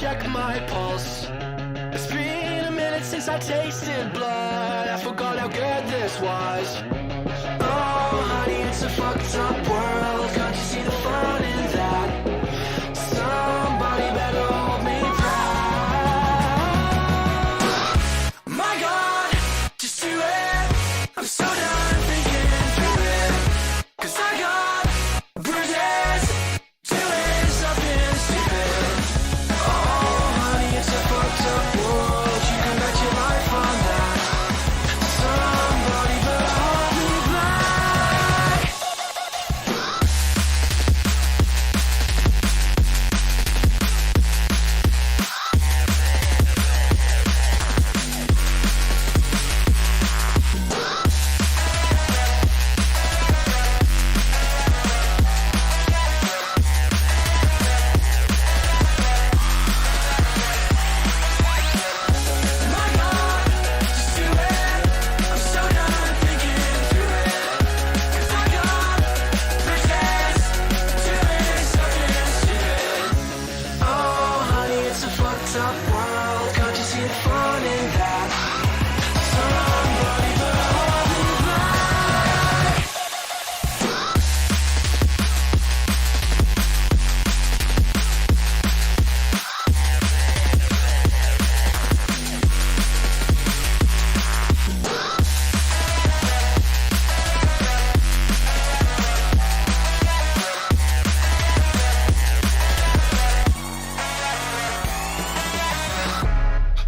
check my pulse. It's been a minute since I tasted blood. I forgot how good this was. Oh, honey, it's a fucked up world. Can't you see the fun in that? Somebody better hold me back. My God, just do it. I'm so done thinking through it. 'Cause I got bruises, doing something stupid. Oh, honey, it's a fucked up world. You can bet your life on that. Somebody better hold me back. My God, just do it. I'm so done thinking through it. 'Cause I got bruises, doing something stupid. Oh, honey, it's a fucked up world. Can't you see the fun in that? Somebody better hold me back.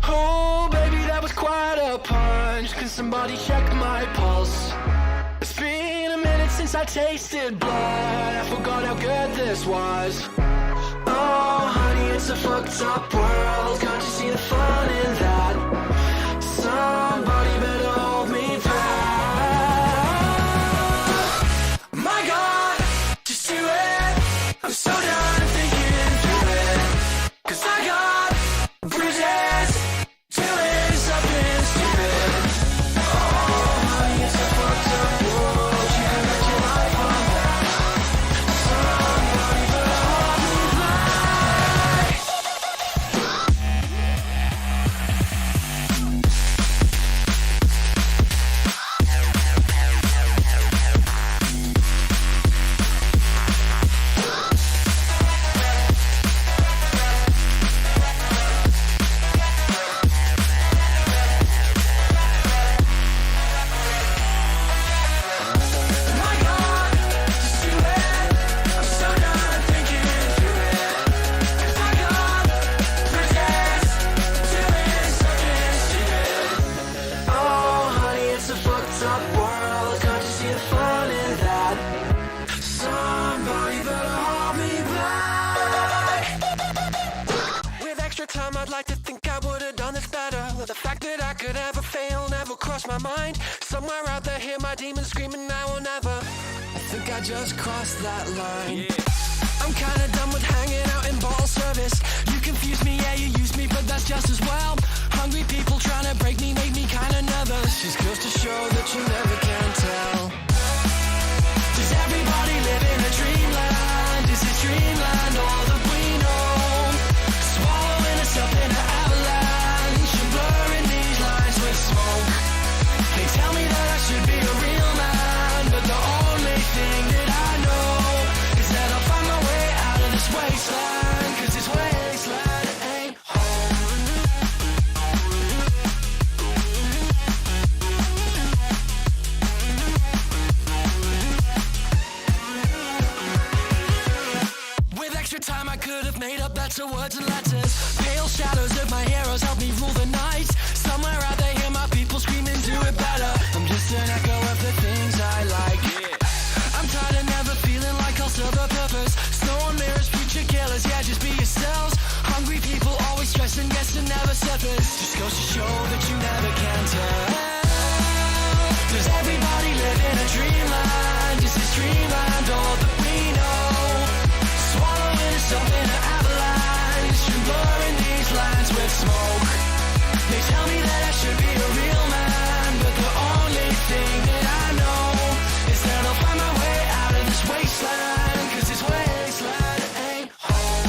Oh, baby, that was quite a punch. Can somebody check my pulse? It's been a minute since I tasted blood. I forgot how good this was. Oh, honey, it's a fucked up world. Can't you see the fun in that? Somebody better hold me back. My God, just do it. I'm so done thinking through it. 'Cause I got bruises, doing something stupid. Oh, honey, it's a fucked up world. You can bet your life on that. Somebody better hold me back. My God, just do it. I'm so done thinking through it. 'Cause I got bruises, doing something stupid. Oh, honey, it's a fucked up world. Can't you see the fun in that? Somebody better hold me back. With extra time, I'd like to think I would've done this better. The fact that I could ever fail never crossed my mind. Somewhere out there, hear my demons screaming, I will never. I think I just crossed that line. I'm kinda done with hanging out in bottle service. You confuse me, yeah, you use me, but that's just as well. Hungry people trying to break me make me kinda nervous. Just goes to show that you never can tell. Does everybody live in a dreamland? Is it dreamland all that we know? Swallowing us up in an avalanche and blurring these lines with smoke. They tell me that I should be a real man, but the only thing that I know is that I'll find my way out of this wasteland. 'Cause this wasteland ain't home. With extra time, I could have made up better words and letters. Pale shadows of my heroes help me rule the night. Somewhere out there, hear my people screaming, do it better. I'm just an echo of the things I like. I'm tired of never feeling like I'll serve a purpose. Snow on mirrors, future killers, yeah, just be yourselves. Hungry people always stressing, guess to never surface. Just goes to show that you never can tell. Does everybody live in a dreamland? Is this dreamland all that we know? Swallowing us up in an avalanche and blurring these lines with smoke. They tell me that I should be a real man, but the only thing that I know is that I'll find my way out of this wasteland. 'Cause this wasteland ain't home.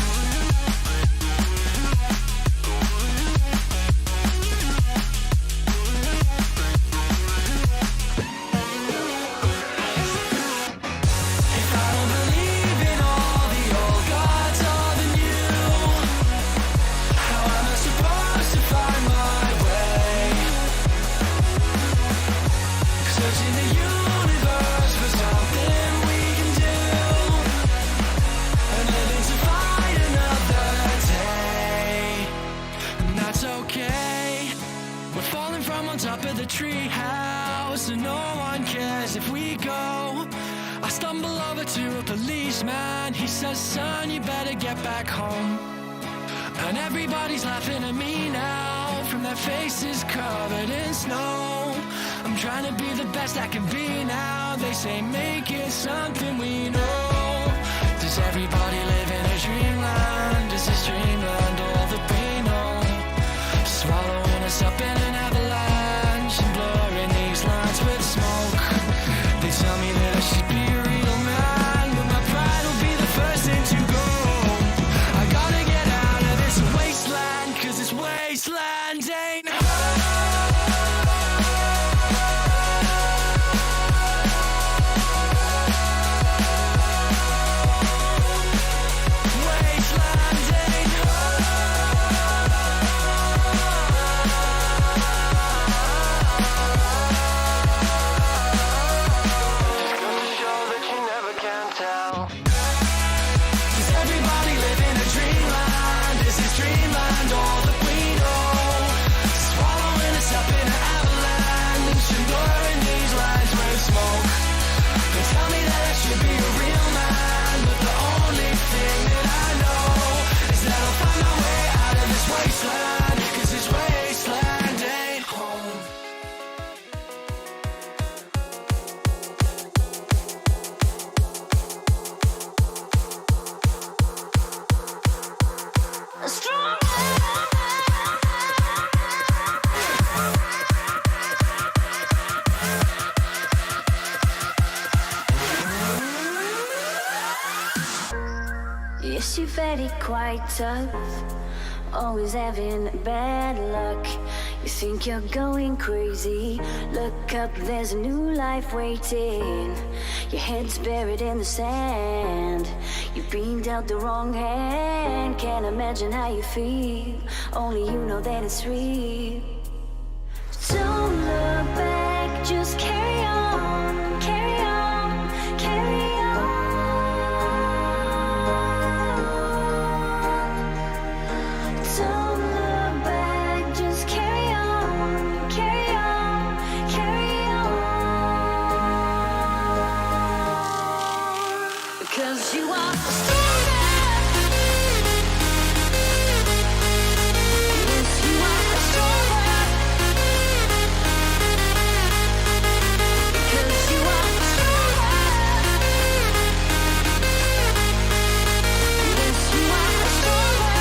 the police man. He says, son, you better get back home. And everybody's laughing at me now, from their faces covered in snow. I'm trying to be the best I can be now. They say make it something we know. Does everybody live in a dreamland? Is this dreamland all that we know? Swallowing us up in an avalanche and blurring these lines with smoke. They tell me that I should be a real man, but my pride will be the first thing to go. I gotta get out of this wasteland, 'cause this wasteland ain't home. Wasteland ain't Yes, you're very quite tough, always having bad luck. You think you're going crazy, look up, there's a new life waiting. Your head's buried in the sand, you've been dealt the wrong hand. Can't imagine how you feel, only you know that it's real. Don't look back, just carry on, carry on, carry on. Don't look back, just carry on, carry on, carry on. Because you are stronger. Yes, you are stronger. Because you are stronger. Yes, you are stronger.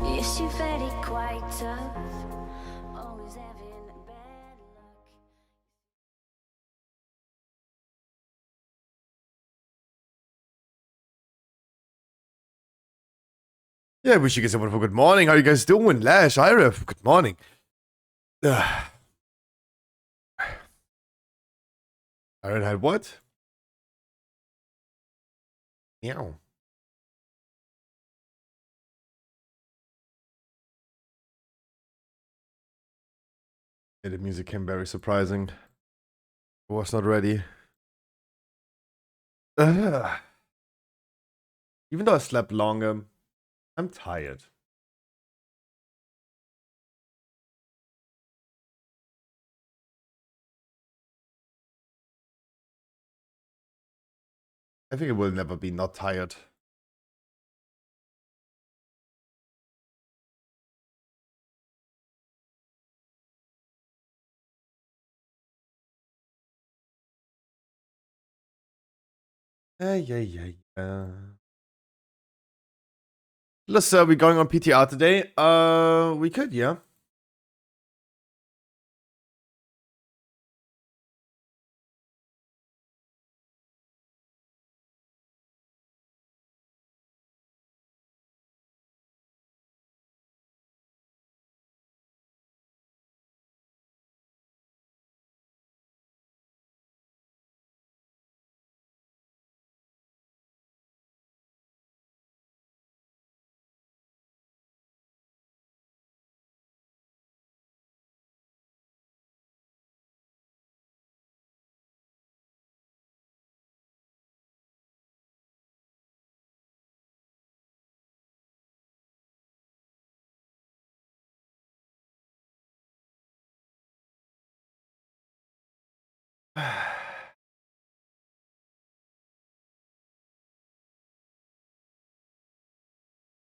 Yes, you're very quite tough, always having bad luck. Yeah, I wish you guys a wonderful good morning. How you guys doing? Lash, Ira, good morning. Ugh. Iron had what? Meow. Yeah, the music came very surprising. I was not ready. Ugh. Even though I slept longer, I'm tired. I think I will never be not tired. Yeah. Let's we going on PTR today. We could, yeah.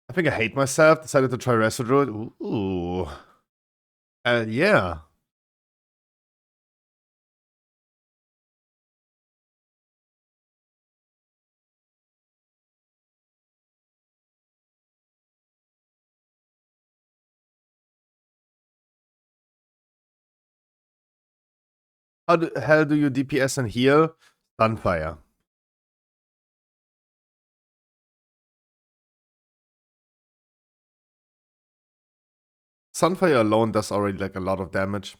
I think I hate myself. Decided to try Resto Druid. Ooh. Yeah. How the hell do you DPS and heal? Sunfire. Sunfire alone does already like a lot of damage.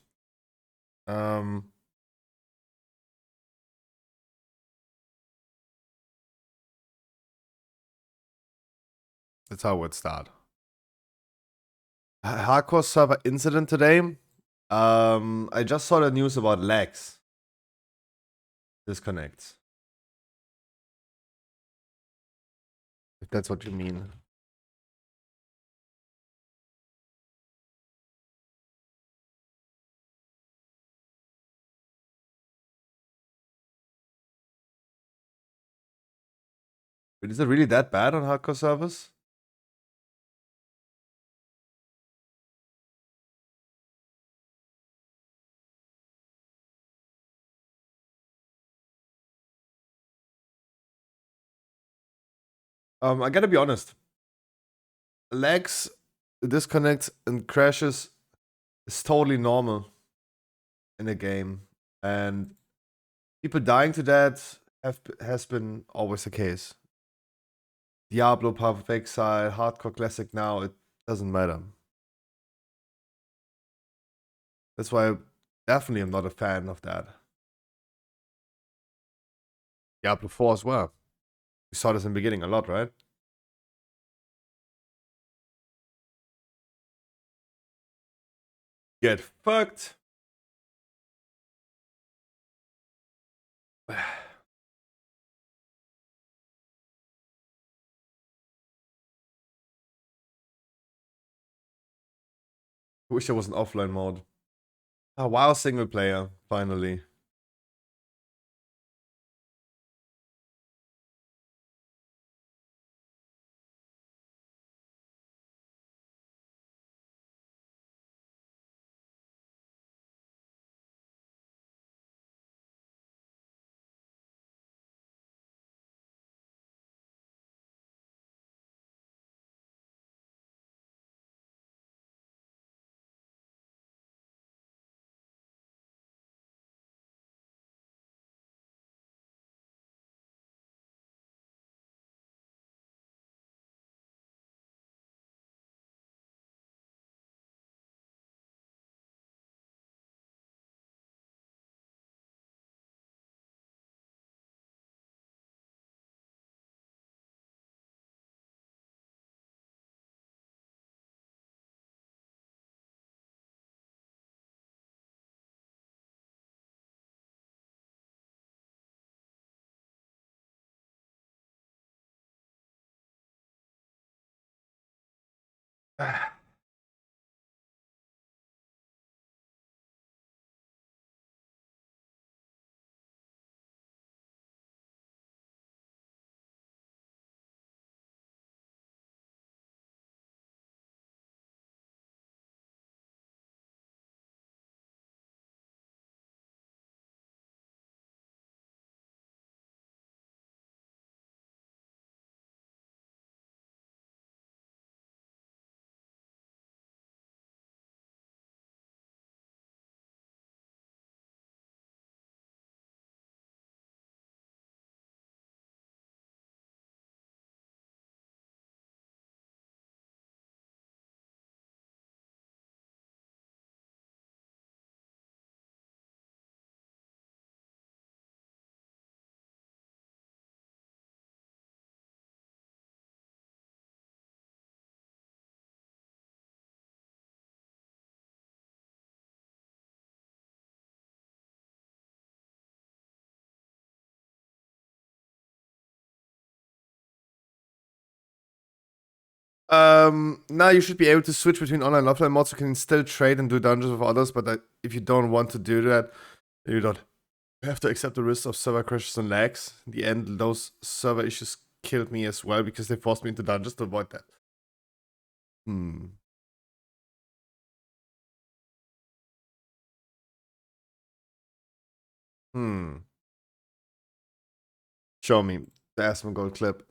That's how it would start. Hardcore server incident today. I just saw the news about lags. Disconnects. If that's what you mean. But is it really that bad on hardcore servers? I gotta be honest. Lags, disconnects, and crashes is totally normal in a game. And people dying to that has been always the case. Diablo, Path of Exile, Hardcore Classic now, it doesn't matter. That's why I definitely am not a fan of that. Diablo 4 as well. We saw this in the beginning a lot, right? Get fucked. I wish there was an offline mode. Ah, WoW single player, finally. Now you should be able to switch between online and offline mods. You can still trade and do dungeons with others, but if you don't want to do that, you don't have to accept the risk of server crashes and lags. In the end, those server issues killed me as well because they forced me into dungeons to avoid that. Show me the Asmongold clip.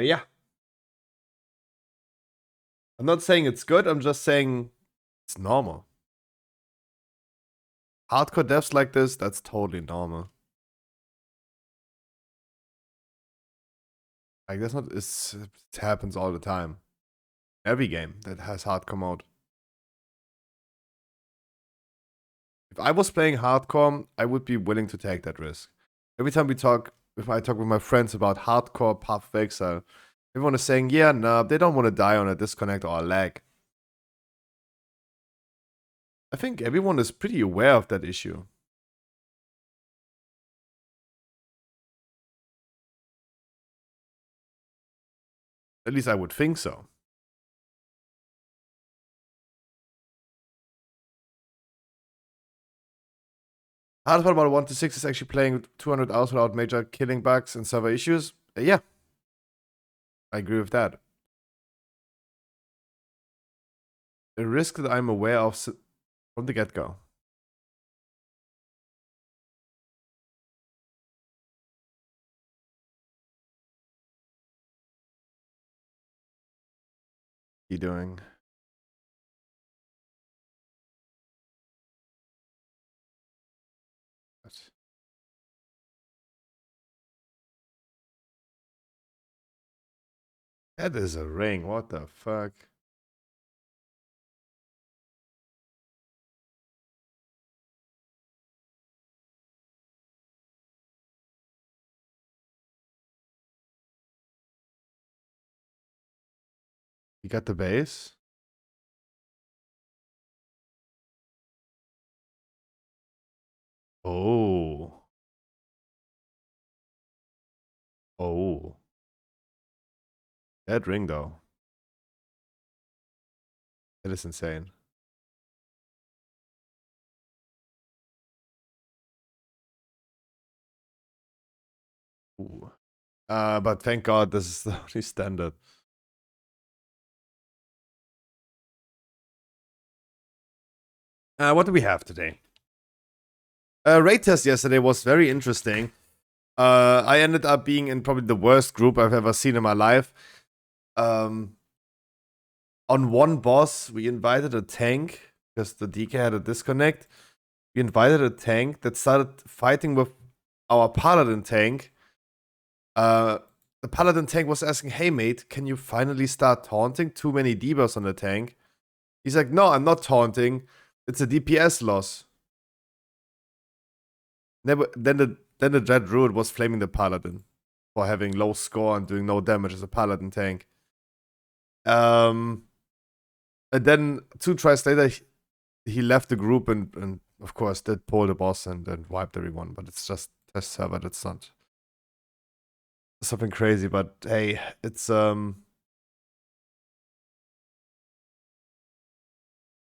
Yeah. I'm not saying it's good, I'm just saying it's normal. Hardcore devs like this, that's totally normal. Like, that's not, it happens all the time. Every game that has hardcore mode. If I was playing hardcore, I would be willing to take that risk. Every time if I talk with my friends about hardcore Path of Exile, everyone is saying, yeah, no, they don't want to die on a disconnect or a lag. I think everyone is pretty aware of that issue. At least I would think so. Hardest part about 1 to 6 is actually playing 200 hours without major killing bugs and server issues. Yeah, I agree with that. A risk that I'm aware of from the get-go. You doing? What? That is a ring. What the fuck? You got the base? Oh. Oh. That ring, though. That is insane. Ooh. But thank God this is the only standard. What do we have today? Raid test yesterday was very interesting. I ended up being in probably the worst group I've ever seen in my life. On one boss, we invited a tank because the DK had a disconnect. We invited a tank that started fighting with our paladin tank. The paladin tank was asking, "Hey mate, can you finally start taunting? Too many debuffs on the tank." He's like, "No, I'm not taunting. It's a DPS loss." Then the Dread Druid was flaming the paladin for having low score and doing no damage as a paladin tank. And then 2 tries later, he left the group and of course did pull the boss and wiped everyone. But it's just test server. That's not something crazy. But hey, it's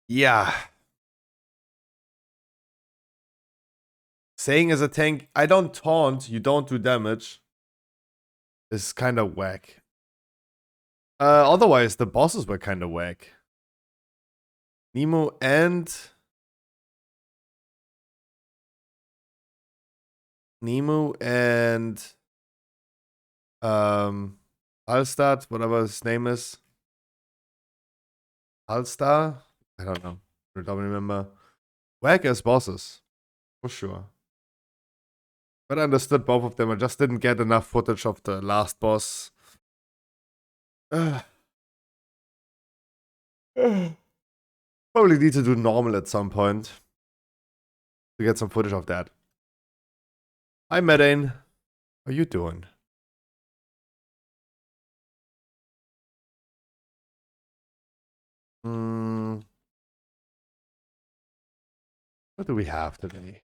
yeah. Saying as a tank, I don't taunt, you don't do damage, is kind of whack. Otherwise, the bosses were kind of whack. Nemo and Alstad, whatever his name is. Alstar? I don't know. I don't remember. Whack as bosses. For sure. But I understood both of them. I just didn't get enough footage of the last boss. Probably need to do normal at some point to get some footage of that. Hi, Medane. How are you doing? What do we have today?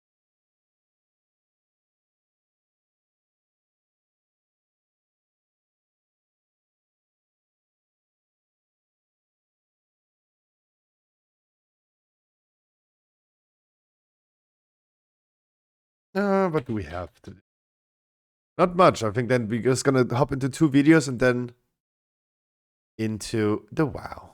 What do we have today? Not much. I think then we're just gonna hop into 2 videos and then into the WoW.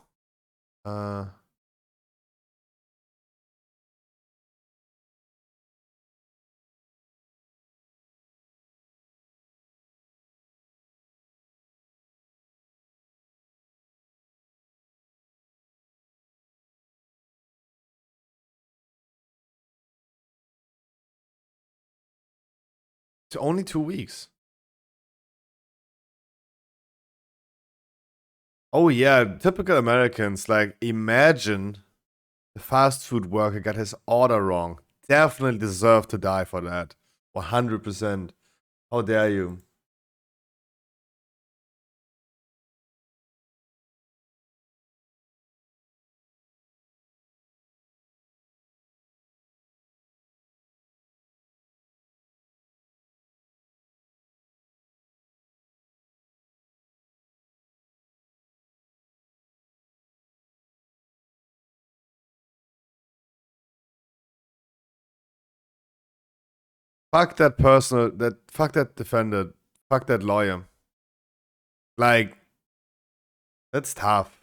It's only 2 weeks. Oh yeah, typical Americans. Like, imagine the fast food worker got his order wrong. Definitely deserve to die for that. 100%. How dare you? Fuck that person, fuck that defendant, fuck that lawyer. Like, that's tough.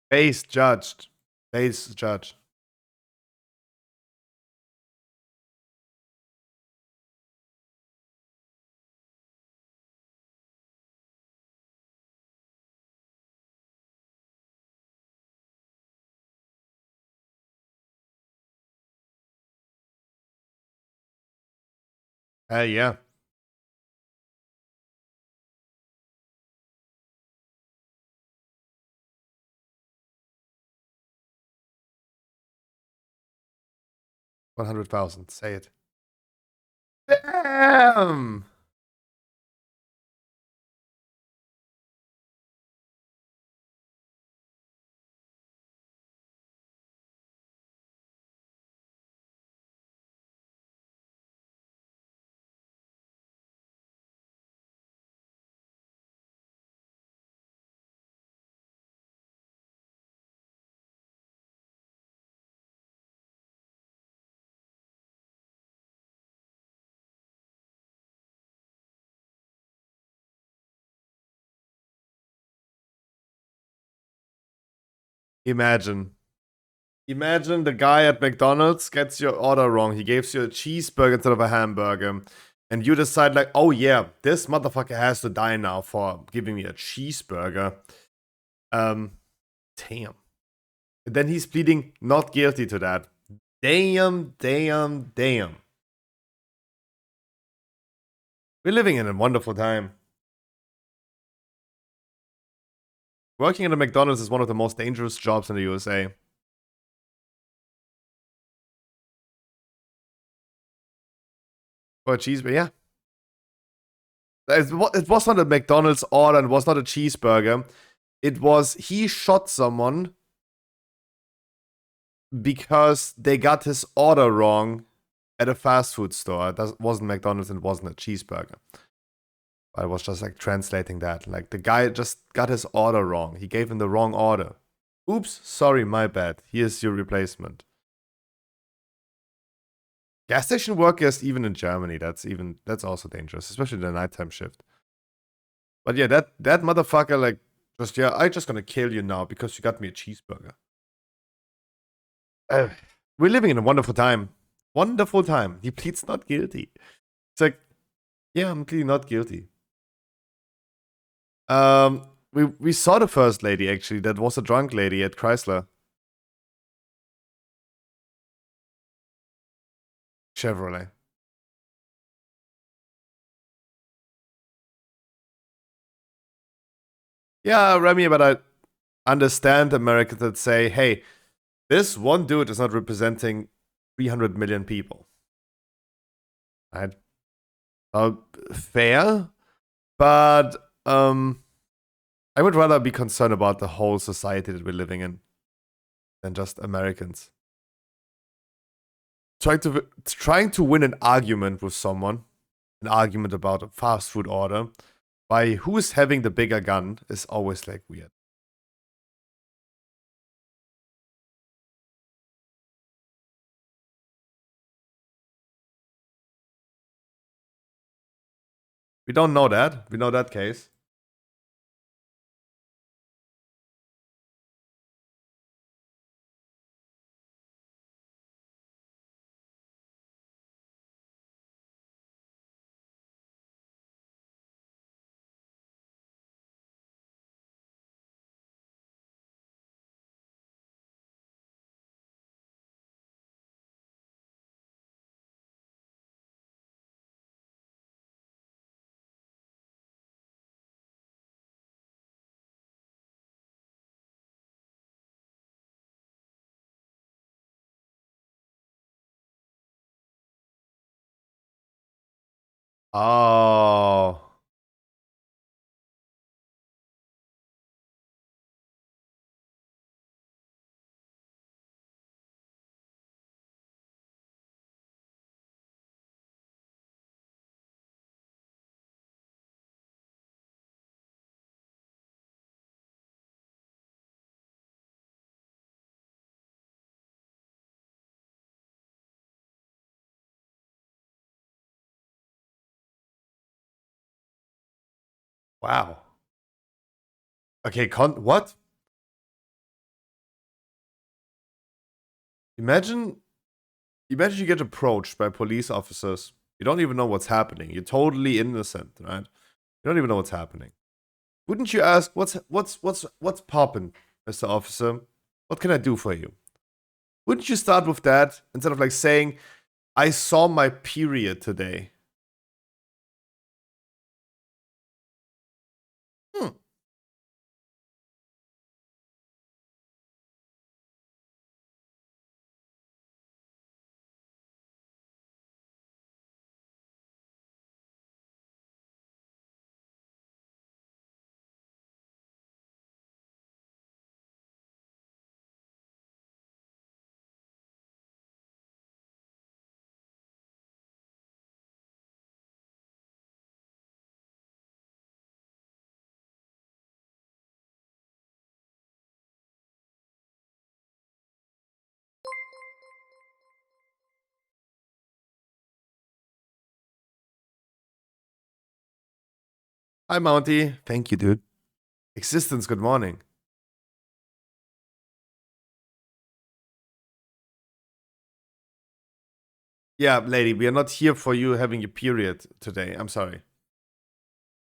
Base judged. Base judge. Hey, yeah. $100,000. Say it. Damn. Imagine. Imagine the guy at McDonald's gets your order wrong. He gives you a cheeseburger instead of a hamburger. And you decide, like, oh yeah, this motherfucker has to die now for giving me a cheeseburger. Damn. And then he's pleading not guilty to that. Damn, damn, damn. We're living in a wonderful time. Working at a McDonald's is one of the most dangerous jobs in the USA. For a cheeseburger, yeah. It was not a McDonald's order, it was not a cheeseburger. It was, he shot someone because they got his order wrong at a fast food store. It wasn't McDonald's and it wasn't a cheeseburger. I was just like translating that. Like the guy just got his order wrong. He gave him the wrong order. Oops, sorry, my bad. Here's your replacement. Gas station workers, even in Germany, that's also dangerous, especially the nighttime shift. But yeah, that motherfucker, like, I just gonna kill you now because you got me a cheeseburger. We're living in a wonderful time. Wonderful time. He pleads not guilty. It's like, yeah, I'm pleading not guilty. We saw the first lady actually. That was a drunk lady at Chrysler. Chevrolet. Yeah, Remy, but I understand Americans that say, hey, this one dude is not representing 300 million people. Right? Fair, but I would rather be concerned about the whole society that we're living in than just Americans. Trying to win an argument with someone, an argument about a fast food order, by who's having the bigger gun is always like weird. We don't know that. We know that case. Oh. Wow. Okay, what? Imagine you get approached by police officers. You don't even know what's happening. You're totally innocent, right? You don't even know what's happening. Wouldn't you ask, what's poppin', Mr. Officer? What can I do for you? Wouldn't you start with that instead of like saying, I saw my period today? Hmm. Hi, Mounty. Thank you, dude. Existence, good morning. Yeah, lady, we are not here for you having your period today. I'm sorry.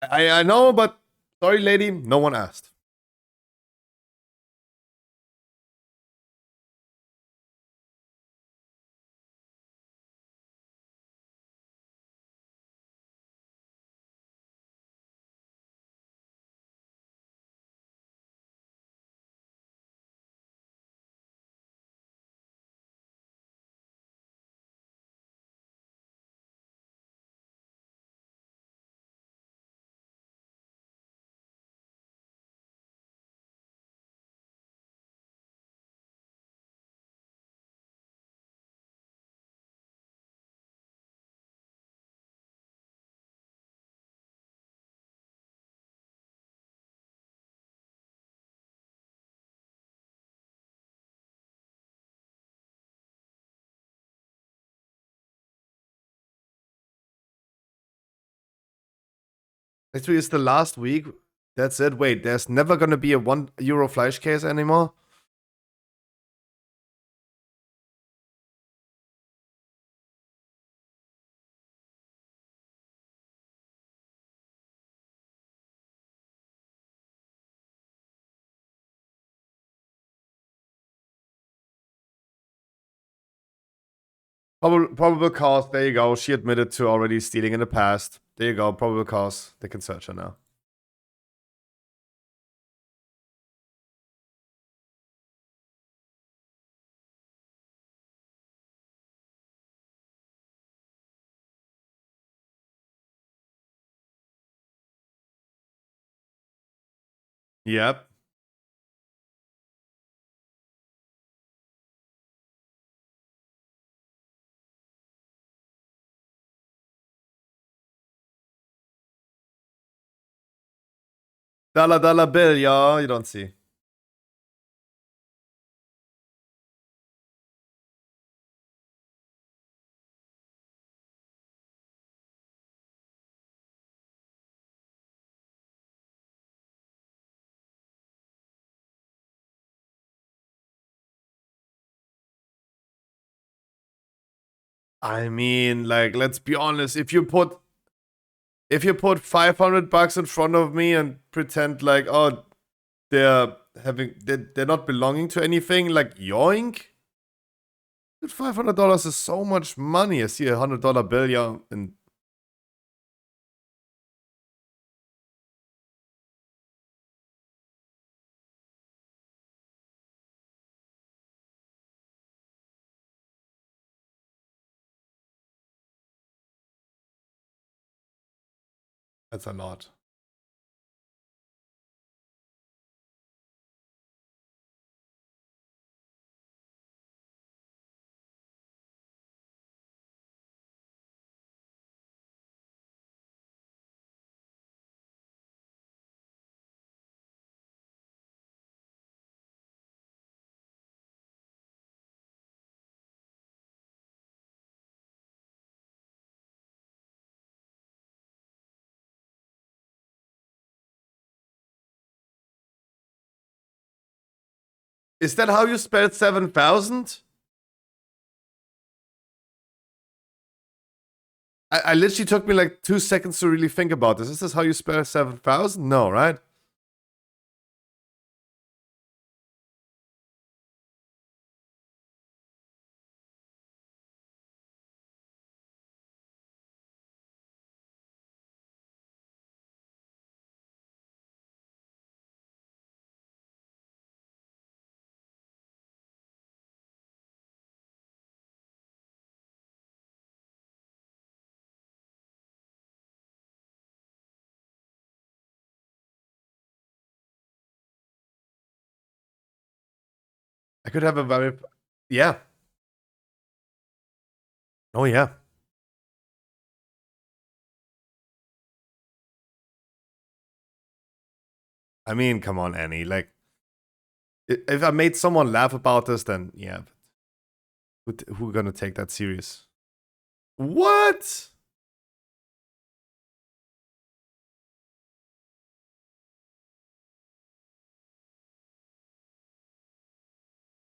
I know, but sorry, lady, no one asked. Next week is the last week. That's it. Wait, there's never gonna be a €1 flash case anymore? Probable cause. There you go. She admitted to already stealing in the past. There you go. Probable cause. They can search her now. Yep. Dollar bill, yeah. You don't see. I mean, like, let's be honest. If you put $500 in front of me and pretend like, oh, they're not belonging to anything, like yoink. $500 is so much money. I see $100 bill, yeah, and that's a lot. Is that how you spelled 7,000? I literally took me like 2 seconds to really think about this. Is this how you spell 7,000? No, right? I could have a very, yeah. Oh yeah. I mean, come on, Annie. Like, if I made someone laugh about this, then yeah, who gonna take that serious? What?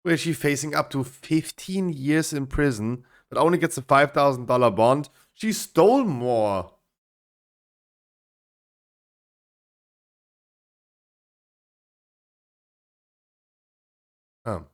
Where is she facing up to 15 years in prison, but only gets a $5,000 bond? She stole more. Oh.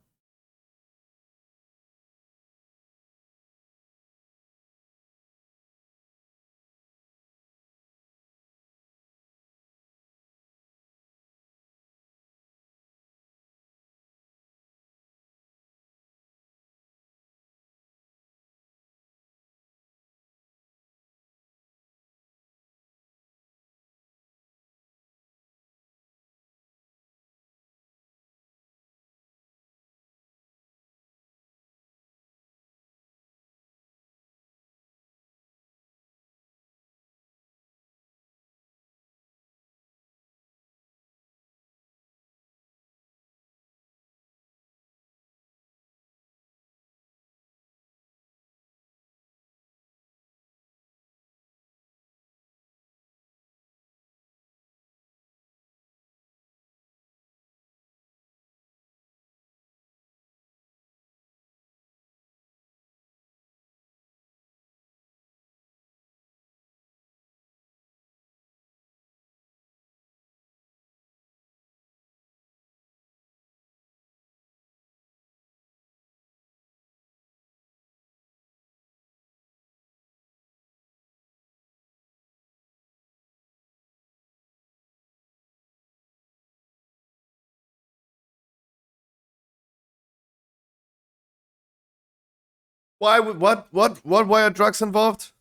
Why would what why are drugs involved?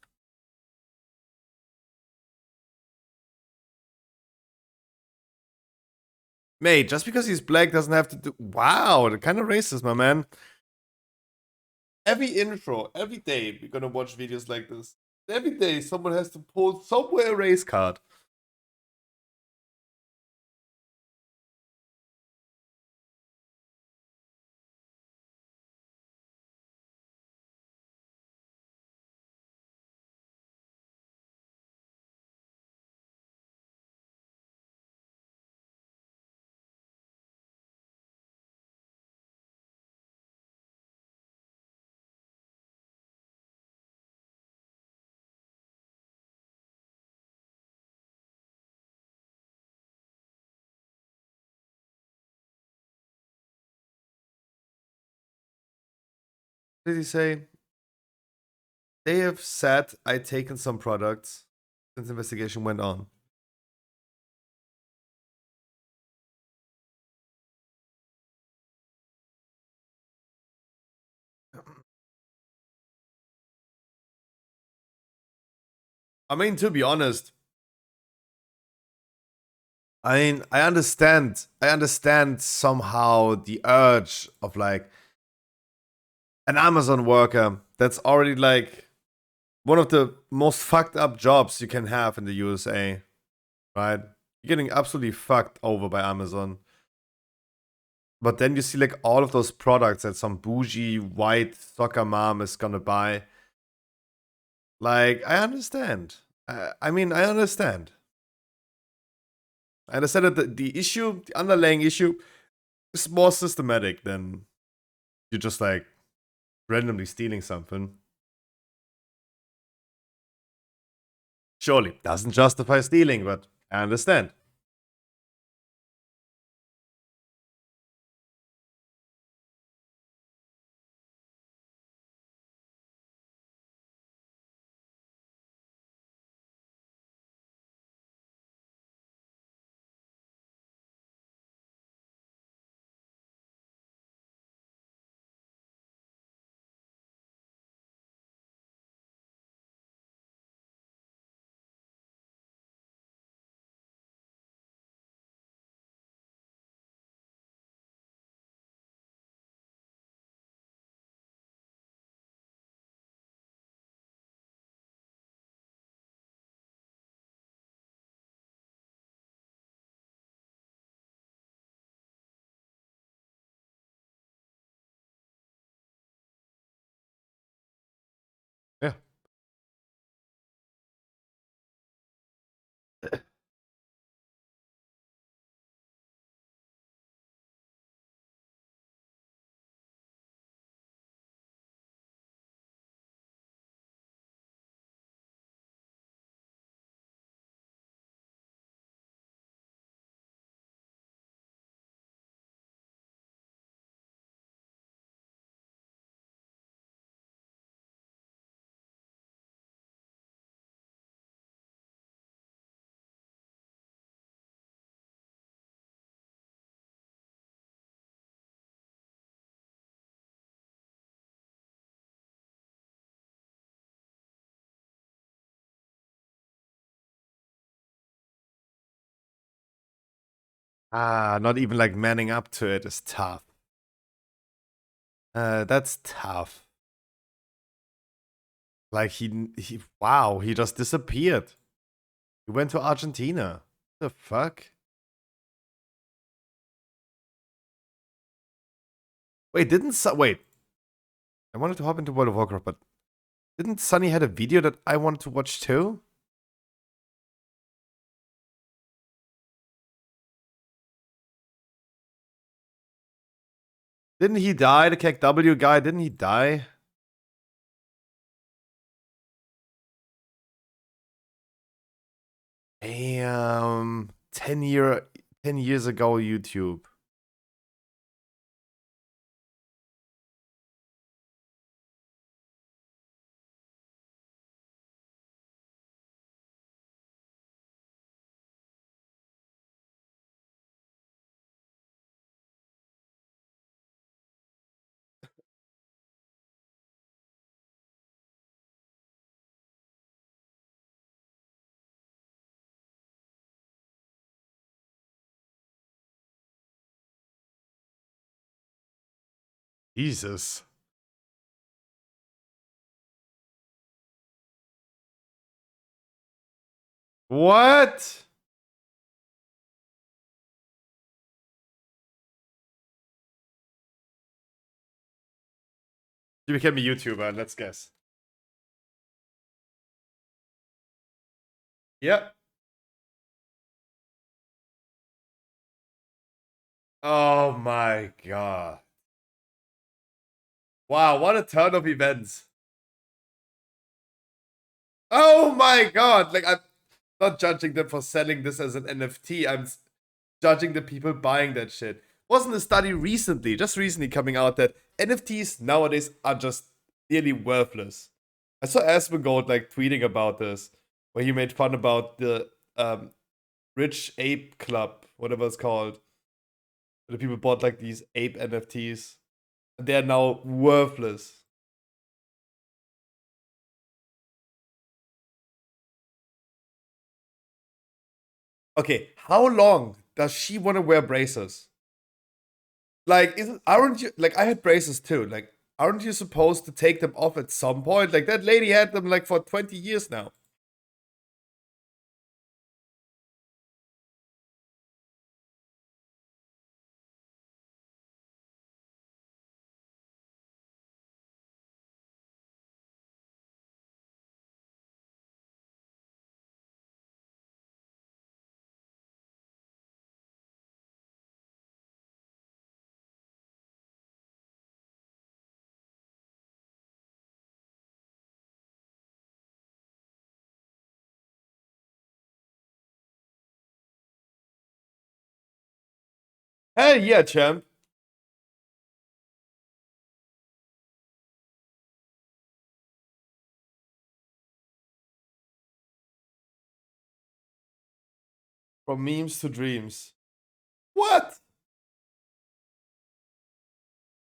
Mate, just because he's black doesn't have to do. Wow, the kind of racist, my man. Every intro, every day, we're gonna watch videos like this. Every day, someone has to pull somewhere a race card. What did he say? They have said I taken some products since investigation went on. I mean, to be honest, I understand. I understand somehow the urge of like an Amazon worker that's already like one of the most fucked up jobs you can have in the USA, right? You're getting absolutely fucked over by Amazon. But then you see like all of those products that some bougie white soccer mom is gonna buy. Like, I understand. I mean, I understand. I understand that the issue, the underlying issue, is more systematic than you just like randomly stealing something. Surely, doesn't justify stealing, but I understand. Yeah. Ah, not even like manning up to it is tough. That's tough. Like wow, he just disappeared. He went to Argentina. The fuck? Wait, wait. I wanted to hop into World of Warcraft, but didn't Sunny had a video that I wanted to watch too? Didn't he die? The KW guy, didn't he die? Damn. 10 years ago YouTube. Jesus. What? You became a YouTuber, let's guess. Yep. Oh my god. Wow, what a turn of events. Oh my god. Like, I'm not judging them for selling this as an NFT. I'm judging the people buying that shit. Wasn't a study recently, just recently coming out that NFTs nowadays are just nearly worthless. I saw Asmongold like tweeting about this, where he made fun about the Rich Ape Club, whatever it's called. The people bought like these ape NFTs. They're now worthless. Okay, how long does she want to wear braces? Like, aren't you like I had braces too? Like, aren't you supposed to take them off at some point? Like that lady had them like for 20 years now. Hell yeah, champ. From memes to dreams. What?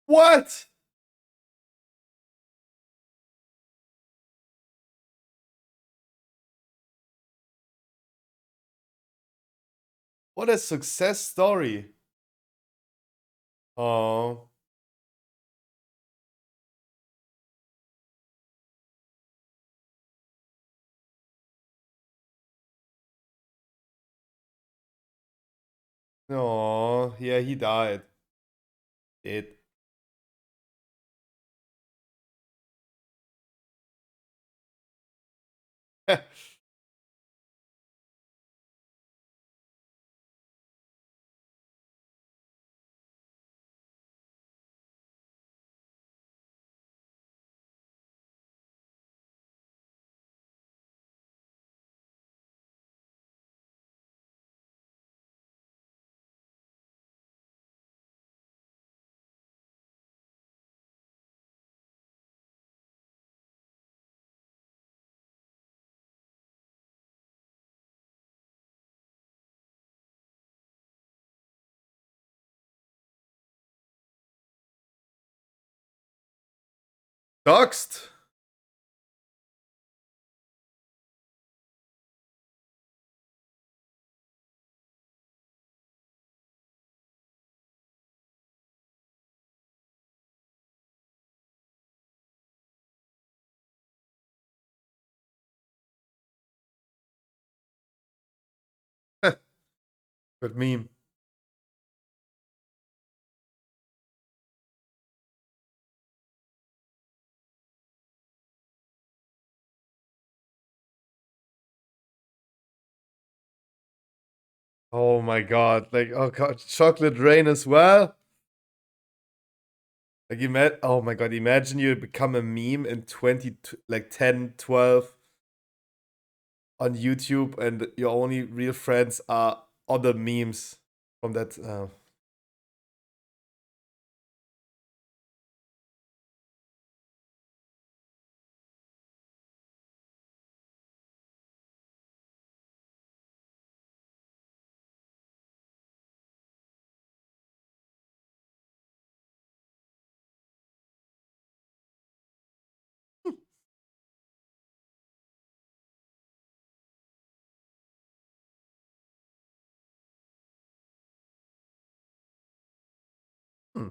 What? What a success story. Oh. Oh, yeah, he died. It. Doxed. Good meme. Oh my god. Like, oh god, chocolate rain as well. Like, oh my god, imagine you become a meme in 20, like 10, 12 on YouTube and your only real friends are other memes from that. Hmm.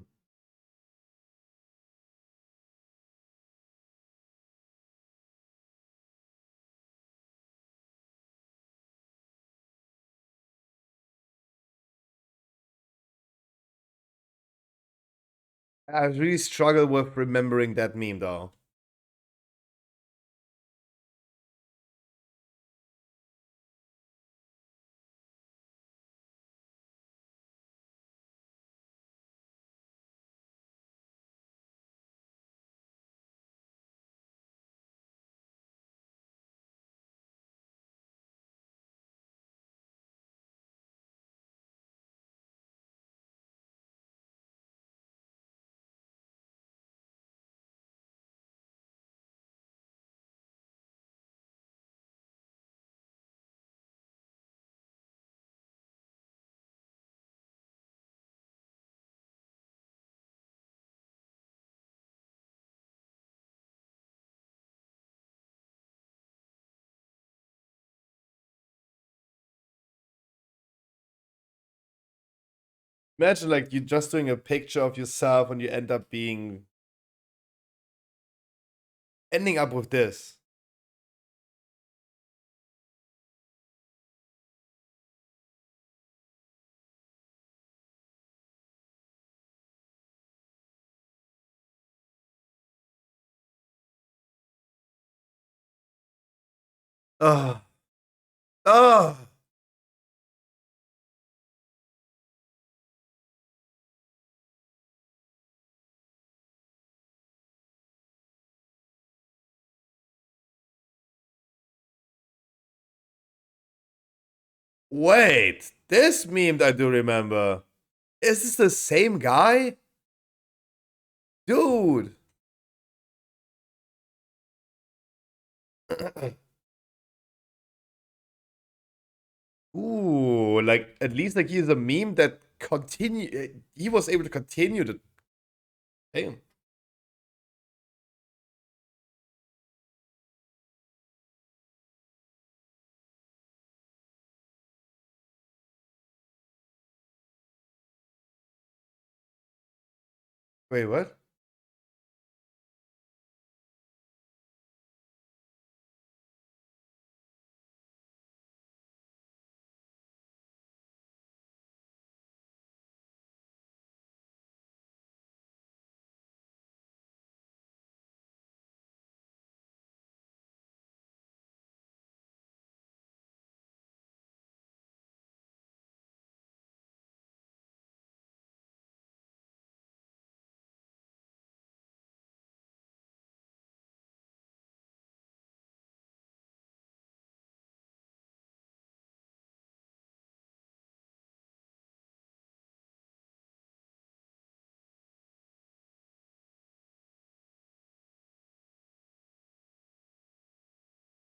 I really struggle with remembering that meme though. Imagine like you just doing a picture of yourself and you ending up with this. Ugh. Ugh. Wait, this meme I do remember. Is this the same guy? Dude. Ooh, like at least like he's a meme that he was able to continue to damn. Wait, what?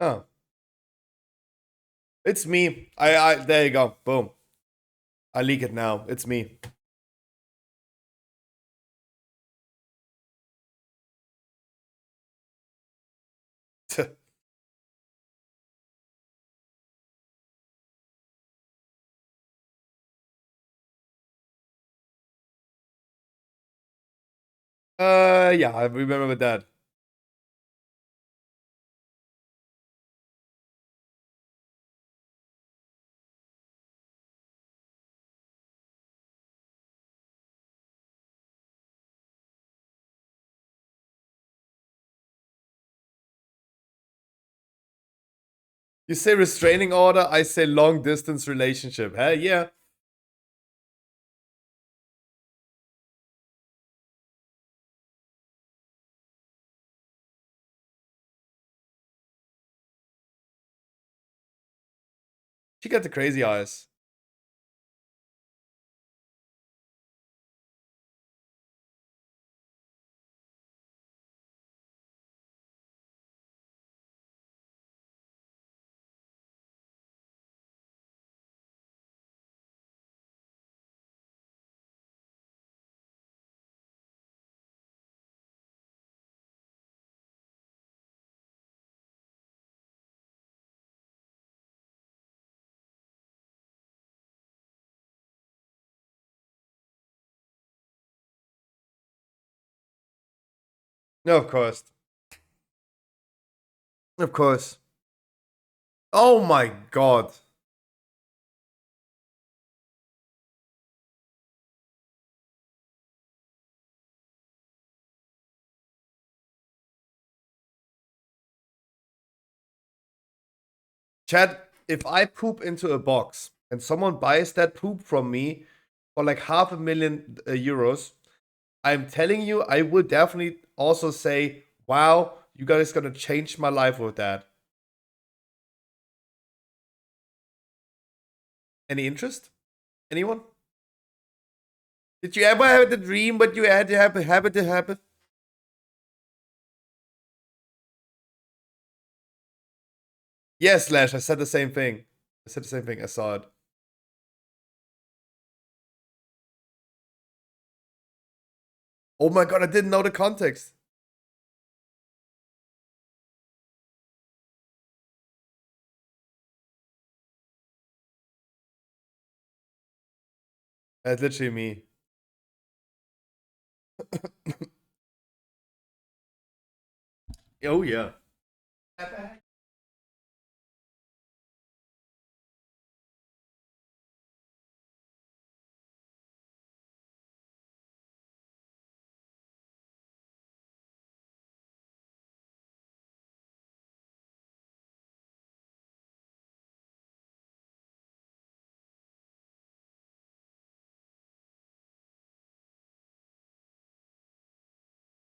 Oh. It's me. I there you go. Boom. I leak it now. It's me. Yeah, I remember that. You say restraining order, I say long distance relationship. Hell yeah. She got the crazy eyes. No, of course. Of course. Oh my god. Chad, if I poop into a box and someone buys that poop from me for like $500,000 euros, I'm telling you, I would definitely also say, wow, you guys gonna change my life with that. Any interest? Anyone? Did you ever have the dream what you had to happen? Yes, Slash, I said the same thing. I saw it. Oh my god, I didn't know the context. That's literally me. Oh yeah.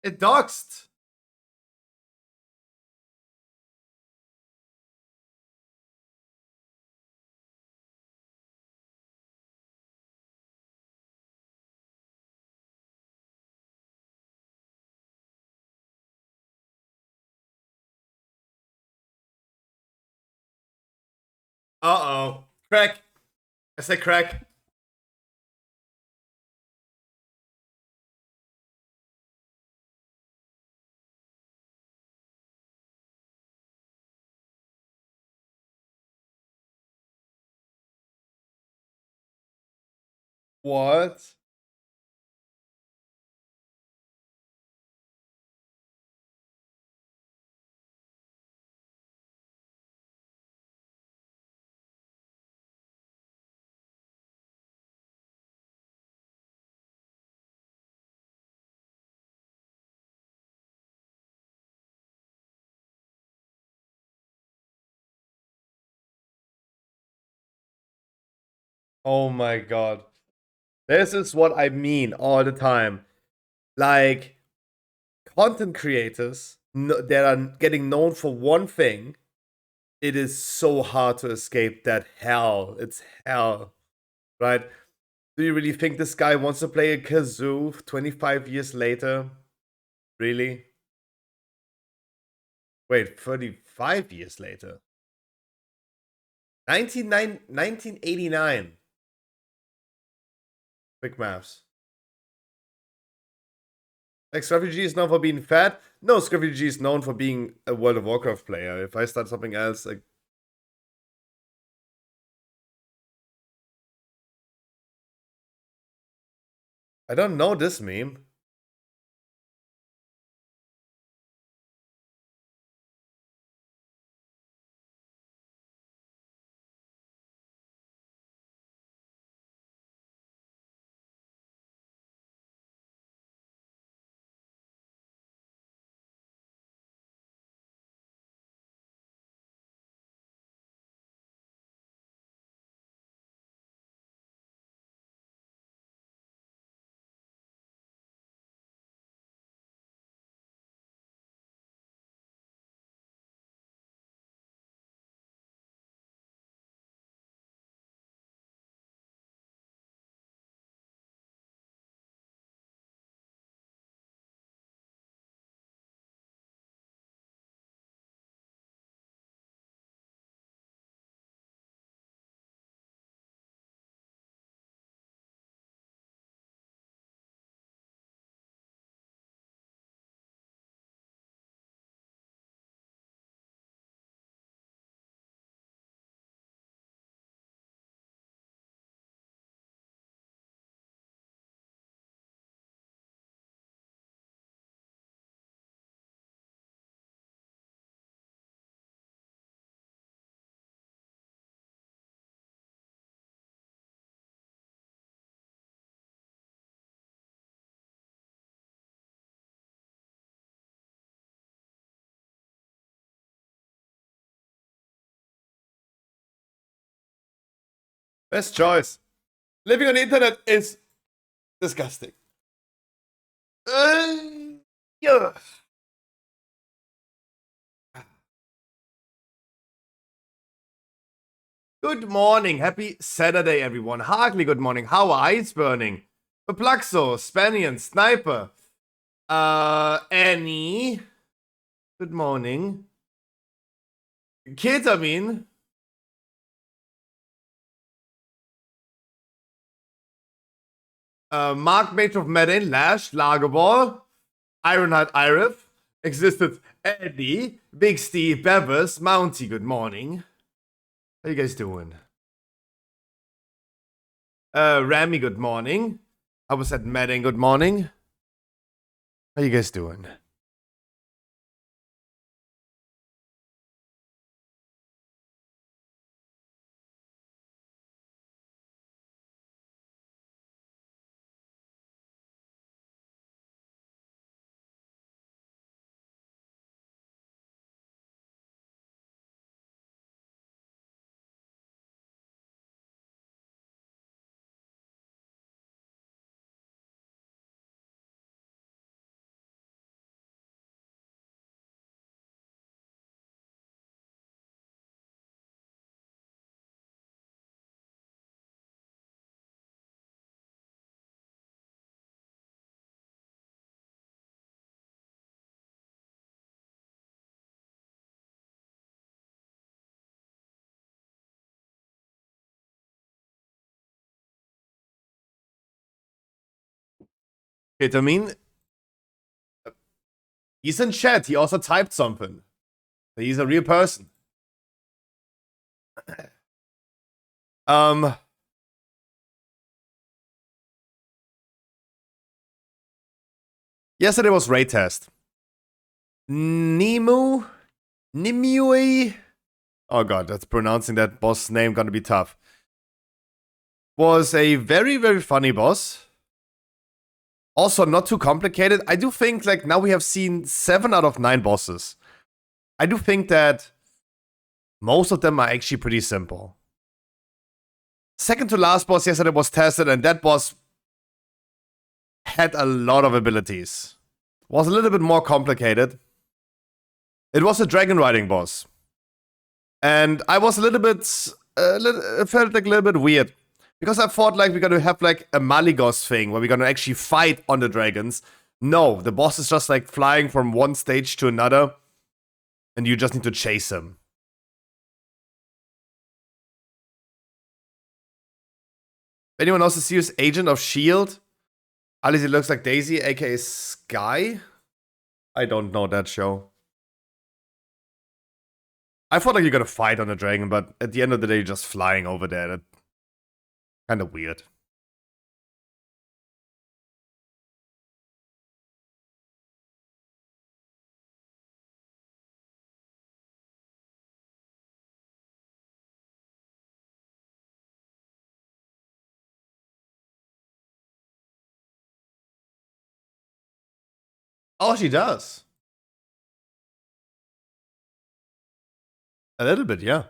It doxed. Uh-oh. Crack. I said crack. What? Oh my god. This is what I mean all the time. Like, content creators that are getting known for one thing, it is so hard to escape that hell. It's hell, right? Do you really think this guy wants to play a kazoo 25 years later? Really? Wait, 35 years later? 1989. Quick maps. Like, Scruffy is known for being fat. No, Scruffy is known for being a World of Warcraft player. If I start something else, like, I don't know this meme. Best choice. Living on the internet is disgusting. Yeah. Good morning. Happy Saturday, everyone. Hardly good morning. How are eyes burning? Perpluxo, Spanian, Sniper. Annie. Good morning. Ketamine. Mark Mate of Medin, Lash, Lagerball, Ironheart Irif, Existed Eddie, Big Steve, Bevis, Mounty, good morning. How you guys doing? Rami, good morning. I was at Medin, good morning. How you guys doing? Ketamine, he's in chat. He also typed something. He's a real person. Yesterday was raid test. Nimue? Oh god, that's pronouncing that boss name gonna be tough. Was a very, very funny boss. Also, not too complicated. I do think, like, now we have seen 7 out of 9 bosses. I do think that most of them are actually pretty simple. Second to last boss yesterday was tested, and that boss had a lot of abilities. Was a little bit more complicated. It was a dragon riding boss. And I was felt like a little bit weird. Because I thought like we're gonna have like a Maligos thing where we're gonna actually fight on the dragons. No, the boss is just like flying from one stage to another. And you just need to chase him. Anyone else a serious agent of S.H.I.E.L.D.? At least it looks like Daisy, aka Sky? I don't know that show. I thought like you're gonna fight on a dragon, but at the end of the day, you're just flying over there. That's kind of weird. Oh, she does. A little bit, yeah.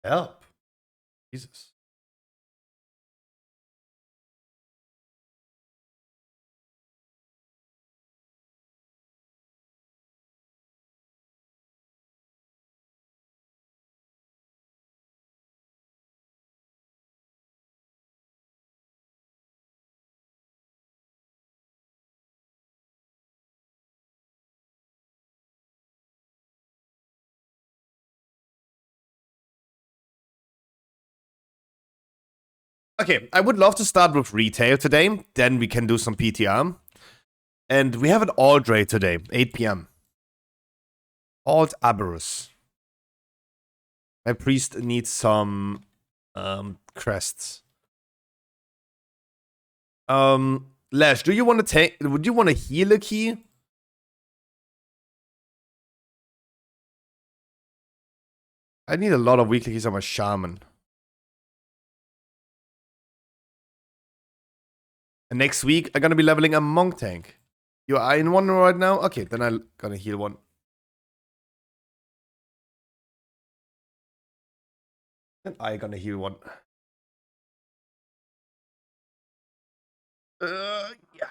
Help. Jesus. Okay, I would love to start with retail today. Then we can do some PTR. And we have an alt raid today, 8 p.m. Alt Aberus. My priest needs some crests. Lash, do you want to take? Would you want to heal a key? I need a lot of weekly keys on my shaman. And next week, I'm gonna be leveling a monk tank. You are in one right now? Okay, then I'm gonna heal one. Then I'm gonna heal one. Yeah.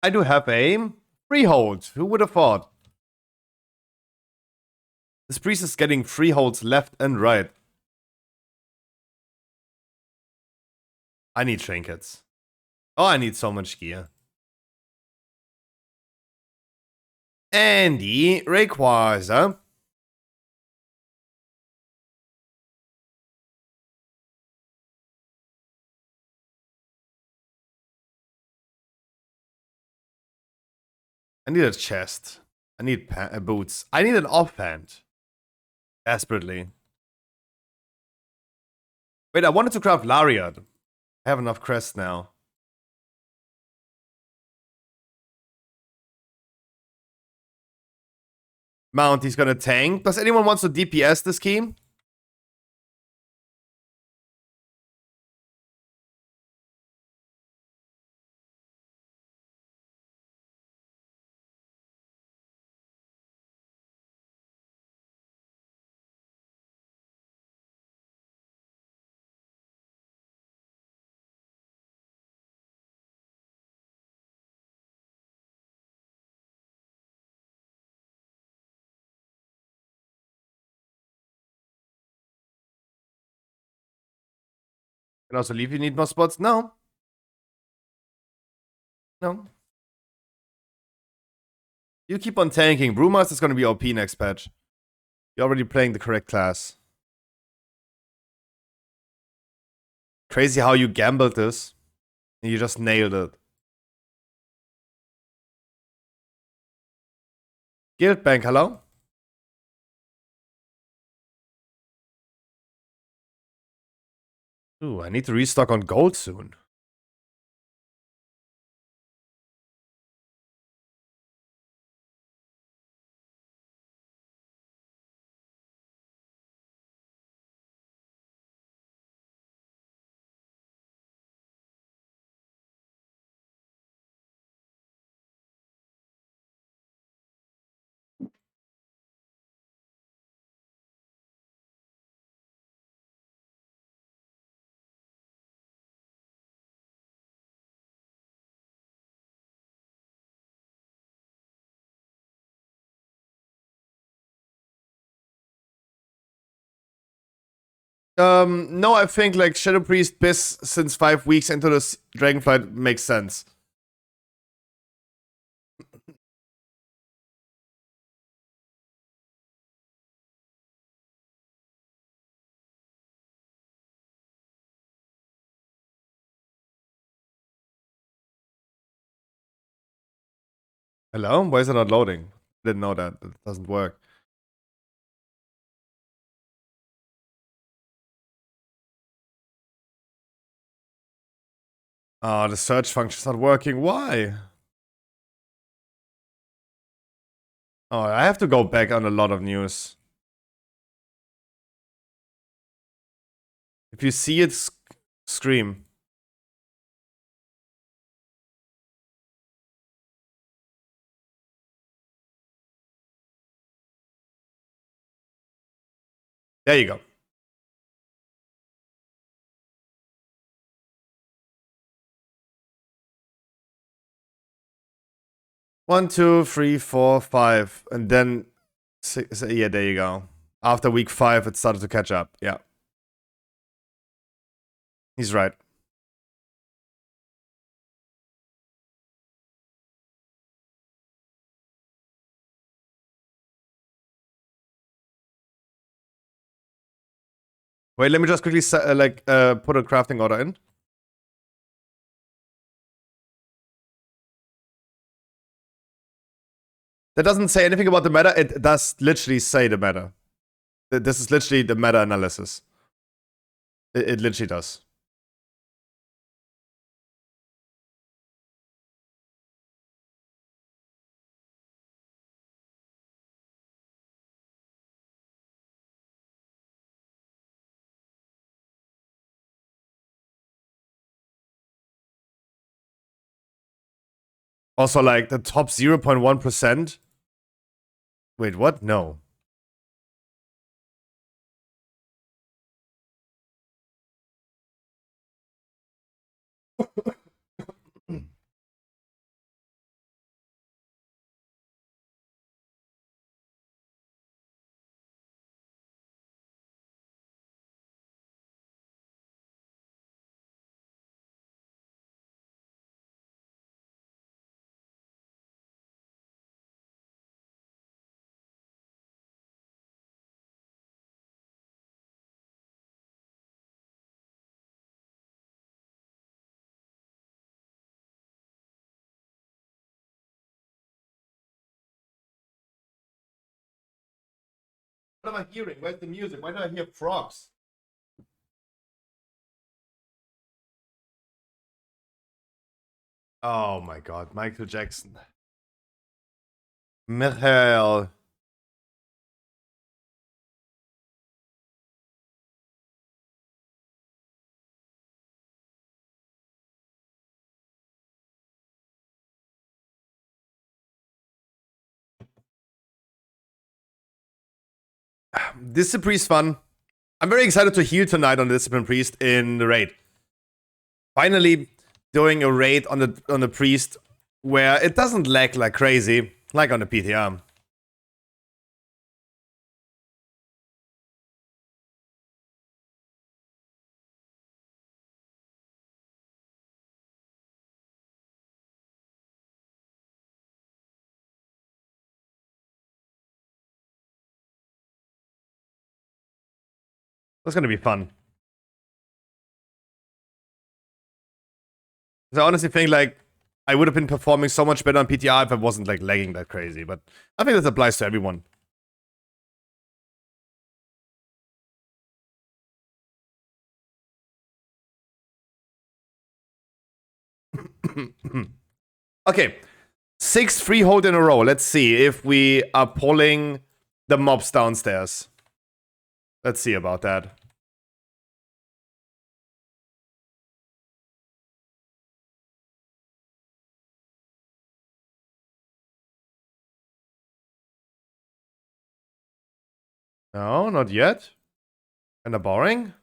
I do have aim. Freehold. Who would have thought? This priest is getting freeholds left and right. I need trinkets. Oh, I need so much gear. Andy Rayquaza. I need a chest. I need boots. I need an offhand. Desperately. Wait, I wanted to craft Lariat. I have enough crests now. Mount, he's gonna tank. Does anyone want to DPS this game? Can also leave if you need more spots. No. No. You keep on tanking. Brewmaster's gonna be OP next patch. You're already playing the correct class. Crazy how you gambled this. And you just nailed it. Guild Bank, hello? Ooh, I need to restock on gold soon. No, I think like Shadow Priest Biss since 5 weeks into this Dragonflight makes sense. Hello? Why is it not loading? Didn't know that. It doesn't work. Oh, the search function's not working. Why? Oh, I have to go back on a lot of news. If you see it, scream. There you go. One, two, three, four, five, and then six, yeah, there you go. After week 5, it started to catch up. Yeah, he's right. Wait, let me just quickly put a crafting order in. That doesn't say anything about the meta. It does literally say the meta. This is literally the meta analysis. It literally does. Also, like, the top 0.1%. Wait, what? No. What am I hearing? Where's the music? Why do I hear frogs? Oh my god, Michael Jackson. Michael. Discipline Priest fun. I'm very excited to heal tonight on Discipline Priest in the raid. Finally doing a raid on the Priest where it doesn't lag like crazy, like on the PTR. That's gonna be fun. I honestly think like I would have been performing so much better on PTR if I wasn't like lagging that crazy, but I think this applies to everyone. Okay, 6 freehold in a row. Let's see if we are pulling the mobs downstairs. Let's see about that. No, not yet. Kinda boring.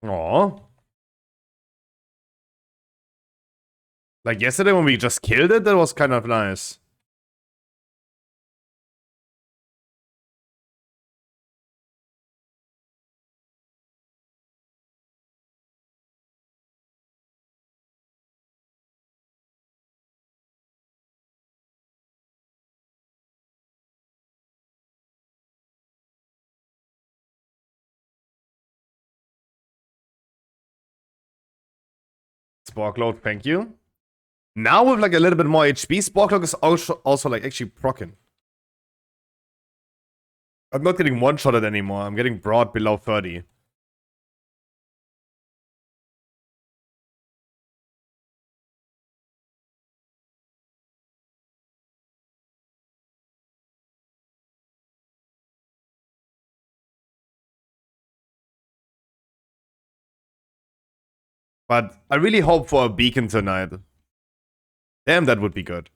Aww. Like yesterday when we just killed it, that was kind of nice. Sparkload, thank you. Now with like a little bit more HP, Sparkload is also like actually proccing. I'm not getting one-shotted anymore. I'm getting brought below 30. But I really hope for a beacon tonight. Damn, that would be good.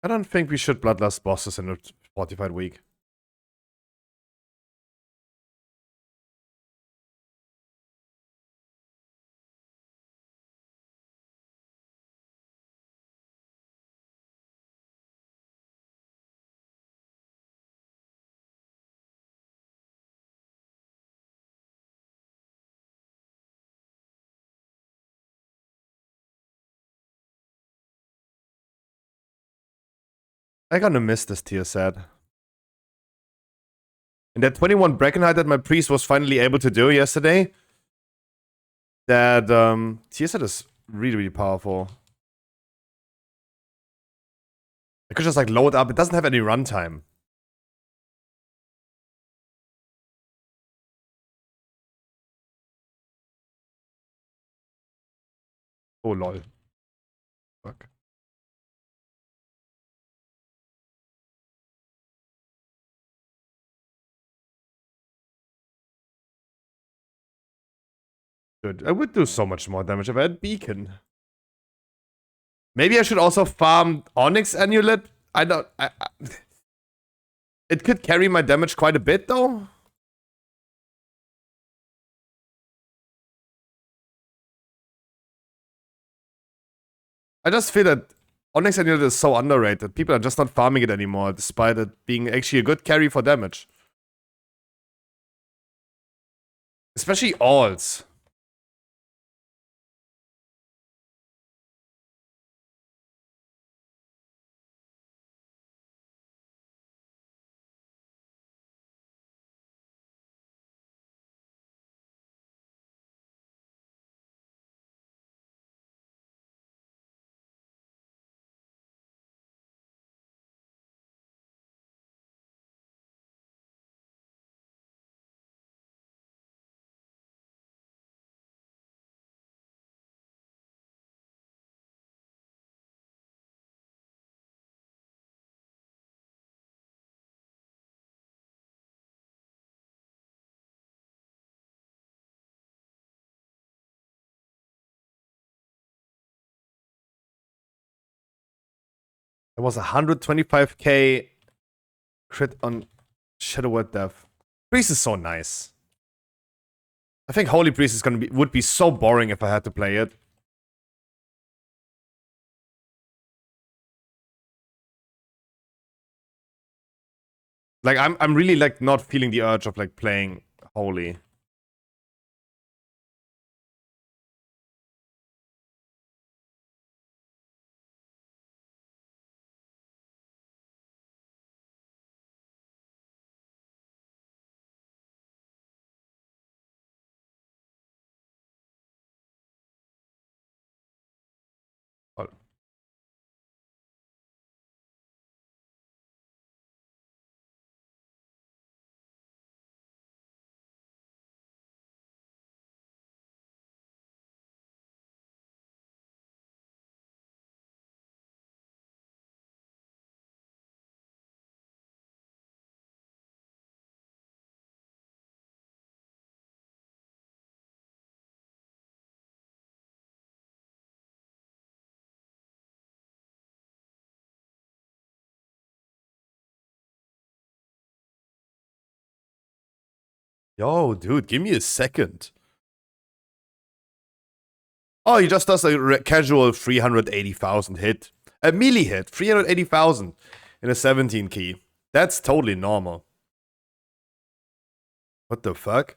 I don't think we should bloodlust bosses in a fortified week. I gonna miss this tier set. And that 21 Brackenhide that my priest was finally able to do yesterday, that tier set is really, really powerful. I could just like load up. It doesn't have any runtime. Oh lol. Fuck. Dude, I would do so much more damage if I had Beacon. Maybe I should also farm Onyx Amulet. I don't. It could carry my damage quite a bit though. I just feel that Onyx Amulet is so underrated. People are just not farming it anymore, despite it being actually a good carry for damage. Especially alts. It was 125k crit on Shadow Word Death. Priest is so nice. I think Holy Priest is would be so boring if I had to play it. Like I'm really like not feeling the urge of like playing Holy. Oh. Yo, dude, give me a second. Oh, he just does a casual 380,000 hit. A melee hit, 380,000 in a 17 key. That's totally normal. What the fuck?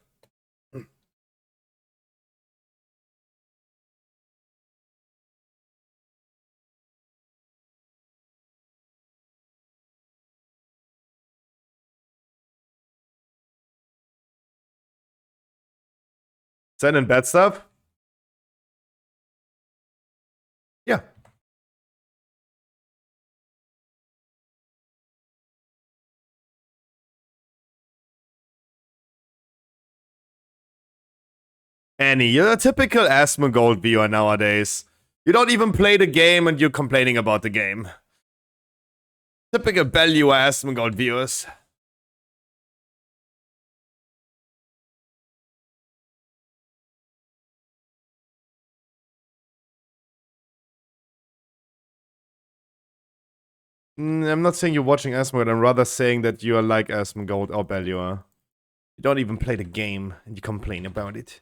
Send in bad stuff? Yeah. Annie, you're a typical Asmongold viewer nowadays. You don't even play the game and you're complaining about the game. Typical Bellew Asmongold viewers. I'm not saying you're watching Asmongold, I'm rather saying that you are like Asmongold or Bellew. You don't even play the game and you complain about it.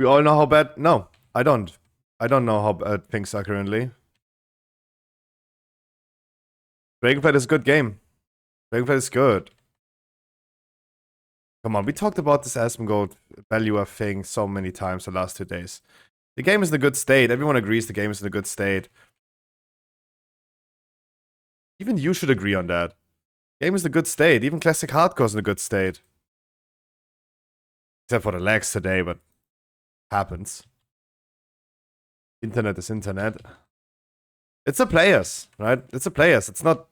We all know how bad. No, I don't. I don't know how bad things are currently. Dragonflight is a good game. Dragonflight is good. Come on, we talked about this Asmongold Valuer thing so many times the last 2 days. The game is in a good state. Everyone agrees the game is in a good state. Even you should agree on that. Game is in a good state. Even Classic Hardcore is in a good state. Except for the lags today, but happens. Internet is internet. It's the players, right? It's the players. It's not...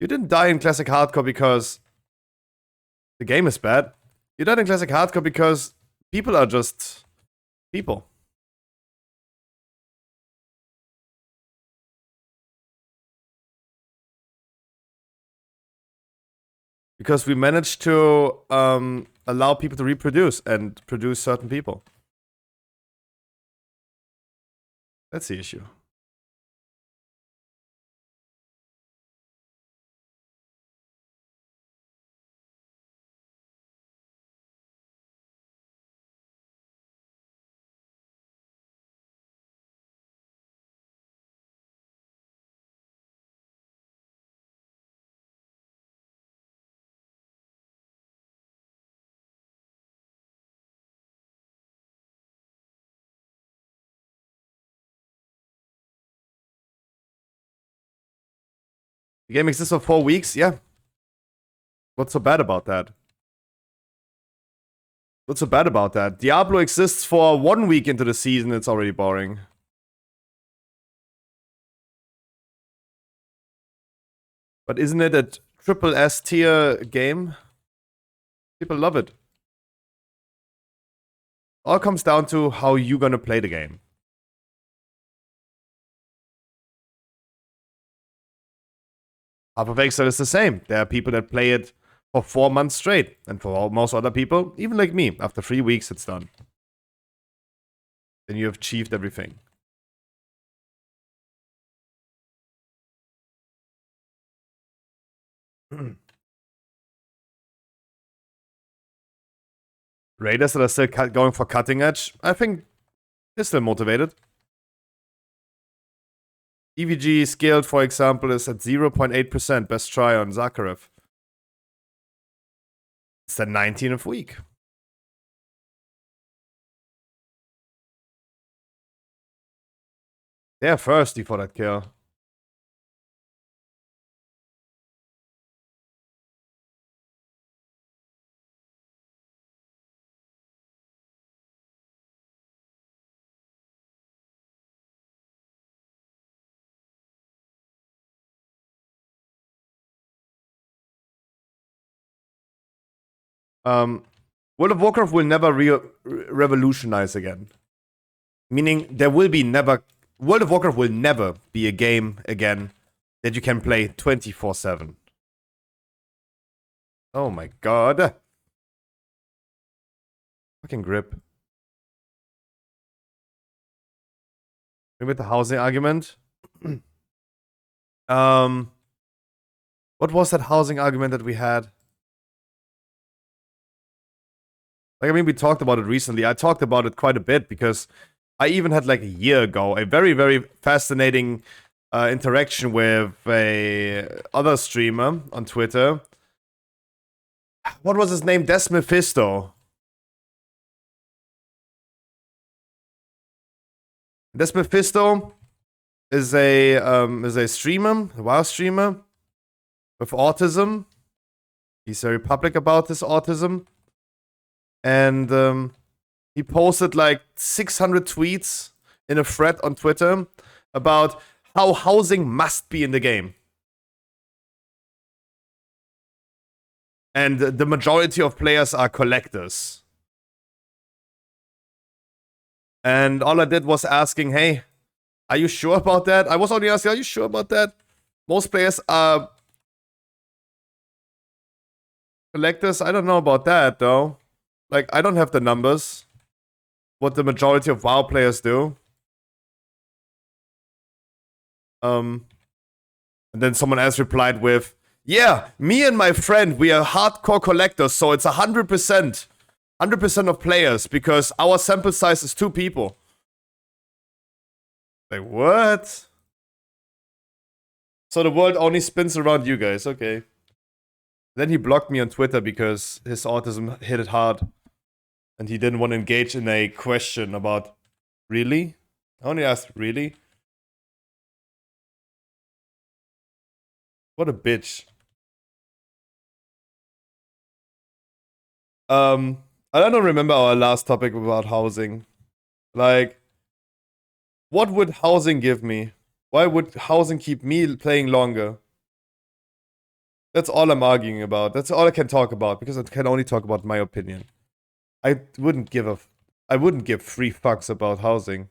You didn't die in Classic Hardcore because the game is bad. You died in Classic Hardcore because people are just people. Because we managed to allow people to reproduce and produce certain people. That's the issue. The game exists for 4 weeks? Yeah. What's so bad about that? What's so bad about that? Diablo exists for 1 week into the season, it's already boring. But isn't it a triple S tier game? People love it. All comes down to how you gonna play the game. Half of Exile is the same. There are people that play it for 4 months straight. And for most other people, even like me, after 3 weeks it's done. Then you have achieved everything. Raiders that are still going for cutting edge, I think they're still motivated. EVG skilled, for example, is at 0.8%. Best try on Zakharev. It's the 19th week. They're thirsty for that kill. World of Warcraft will never revolutionize again. Meaning, there will be never... World of Warcraft will never be a game again that you can play 24/7. Oh my god. Fucking grip. With the housing argument. What was that housing argument that we had? Like, I mean, we talked about it recently. I talked about it quite a bit because I even had, like, a year ago, a very, very fascinating interaction with a other streamer on Twitter. What was his name? Des Mephisto. Des Mephisto is a streamer, a WoW streamer with autism. He's very public about his autism. And he posted like 600 tweets in a thread on Twitter about how housing must be in the game. And the majority of players are collectors. And all I did was asking, hey, are you sure about that? I was only asking, are you sure about that? Most players are collectors. I don't know about that, though. Like, I don't have the numbers. What the majority of WoW players do. And then someone else replied with, yeah, me and my friend, we are hardcore collectors, so it's 100%. 100% of players because our sample size is 2 people. Like, what? So the world only spins around you guys, okay. Then he blocked me on Twitter because his autism hit it hard. And he didn't want to engage in a question about, really? I only asked, really? What a bitch. I don't remember our last topic about housing. Like, what would housing give me? Why would housing keep me playing longer? That's all I'm arguing about. That's all I can talk about because I can only talk about my opinion. I wouldn't give 3 fucks about housing.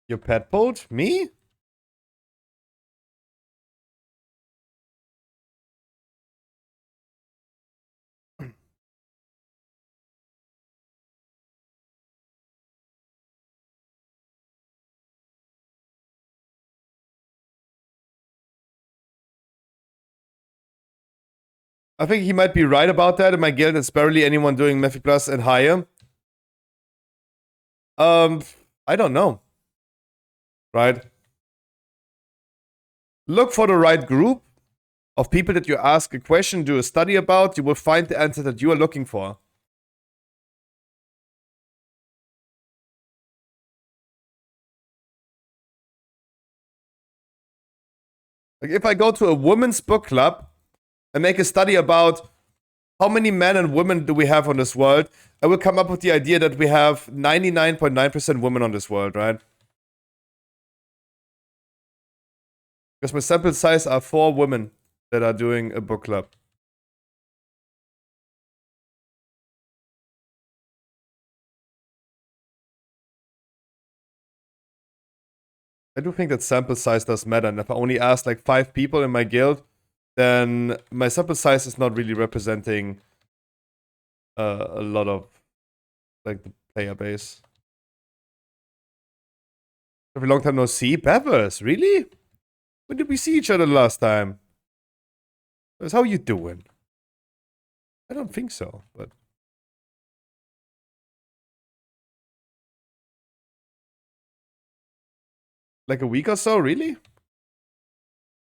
Your pet boat? Me? I think he might be right about that. In my guild, there's barely anyone doing Mythic Plus and higher. I don't know. Right? Look for the right group of people that you ask a question, do a study about. You will find the answer that you are looking for. Like if I go to a women's book club and make a study about how many men and women do we have on this world, I will come up with the idea that we have 99.9% women on this world, right? Because my sample size are 4 women that are doing a book club. I do think that sample size does matter, and if I only ask like 5 people in my guild, then my sample size is not really representing a lot of like the player base. Every long time no see. Bevers, really? When did we see each other last time? How you doing? I don't think so, but like a week or so, really?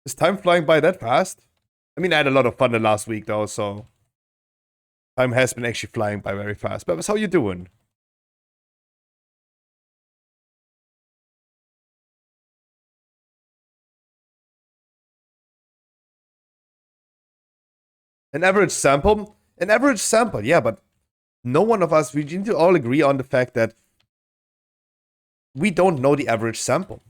Is time flying by that fast? I mean, I had a lot of fun the last week though, so time has been actually flying by very fast. Bevers, how you doing? An average sample? An average sample, yeah, but no one of us, we need to all agree on the fact that we don't know the average sample.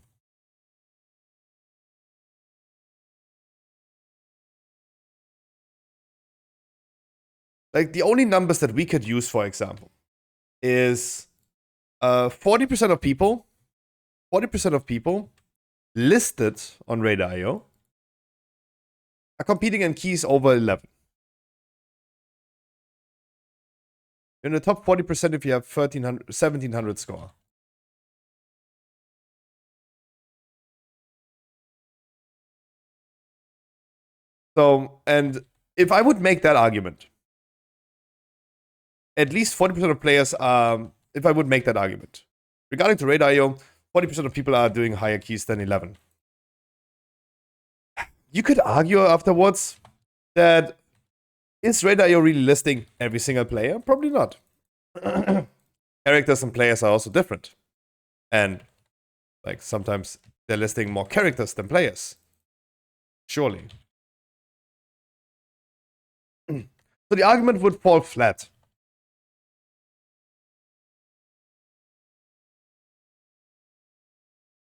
Like, the only numbers that we could use, for example, is 40% of people, 40% of people listed on Radar.io are competing in keys over 11. In the top 40% if you have 1700 score. So, and if I would make that argument, at least 40% of players are, if I would make that argument, regarding to Radar.io, 40% of people are doing higher keys than 11. You could argue afterwards that is Radar.io really listing every single player? Probably not. Characters and players are also different. And like sometimes they're listing more characters than players. Surely. So the argument would fall flat.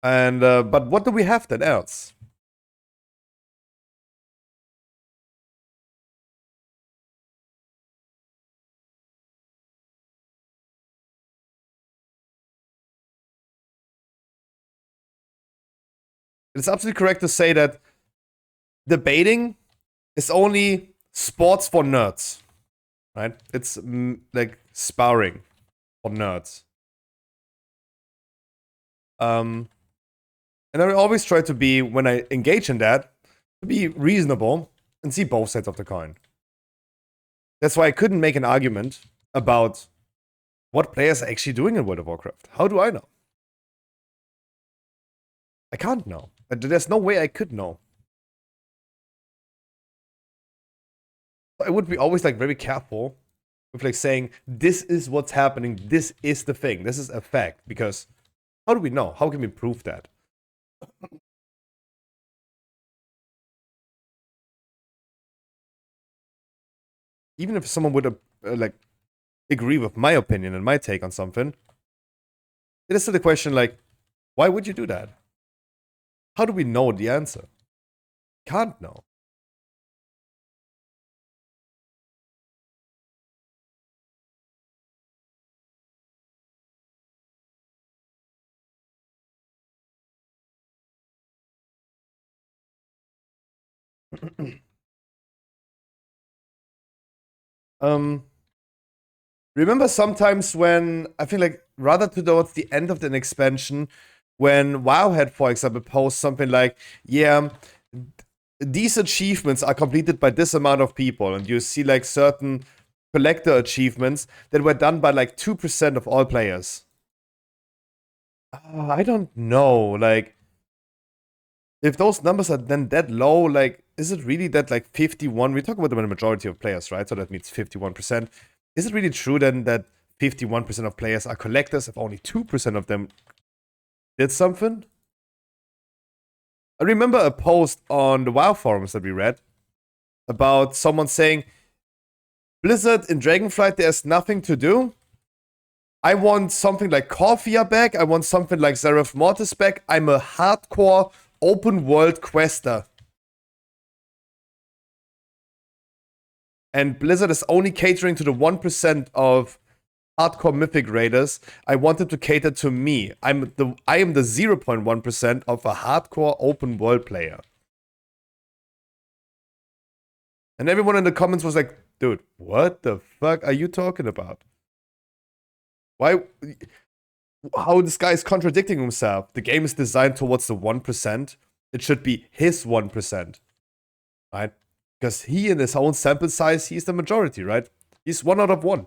And but what do we have then else? It's absolutely correct to say that debating is only sports for nerds, right? It's like sparring for nerds. And I always try to be, when I engage in that, to be reasonable and see both sides of the coin. That's why I couldn't make an argument about what players are actually doing in World of Warcraft. How do I know? I can't know. There's no way I could know. I would be always like very careful with like saying, this is what's happening, this is the thing, this is a fact, because how do we know? How can we prove that? Even if someone would like agree with my opinion and my take on something, it is still the question like, why would you do that? How do we know the answer? Can't know. Remember sometimes when, I feel like rather towards the end of an expansion, when WoW had, for example, post something like, yeah, these achievements are completed by this amount of people, and you see like certain collector achievements that were done by like 2% of all players. I don't know, like, if those numbers are then that low, like, is it really that like 51? We talk about the majority of players, right? So that means 51%. Is it really true then that 51% of players are collectors if only 2% of them did something? I remember a post on the WoW forums that we read about someone saying, Blizzard in Dragonflight, there's nothing to do. I want something like Corvia back. I want something like Zeref Mortis back. I'm a hardcore open world quester. And Blizzard is only catering to the 1% of hardcore mythic raiders. I wanted to cater to me. I am the 0.1% of a hardcore open world player. And everyone in the comments was like, dude, what the fuck are you talking about? Why? How this guy is contradicting himself. The game is designed towards the 1%. It should be his 1%. Right? Because he, in his own sample size, he's the majority, right? He's 1 out of 1.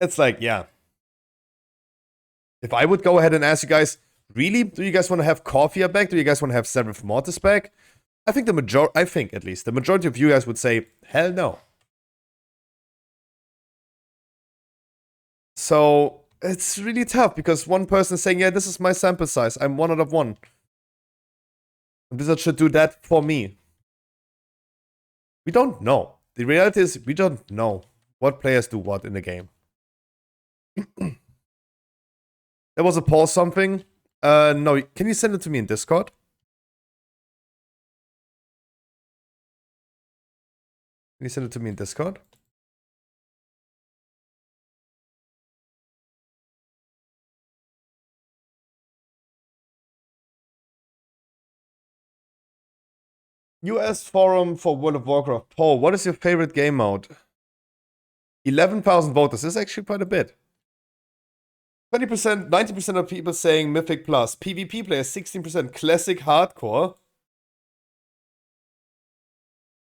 It's like, yeah. If I would go ahead and ask you guys, really, do you guys want to have Corvia back? Do you guys want to have Zeref Mortis back? I think at least the majority of you guys would say, hell no. So it's really tough because one person is saying, yeah, this is my sample size. I'm 1 out of 1. Blizzard should do that for me. We don't know. The reality is we don't know what players do what in the game. There was a pause something. No, can you send it to me in Discord? Can you send it to me in Discord? US forum for World of Warcraft. Paul, what is your favorite game mode? 11,000 voters. This is actually quite a bit. 20%, 90% of people saying Mythic Plus. PvP players, 16%. Classic Hardcore.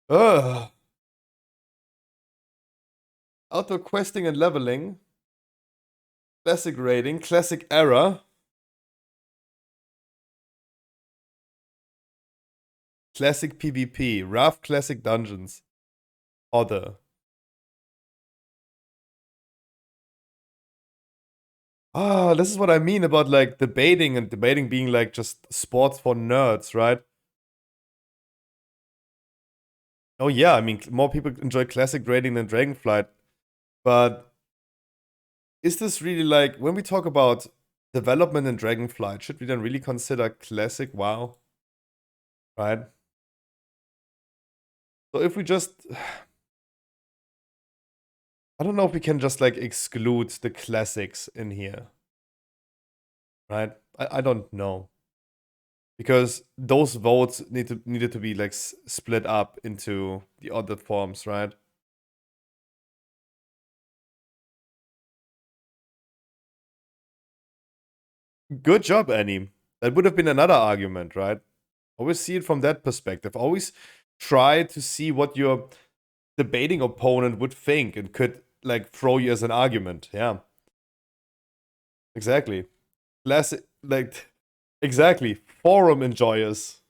Ugh. Outdoor questing and leveling. Classic raiding. Classic era. Classic PvP. Rough classic dungeons. Other. Ah, this is what I mean about like debating and debating being like just sports for nerds, right? Oh yeah, I mean more people enjoy classic raiding than Dragonflight, but is this really like when we talk about development in Dragonflight, should we then really consider classic WoW? Right? So if we just I don't know if we can just like exclude the classics in here. Right? I don't know. Because those votes needed to be like split up into the other forms, right? Good job, Annie. That would have been another argument, right? Always see it from that perspective. Always try to see what your debating opponent would think and could like throw you as an argument. Yeah. Exactly. Less like exactly. Forum enjoyers.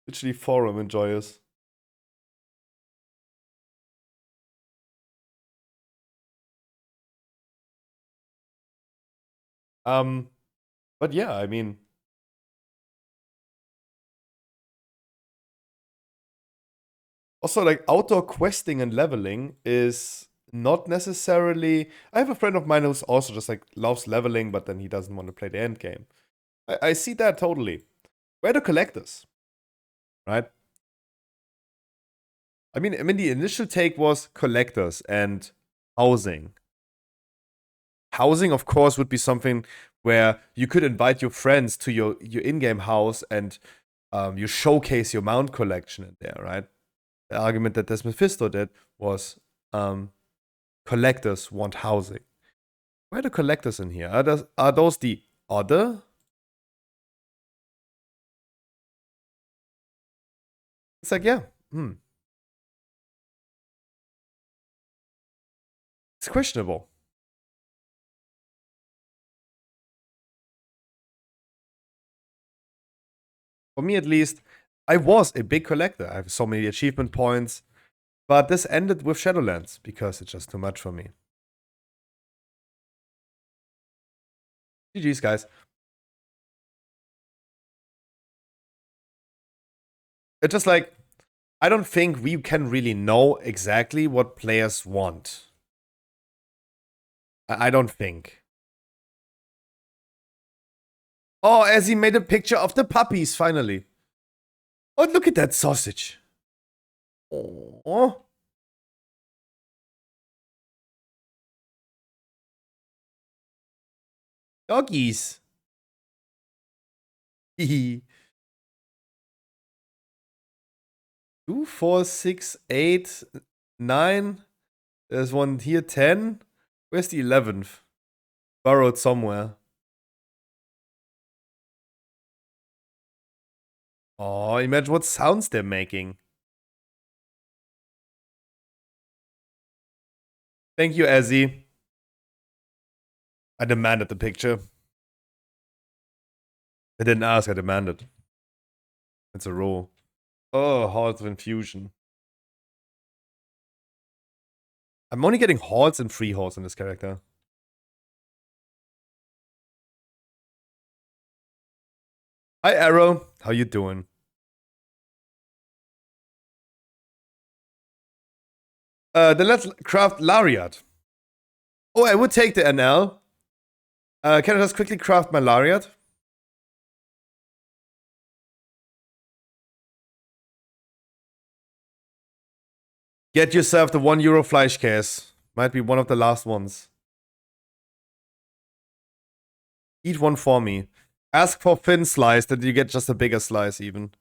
Literally forum enjoyers. Um, but yeah, I mean, also like outdoor questing and leveling is not necessarily. I have a friend of mine who's also just like loves leveling, but then he doesn't want to play the end game. I see that totally. Where the collectors, right? I mean, the initial take was collectors and housing. Housing, of course, would be something where you could invite your friends to your in-game house and you showcase your mount collection in there, right? The argument that this Mephisto did was collectors want housing. Where are the collectors in here? Are those the other? It's like, yeah, it's questionable. For me, at least, I was a big collector. I have so many achievement points, but this ended with Shadowlands because it's just too much for me. GG's, guys. It's just like, I don't think we can really know exactly what players want. I don't think. Oh, as he made a picture of the puppies, finally. Oh, look at that sausage. Oh. Doggies. 2, 4, 6, 8, 9. There's one here, 10. Where's the 11th? Burrowed somewhere. Oh, imagine what sounds they're making. Thank you, Ezzy. I demanded the picture. I didn't ask, I demanded. It's a rule. Oh, Halls of Infusion. I'm only getting halls and free halls in this character. Hi, Arrow. How you doing? Then let's craft Lariat. Oh, I would take the NL. Can I just quickly craft my Lariat? Get yourself the €1 Fleischkäse. Might be one of the last ones. Eat one for me. Ask for thin slice, then you get just a bigger slice even.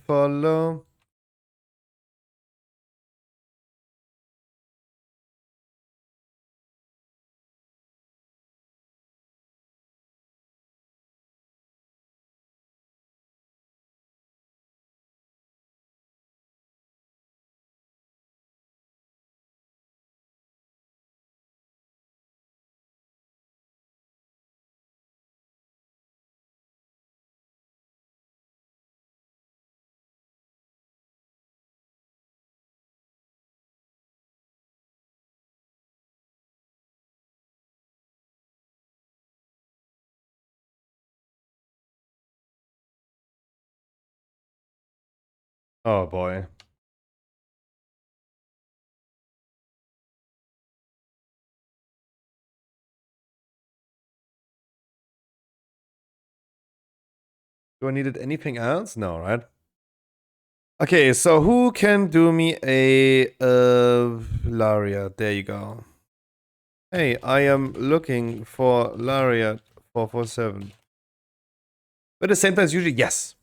Follow. Oh boy. Do I needed anything else? No, right? Okay, so who can do me a Lariat? There you go. Hey, I am looking for Lariat 447. But at the same time, it's usually yes.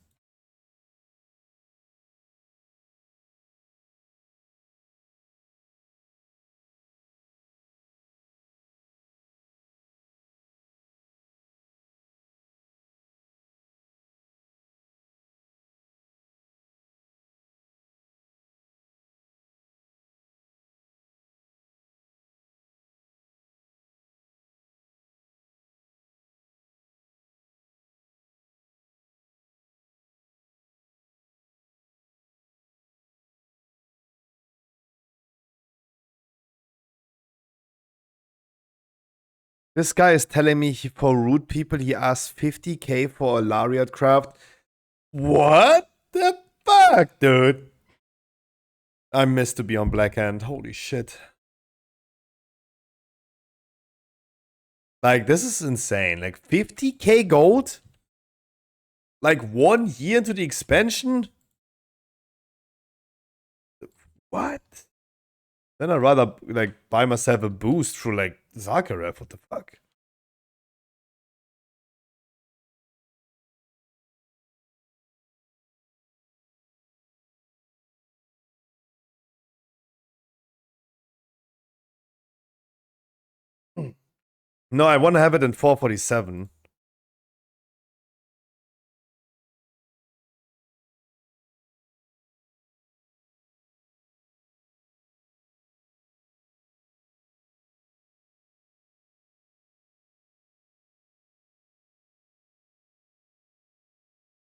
This guy is telling me for root people, he asked 50k for a Lariat craft. What the fuck, dude? I missed to be on Black Hand. Holy shit. Like, this is insane. Like, 50k gold? Like, 1 year into the expansion? What? Then I'd rather, like, buy myself a boost through, like, Zakharov. What the fuck? No, I want to have it in 447.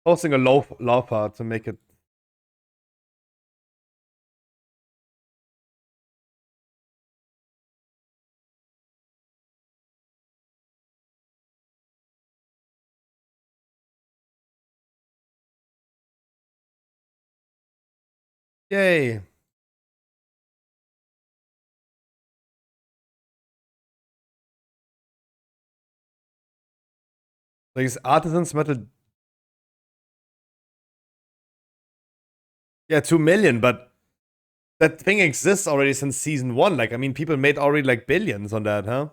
Posting a low part to make it. Yay. Like, it's Artisans Metal. Yeah, 2 million, but that thing exists already since season 1. Like, I mean, people made already like billions on that, huh?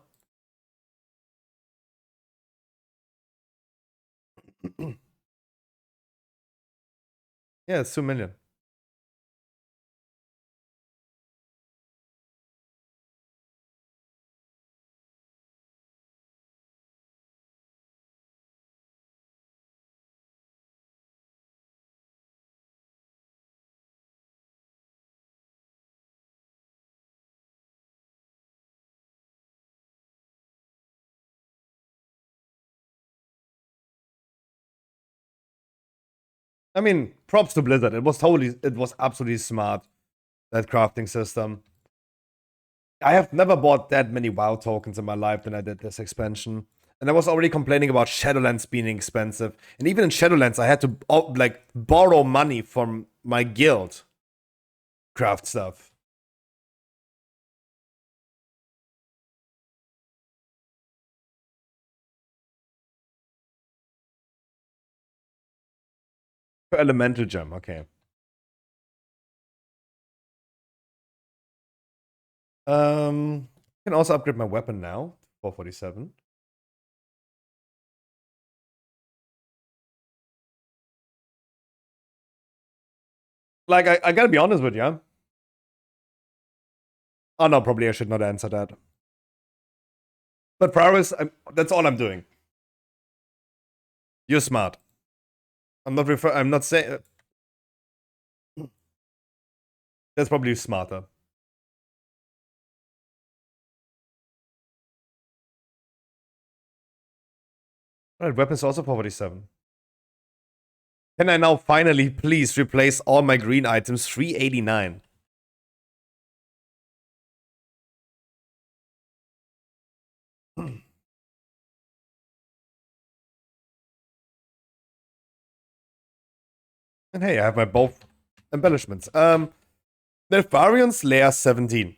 Yeah, it's 2 million. I mean, props to Blizzard. It was absolutely smart, that crafting system. I have never bought that many WoW tokens in my life than I did this expansion. And I was already complaining about Shadowlands being expensive. And even in Shadowlands, I had to like borrow money from my guild craft stuff. For Elemental Gem, okay. I can also upgrade my weapon now, 447. Like, I gotta be honest with you. Oh no, probably I should not answer that. But Prowess, that's all I'm doing. You're smart. I'm not saying. That's probably smarter. Alright, weapons also 447. Can I now finally please replace all my green items? 389. And hey, I have my both embellishments. Nelfarian's Lair 17.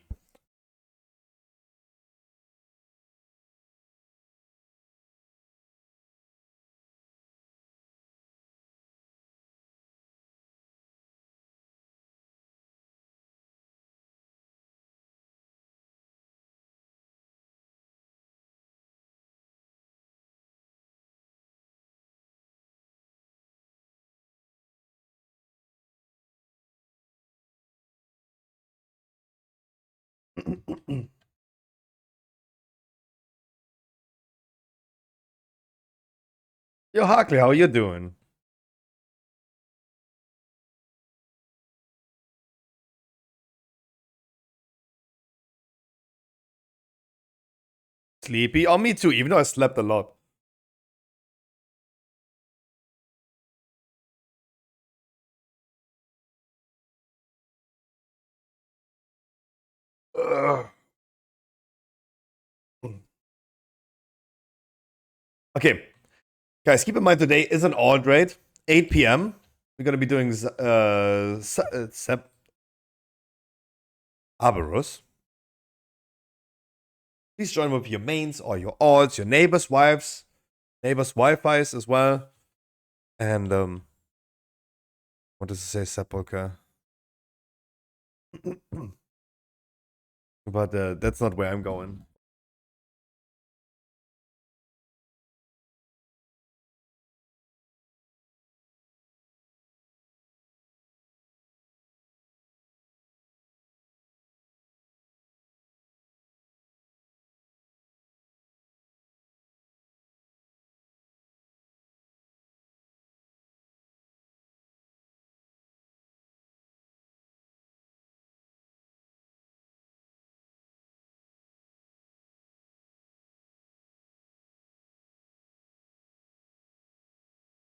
Yo, Harkley, how you doing? Sleepy? Oh, me too, even though I slept a lot. Ugh. Okay, guys, keep in mind today is an alt raid, 8 p.m. We're gonna be doing Aberus. Please join with your mains or your alts, your neighbors' wives, neighbors' Wi-Fi's as well. And what does it say, Sepulchre? But that's not where I'm going.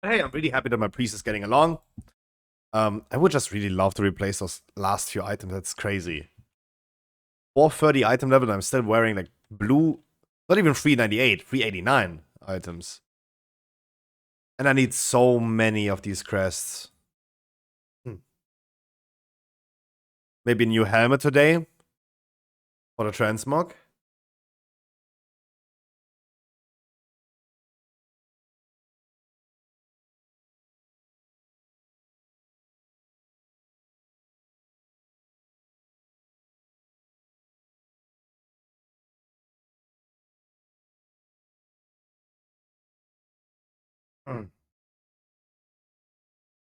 Hey, I'm really happy that my priest is getting along. I would just really love to replace those last few items. That's crazy. 430 item level, and I'm still wearing like blue, not even 398, 389 items. And I need so many of these crests. Maybe a new helmet today for the transmog.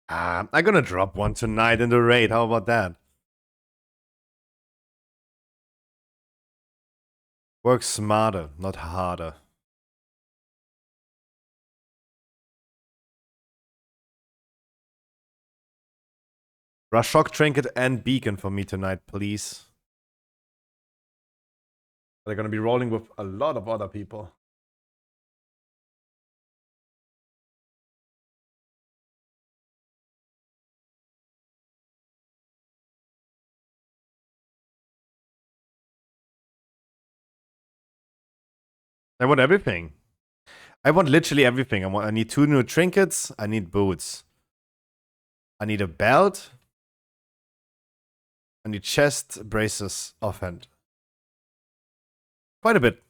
I'm gonna drop one tonight in the raid. How about that? Work smarter, not harder. Rush Shock Trinket and Beacon for me tonight, please. They're gonna be rolling with a lot of other people. I want everything. I want literally everything. I need 2 new trinkets. I need boots. I need a belt. I need chest, braces, offhand. Quite a bit.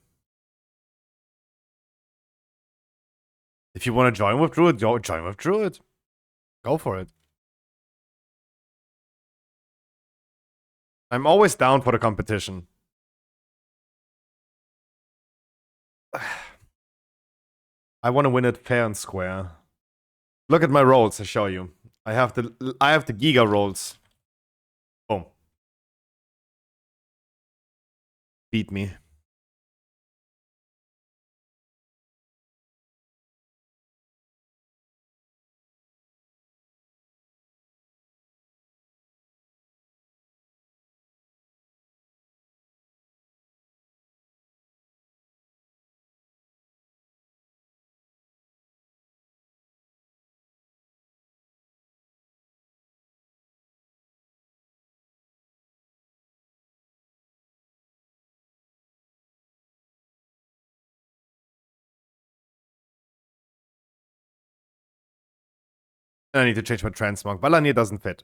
If you want to join with Druid, join with Druid. Go for it. I'm always down for the competition. I want to win it fair and square. Look at my rolls, I show you. I have the Giga rolls. Boom. Beat me. And I need to change my transmog. Balanir doesn't fit.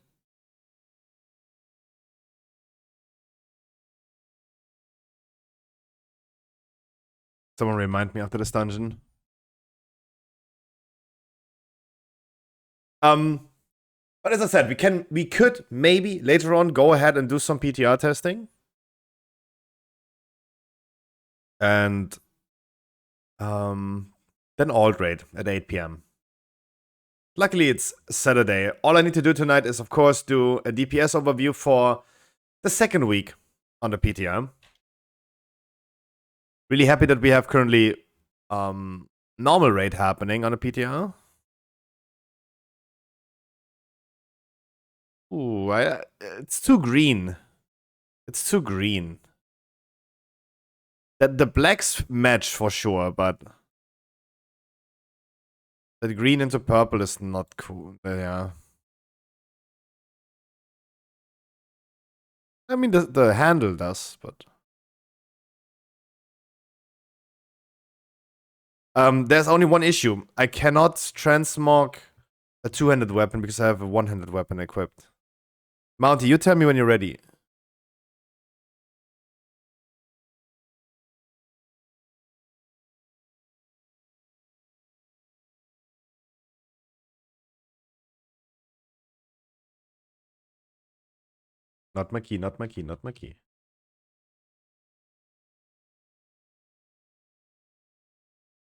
Someone remind me after this dungeon. But as I said, we could maybe later on go ahead and do some PTR testing. And then alt raid at 8 p.m. Luckily, it's Saturday. All I need to do tonight is, of course, do a DPS overview for the second week on the PTR. Really happy that we have currently normal raid happening on a PTR. Ooh, it's too green. It's too green. That the blacks match for sure, but that green into purple is not cool. Yeah. I mean, the handle does, but there's only one issue. I cannot transmog a two-handed weapon because I have a one-handed weapon equipped. Mounty, you tell me when you're ready. Not my key, not my key, not my key.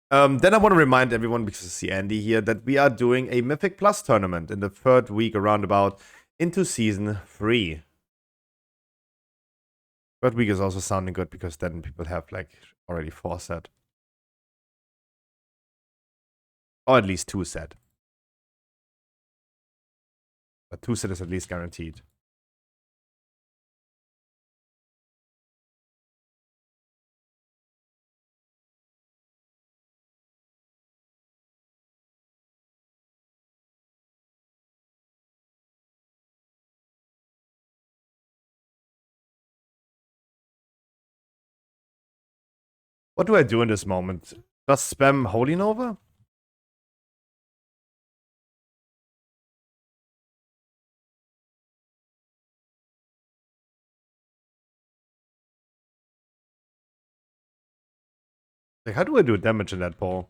Then I want to remind everyone, because I see Andy here, that we are doing a Mythic Plus tournament in the third week around about into Season 3. Third week is also sounding good because then people have like already 4 set. Or at least 2 set. But 2 set is at least guaranteed. What do I do in this moment? Just spam Holy Nova? Like, how do I do damage in that ball?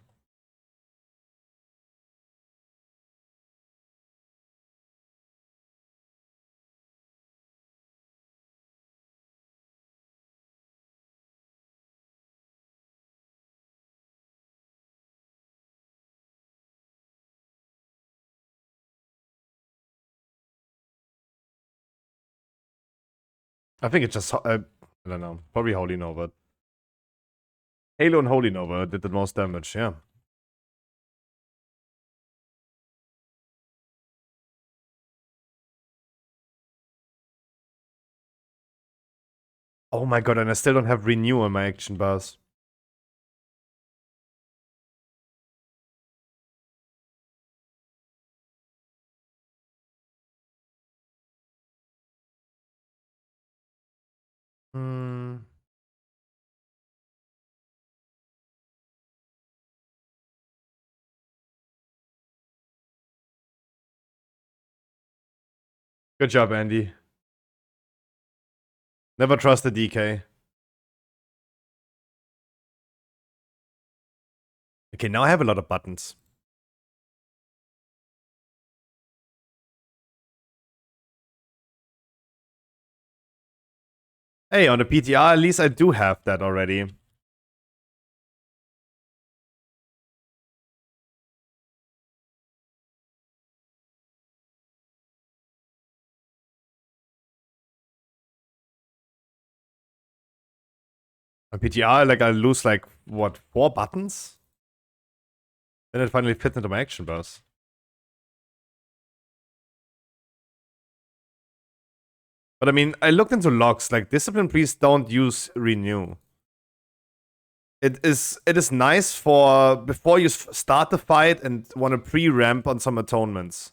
I think it's just, I don't know, probably Holy Nova. Halo and Holy Nova did the most damage, yeah. Oh my god, and I still don't have Renew on my action bars. Hmm. Good job, Andy. Never trust the DK. Okay, now I have a lot of buttons. Hey, on the PTR, at least I do have that already. On PTR, like, I lose, like, what, 4 buttons? Then it finally fits into my action bars. But I mean, I looked into logs, like, Discipline Priests don't use Renew. It is nice for before you start the fight and want to pre-ramp on some atonements.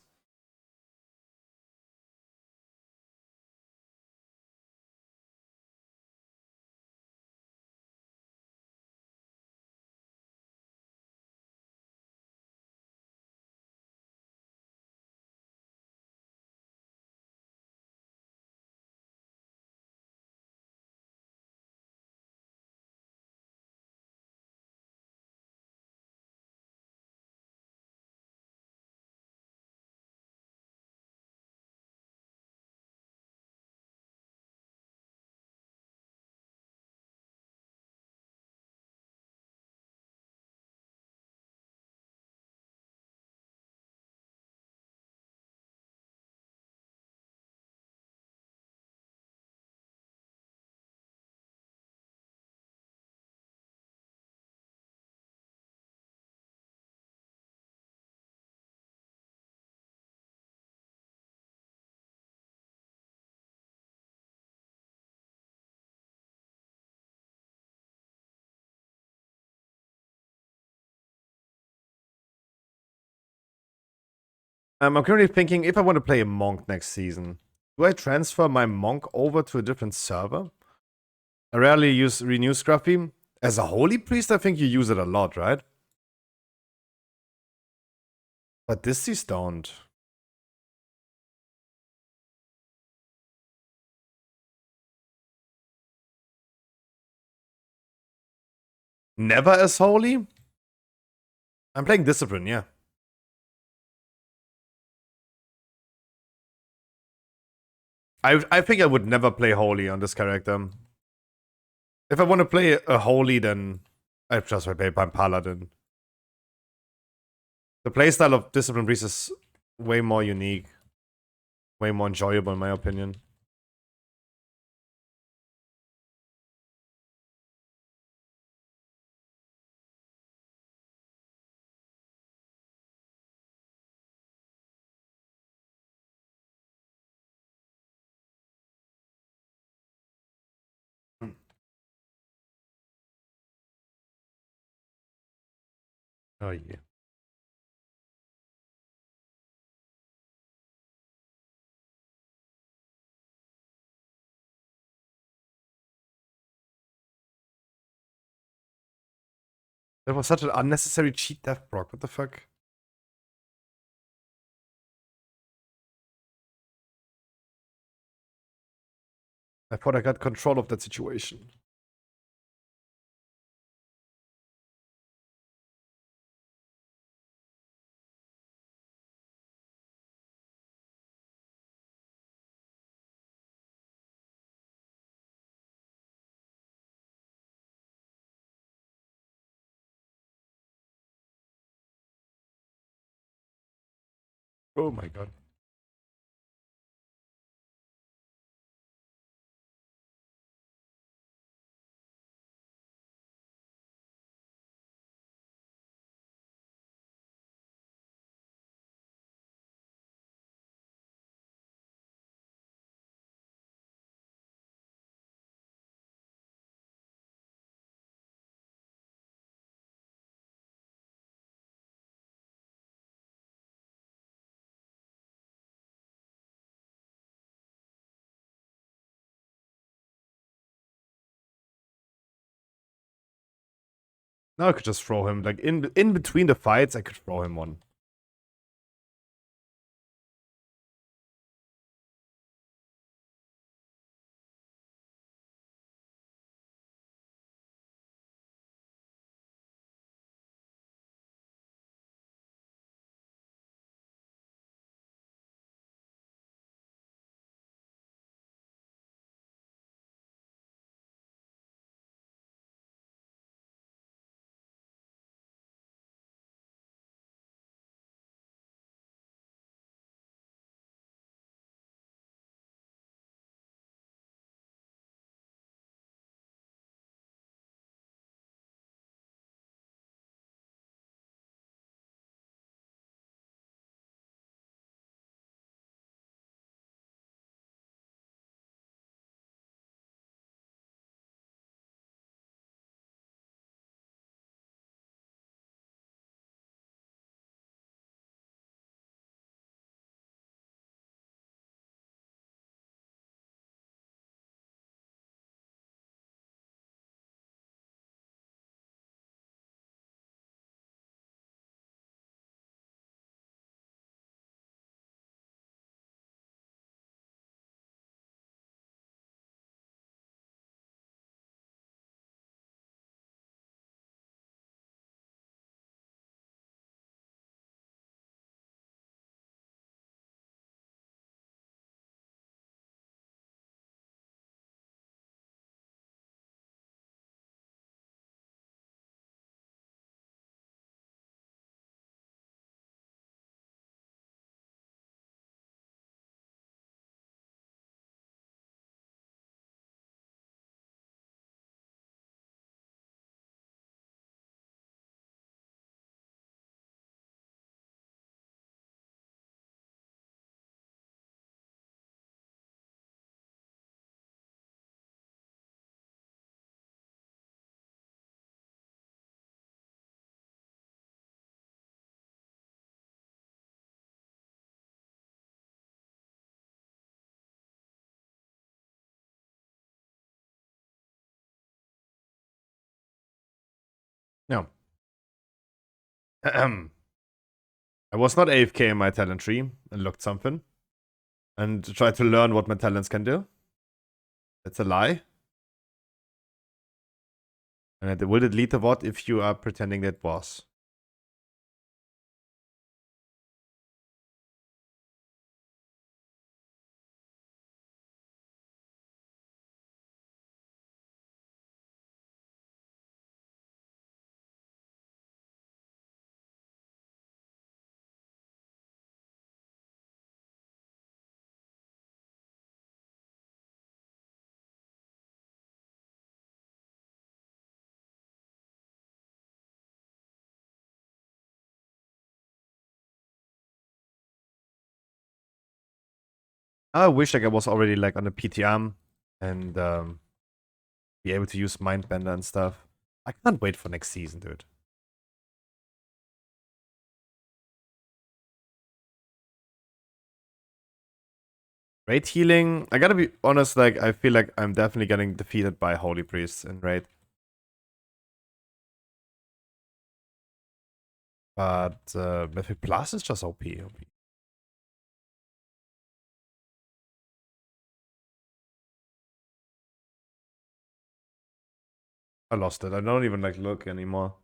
I'm currently thinking if I want to play a monk next season, do I transfer my monk over to a different server? I rarely renew Scruffy. As a holy priest, I think you use it a lot, right? But these don't. Never as holy? I'm playing Discipline, yeah. I think I would never play holy on this character. If I want to play a holy, then I just play Paladin. The playstyle of Discipline Priest is way more unique, way more enjoyable in my opinion. Oh yeah. That was such an unnecessary cheat death proc. What the fuck? I thought I got control of that situation. Oh my god. Now I could just throw him. Like, in between the fights, I could throw him one. No. I was not AFK in my talent tree and looked something. And tried to learn what my talents can do. That's a lie. And will it lead to what if you are pretending that was? I wish like I was already like on a PTM and be able to use Mindbender and stuff. I can't wait for next season, dude. Raid healing, I gotta be honest, like I feel like I'm definitely getting defeated by Holy Priests in Raid. But Mythic Plus is just OP. I lost it. I don't even like look anymore.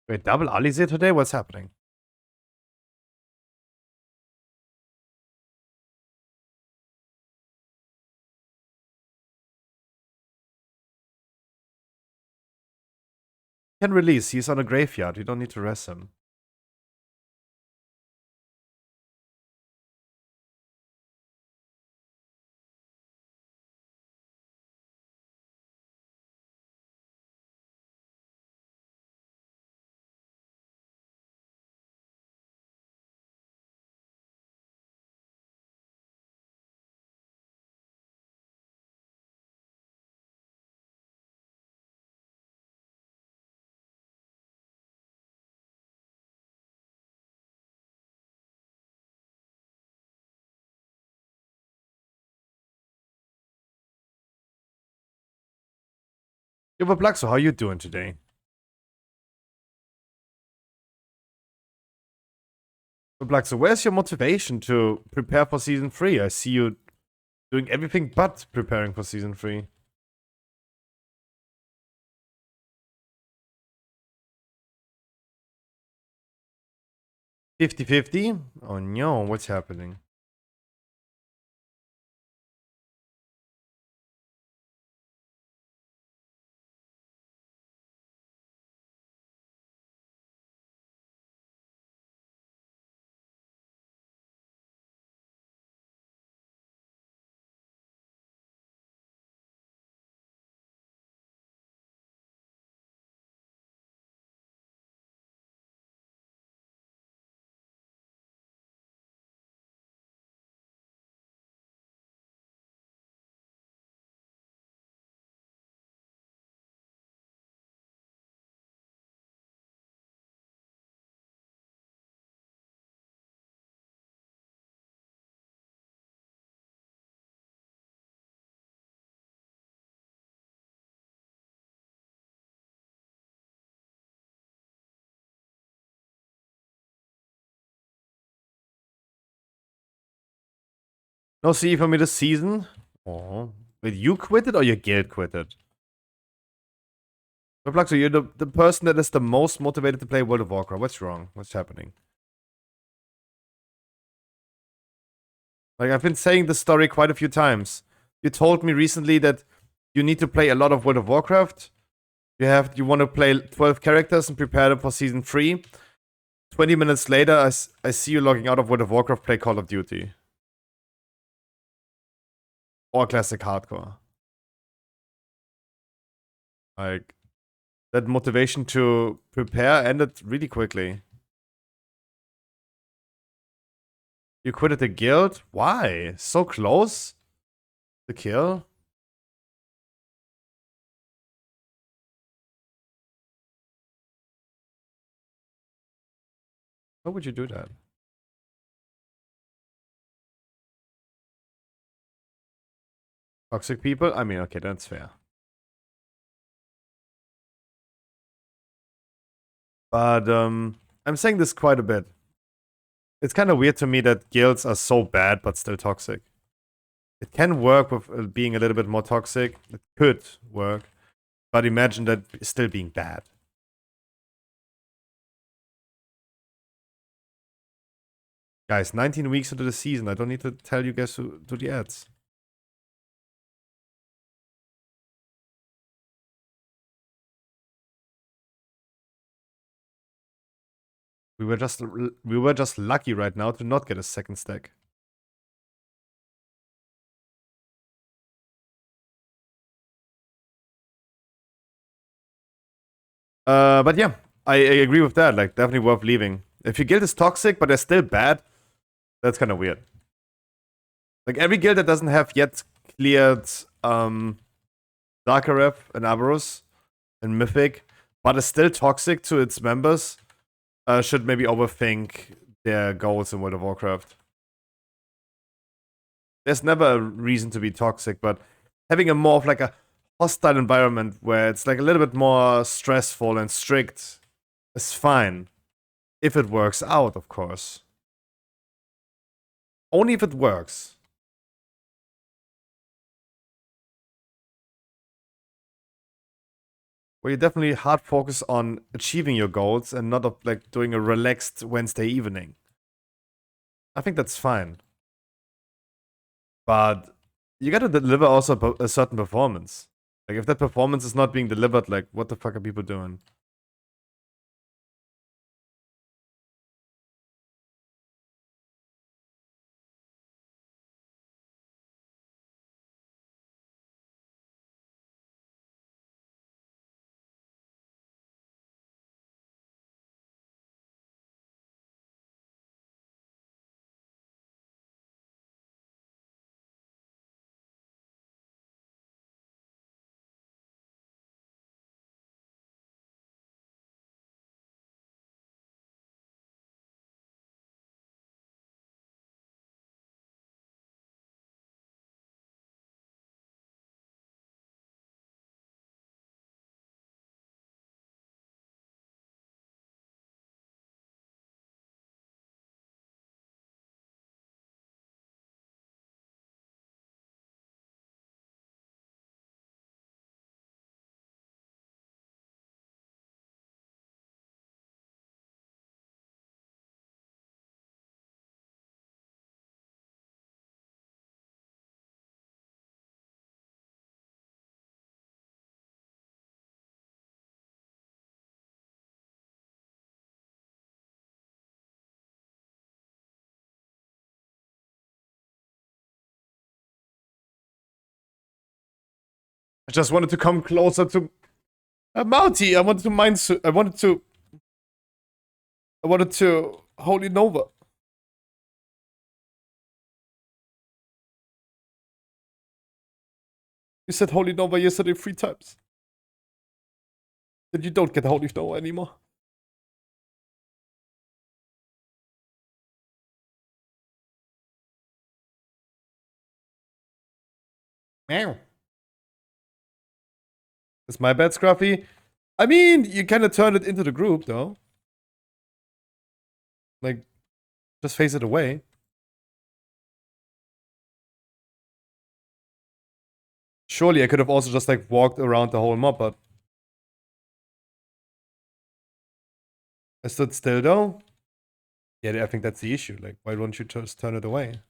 Wait, double Alize today? What's happening? Can release. He's on a graveyard. You don't need to rest him. Yo, but Black, so how you doing today? But Black, so where's your motivation to prepare for season 3? I see you doing everything but preparing for season 3. 50-50? Oh no, what's happening? No CE for me this season? Oh. Wait, you quit it or your guild quit it? But Black, so you're the person that is the most motivated to play World of Warcraft. What's wrong? What's happening? Like, I've been saying this story quite a few times. You told me recently that you need to play a lot of World of Warcraft. You want to play 12 characters and prepare them for season 3. 20 minutes later, I see you logging out of World of Warcraft, play Call of Duty. or classic hardcore. Like, that motivation to prepare ended really quickly. You quitted the guild? Why? So close? The kill? Why would you do that? Toxic people? I mean, okay, that's fair. But I'm saying this quite a bit. It's kind of weird to me that guilds are so bad but still toxic. It can work with being a little bit more toxic. It could work. But imagine that still being bad. Guys, 19 weeks into the season. I don't need to tell you guys to do the ads. We were just lucky right now to not get a second stack. But yeah, I agree with that. Like, definitely worth leaving. If your guild is toxic, but they're still bad, that's kind of weird. Like, every guild that doesn't have yet cleared Darkareth and Avarus and Mythic, but is still toxic to its members, should maybe overthink their goals in World of Warcraft. There's never a reason to be toxic, but having a more of like a hostile environment where it's like a little bit more stressful and strict is fine. If it works out, of course. Only if it works. Where you definitely hard focus on achieving your goals and not of like doing a relaxed Wednesday evening. I think that's fine. But you gotta deliver also a certain performance. Like, if that performance is not being delivered, like, what the fuck are people doing? I just wanted to come closer to a Mountie. I wanted to Holy Nova. You said Holy Nova yesterday 3 times. Then you don't get Holy Nova anymore. Meow. It's my bad, Scruffy. I mean, you kind of turned it into the group, though. Like, just face it away. Surely I could have also just, like, walked around the whole mob, but... I stood still, though. Yeah, I think that's the issue. Like, why don't you just turn it away?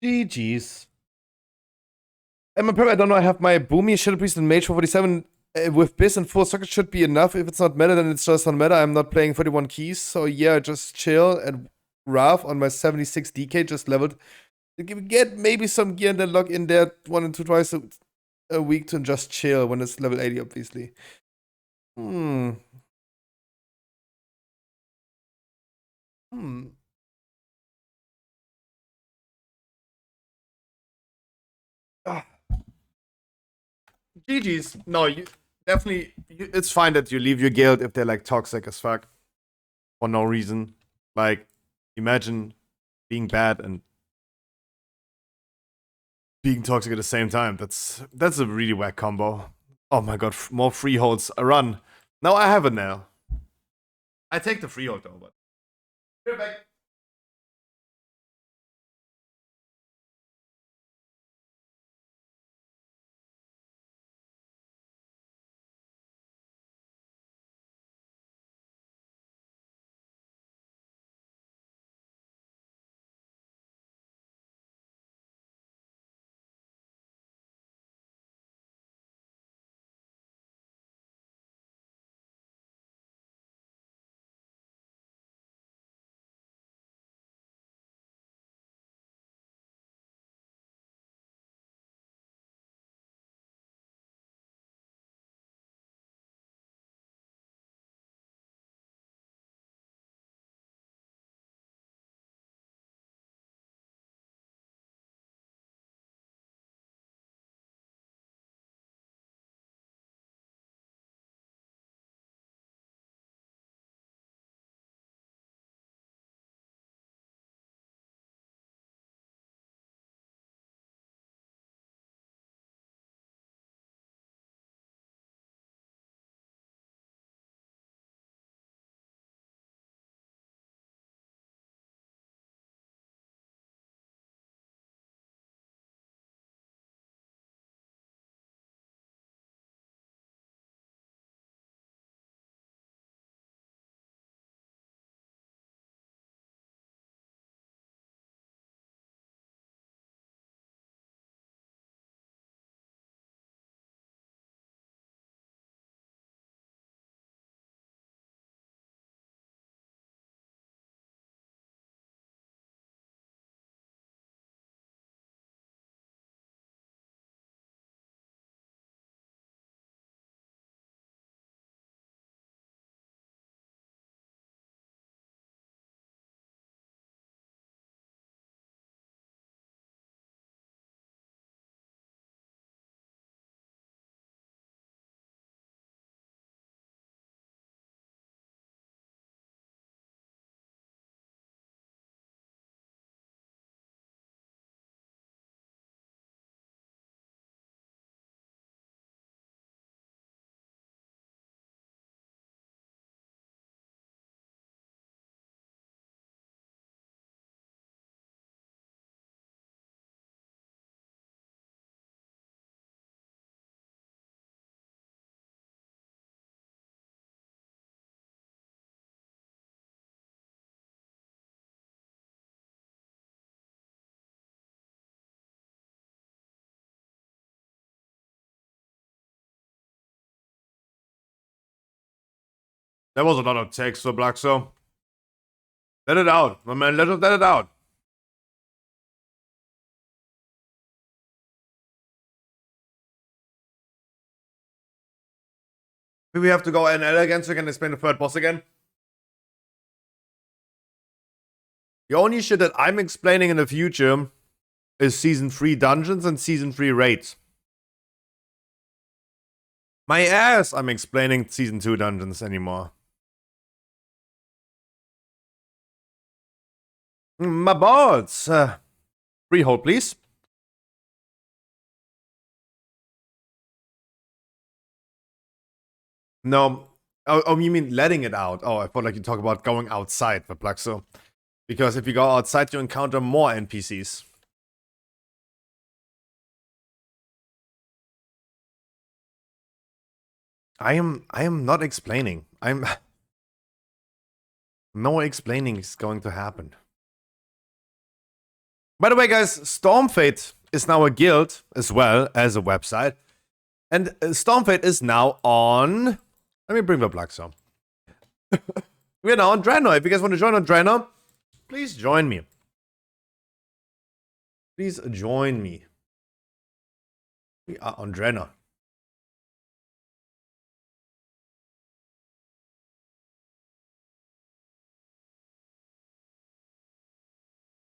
GG's. And I don't know, I have my Boomy, Shadow Priest, and Mage for 47 with Biz and 4 sockets should be enough. If it's not meta, then it's just on meta. I'm not playing 41 keys. So yeah, just chill and Wrath on my 76 DK, just leveled. Get maybe some gear and then log in there 1 and 2 twice a week to just chill when it's level 80, obviously. Hmm. Ah. GG's. No, you definitely. It's fine that you leave your guild if they're like toxic as fuck for no reason. Like, imagine being bad and being toxic at the same time. That's a really whack combo. Oh my god, more freeholds. A run. Now I have it now. I take the freehold though, but. We're back. That was a lot of text for Black, so. Let it out, my man. Let it out. Do we have to go NL again so I can explain the third boss again? The only shit that I'm explaining in the future is Season 3 dungeons and Season 3 raids. My ass I'm explaining Season 2 dungeons anymore. My balls. Freehold, please. No. Oh, you mean letting it out? Oh, I thought like you talk about going outside for Plaxo. Because if you go outside, you encounter more NPCs. I am not explaining. No explaining is going to happen. By the way, guys, Stormfate is now a guild as well as a website. And Stormfate is now on... Let me bring the plugs on. We are now on Draenor. If you guys want to join on Draenor, please join me. Please join me. We are on Draenor.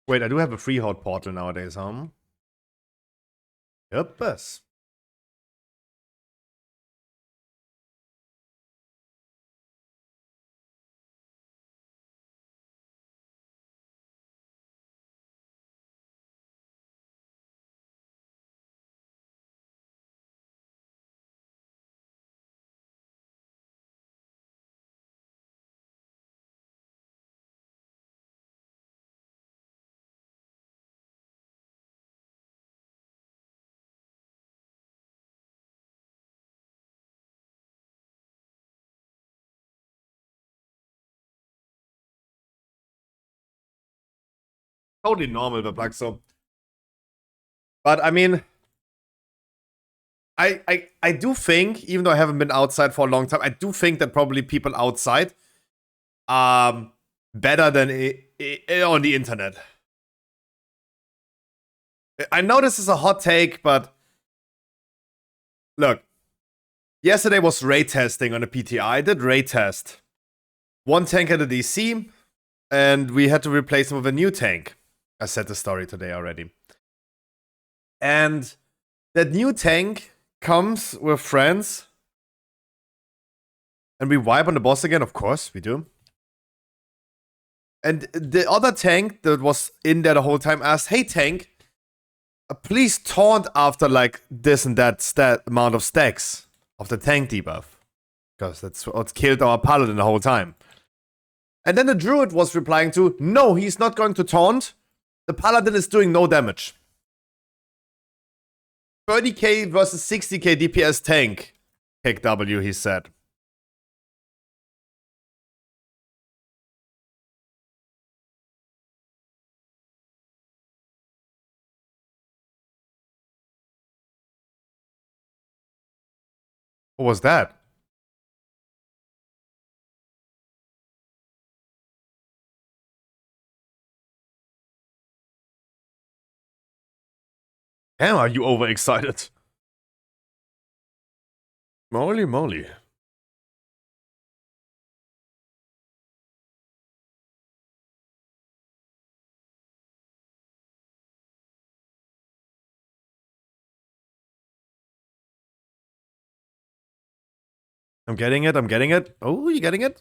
Wait, I do have a freehold portal nowadays, huh? Yep. Totally normal, the plug, so. But I mean, I do think, even though I haven't been outside for a long time, I do think that probably people outside are better than on the internet. I know this is a hot take, but look, yesterday was raid testing on a PTI. I did raid test. One tank had a DC, and we had to replace him with a new tank. I said the story today already. And that new tank comes with friends. And we wipe on the boss again, of course, we do. And the other tank that was in there the whole time asked, hey tank, please taunt after like this and that amount of stacks of the tank debuff. Because that's what killed our paladin the whole time. And then the druid was replying to, no, he's not going to taunt. The paladin is doing no damage. 30k versus 60k DPS tank. Pick W, he said. What was that? Damn, are you overexcited? Moly moly. I'm getting it, I'm getting it. Oh, you getting it?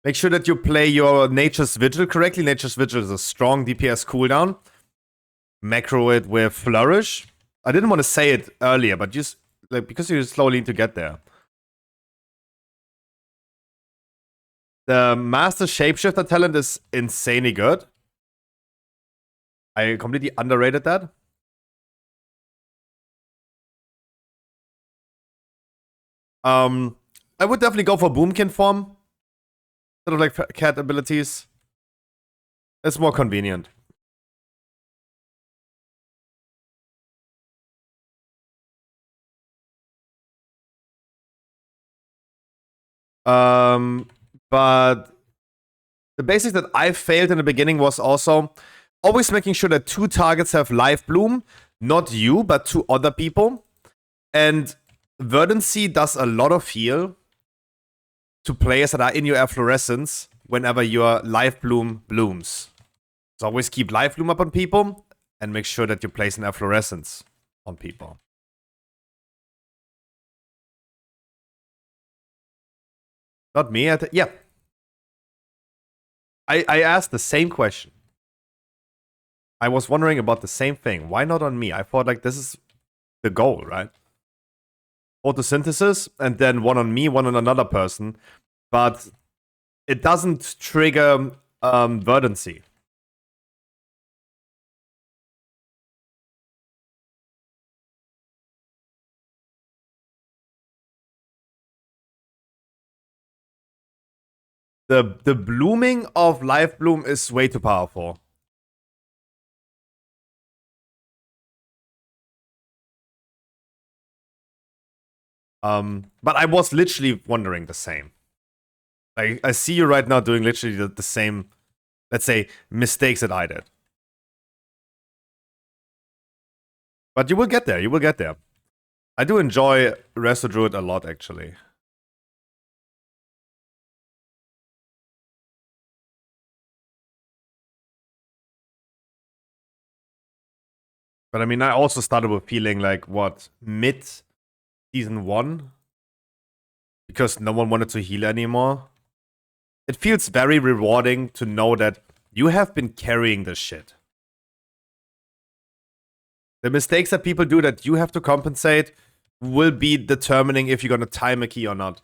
Make sure that you play your Nature's Vigil correctly. Nature's Vigil is a strong DPS cooldown. Macro it with Flourish. I didn't want to say it earlier, but just like because you slowly need to get there. The Master Shapeshifter talent is insanely good. I completely underrated that. I would definitely go for Boomkin form. Sort of like cat abilities. It's more convenient. But the basics that I failed in the beginning was also always making sure that 2 targets have live bloom, not you, but 2 other people. And Verdancy does a lot of heal to players that are in your efflorescence whenever your live bloom blooms. So always keep live bloom up on people and make sure that you place an efflorescence on people. Not me. Yeah. I asked the same question. I was wondering about the same thing. Why not on me? I thought like this is the goal, right? Photosynthesis and then one on me, one on another person. But it doesn't trigger verdancy. the blooming of Life Bloom is way too powerful. But I was literally wondering the same. I see you right now doing literally the same, let's say, mistakes that I did. But you will get there, you will get there. I do enjoy Resto Druid a lot, actually. But I mean, I also started with feeling like, what, mid-season 1? Because no one wanted to heal anymore. It feels very rewarding to know that you have been carrying this shit. The mistakes that people do that you have to compensate will be determining if you're gonna time a key or not.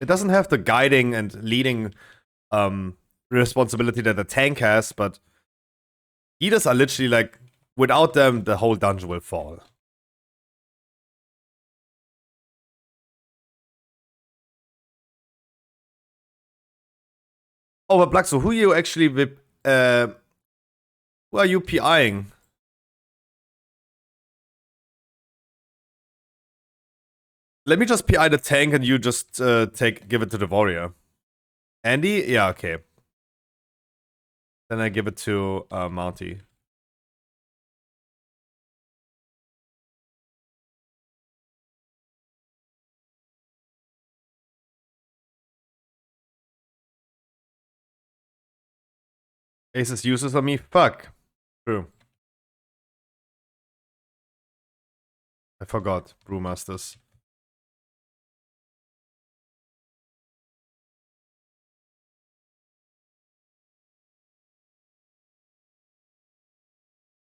It doesn't have the guiding and leading responsibility that the tank has, but healers are literally like, without them, the whole dungeon will fall. Oh, but Blackso, who are you actually with? Who are you PIing? Let me just PI the tank and you just give it to the warrior. Andy? Yeah, okay. Then I give it to Mounty. Aces uses on me? Fuck. True. I forgot. Brewmasters.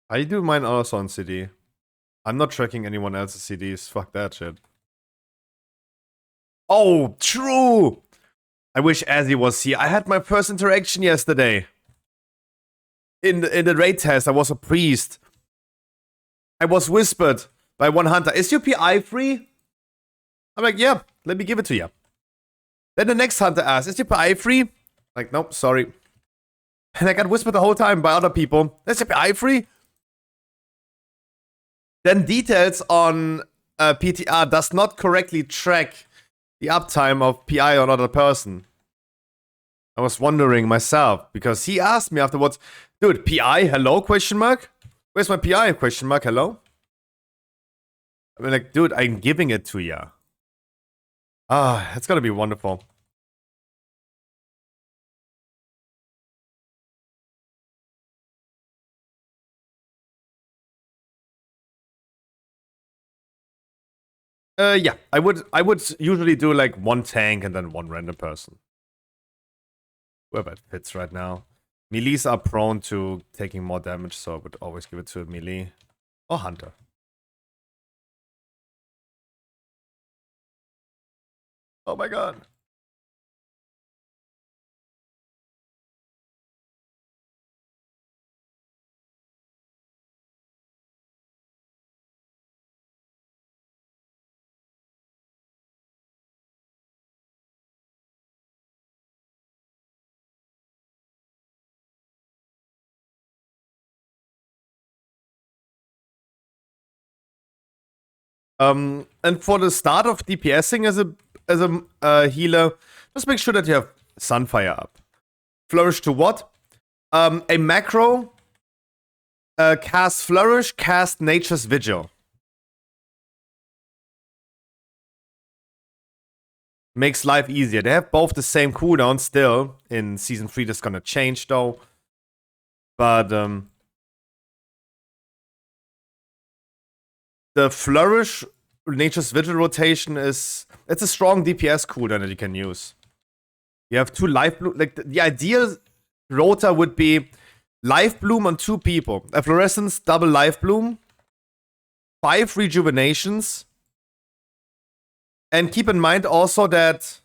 I do mine also on CD. I'm not tracking anyone else's CDs. Fuck that shit. Oh, true! I wish Azzy was here. I had my first interaction yesterday. In the raid test, I was a priest. I was whispered by one hunter. Is your PI free? I'm like, yeah, let me give it to you. Then the next hunter asked, is your PI free? Like, nope, sorry. And I got whispered the whole time by other people. Is your PI free? Then details on PTR does not correctly track the uptime of PI on another person. I was wondering myself, because he asked me afterwards, dude, PI, hello, question mark? Where's my PI, question mark, hello? I mean, like, dude, I'm giving it to ya. Ah, it's gonna be wonderful. Yeah, I would usually do like one tank and then one random person. Whoever it fits right now. Melees are prone to taking more damage, so I would always give it to a melee or hunter. Oh my god. And for the start of DPSing as a healer, just make sure that you have Sunfire up. Flourish to what? A macro cast Flourish, cast Nature's Vigil. Makes life easier. They have both the same cooldown still. In Season 3, that's gonna change though. But the Flourish Nature's Vigil rotation it's a strong DPS cooldown that you can use. You have 2 Life Bloom. Like, the ideal rota would be Life Bloom on 2 people. A Fluorescence, double Life Bloom. 5 Rejuvenations. And keep in mind also that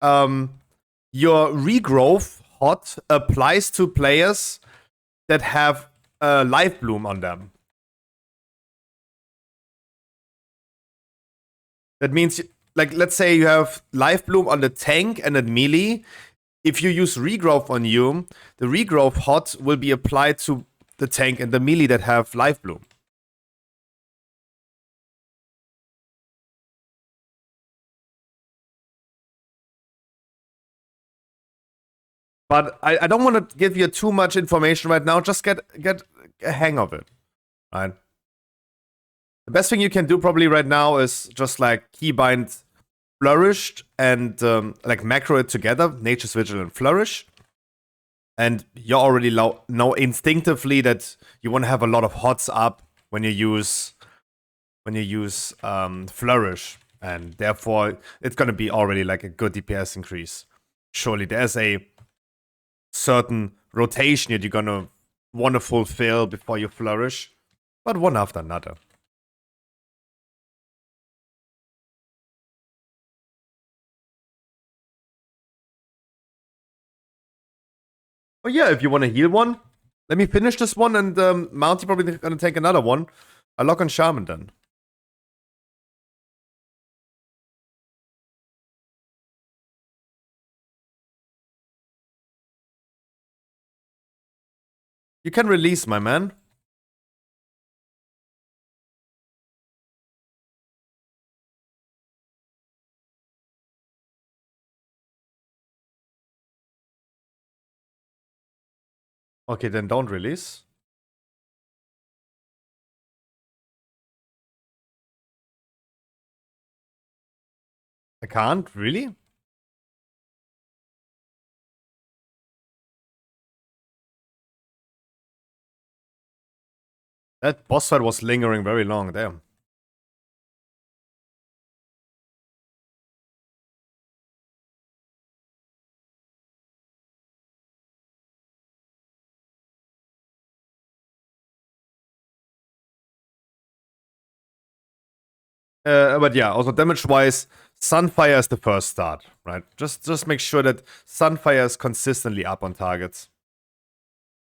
your regrowth hot applies to players that have life bloom on them. That means, like, let's say you have life bloom on the tank and at melee. If you use regrowth on you, the regrowth hot will be applied to the tank and the melee that have life bloom. But I don't want to give you too much information right now. Just get a hang of it, right? The best thing you can do probably right now is just like keybind flourished and like macro it together, Nature's Vigil and Flourish. And you already know instinctively that you want to have a lot of hots up when you use Flourish, and therefore it's gonna be already like a good DPS increase. Surely there's a certain rotation that you're gonna want to fulfill before you Flourish, but one after another. Oh yeah, if you want to heal one, let me finish this one, and Mounty probably gonna take another one. I lock on Shaman then. You can release, my man. Okay, then don't release. I can't, really? That boss fight was lingering very long, damn. But yeah, also damage-wise, Sunfire is the first start, right? Just make sure that Sunfire is consistently up on targets.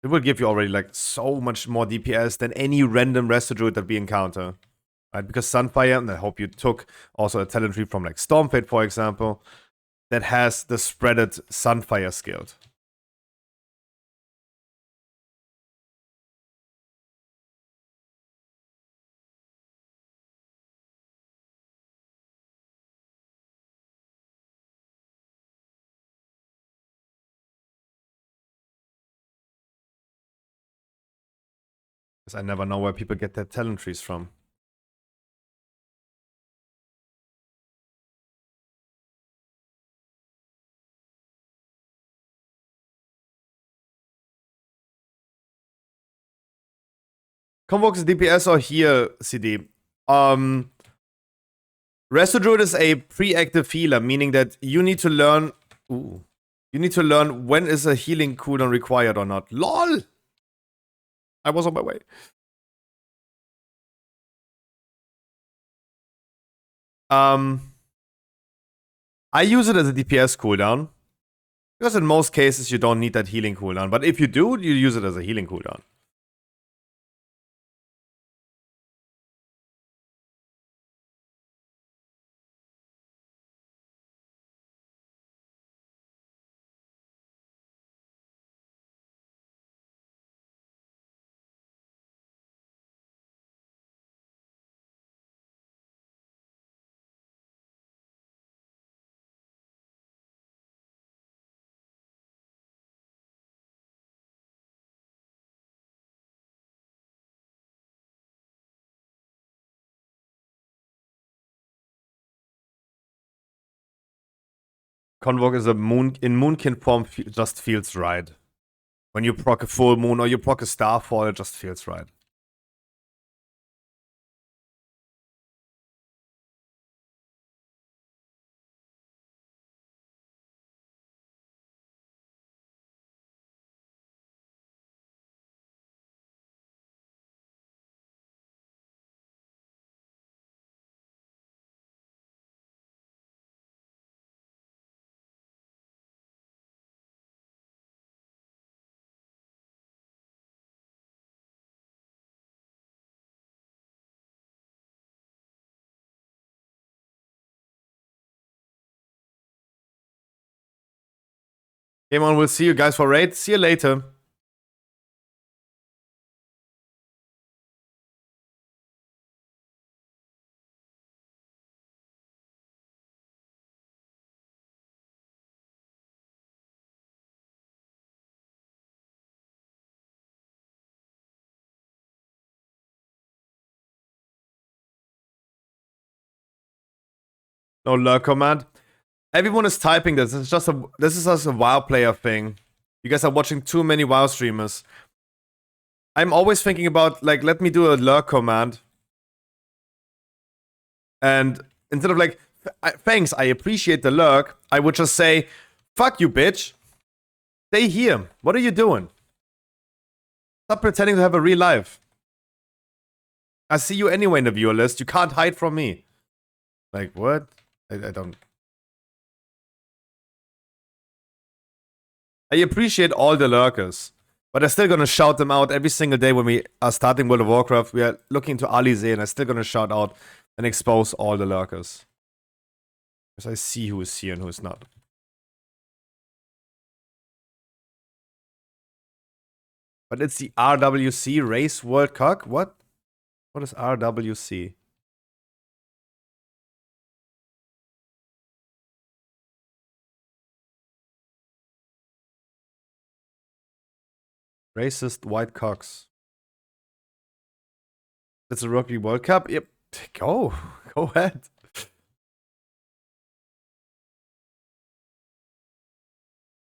It will give you already like so much more DPS than any random Resto Druid that we encounter, right? Because Sunfire, and I hope you took also a talent tree from like Stormfade, for example, that has the spreaded Sunfire skilled. Because I never know where people get their talent trees from. Convoke's DPS or heal, CD. Resto Druid is a pre-active healer, meaning that you need to learn. Ooh. You need to learn when is a healing cooldown required or not. LOL! I was on my way. I use it as a DPS cooldown. Because in most cases you don't need that healing cooldown. But if you do, you use it as a healing cooldown. Convoke is a moon in Moonkin form just feels right. When you proc a full moon or you proc a starfall, it just feels right. Game on, we'll see you guys for raid. See you later. No lurk command. Everyone is typing this. This is just a WoW player thing. You guys are watching too many WoW streamers. I'm always thinking about, like, let me do a lurk command. And instead of like, thanks, I appreciate the lurk, I would just say, fuck you, bitch. Stay here. What are you doing? Stop pretending to have a real life. I see you anyway in the viewer list. You can't hide from me. Like, what? I don't... I appreciate all the lurkers. But I'm still gonna shout them out every single day when we are starting World of Warcraft. We are looking to Alize and I'm still gonna shout out and expose all the lurkers. Because I see who is here and who is not. But it's the RWC Race World Cup? What? What is RWC? Racist white cocks. It's a Rugby World Cup? Yep. Go. Go ahead.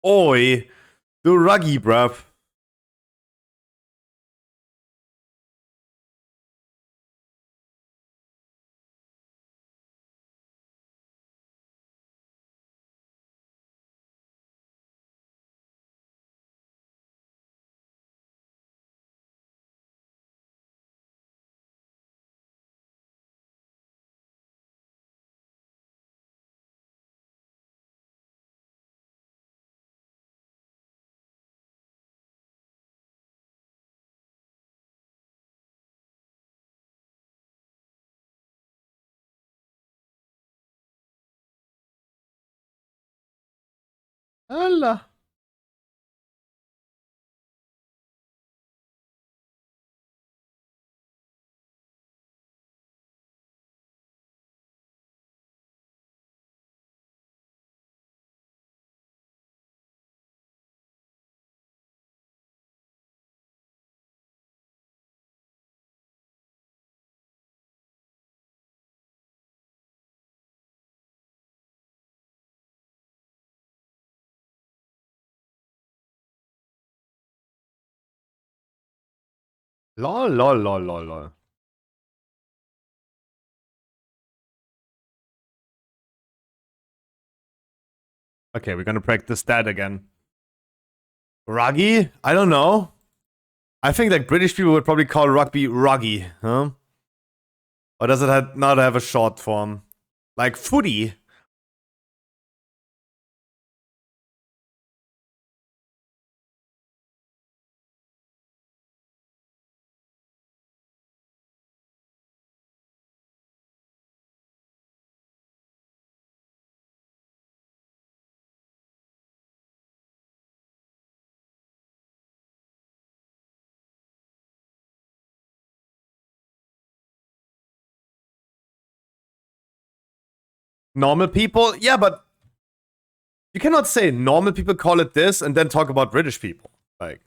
Oi. Du Ruggy, bruv. Allah. Lol, lol, lol, lol, lol. Okay, we're gonna practice that again. Ruggy? I don't know. I think like British people would probably call rugby ruggy, huh? Or does it not have a short form? Like footy? Normal people? Yeah, but you cannot say normal people call it this and then talk about British people. Like,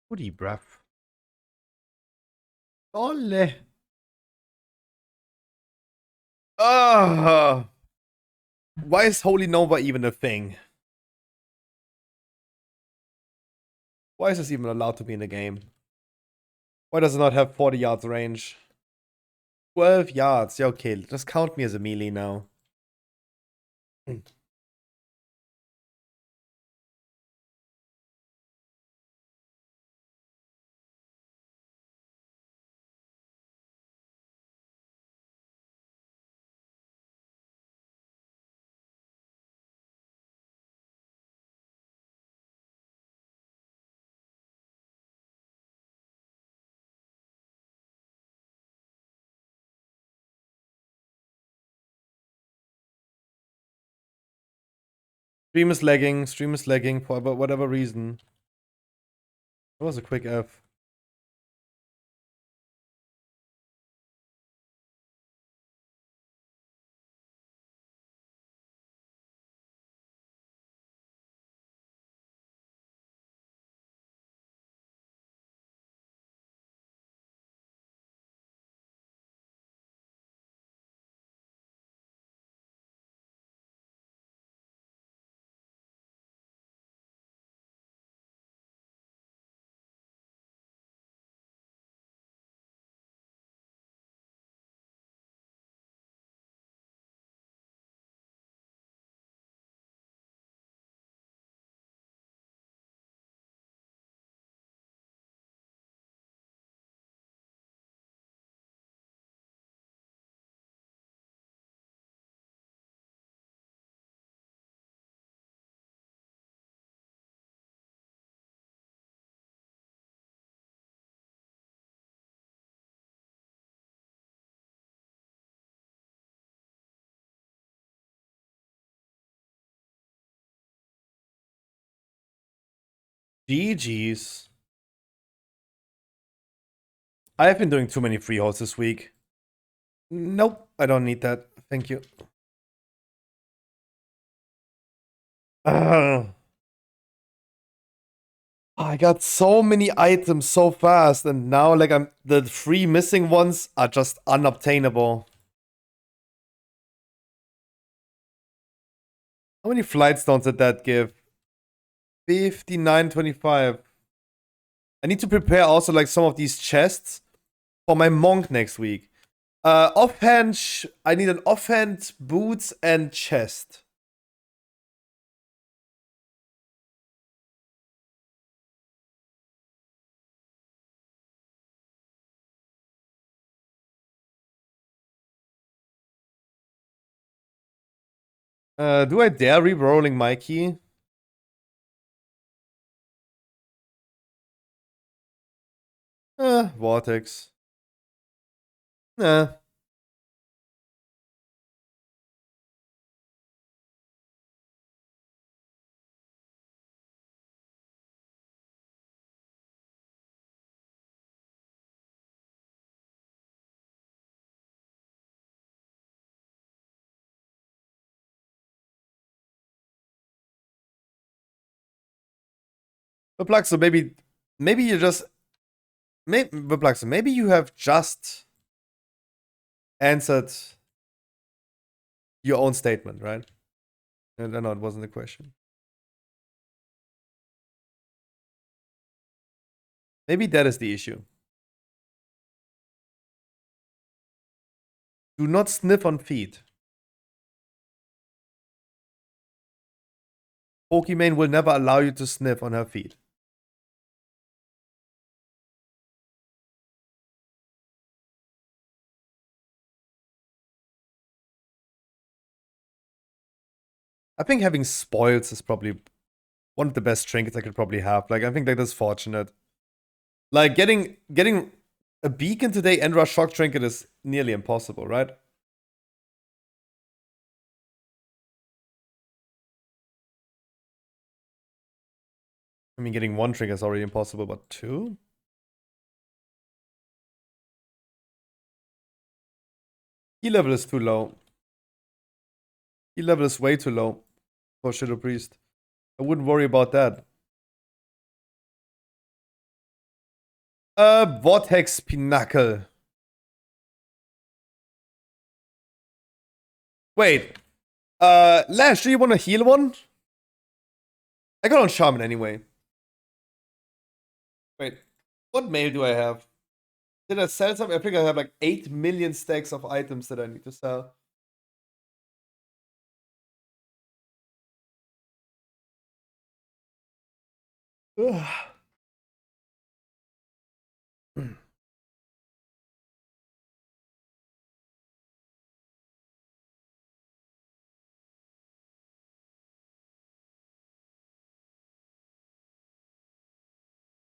Hoodie breath. Ole. Ah. Why is Holy Nova even a thing? Why is this even allowed to be in the game? Why does it not have 40 yards range? 12 yards. Yeah, okay. Just count me as a melee now. Stream is lagging for whatever reason. That was a quick F. GG's. I have been doing too many free holds this week. Nope, I don't need that. Thank you. I got so many items so fast, and now like the three missing ones are just unobtainable. How many flight stones did that give? 59.25. I need to prepare also like some of these chests for my monk next week. Offhand, I need an offhand, boots, and chest. Do I dare re-rolling my key? Vortex. Nah. Perpluxo, maybe you just... Perpluxo, maybe you have just answered your own statement, right? No, it wasn't a question. Maybe that is the issue. Do not sniff on feet. Pokimane will never allow you to sniff on her feet. I think having spoils is probably one of the best trinkets I could probably have. Like, I think that is fortunate. Like, getting a beacon today and rush shock trinket is nearly impossible, right? I mean, getting one trinket is already impossible, but two? Key level is too low. Key level is way too low for Shadow Priest. I wouldn't worry about that. Vortex Pinnacle. Wait. Lash, do you want to heal one? I got on Shaman anyway. Wait. What mail do I have? Did I sell some? I think I have like 8 million stacks of items that I need to sell. Ugh.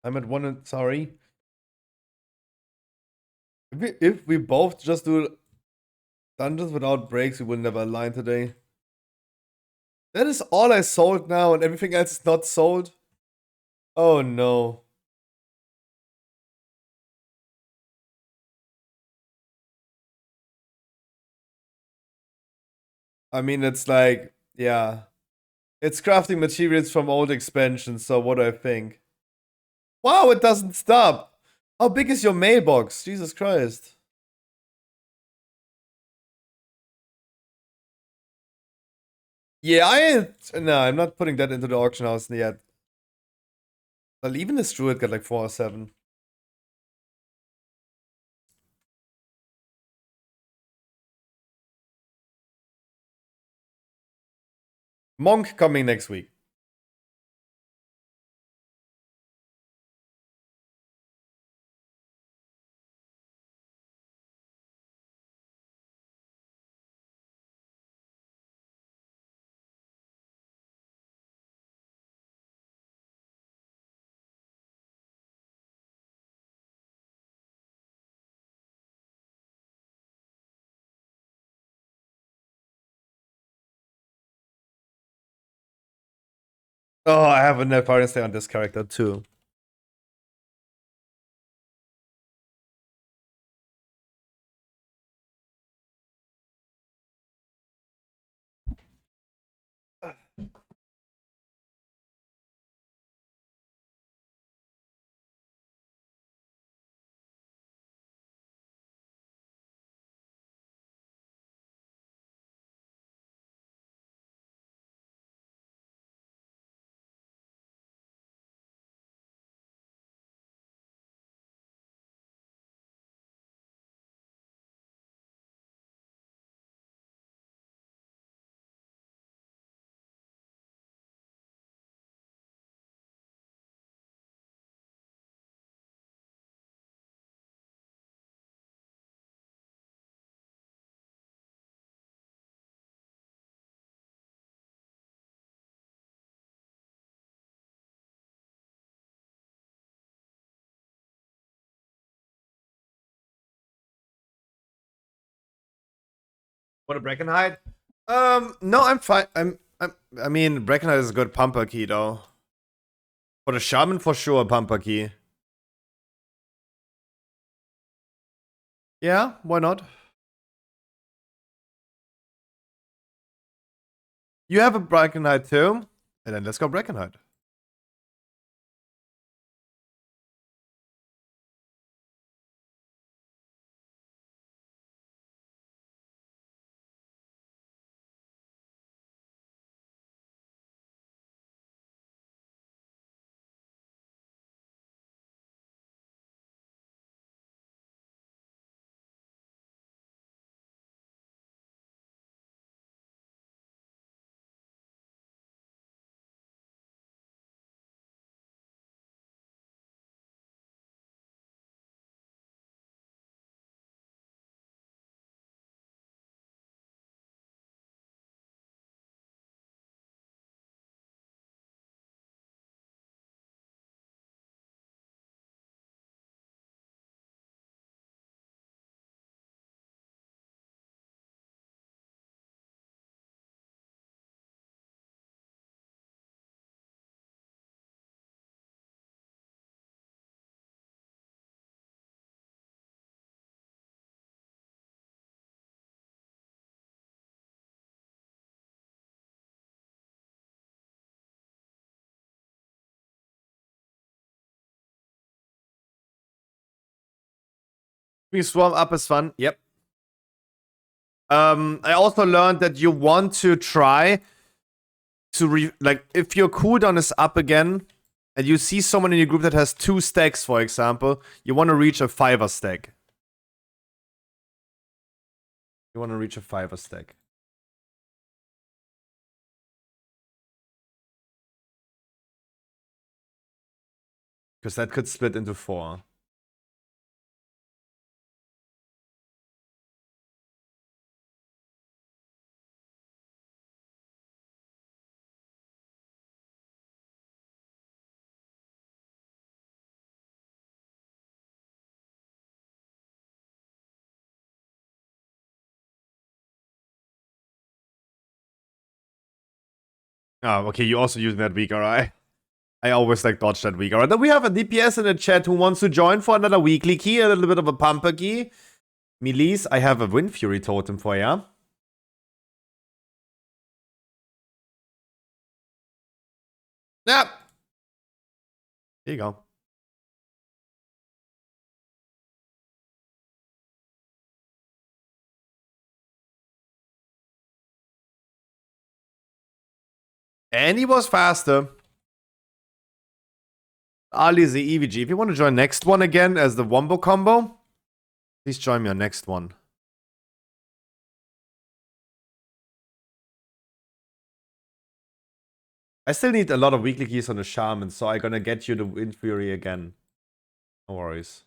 I'm at one and sorry. If we both just do dungeons without breaks, we will never align today. That is all I sold now, and everything else is not sold. Oh no. I mean, it's like, yeah. It's crafting materials from old expansions, so what do I think? Wow, it doesn't stop! How big is your mailbox? Jesus Christ. Yeah, no, I'm not putting that into the auction house yet. Well, even the Druid got like 4 or 7. Monk coming next week. Oh, I have a Neparian stay on this character too. What a Breckenhide? No, I'm fine. I mean, Breckenhide is a good pumper key though. For the Shaman, for sure, pumper key. Yeah, why not? You have a Breckenhide too? And then let's go Breckenhide. Being swarm up is fun. Yep. I also learned that you want to try to like if your cooldown is up again and you see someone in your group that has 2 stacks, for example, you want to reach a 5er stack. You want to reach a 5er stack. Because that could split into 4. Oh, okay, you also use that week, alright? I always like dodge that week. Alright, then we have a DPS in the chat who wants to join for another weekly key, a little bit of a pumper key. Melis, I have a Wind Fury totem for ya. Yep. Here you go. And he was faster. Ali the EVG. If you want to join next one again as the Wombo combo, please join me on next one. I still need a lot of weekly keys on the Shaman, so I'm gonna get you the Wind Fury again. No worries.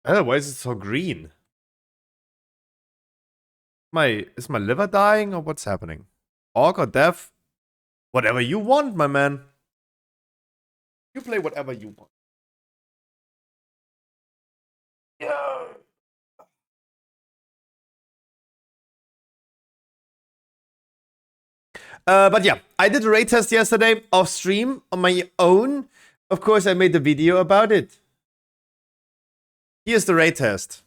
Oh, why is it so green? Is my liver dying or what's happening? Orc or death? Whatever you want, my man. You play whatever you want. Yeah. But yeah, I did a raid test yesterday off stream on my own. Of course, I made the video about it. Here's the raid test.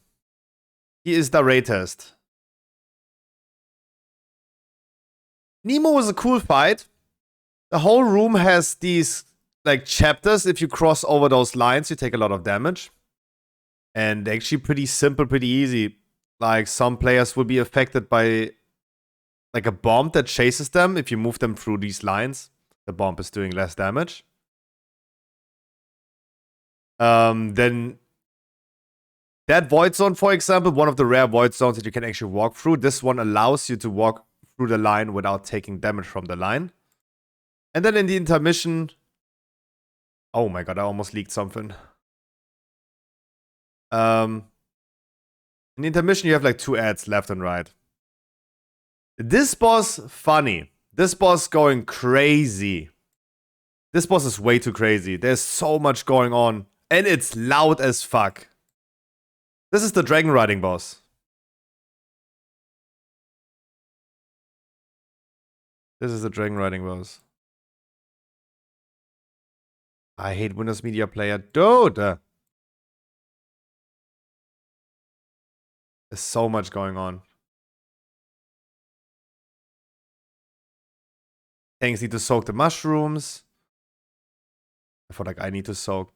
Here is the raid test. Nemo was a cool fight. The whole room has these like chapters. If you cross over those lines, you take a lot of damage. And actually pretty simple, pretty easy. Like some players will be affected by like a bomb that chases them. If you move them through these lines, the bomb is doing less damage. Then that void zone, for example, one of the rare void zones that you can actually walk through. This one allows you to walk through the line without taking damage from the line. And then in the intermission... Oh my god, I almost leaked something. In the intermission, you have like 2 ads left and right. This boss, funny. This boss going crazy. This boss is way too crazy. There's so much going on. And it's loud as fuck. This is the dragon riding boss. This is the dragon riding boss. I hate Windows Media Player. Dude! There's so much going on. Things need to soak the mushrooms. I feel like I need to soak.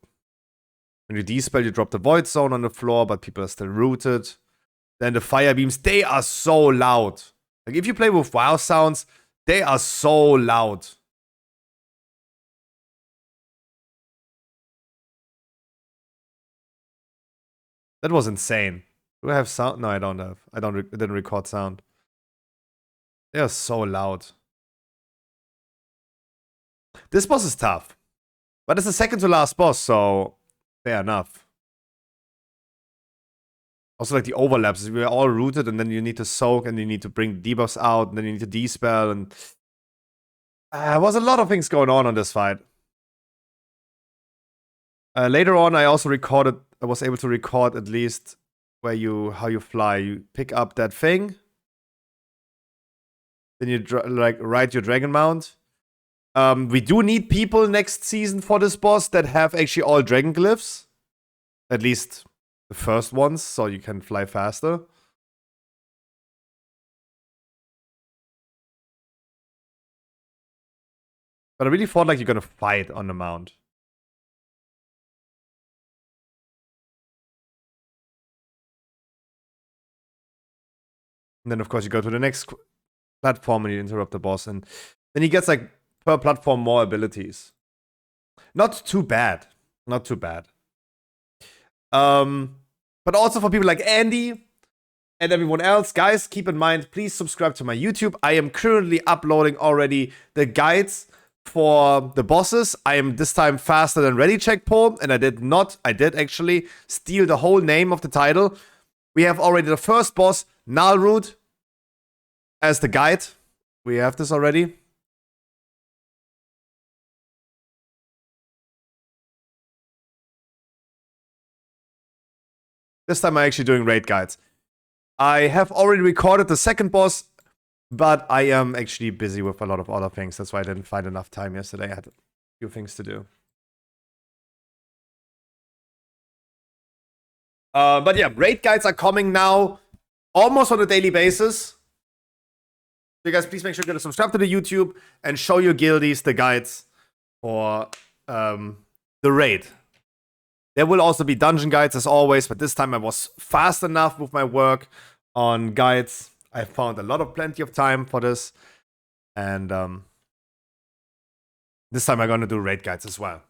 When you dispel, you drop the void zone on the floor, but people are still rooted. Then the fire beams, they are so loud. Like if you play with WoW sounds, they are so loud. That was insane. Do I have sound? No, I don't have. I didn't record sound. They are so loud. This boss is tough. But it's the second to last boss, so fair enough. Also, like the overlaps, we're all rooted, and then you need to soak, and you need to bring debuffs out, and then you need to dispel, and there was a lot of things going on this fight. Later on, I also recorded. I was able to record at least how you fly. You pick up that thing, then you like ride your dragon mount. We do need people next season for this boss that have actually all dragon glyphs, at least the first ones, so you can fly faster. But I really thought like you're gonna fight on the mount. And then, of course, you go to the next platform and you interrupt the boss. And then he gets, like, per platform more abilities. Not too bad. Not too bad. But also for people like Andy and everyone else, guys, keep in mind, please subscribe to my YouTube. I am currently uploading already the guides for the bosses. I am this time faster than Ready Check Poll, and I did actually steal the whole name of the title. We have already the first boss, Nalroot, as the guide. We have this already. This time I'm actually doing raid guides. I have already recorded the second boss, but I am actually busy with a lot of other things. That's why I didn't find enough time yesterday. I had a few things to do. But yeah, raid guides are coming now almost on a daily basis. So you guys, please make sure to subscribe to the YouTube and show your guildies the guides for the raid. There will also be dungeon guides as always, but this time I was fast enough with my work on guides. I found plenty of time for this. And this time I'm gonna do raid guides as well.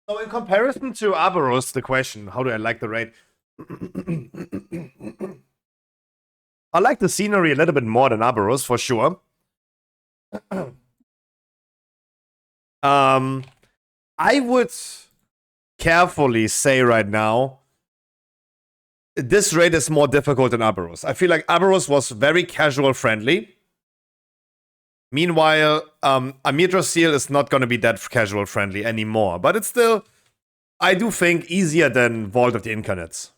So in comparison to Aberos, the question, how do I like the raid? I like the scenery a little bit more than Aberos, for sure. I would carefully say right now, this raid is more difficult than Aberos. I feel like Aberos was very casual friendly. Meanwhile, Amidrasil is not going to be that casual friendly anymore. But it's still, I do think, easier than Vault of the Incarnates.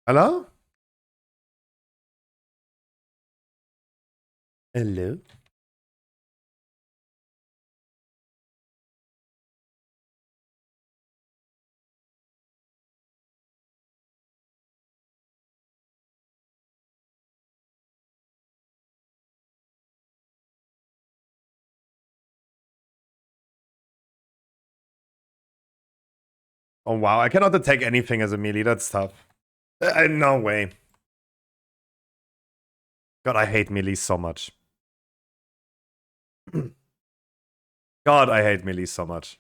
Hello? Hello? Oh wow, I cannot attack anything as a melee, that's tough. No way. God, I hate melee so much. God, I hate melee so much.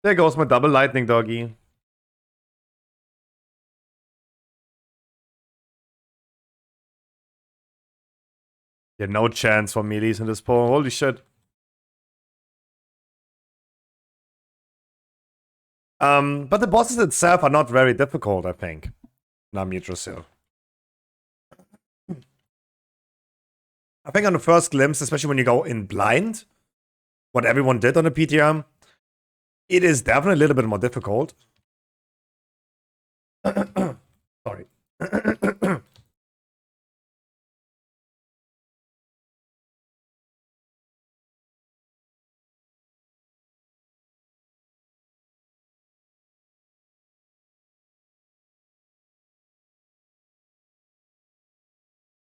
There goes my double lightning doggy. Yeah, no chance for melees in this poll. Holy shit. But the bosses itself are not very difficult, I think. Namitrasil. I think on the first glimpse, especially when you go in blind, what everyone did on the PTM, it is definitely a little bit more difficult. Sorry.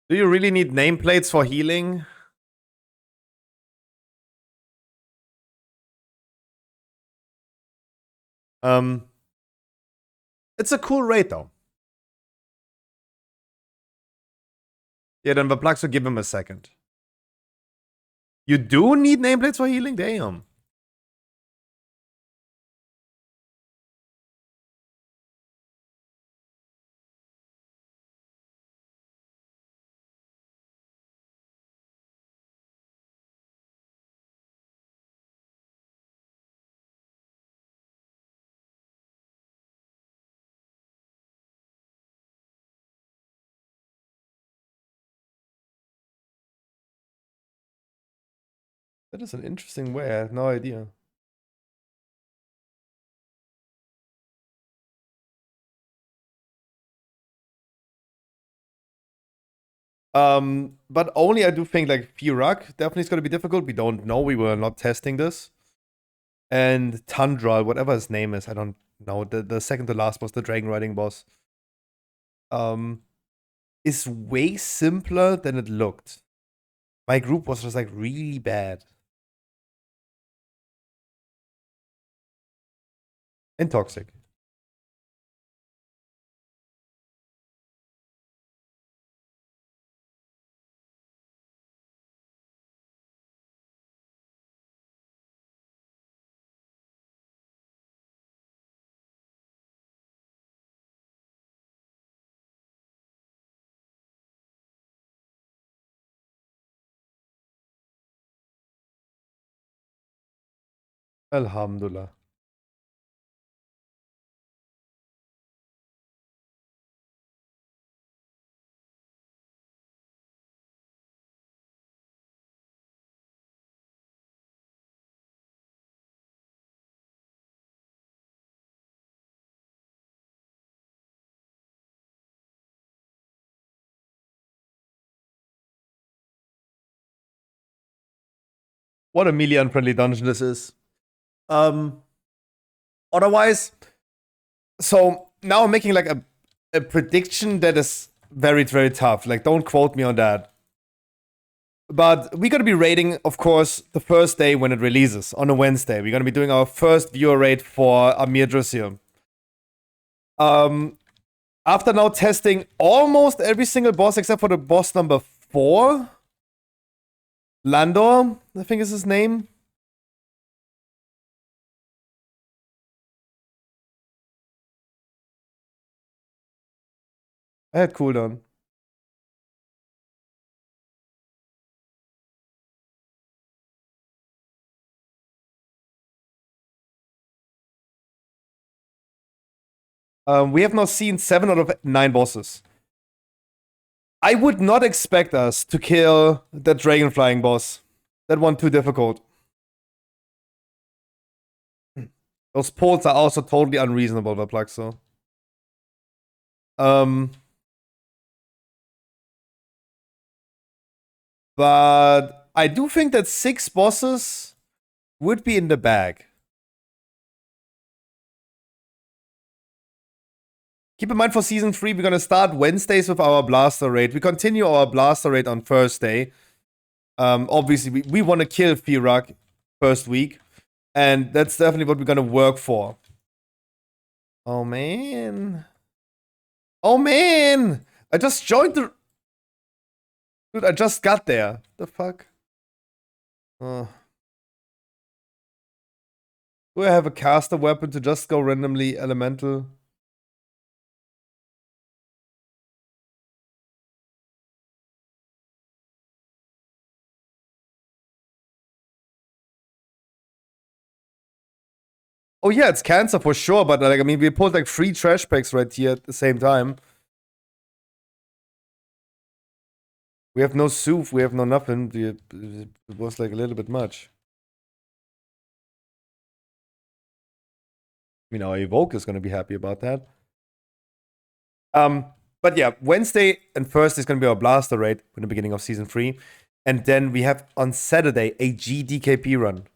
Do you really need nameplates for healing? It's a cool raid though. Yeah, then the plugs will give him a second. You do need nameplates for healing? Damn. That is an interesting way. I have no idea. But only I do think like Firak definitely is going to be difficult. We don't know. We were not testing this. And Tundra, whatever his name is, I don't know. The second to last boss, the dragon riding boss, is way simpler than it looked. My group was just like really bad. And toxic. Alhamdulillah. What a melee unfriendly dungeon this is. Otherwise, so now I'm making like a prediction that is very, very tough. Like, don't quote me on that. But we're gonna be raiding, of course, the first day when it releases, on a Wednesday. We're gonna be doing our first viewer raid for Amir Drusir. After now testing almost every single boss except for the boss number 4. Landor, I think is his name. I had cooldown. We have now seen 7 out of 9 bosses. I would not expect us to kill that dragon flying boss. That one too difficult. Those poles are also totally unreasonable, Verplaxo. But I do think that 6 bosses would be in the bag. Keep in mind for Season 3, we're going to start Wednesdays with our Blaster Raid. We continue our Blaster Raid on Thursday. Obviously, we want to kill Firak first week. And that's definitely what we're going to work for. Oh, man. Oh, man. I just joined the... Dude, I just got there. The fuck? Do I have a caster weapon to just go randomly elemental? Oh yeah, it's cancer for sure, but like I mean, we pulled like 3 trash packs right here at the same time. We have no soup, we have no nothing. It was like a little bit much. I mean, our Evoke is gonna be happy about that. But yeah, Wednesday and Thursday is gonna be our Blaster Raid in the beginning of Season 3. And then we have on Saturday a GDKP run.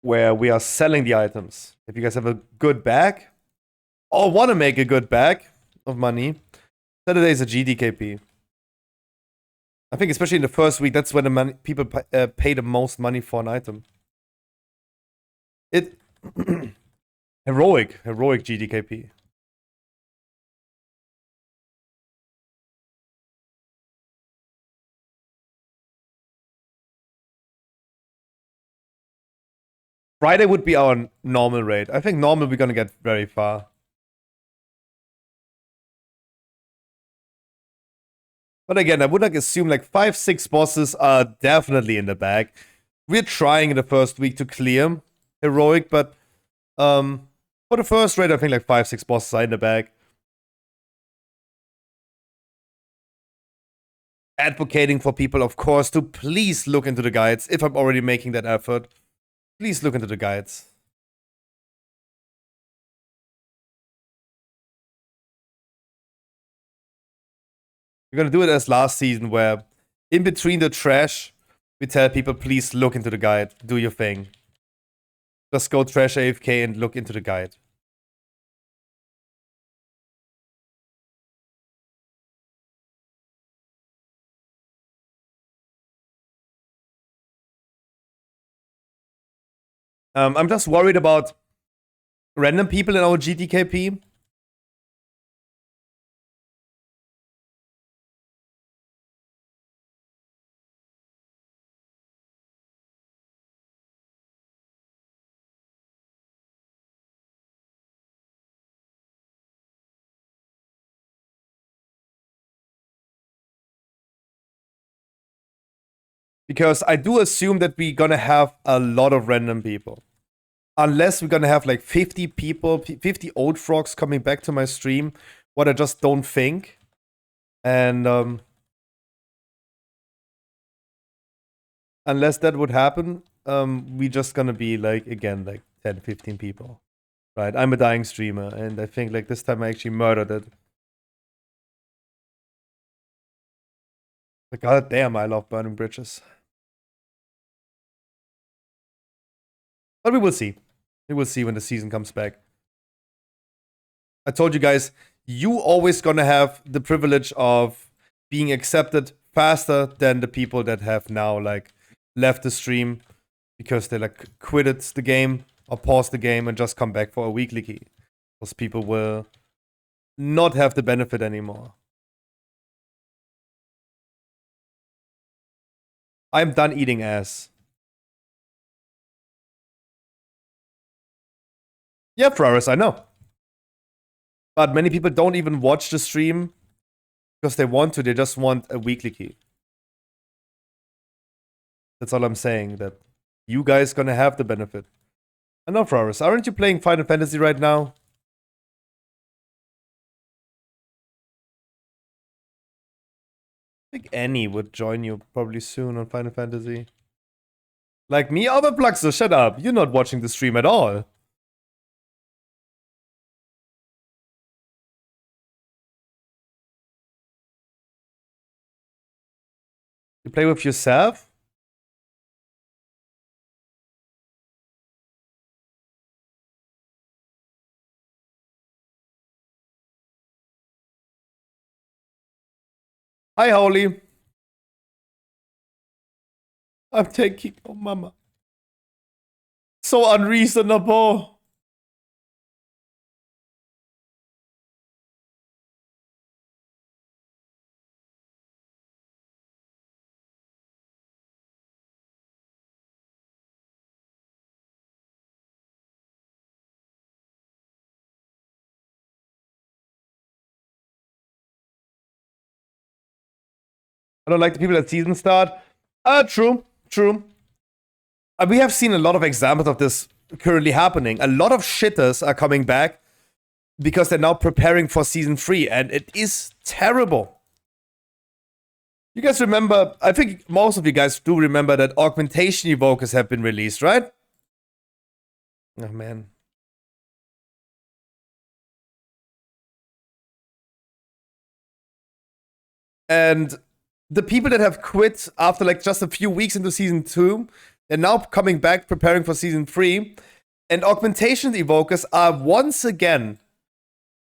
Where we are selling the items. If you guys have a good bag, or want to make a good bag of money, Saturday is a GDKP. I think especially in the first week, that's when the people pay the most money for an item. It heroic GDKP. Friday would be our normal raid. I think normal we're gonna get very far. But again, I would like assume like 5-6 bosses are definitely in the bag. We're trying in the first week to clear heroic, but For the first raid, I think like 5-6 bosses are in the bag. Advocating for people, of course, to please look into the guides. If I'm already making that effort, please look into the guides. We're gonna do it as last season, where in between the trash, we tell people, please look into the guide, do your thing. Just go trash AFK and look into the guide. I'm just worried about random people in our GTKP. Because I do assume that we're gonna have a lot of random people. Unless we're gonna have like 50 people, 50 old frogs coming back to my stream, what I just don't think. And unless that would happen, we just gonna be like, again, like 10, 15 people. Right? I'm a dying streamer, and I think like this time I actually murdered it. But god damn, I love burning bridges. But we will see. We will see when the season comes back. I told you guys, you always gonna have the privilege of being accepted faster than the people that have now like left the stream because they like quitted the game or paused the game and just come back for a weekly key. Those people will not have the benefit anymore. I'm done eating ass. Yeah, Fraris, I know. But many people don't even watch the stream because they want to. They just want a weekly key. That's all I'm saying. That you guys gonna have the benefit. I know, Fraris. Aren't you playing Final Fantasy right now? I think Annie would join you probably soon on Final Fantasy. Like me? Oh, but Pluxo, shut up. You're not watching the stream at all. You play with yourself? Hi, Holy. I'm taking... Oh, mama. So unreasonable. I don't like the people at season start. True. True. We have seen a lot of examples of this currently happening. A lot of shitters are coming back because they're now preparing for season 3, and it is terrible. You guys remember, I think most of you guys do remember that augmentation evokers have been released, right? Oh, man. And the people that have quit after like just a few weeks into season 2, they're now coming back preparing for season 3. And augmentation evokers are once again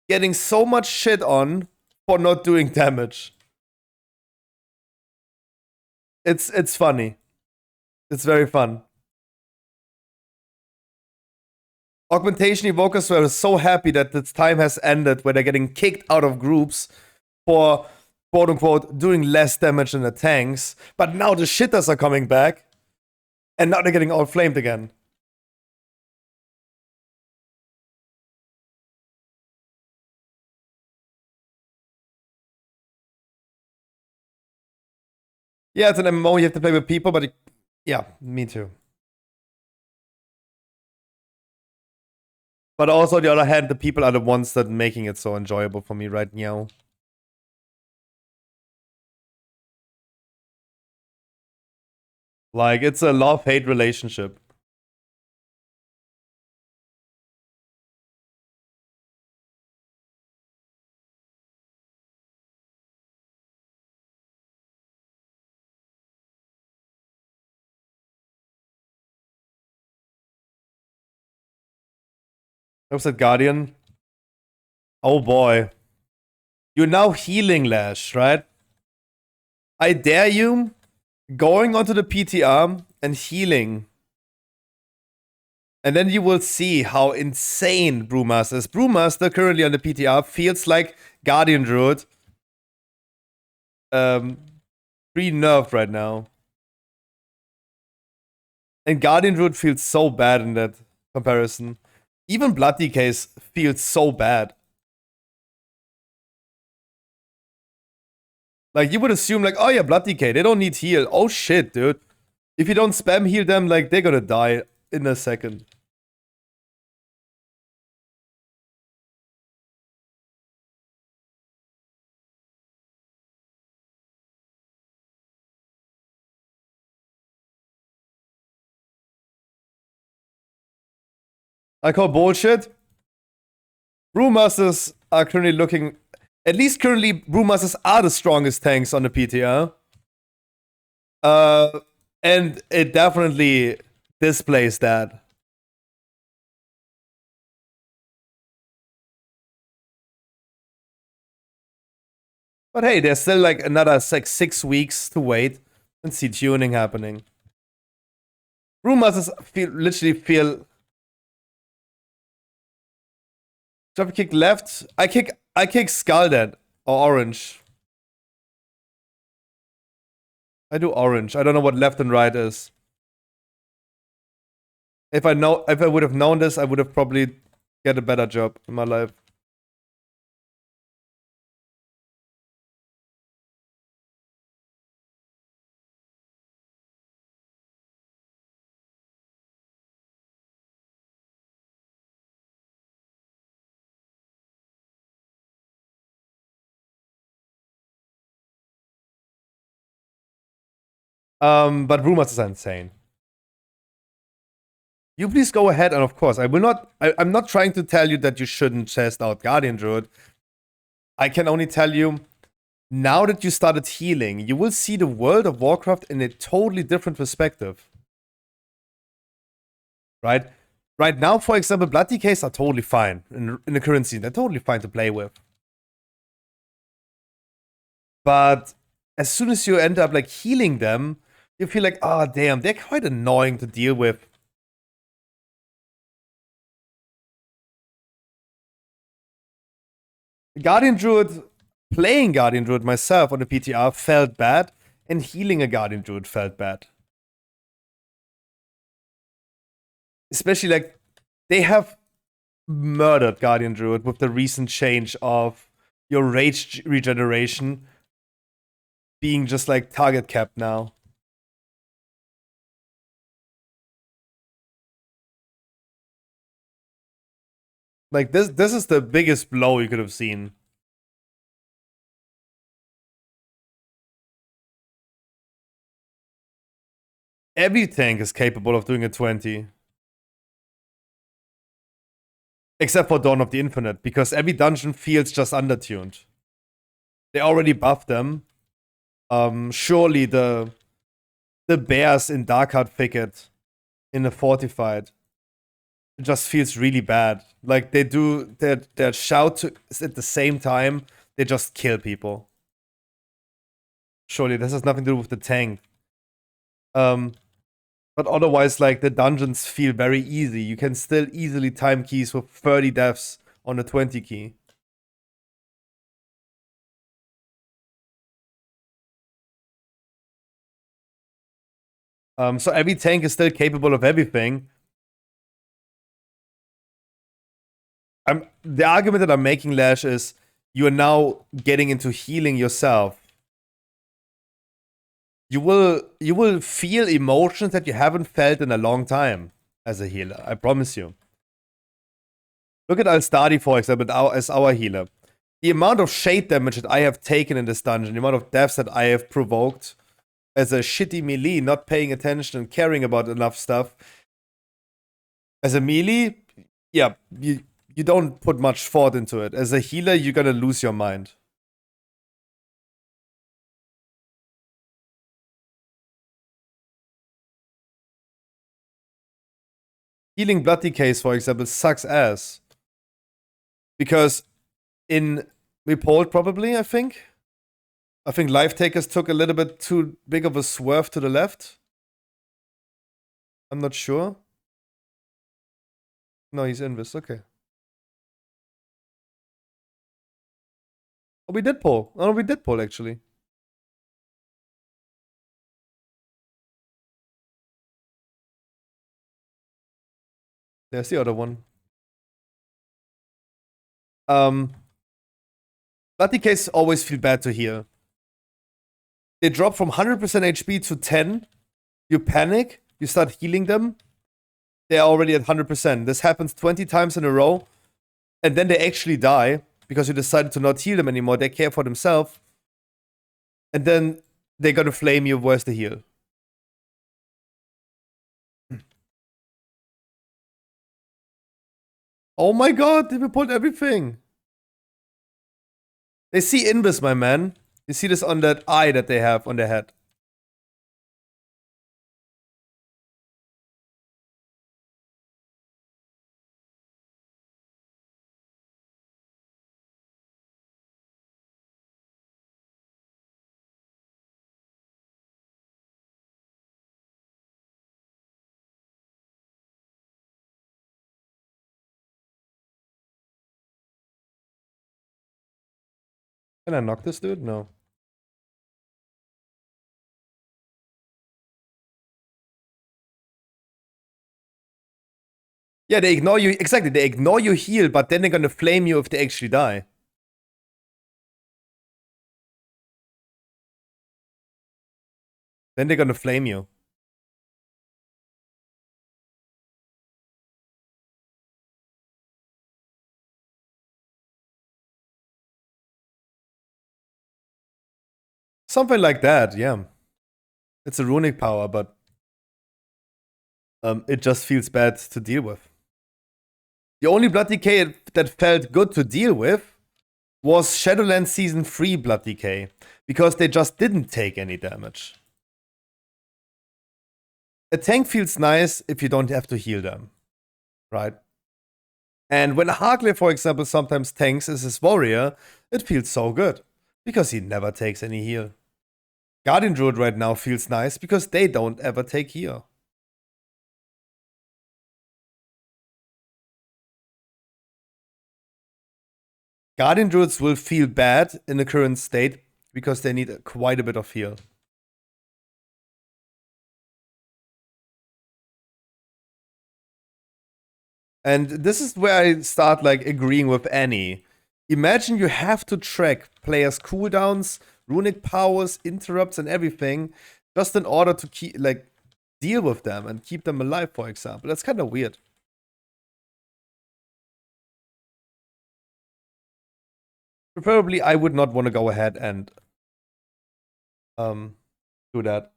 getting so much shit on for not doing damage. It's funny. It's very fun. Augmentation evokers were so happy that this time has ended where they're getting kicked out of groups for quote unquote doing less damage than the tanks. But now the shitters are coming back. And now they're getting all flamed again. Yeah, it's an MMO, you have to play with people, but yeah, me too. But also, on the other hand, the people are the ones that making it so enjoyable for me right now. Like, it's a love-hate relationship. That was that Guardian. Oh boy. You're now healing Lash, right? I dare you going onto the PTR and healing. And then you will see how insane Brewmaster is. Brewmaster currently on the PTR feels like Guardian Druid. Pre-nerfed right now. And Guardian Druid feels so bad in that comparison. Even Blood Decays feels so bad. Like, you would assume, like, oh yeah, Blood Decay, they don't need heal. Oh shit, dude. If you don't spam heal them, like, they're gonna die in a second. I call bullshit. Brewmasters are currently looking... At least currently, Brewmasters are the strongest tanks on the PTR. And it definitely displays that. But hey, there's still like another like 6 weeks to wait and see tuning happening. Brewmasters literally feel... Drop kick left. I kick Skull dead. Or orange. I do orange. I don't know what left and right is. If I would have known this, I would have probably get a better job in my life. But rumors are insane. You please go ahead, and of course, I will not. I'm not trying to tell you that you shouldn't test out Guardian Druid. I can only tell you, now that you started healing, you will see the World of Warcraft in a totally different perspective. Right? Right now, for example, Blood Decays are totally fine in the current scene. They're totally fine to play with. But as soon as you end up like healing them, you feel like, oh damn, they're quite annoying to deal with. Guardian Druid, playing Guardian Druid myself on the PTR felt bad, and healing a Guardian Druid felt bad. Especially like, they have murdered Guardian Druid with the recent change of your rage regeneration being just like target capped now. Like, this is the biggest blow you could have seen. Every tank is capable of doing a 20. Except for Dawn of the Infinite, because every dungeon feels just undertuned. They already buffed them. Surely the bears in Darkheart Thicket in the Fortified, it just feels really bad. Like, they do their shout at the same time, they just kill people. Surely this has nothing to do with the tank. But otherwise, like, the dungeons feel very easy. You can still easily time keys with 30 deaths on a 20 key. So every tank is still capable of everything. The argument that I'm making, Lash, is you are now getting into healing yourself. You will feel emotions that you haven't felt in a long time as a healer. I promise you. Look at Alstadi, for example, as our healer. The amount of shade damage that I have taken in this dungeon, the amount of deaths that I have provoked as a shitty melee, not paying attention and caring about enough stuff. As a melee, yeah, you don't put much thought into it. As a healer, you're gonna lose your mind. Healing blood decays, for example, sucks ass. Because in Report, probably, I think Life Takers took a little bit too big of a swerve to the left. I'm not sure. No, he's invis, okay. Oh, we did pull. Oh, we did pull, actually. There's the other one. Blood decays always feel bad to heal. They drop from 100% HP to 10. You panic. You start healing them. They're already at 100%. This happens 20 times in a row. And then they actually die because you decided to not heal them anymore. They care for themselves. And then they're gonna flame you. Where's the heal? Oh my god, they pulled everything. They see Invis, my man. You see this on that eye that they have on their head. Can I knock this dude? No. Yeah, they ignore you. Exactly, they ignore your heal, but then they're gonna flame you if they actually die. Then they're gonna flame you. Something like that, yeah. It's a runic power, but it just feels bad to deal with. The only Blood Decay that felt good to deal with was Shadowlands Season 3 Blood Decay, because they just didn't take any damage. A tank feels nice if you don't have to heal them, right? And when Harkley, for example, sometimes tanks as his warrior, it feels so good, because he never takes any heal. Guardian Druid right now feels nice, because they don't ever take heal. Guardian Druids will feel bad in the current state, because they need quite a bit of heal. And this is where I start like agreeing with Annie. Imagine you have to track players' cooldowns, runic powers, interrupts, and everything just in order to keep like deal with them and keep them alive, for example. That's kind of weird. Preferably, I would not want to go ahead and do that.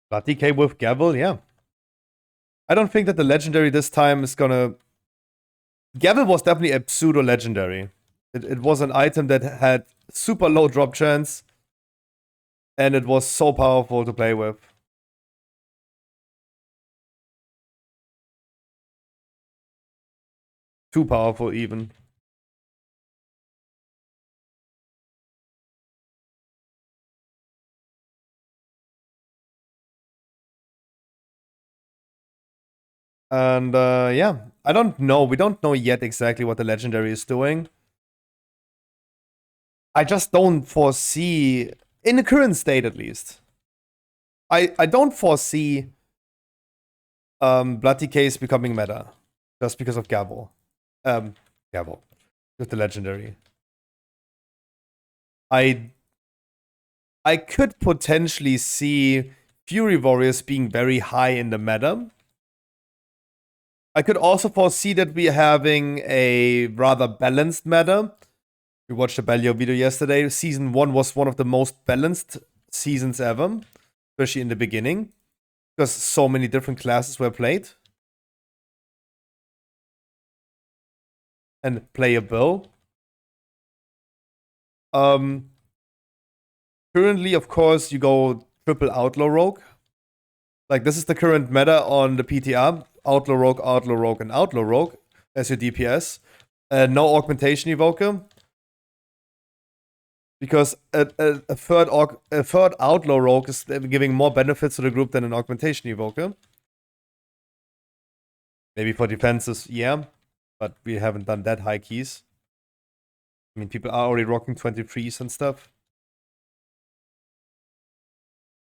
But DK with Gavel, yeah. I don't think that the legendary this time is gonna. Gavel was definitely a pseudo legendary. It was an item that had super low drop chance, and it was so powerful to play with. Too powerful, even. And yeah, I don't know. We don't know yet exactly what the legendary is doing. I just don't foresee, in the current state at least, I don't foresee Blood DK is becoming meta. Just because of Gabo. Gabo. With the legendary. I could potentially see Fury Warriors being very high in the meta. I could also foresee that we're having a rather balanced meta. We watched the Bellio video yesterday. Season 1 was one of the most balanced seasons ever, especially in the beginning, because so many different classes were played and playable. Currently, of course, you go triple Outlaw Rogue. Like, this is the current meta on the PTR. Outlaw Rogue, and Outlaw Rogue as your DPS. No Augmentation Evoker. Because a third Outlaw Rogue is giving more benefits to the group than an Augmentation Evoker. Maybe for defenses, yeah. But we haven't done that high keys. I mean, people are already rocking 23s and stuff.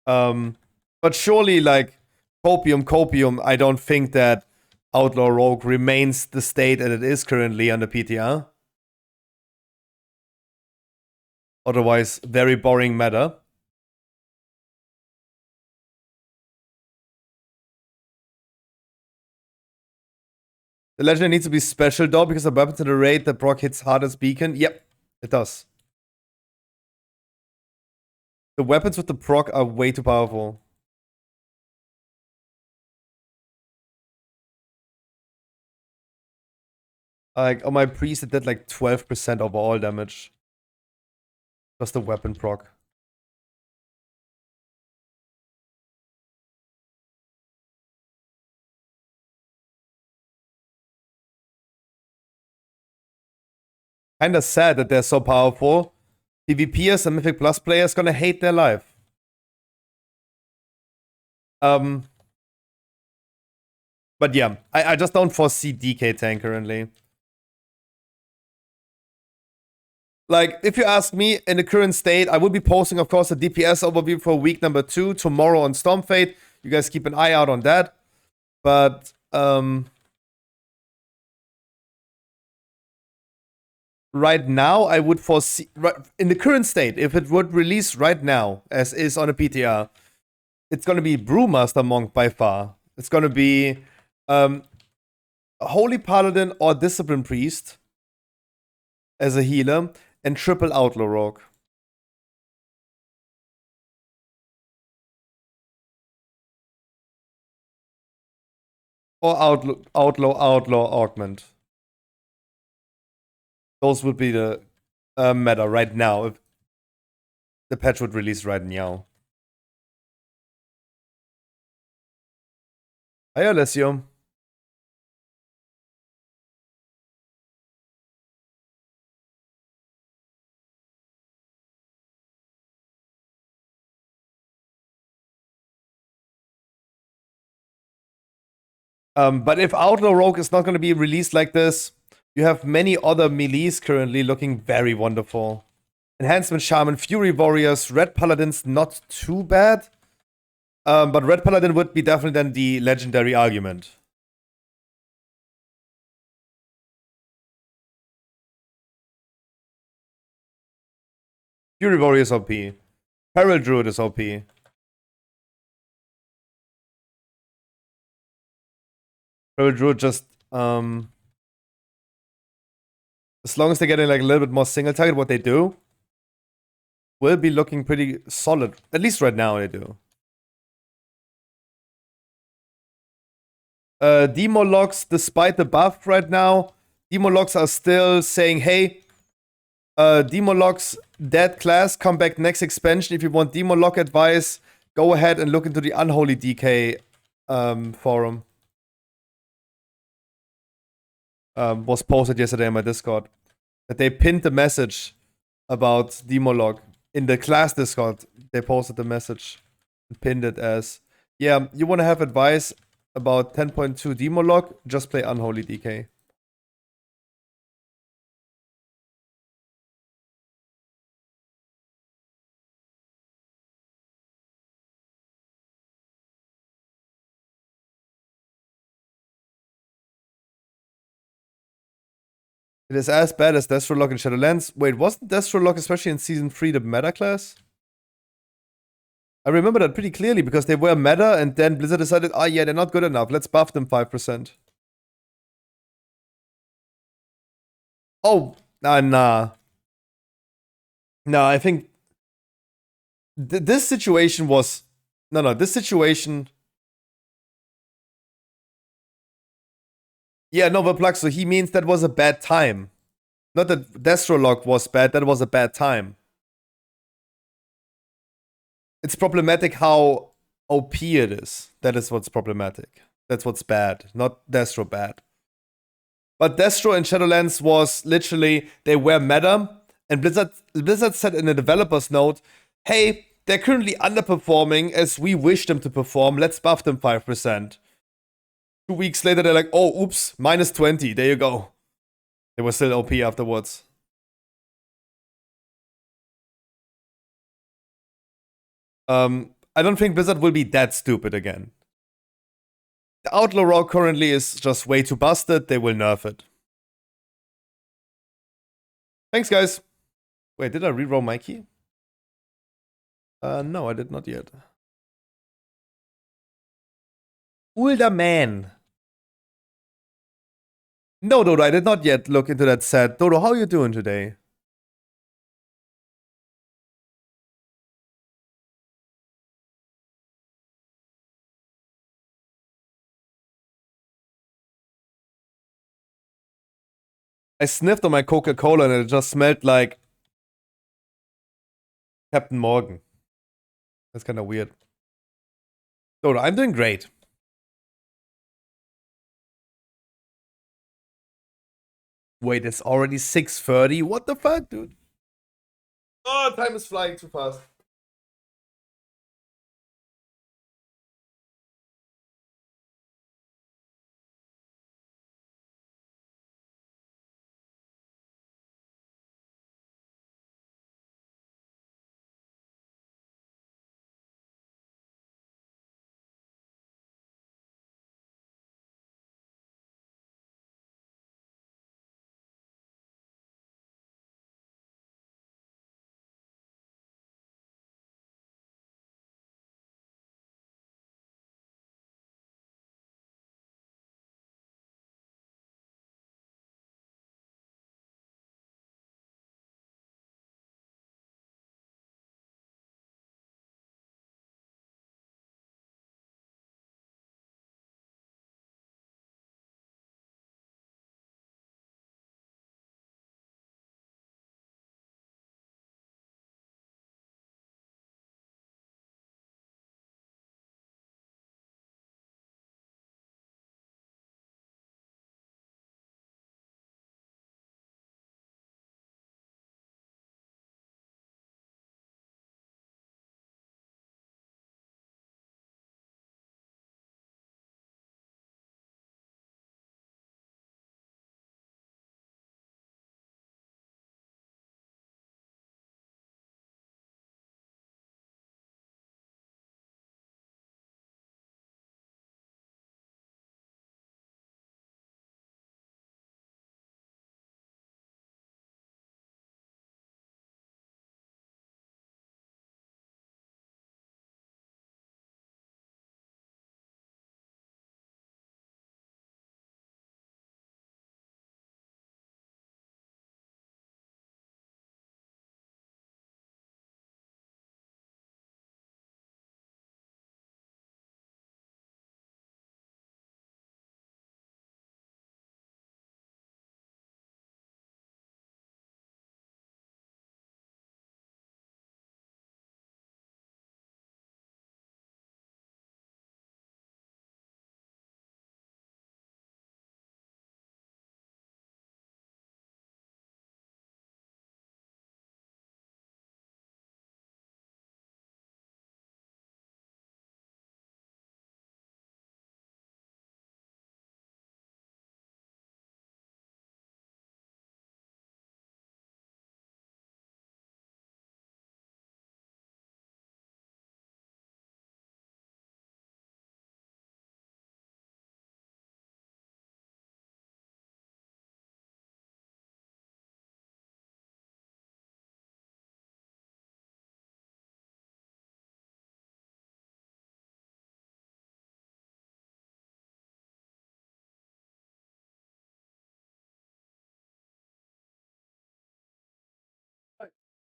But surely, like, Copium, I don't think that Outlaw Rogue remains the state that it is currently under PTR. Otherwise, very boring meta. The legendary needs to be special though, because the weapons in the raid that proc hits hardest beacon. Yep, it does. The weapons with the proc are way too powerful. Like, on my priest, it did like 12% overall damage. Just the weapon proc. Kinda sad that they're so powerful. PvPers and Mythic Plus players gonna hate their life. But yeah, I just don't foresee DK tank currently. Like, if you ask me, in the current state, I will be posting, of course, a DPS overview for week number 2 tomorrow on Stormfate. You guys keep an eye out on that. But, right now, I would foresee, in the current state, if it would release right now, as is on a PTR, it's gonna be Brewmaster Monk by far. It's gonna be Holy Paladin or Discipline Priest as a healer, and triple Outlaw Rogue. Or Outlaw Augment. Those would be the meta right now if the patch would release right now. Hi, Alessio. But if Outlaw Rogue is not going to be released like this, you have many other melees currently looking very wonderful. Enhancement Shaman, Fury Warriors, Red Paladins, not too bad. But Red Paladin would be definitely then the legendary argument. Fury Warriors OP. Peril Druid is OP. Peril Druid just, as long as they're getting like a little bit more single target, what they do will be looking pretty solid. At least right now they do. Demo logs, despite the buff right now, Demo logs are still saying, hey, Demo logs, dead class, come back next expansion. If you want Demo log advice, go ahead and look into the Unholy DK forum. Was posted yesterday in my Discord. That they pinned the message about Demo log. In the class Discord, they posted the message and pinned it as, yeah, you want to have advice about 10.2 Demo log, just play Unholy DK. It is as bad as Destrolock in Shadowlands. Wait, wasn't Destrolock, especially in Season 3, the meta class? I remember that pretty clearly because they were meta and then Blizzard decided, oh yeah, they're not good enough. Let's buff them 5%. Oh, nah. No, I think this situation was... No, this situation... Yeah, no, but Plug, so he means that was a bad time. Not that Destrolock was bad, that was a bad time. It's problematic how OP it is. That is what's problematic. That's what's bad, not Destro bad. But Destro in Shadowlands was literally, they were meta, and Blizzard said in a developer's note, hey, they're currently underperforming as we wish them to perform, let's buff them 5%. 2 weeks later, they're like, oh, oops, minus 20, there you go. They were still OP afterwards. I don't think Blizzard will be that stupid again. The Outlaw Raw currently is just way too busted, they will nerf it. Thanks, guys. Wait, did I reroll my key? No, I did not yet. Older man. No, Dodo, I did not yet look into that set. Dodo, how are you doing today? I sniffed on my Coca-Cola and it just smelled like Captain Morgan. That's kind of weird. Dodo, I'm doing great. Wait, it's already 6:30? What the fuck, dude? Oh, time is flying too fast.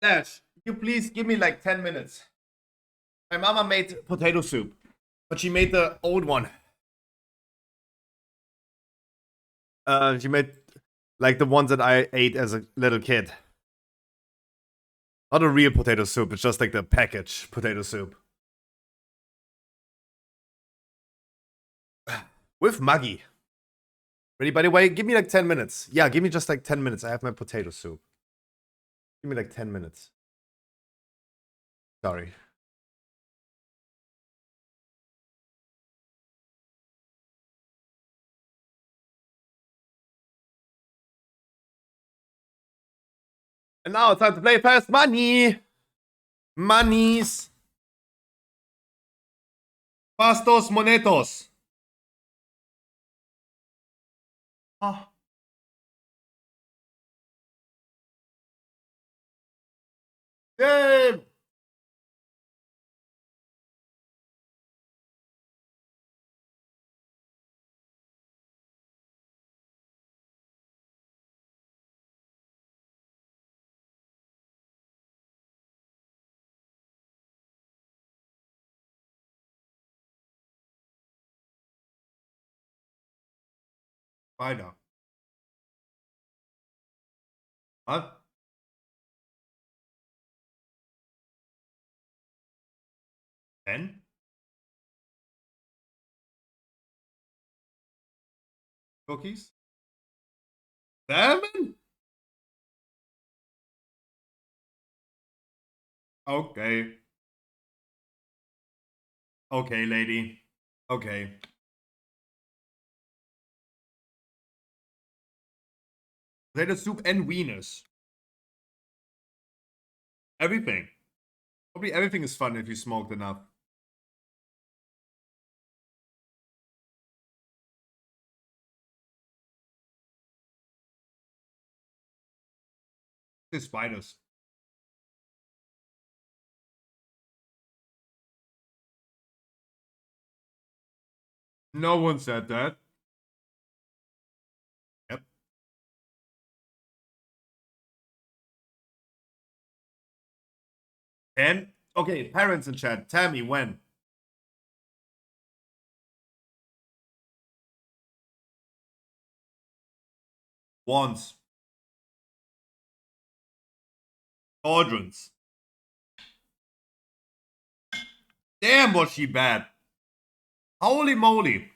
Dash, you please give me like 10 minutes. My mama made potato soup, but she made the old one. She made like the ones that I ate as a little kid. Not a real potato soup, it's just like the package potato soup. With Maggie. Ready, by the way? Give me like 10 minutes. Yeah, give me just like 10 minutes. I have my potato soup. Give me like 10 minutes. Sorry. And now it's time to play Fast Money. Monies. Pastos monetos. Oh. Yay! Weiter. What? 10? Cookies? 7? Okay. Okay, lady. Okay. Potato soup and wieners. Everything. Probably everything is fun if you smoked enough. The spiders. No one said that. Yep. And okay, parents in chat, tell me when. Once. Cauldrons. Damn, was she bad. Holy moly.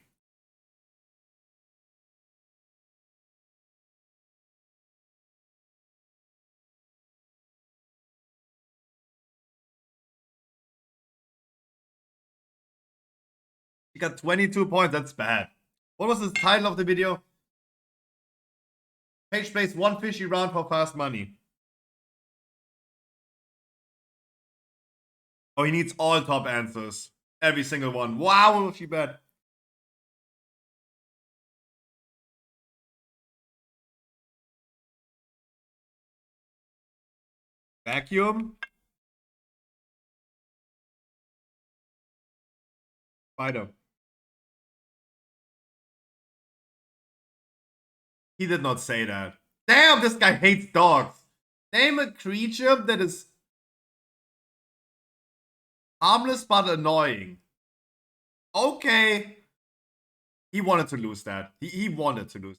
She got 22 points. That's bad. What was the title of the video? Page plays one fishy round for fast money. Oh, he needs all top answers. Every single one. Wow, was she bad. Vacuum. Spider. He did not say that. Damn, this guy hates dogs. Name a creature that is harmless but annoying. Okay. He wanted to lose that. He wanted to lose.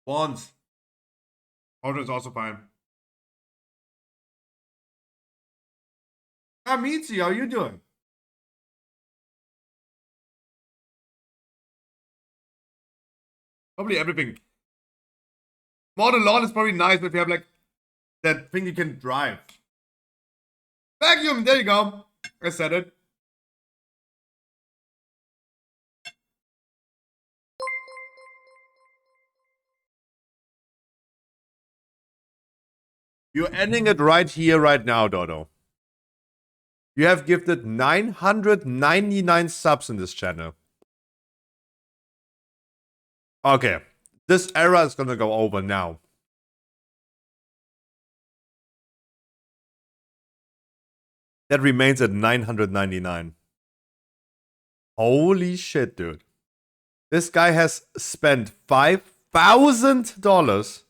Once. Auto is also fine. Ah, Mitzi, how you doing? Probably everything. Modern lawn is probably nice if you have like that thing you can drive. Vacuum, there you go. I said it. You're ending it right here, right now, Dodo. You have gifted 999 subs in this channel. Okay. This era is gonna go over now. That remains at 999. Holy shit, dude. This guy has spent $5,000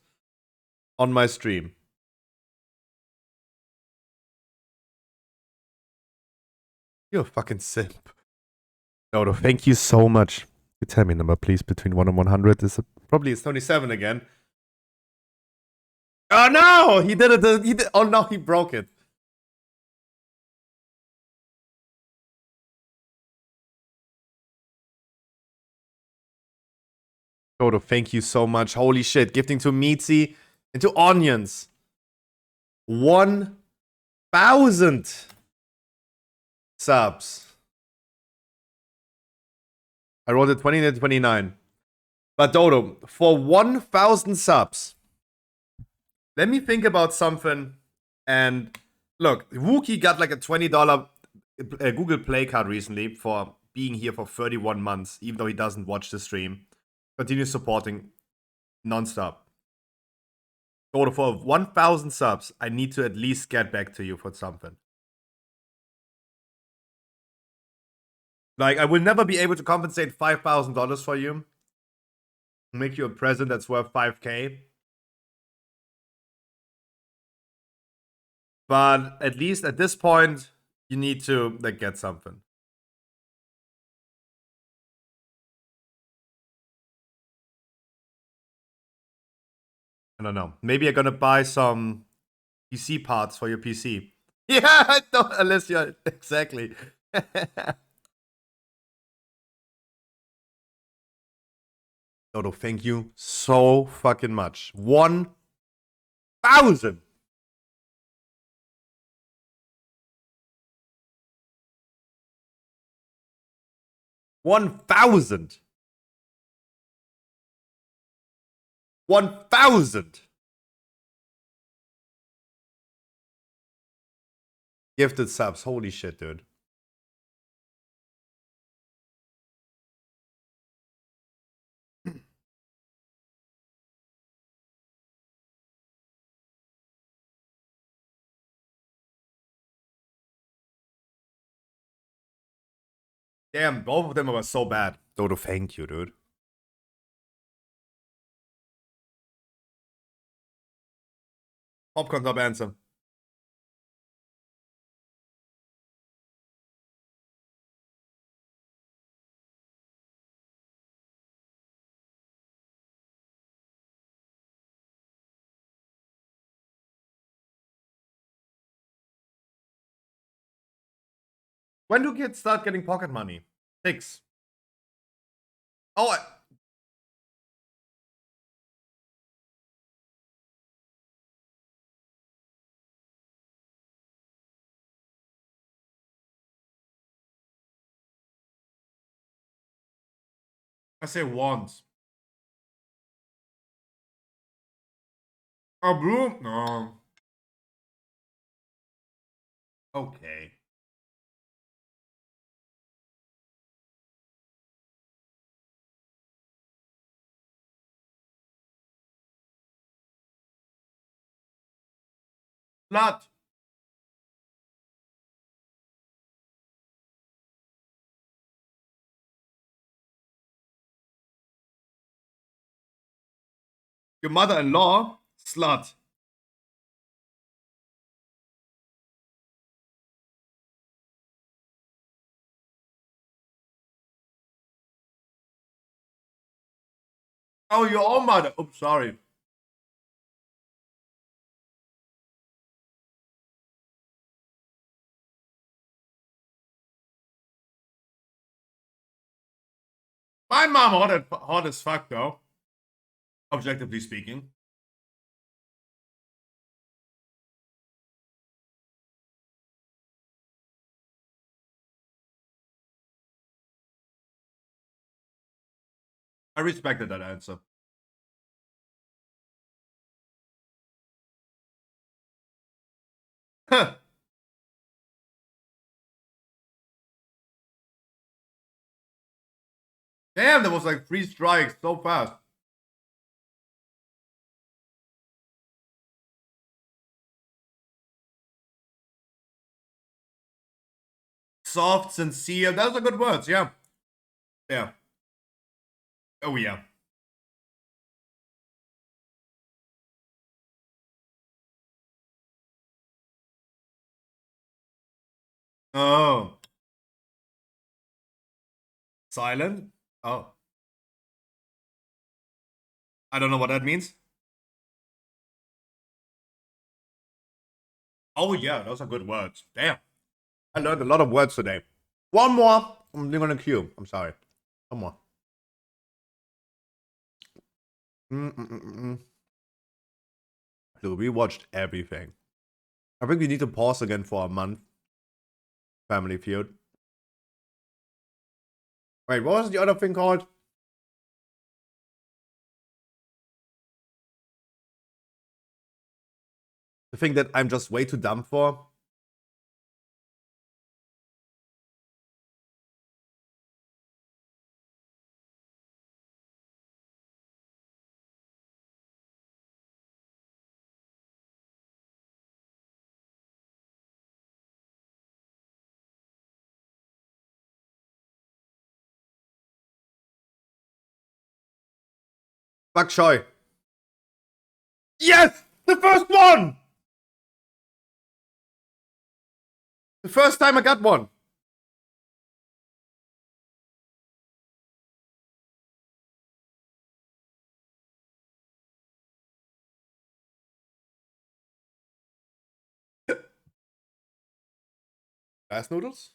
on my stream. You're a fucking simp. Dodo, thank you so much. You tell me a number, please, between 1 and 100. Probably it's 27 again. Oh no! He did it. He did, oh no, he broke it. Dodo, thank you so much. Holy shit. Gifting to Meatsy and to Onions. 1,000 subs. I wrote it 20 to 29. But Dodo, for 1,000 subs, let me think about something. And look, Wookie got like a $20 Google Play card recently for being here for 31 months, even though he doesn't watch the stream. Continue supporting nonstop. Dodo, for 1,000 subs, I need to at least get back to you for something. Like, I will never be able to compensate $5,000 for you. Make you a present that's worth 5K. But at least at this point, you need to like get something. I don't know. Maybe I'm gonna buy some PC parts for your PC. Yeah, I don't, unless you're exactly. Dodo, thank you so fucking much. 1,000. 1,000. 1,000. Gifted subs. Holy shit, dude. Damn, both of them were so bad. Dodo, thank you, dude. Popcorn top answer. When do kids start getting pocket money? 6. Oh, I say want. A blue? No. Okay. Slut. Your mother-in-law? Slut. Oh, your own mother. Oops, sorry. My mom hot as fuck, though. Objectively speaking. I respected that answer. Huh. Damn, there was like 3 strikes so fast. Soft, sincere. Those are good words, yeah. Yeah. Oh yeah. Oh. Silent? Oh. I don't know what that means. Oh yeah, those are good words. Damn. I learned a lot of words today. One more. I'm doing on a queue. I'm sorry. One more. Mm-mm-mm-mm. So we watched everything. I think we need to pause again for a month. Family Feud. Wait, what was the other thing called? The thing that I'm just way too dumb for? Bak choy. Yes! The first one! The first time I got one. Fast noodles?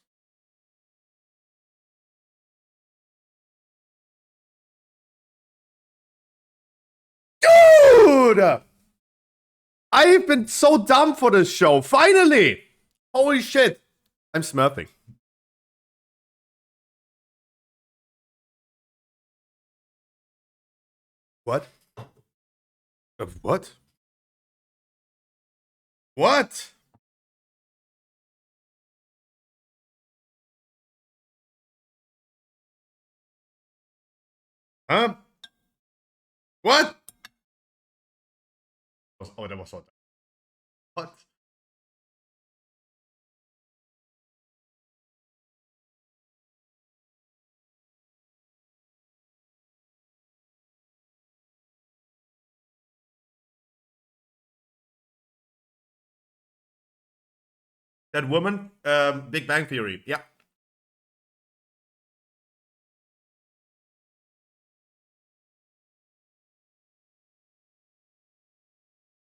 Dude! I've been so dumb for this show. Finally! Holy shit. I'm smurfing. What? What? What? Huh? What? Oh, that was so. What? That woman? Big Bang Theory. Yeah.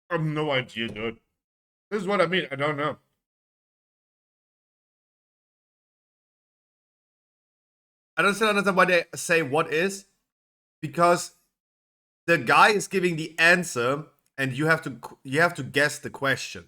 I have no idea, dude. This is what I mean. I don't know. I don't still understand why they say what is. Because the guy is giving the answer and you have to guess the question.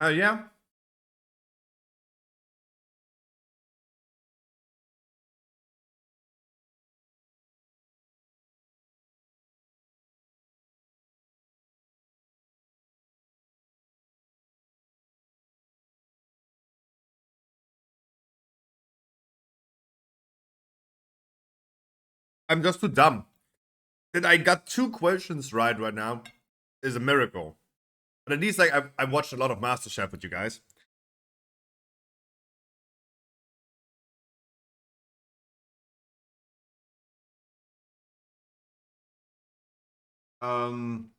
Oh yeah? I'm just too dumb. That I got 2 questions right now is a miracle. But at least like I've watched a lot of MasterChef with you guys. Um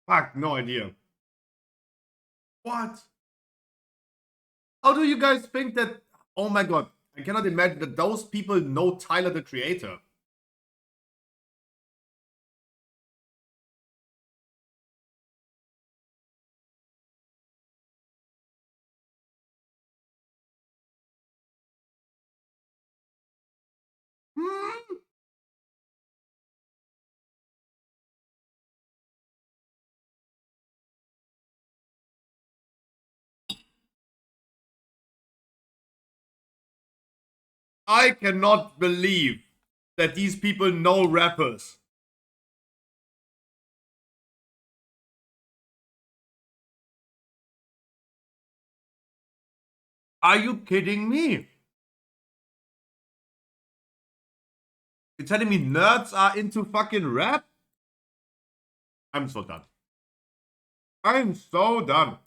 Fuck, no idea. What? How do you guys think that? Oh my god, I cannot imagine that those people know Tyler the Creator. I cannot believe that these people know rappers. Are you kidding me? You're telling me nerds are into fucking rap? I'm so done. I'm so done.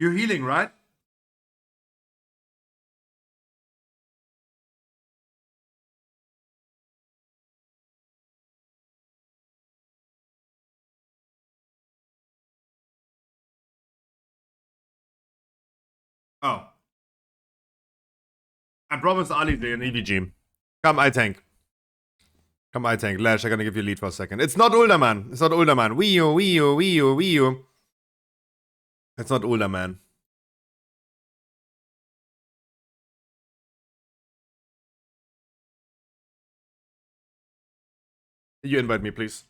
You're healing, right? Oh. I promised Ali an EVG. Come, I tank. Come, I tank. Lash, I'm gonna give you a lead for a second. It's not Ulderman. It's not Ulderman. Wii U, Wii U, Wii U, Wii U. It's not Ulderman. You invite me, please.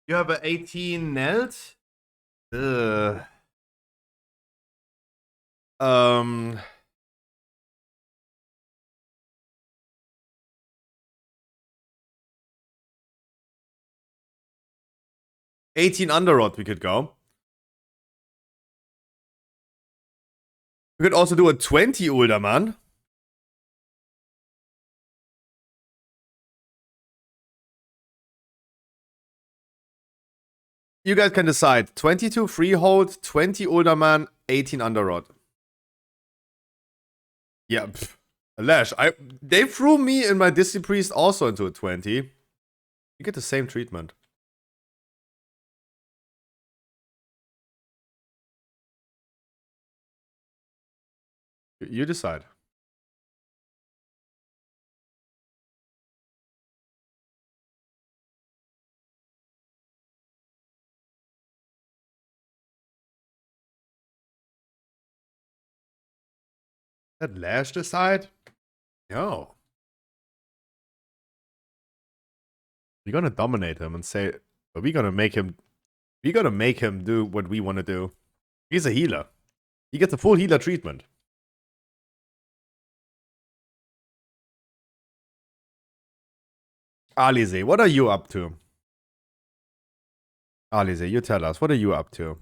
You have an 18 Nelt? Ugh. Um. $18 Underrod we could go. We could also do a 20 Ulderman. You guys can decide. 22 Freehold, 20 Ulderman, 18 Underrod. Yeah, Lash, they threw me and my Disney Priest also into a 20. You get the same treatment. You decide. Let Lash decide? No. We're gonna dominate him and say, but we're gonna make him do what we want to do. He's a healer. He gets a full healer treatment. Alize, what are you up to? Alize, you tell us, what are you up to?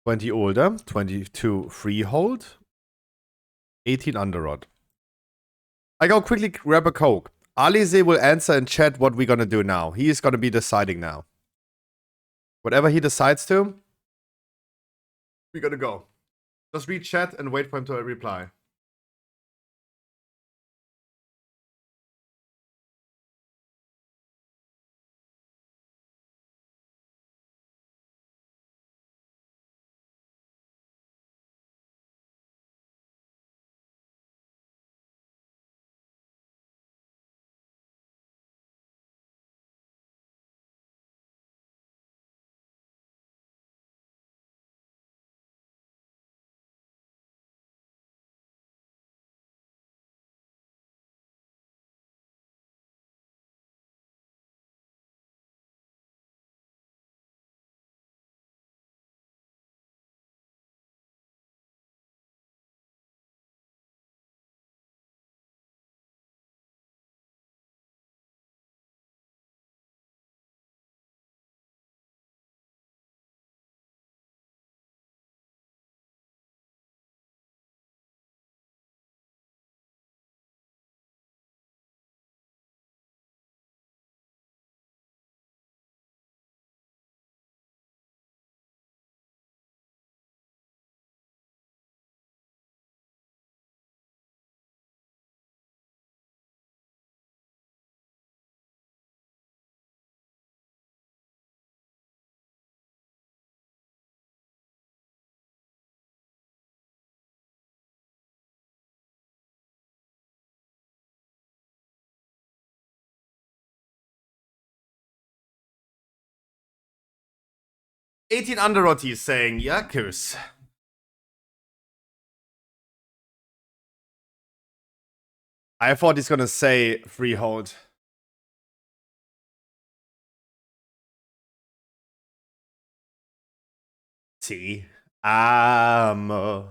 20 older, 22 freehold, 18 underrod. I go quickly grab a coke. Alize will answer in chat what we're gonna do now. He is gonna be deciding now. Whatever he decides to, we're gonna go. Just read chat and wait for him to reply. 18 Underrotty is saying, Yakus. I thought he's gonna say freehold. Ti amo.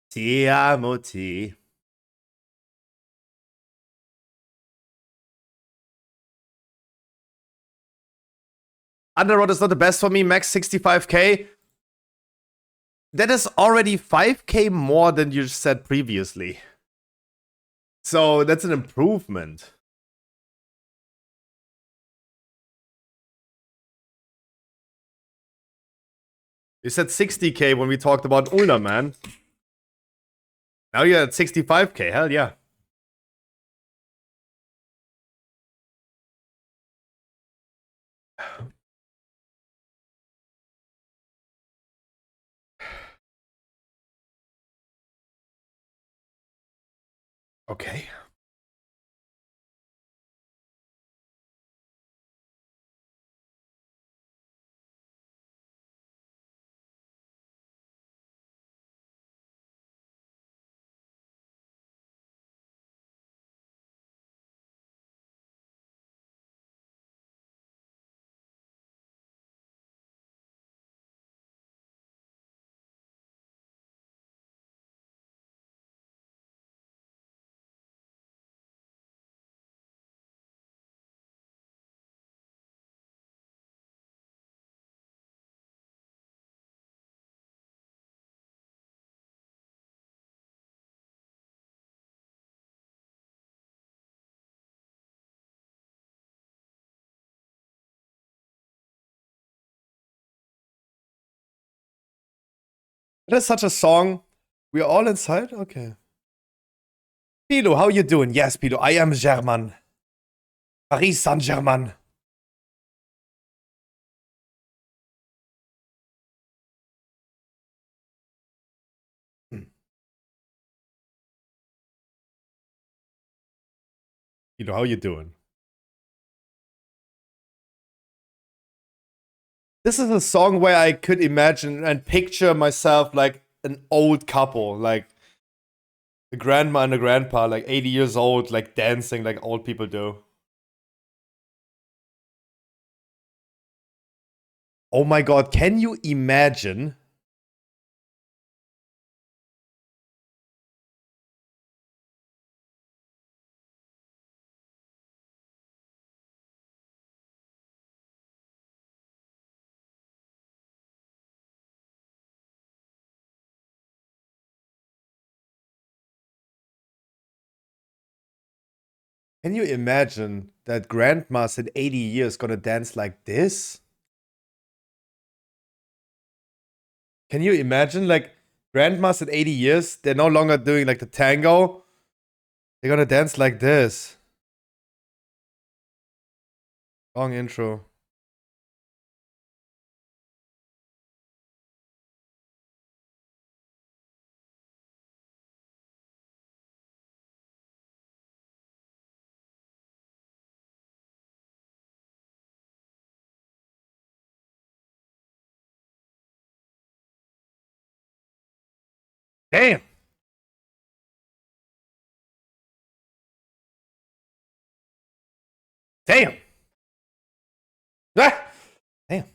Ti amo ti. Underrot is not the best for me, max 65k. That is already 5k more than you said previously. So that's an improvement. You said 60k when we talked about Ulna, man. Now you're at 65k, hell yeah. Okay. That is such a song. We're all inside? Okay. Pilo, how you doing? Yes, Pilo, I am German. Paris Saint-Germain. Pilo, how you doing? This is a song where I could imagine and picture myself like an old couple, like a grandma and a grandpa, like 80 years old, like dancing like old people do. Oh my god, can you imagine? Can you imagine that grandmas in 80 years gonna dance like this? Can you imagine like grandmas in 80 years, they're no longer doing like the tango. They're gonna dance like this. Long intro. Damn. Damn. Ah! Damn.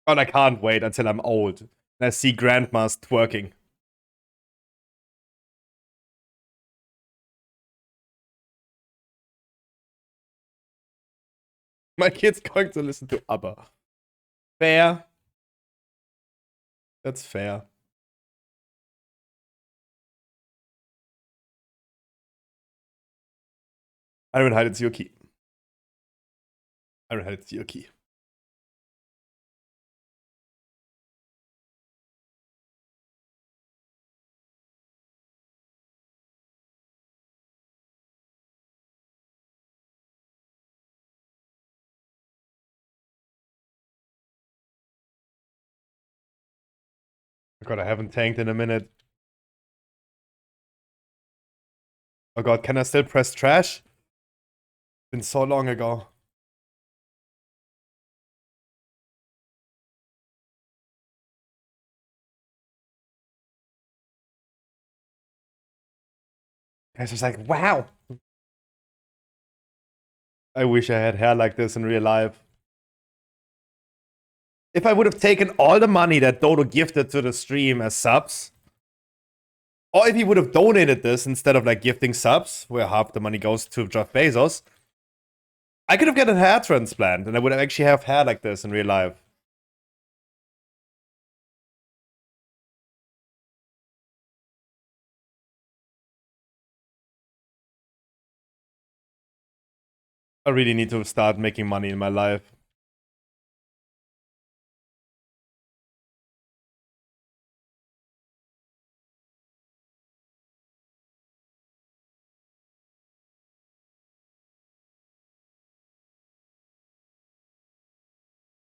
God, I can't wait until I'm old and I see grandmas twerking. My kid's going to listen to ABBA. Fair. That's fair. I will hide it's your key. I will hide it's your key. Oh god, I haven't tanked in a minute. Oh god, can I still press trash? Been so long ago. I was just like, wow. I wish I had hair like this in real life. If I would have taken all the money that Dodo gifted to the stream as subs, or if he would have donated this instead of like gifting subs, where half the money goes to Jeff Bezos, I could have got a hair transplant and I would have actually have hair like this in real life. I really need to start making money in my life.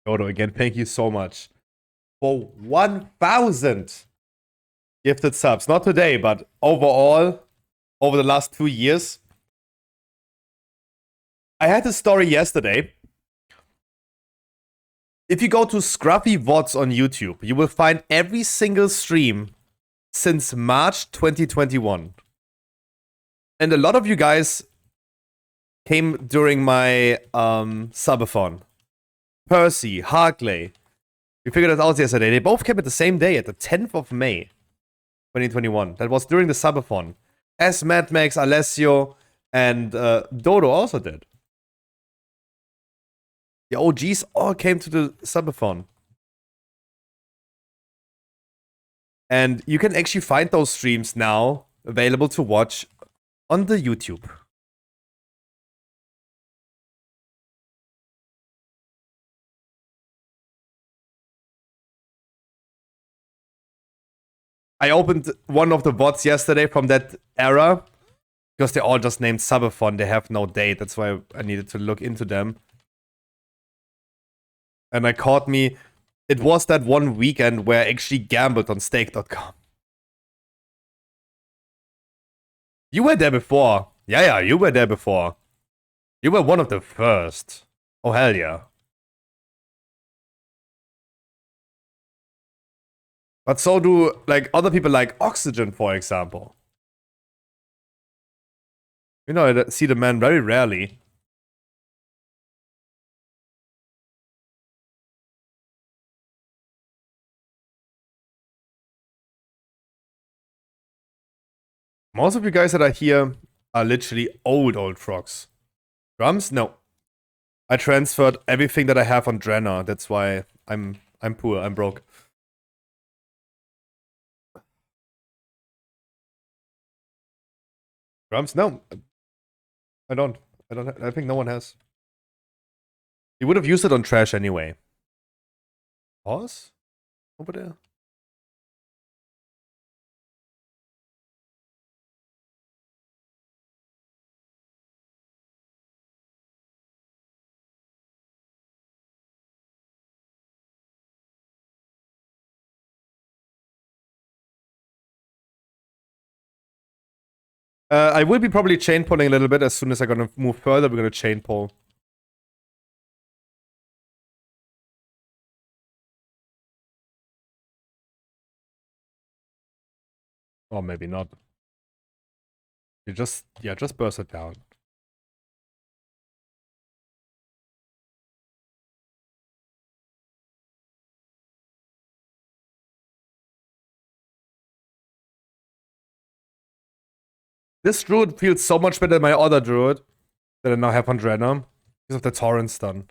Dodo, again, thank you so much for 1,000 gifted subs. Not today, but overall, over the last 2 years. I had this story yesterday. If you go to Scruffy VoDs on YouTube, you will find every single stream since March 2021. And a lot of you guys came during my subathon. Percy, Harkley. We figured it out yesterday. They both came at the same day, at the 10th of May, 2021. That was during the subathon. As Mad Max, Alessio, and Dodo also did. The OGs all came to the subathon. And you can actually find those streams now available to watch on the YouTube. I opened one of the VoDs yesterday from that era because they're all just named Subathon. They have no date. That's why I needed to look into them. And I caught me. It was that one weekend where I actually gambled on stake.com. You were there before. Yeah, you were there before. You were one of the first. Oh, hell yeah. But so do, like, other people like Oxygen, for example. You know, I see the man very rarely. Most of you guys that are here are literally old frogs. Drums? No. I transferred everything that I have on Drenna. That's why I'm poor. I'm broke. Drums? No. I don't. I think no one has. You would have used it on trash anyway. Pause? Over there? I will be probably chain pulling a little bit as soon as I'm gonna move further. We're gonna chain pull. Or maybe not. You just burst it down. This druid feels so much better than my other druid that I now have on Drenna because of the torrent stun.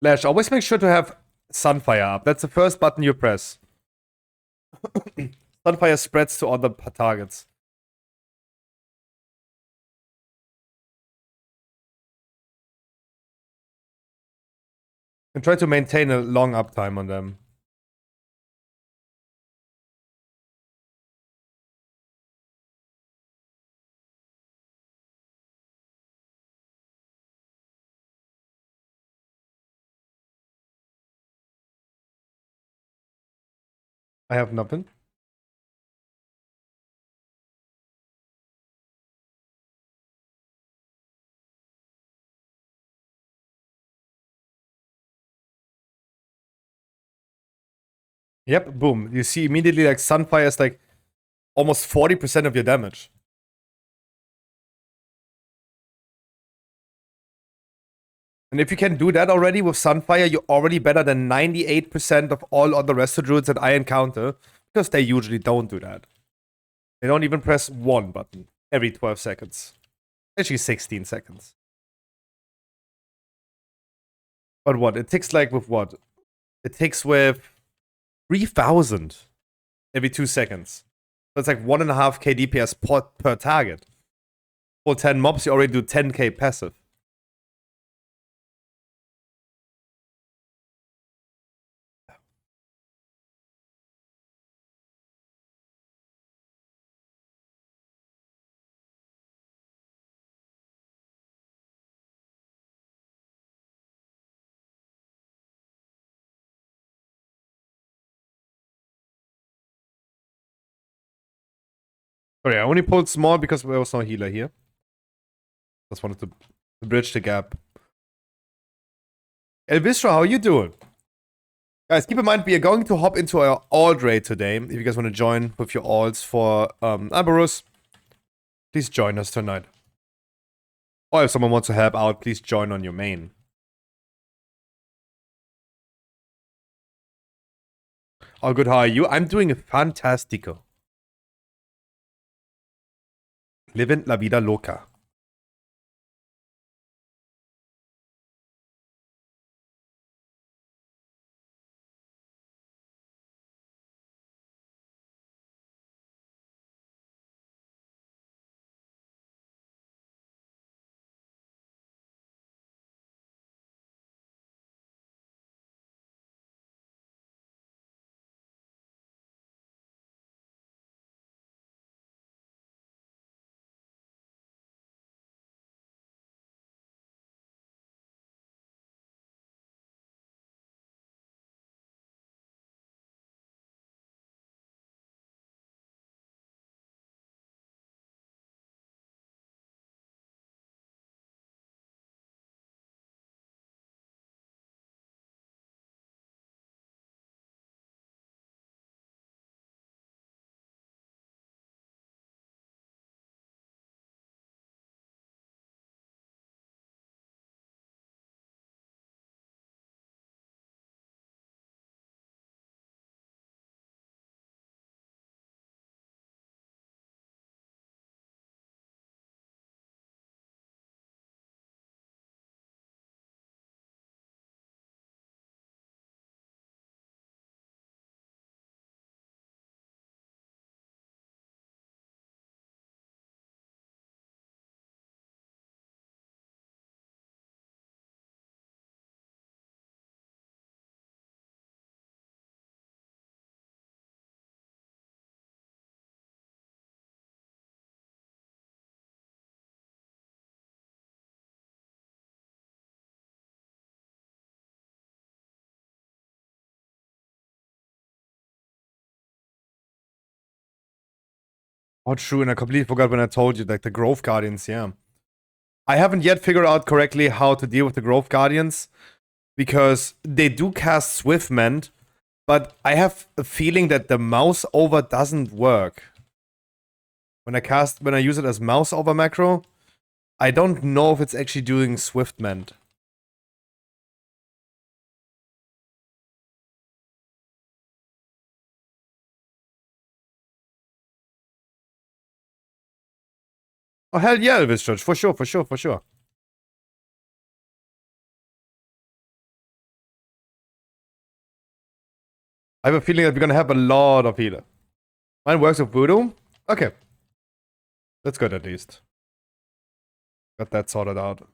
Lash, always make sure to have Sunfire up. That's the first button you press. Sunfire spreads to other targets. And try to maintain a long uptime on them. I have nothing. Yep, boom. You see immediately like Sunfire is like almost 40% of your damage. And if you can do that already with Sunfire, you're already better than 98% of all other Resto Druids that I encounter. Because they usually don't do that. They don't even press one button every 12 seconds. Actually 16 seconds. But what? It ticks like with what? It ticks with 3,000 every 2 seconds. That's like 1.5k DPS per target. For 10 mobs, you already do 10k passive. Sorry, I only pulled small because there was no healer here. Just wanted to bridge the gap. Elvistra, how are you doing? Guys, keep in mind, we are going to hop into our alt raid today. If you guys want to join with your alts for Aberus, please join us tonight. Or if someone wants to help out, please join on your main. All good, how are you? I'm doing fantastico. Living la vida loca. Oh, true, and I completely forgot when I told you, like, the Grove Guardians, yeah. I haven't yet figured out correctly how to deal with the Grove Guardians, because they do cast Swift Mend, but I have a feeling that the mouse over doesn't work. When I use it as mouse over macro, I don't know if it's actually doing Swift Mend. Oh, hell yeah, Elvis Church. For sure, for sure, for sure. I have a feeling that we're gonna have a lot of healer. Mine works with voodoo. Okay. That's good at least. Got that sorted out.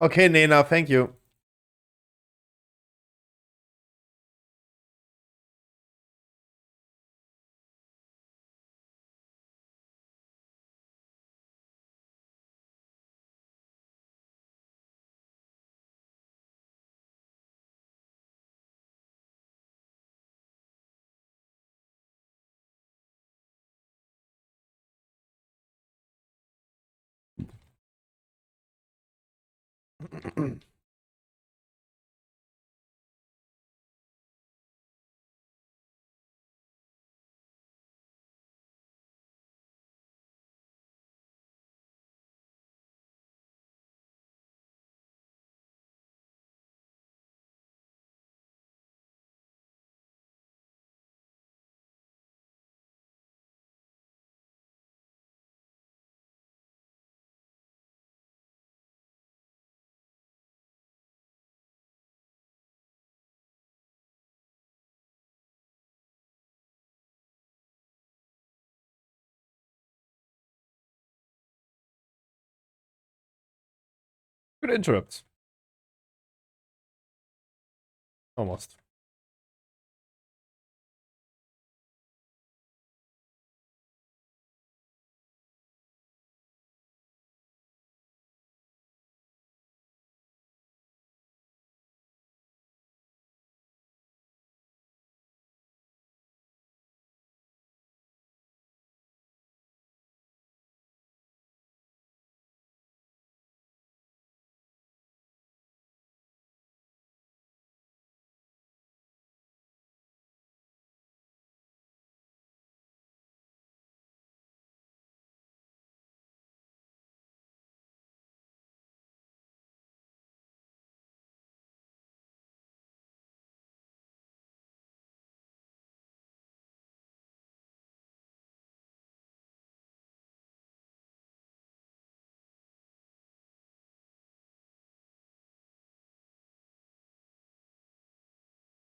Okay, Nena, thank you. Good interrupt. Almost.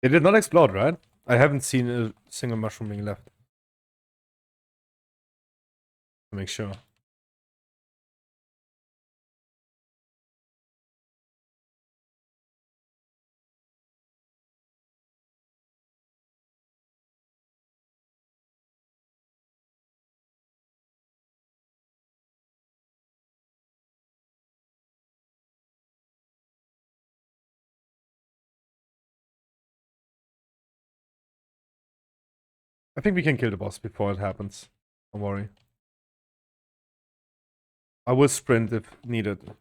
They did not explode, right? I haven't seen a single mushroom being left. To make sure. I think we can kill the boss before it happens. Don't worry. I will sprint if needed.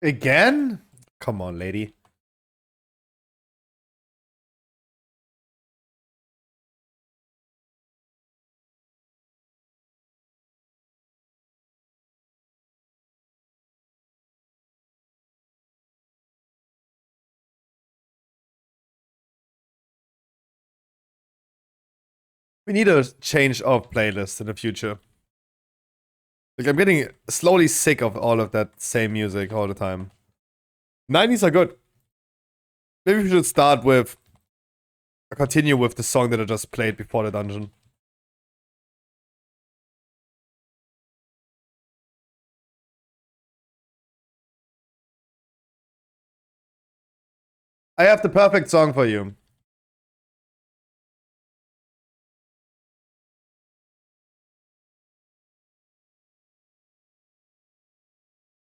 Again? Come on, lady. We need a change of playlist in the future. Like, I'm getting slowly sick of all of that same music all the time. 90s are good. Maybe we should start with... continue with the song that I just played before the dungeon. I have the perfect song for you.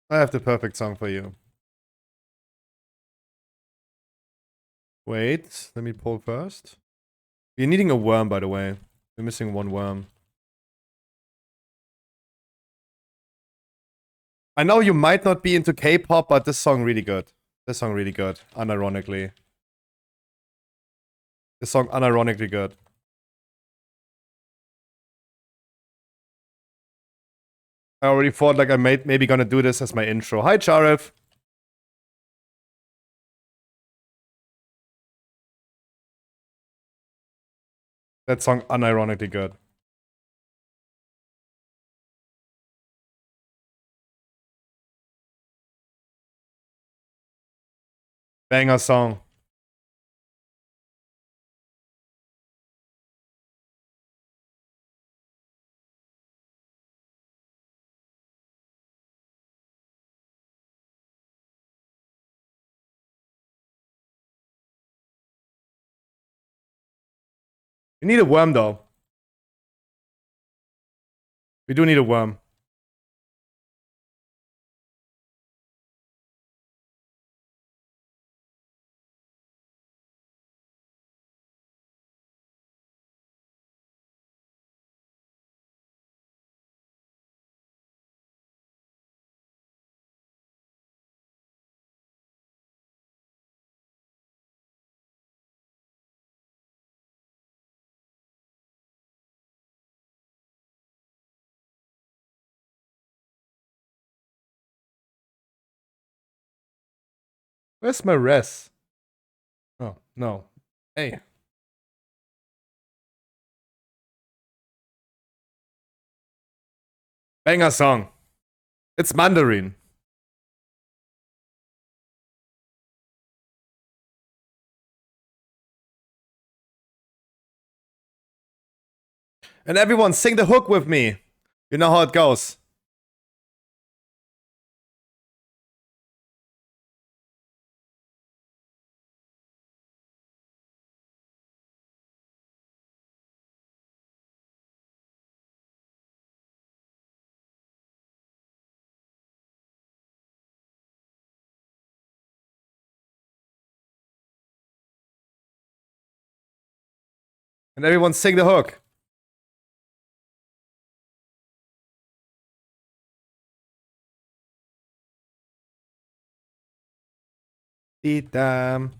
I have the perfect song for you. Wait, let me pull first. You're needing a worm, by the way. You're missing one worm. I know you might not be into K-pop, but this song really good. This song really good, unironically. This song unironically good. I already thought like I maybe gonna do this as my intro. Hi, Charif. That song unironically good. Banger song. You need a worm though. We do need a worm. Where's my res? Oh, no. Hey. Banger song. It's Mandarin. And everyone sing the hook with me. You know how it goes. And everyone sing the hook. Damn.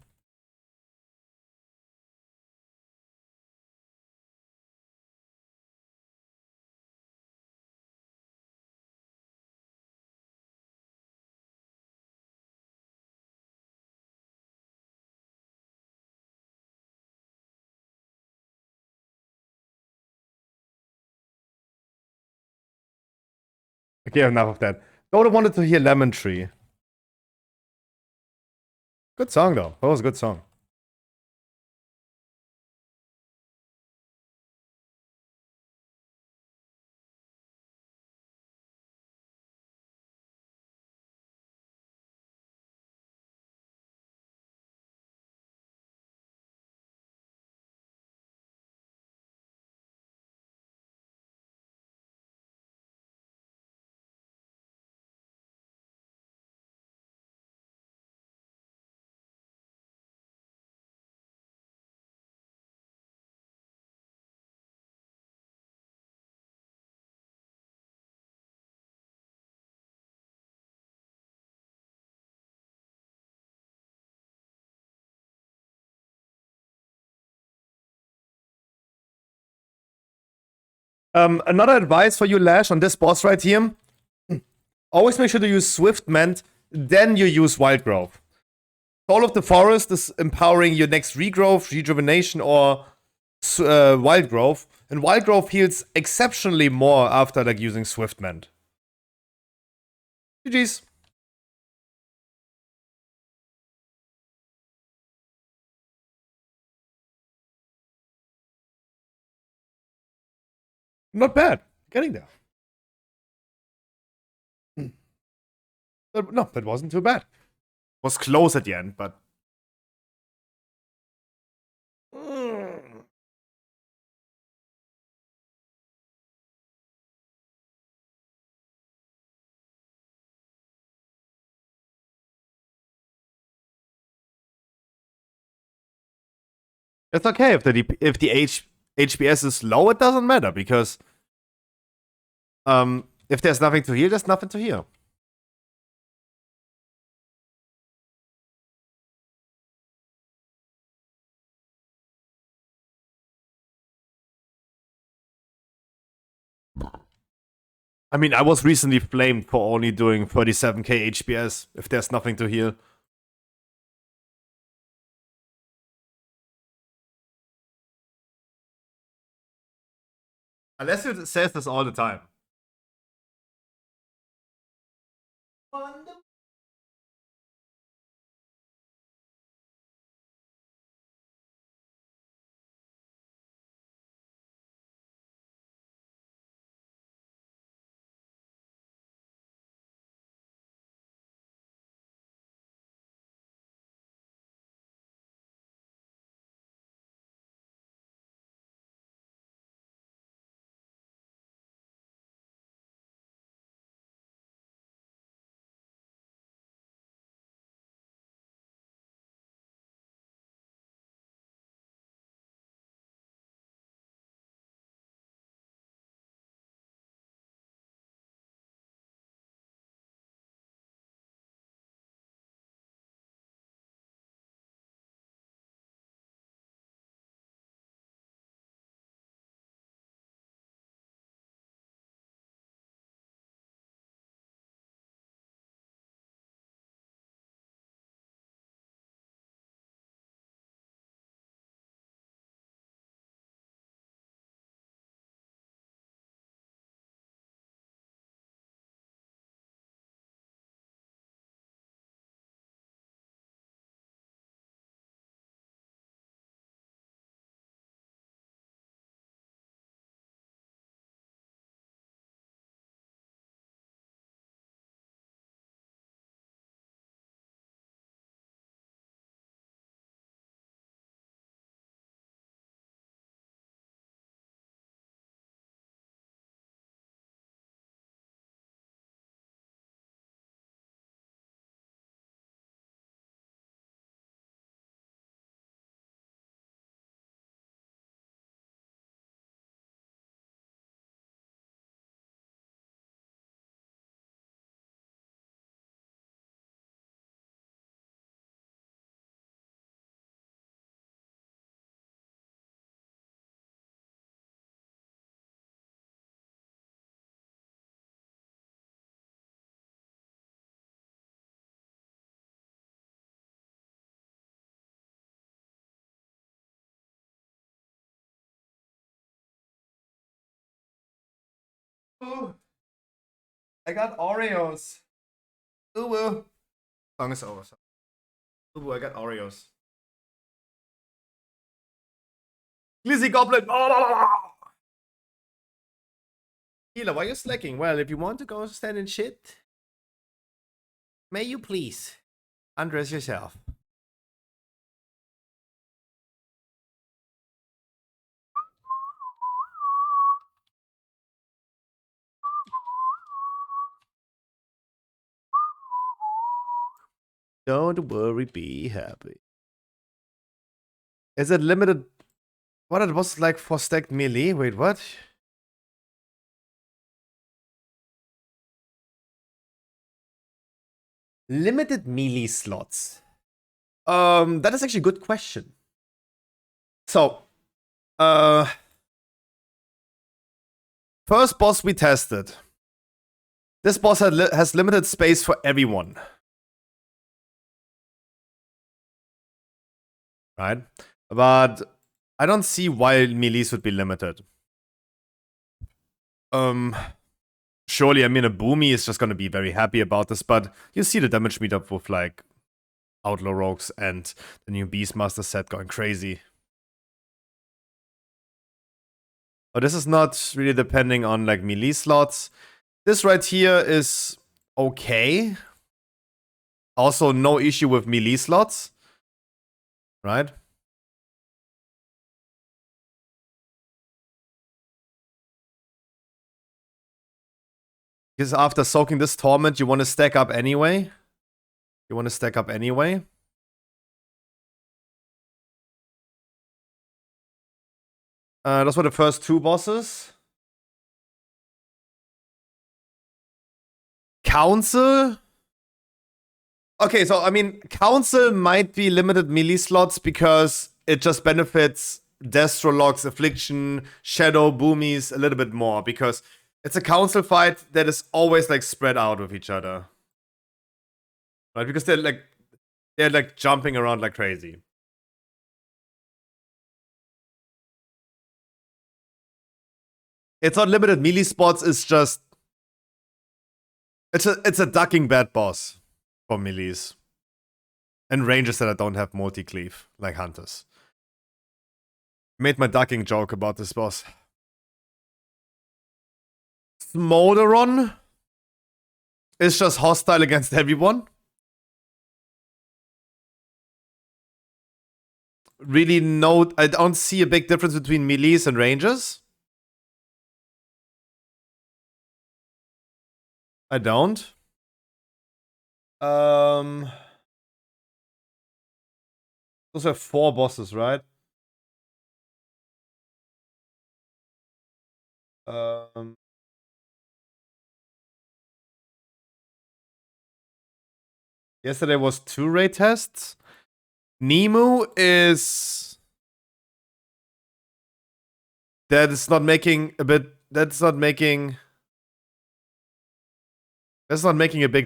Okay, enough of that. Dodo wanted to hear Lemon Tree. Good song though. That was a good song. Another advice for you, Lash, on this boss right here. Always make sure to use Swift Mend, then you use Wild Growth. Soul of the Forest is empowering your next regrowth, rejuvenation, or wild growth. And Wildgrowth heals exceptionally more after like using Swift Mend. GG's. Not bad. Getting there. No, that wasn't too bad. Was close at the end, but. It's okay if the HPS is low, it doesn't matter because if there's nothing to heal, there's nothing to heal. I mean, I was recently flamed for only doing 37k HPS if there's nothing to heal. Unless it says this all the time. Ooh, I got Oreos. Ooh, song is over. Ooh, I got Oreos. Glizzy Goblin. Oh! Healer, why are you slacking? Well, if you want to go stand in shit, may you please undress yourself. Don't worry, be happy. Is it limited? What it was like for stacked melee? Wait, what? Limited melee slots. That is actually a good question. So, first boss we tested. This boss has limited space for everyone. Right? But I don't see why melees would be limited. Surely, I mean, a Boomy is just gonna be very happy about this, but you see the damage meetup with, like, Outlaw Rogues and the new Beastmaster set going crazy. But this is not really depending on, like, melee slots. This right here is okay. Also, no issue with melee slots. Right? Because after soaking this Torment, you want to stack up anyway. Those were the first two bosses. Council? Okay, so I mean, Council might be limited melee slots because it just benefits Destrolox, Affliction, Shadow, Boomies a little bit more because it's a Council fight that is always like spread out with each other. Right? Because they're like jumping around like crazy. It's not limited melee spots, it's just it's a ducking bad boss for melees. And ranges that I don't have multi-cleave, like hunters. Made my ducking joke about this boss. Smolderon is just hostile against everyone. Really no, I don't see a big difference between melees and rangers. I don't. Those are 4 bosses, right? Yesterday was 2 raid tests. Nemu is... That's not making a big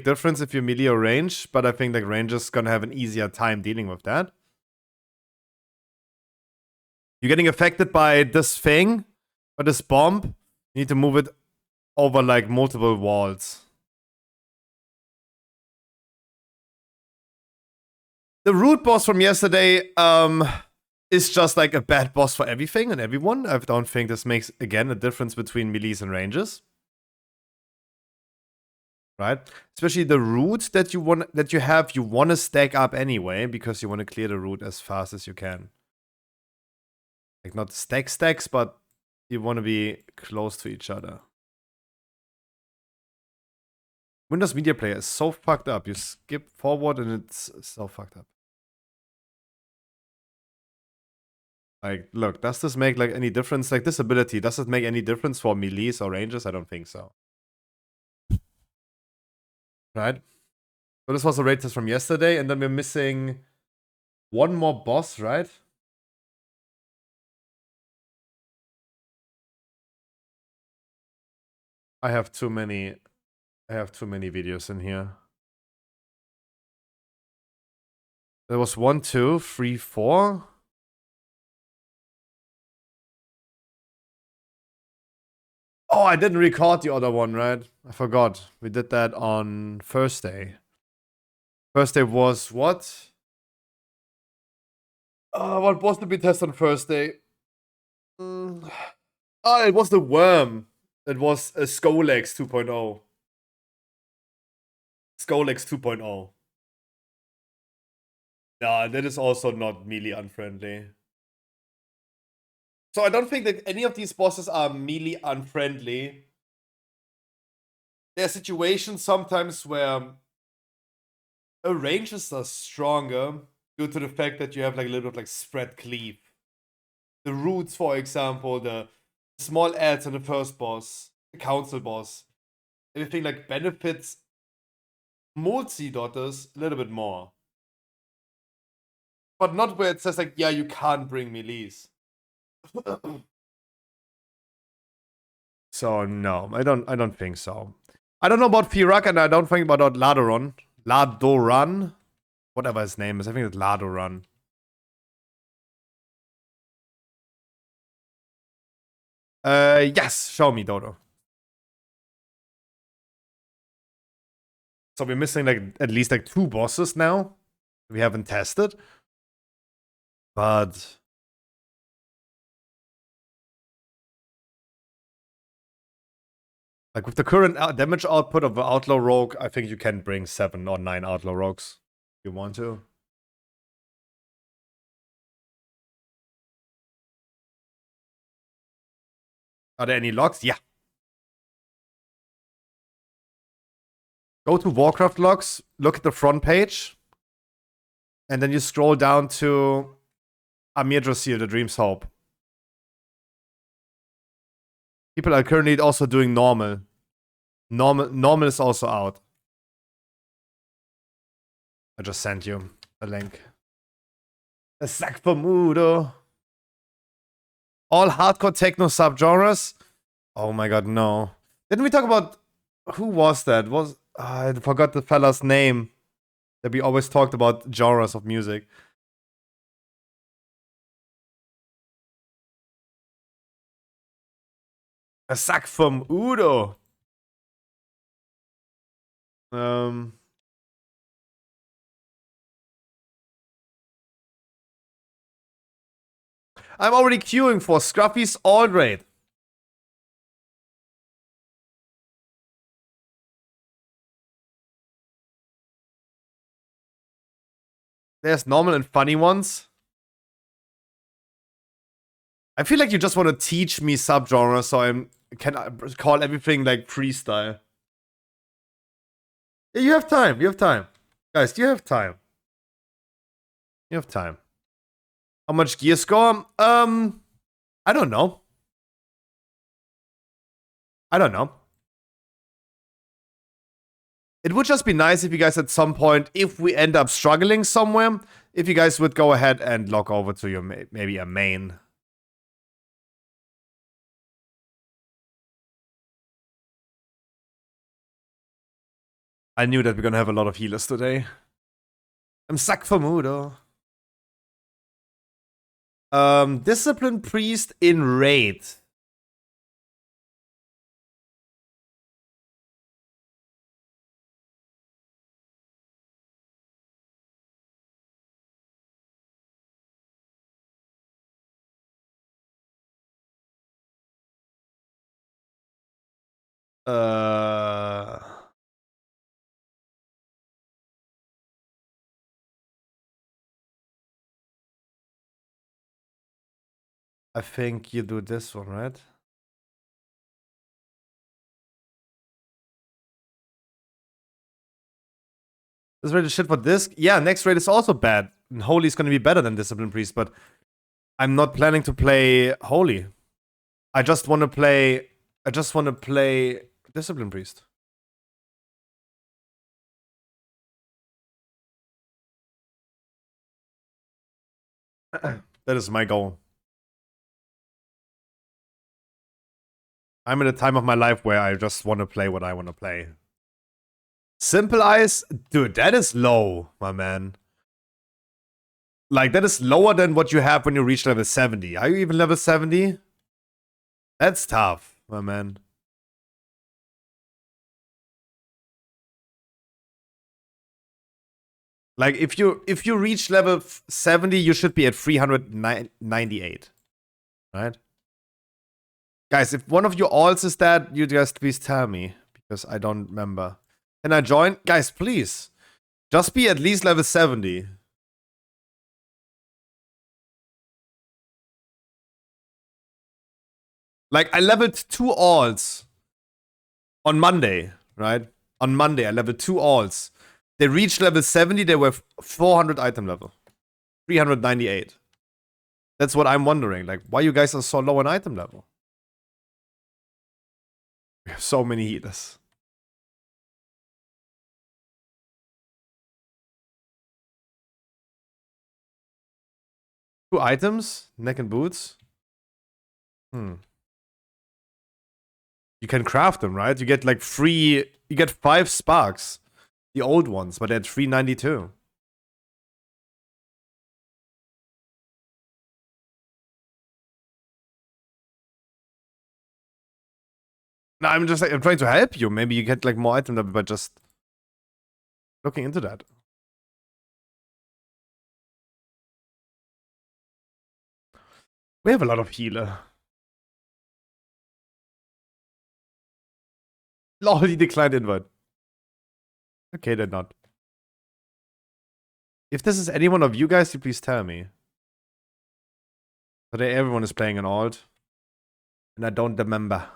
difference if you're melee or range, but I think like range is gonna have an easier time dealing with that. You're getting affected by this thing, by this bomb. You need to move it over like multiple walls. The root boss from yesterday is just like a bad boss for everything and everyone. I don't think this makes, again, a difference between melees and ranges. Right? Especially the root that you want to stack up anyway, because you want to clear the root as fast as you can. Like not stacks, but you want to be close to each other. Windows Media Player is so fucked up. You skip forward and it's so fucked up. Like, look, does this make like any difference? Like this ability, does it make any difference for melees or ranges? I don't think so. Right? So this was a raid test from yesterday, and then we're missing one more boss, right? I have too many videos in here. There was 1, 2, 3, 4. Oh, I didn't record the other one, right? I forgot. We did that on Thursday. Thursday was what? What was the big test on Thursday? Oh, it was the worm. It was a Skolex 2.0. Skolex 2.0. Yeah, that is also not melee unfriendly. So I don't think that any of these bosses are melee unfriendly. There are situations sometimes where ranges are stronger due to the fact that you have like a little bit of like spread cleave. The roots, for example, the small ads on the first boss, the council boss, everything like benefits multi-dotters a little bit more. But not where it says like, yeah, you can't bring melees. So no, I don't think so. I don't know about Firak, and I don't think about Ladoran. Whatever his name is. I think it's Ladoran. Yes, show me, Dodo. So we're missing like at least like 2 bosses now. We haven't tested. But like with the current damage output of the Outlaw Rogue, I think you can bring 7 or 9 Outlaw Rogues if you want to. Are there any logs? Yeah. Go to Warcraft logs, look at the front page, and then you scroll down to Amir Drosil, the Dream's Hope. People are currently also doing normal. Normal is also out. I just sent you a link. A sack for Mudo. All hardcore techno subgenres? Oh my god, no. Didn't we talk about... Who was that? I forgot the fella's name. That we always talked about genres of music. A sack from Udo. I'm already queuing for Scruffy's Alt Raid. There's normal and funny ones. I feel like you just want to teach me subgenres so I can call everything like freestyle. Yeah, you have time. You have time. Guys, you have time. You have time. How much gear score? I don't know. I don't know. It would just be nice if you guys at some point, if we end up struggling somewhere, if you guys would go ahead and log over to your maybe a main. I knew that we're gonna have a lot of healers today. I'm sack for Mudo. Discipline Priest in Raid. I think you do this one, right? This raid is shit for disc. Yeah, next raid is also bad. And Holy is gonna be better than Discipline Priest, but I'm not planning to play Holy. I just wanna play Discipline Priest. That is my goal. I'm at a time of my life where I just want to play what I want to play. Simple Eyes? Dude, that is low, my man. Like, that is lower than what you have when you reach level 70. Are you even level 70? That's tough, my man. Like, if you reach level 70, you should be at 398. Right? Guys, if one of your alts is that, you guys please tell me. Because I don't remember. Can I join? Guys, please. Just be at least level 70. Like, I leveled 2 alts on Monday, right? On Monday, I leveled 2 alts. They reached level 70, they were 400 item level. 398. That's what I'm wondering. Like, why you guys are so low on item level? We have so many healers. Two items? Neck and boots? You can craft them, right? You get like free... You get 5 sparks. The old ones, but they're 392. No, I'm just like, I'm trying to help you. Maybe you get like more item level, but just... looking into that. We have a lot of healer. Lol, he declined invite. Okay, then not. If this is any one of you guys, you please tell me. Today everyone is playing an alt. And I don't remember.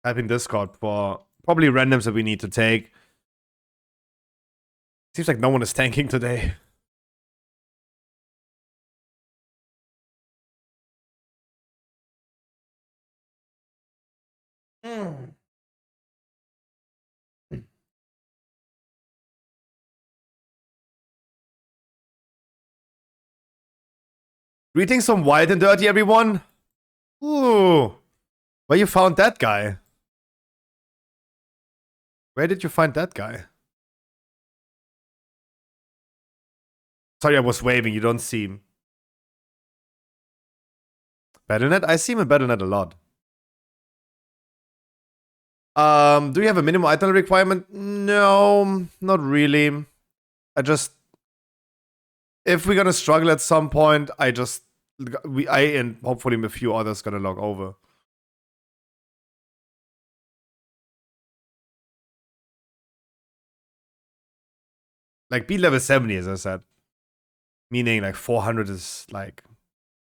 Type in Discord for probably randoms that we need to take. Seems like no one is tanking today. Greetings from Wild and Dirty, everyone. Ooh. Where you found that guy? Where did you find that guy? Sorry, I was waving. You don't see him. Battle.net? I see him in Battle.net a lot. Do you have a minimum item requirement? No, not really. If we're gonna struggle at some point, I and hopefully a few others gonna log over. Like, beat level 70, as I said. Meaning, like, 400 is, like,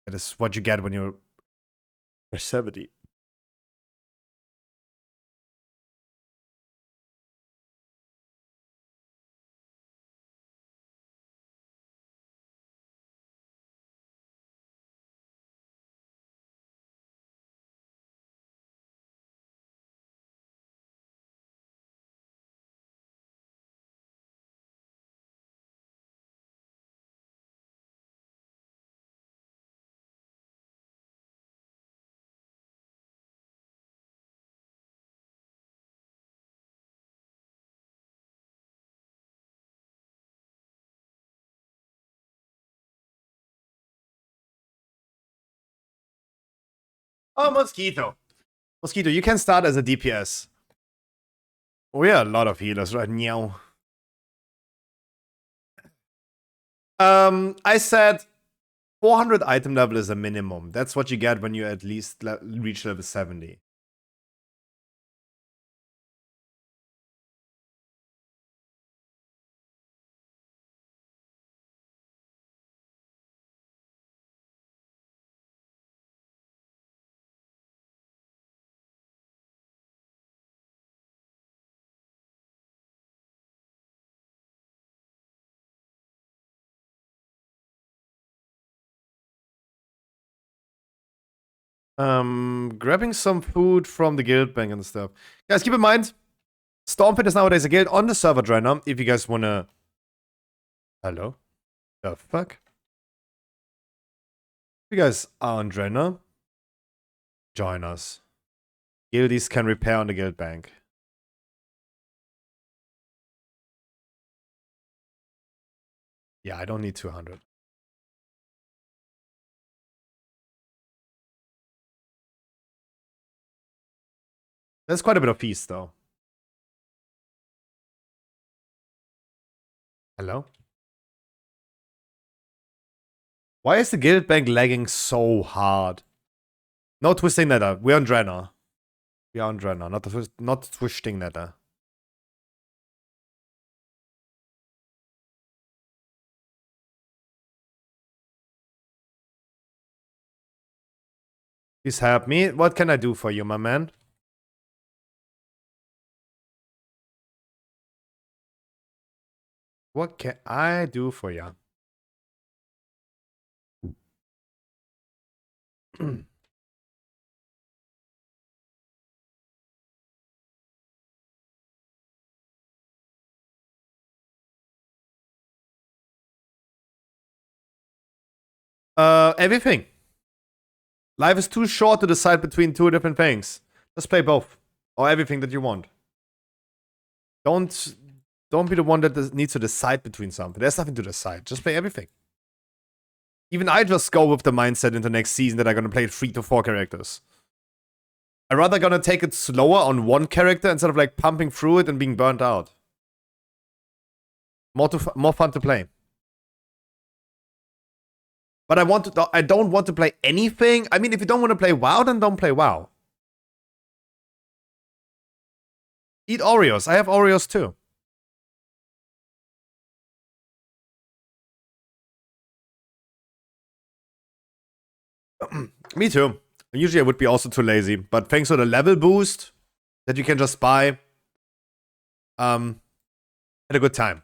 that is what you get when you're 70. Oh, Mosquito. Mosquito, you can start as a DPS. We are a lot of healers right now. I said 400 item level is a minimum. That's what you get when you at least reach level 70. Grabbing some food from the guild bank and stuff. Guys, keep in mind, Stormpit is nowadays a guild on the server Draenor. If you guys wanna... Hello? The fuck? If you guys are on Draenor, join us. Guildies can repair on the guild bank. Yeah, I don't need 200. That's quite a bit of feast, though. Hello? Why is the guild bank lagging so hard? No twisting nether. We're on Draenor. We are on Draenor, not twisting nether. Please help me. What can I do for you, my man? What can I do for you? Everything. Life is too short to decide between two different things. Just play both. Or everything that you want. Don't be the one that needs to decide between something. There's nothing to decide. Just play everything. Even I just go with the mindset into next season that I'm gonna play 3 to 4 characters. I'd rather gonna take it slower on one character instead of like pumping through it and being burnt out. More fun to play. But I don't want to play anything. I mean, if you don't want to play WoW, then don't play WoW. Eat Oreos. I have Oreos too. Me too. Usually I would be also too lazy, but thanks to the level boost that you can just buy, had a good time.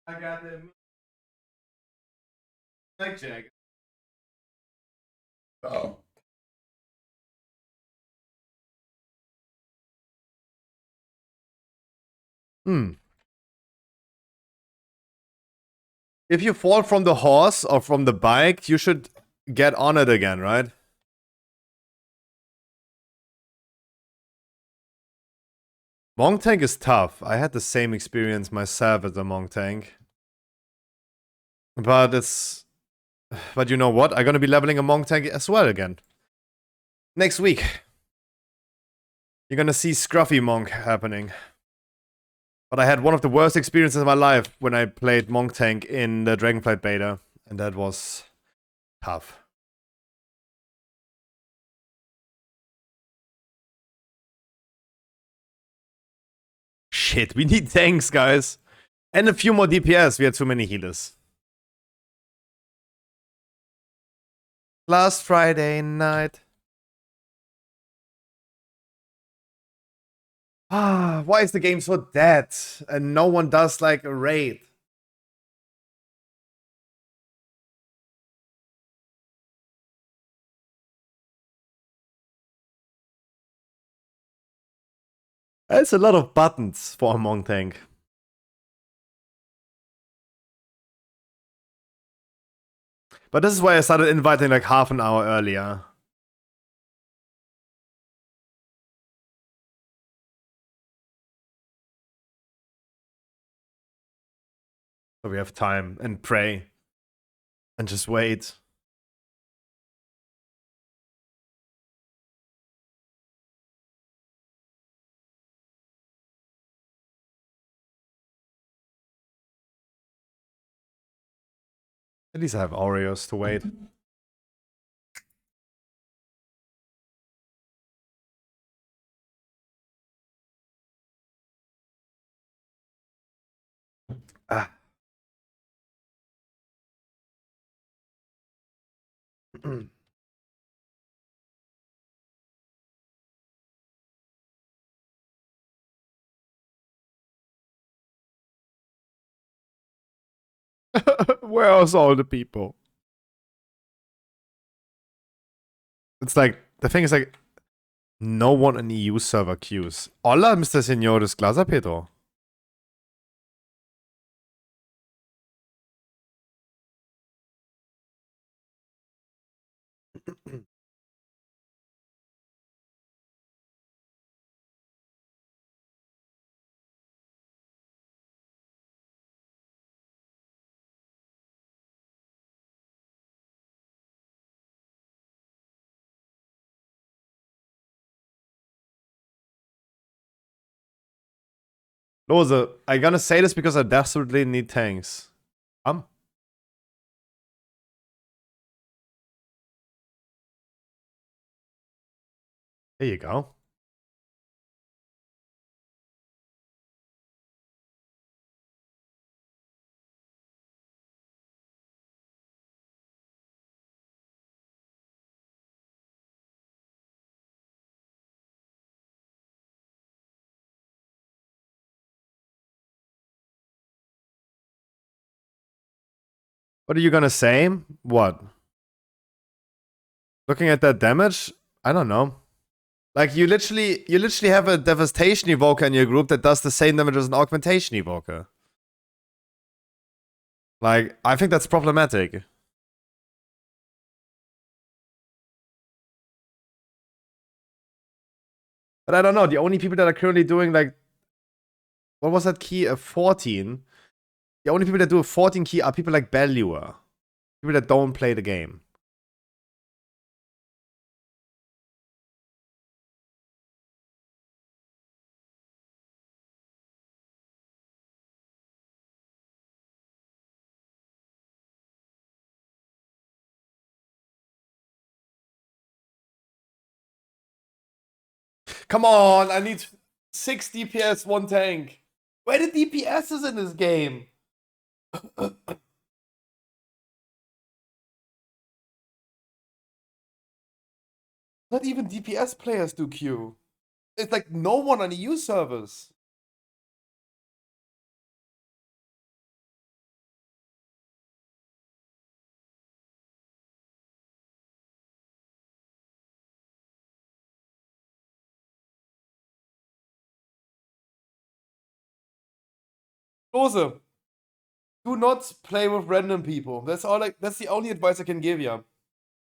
I got them. Blackjack. Oh. If you fall from the horse or from the bike, you should get on it again, right? Monk tank is tough. I had the same experience myself as a monk tank. But you know what? I'm gonna be leveling a monk tank as well again. Next week. You're gonna see Scruffy Monk happening. But I had one of the worst experiences of my life when I played Monk Tank in the Dragonflight beta. And that was tough. Shit, we need tanks, guys. And a few more DPS. We had too many healers. Last Friday night. Ah, why is the game so dead? And no one does like a raid. That's a lot of buttons for a Monk Tank. But this is why I started inviting like half an hour earlier. So we have time and pray. And just wait. At least I have Oreos to wait. Ah. Where are all the people? It's like, the thing is like, no one in EU server queues. Hola, Mr. Señores Glaza Pedro. Lose, I'm gonna say this because I desperately need tanks. There you go. What are you gonna say? What? Looking at that damage? I don't know. Like, you literally have a Devastation Evoker in your group that does the same damage as an Augmentation Evoker. Like, I think that's problematic. But I don't know, the only people that are currently doing, like, what was that key? A 14? The only people that do a 14 key are people like Belluer. People that don't play the game. Come on, I need 6 DPS, 1 tank. Where the DPS is in this game? Not even DPS players do Q. It's like no one on EU servers. Lose, do not play with random people. That's all. That's the only advice I can give you.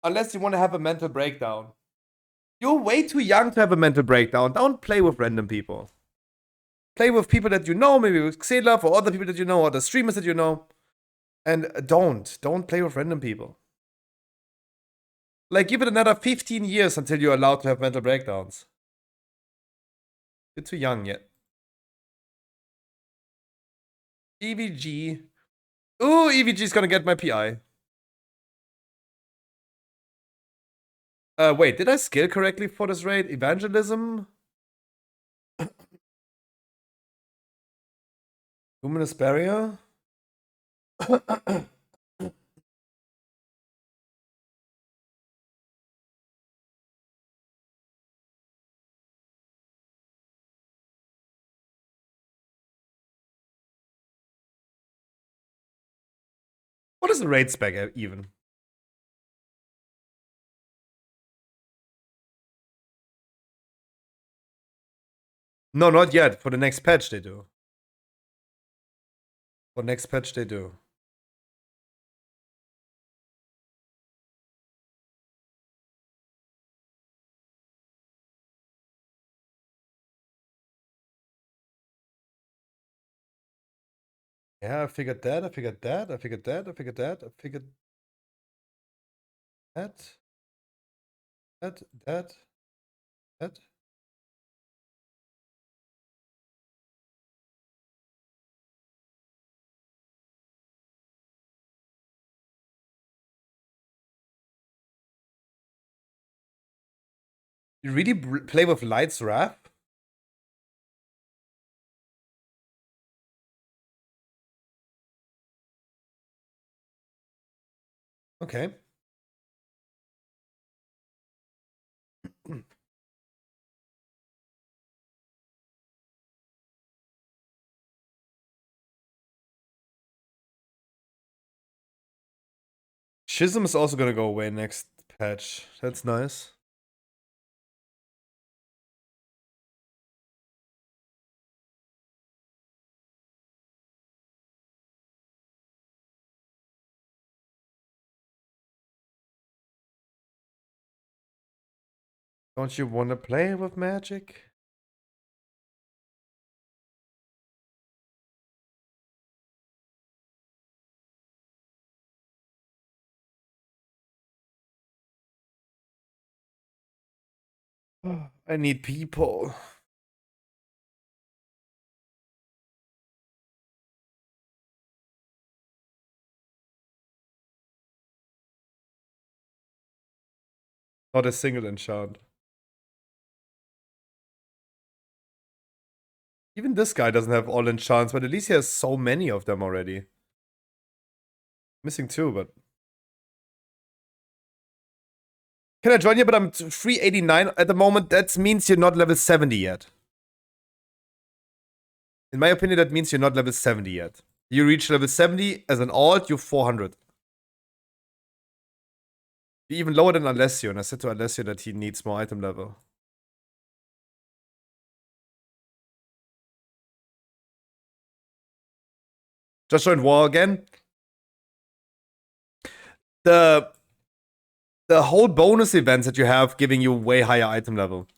Unless you want to have a mental breakdown. You're way too young to have a mental breakdown. Don't play with random people. Play with people that you know, maybe with Xelaf or other people that you know, or the streamers that you know. And don't play with random people. Like, give it another 15 years until you're allowed to have mental breakdowns. You're too young yet. EVG. Ooh, EVG is gonna get my PI. Wait, did I skill correctly for this raid? Evangelism? Luminous Barrier? What is the raid spec even? No, not yet. For the next patch they do. For next patch they do. Yeah, I figured that, I figured that, I figured that, I figured that, I figured that. That. You really play with Light's Wrath? Okay. Schism is also gonna go away next patch. That's nice. Don't you wanna play with magic? I need people. Not a single enchant. Even this guy doesn't have all enchants, but at least he has so many of them already. Missing 2, but... Can I join you? But I'm 389 at the moment. That means you're not level 70 yet. In my opinion, that means you're not level 70 yet. You reach level 70 as an alt, you're 400. You're even lower than Alessio, and I said to Alessio that he needs more item level. Just joined war again. The whole bonus events that you have giving you way higher item level.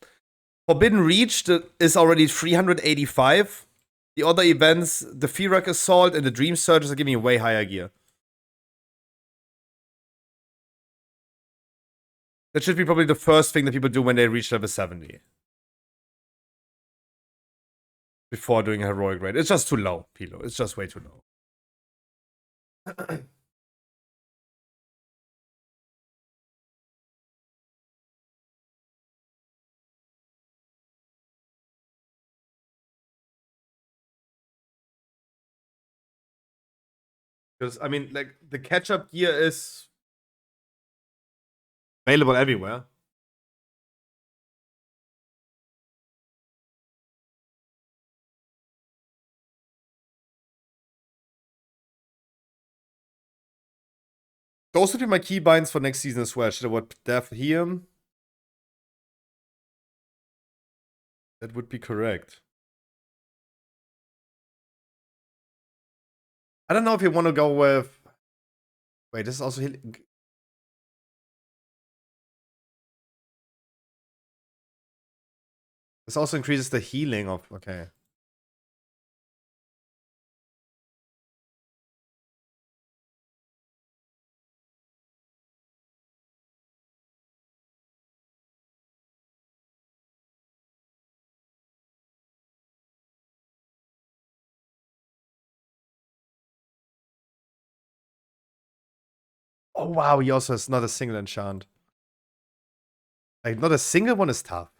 Forbidden Reach is already 385. The other events, the Firak Assault and the Dream Surges are giving you way higher gear. That should be probably the first thing that people do when they reach level 70. Before doing a heroic raid. It's just too low, Pilo. It's just way too low. Because, I mean, like, the catch-up gear is available everywhere. Those would be my keybinds for next season as well. Should I what Death here? That would be correct. I don't know if you want to go with... Wait, this is also... This also increases the healing of... Okay. Oh, wow. He also has not a single enchant. Like, not a single one is tough.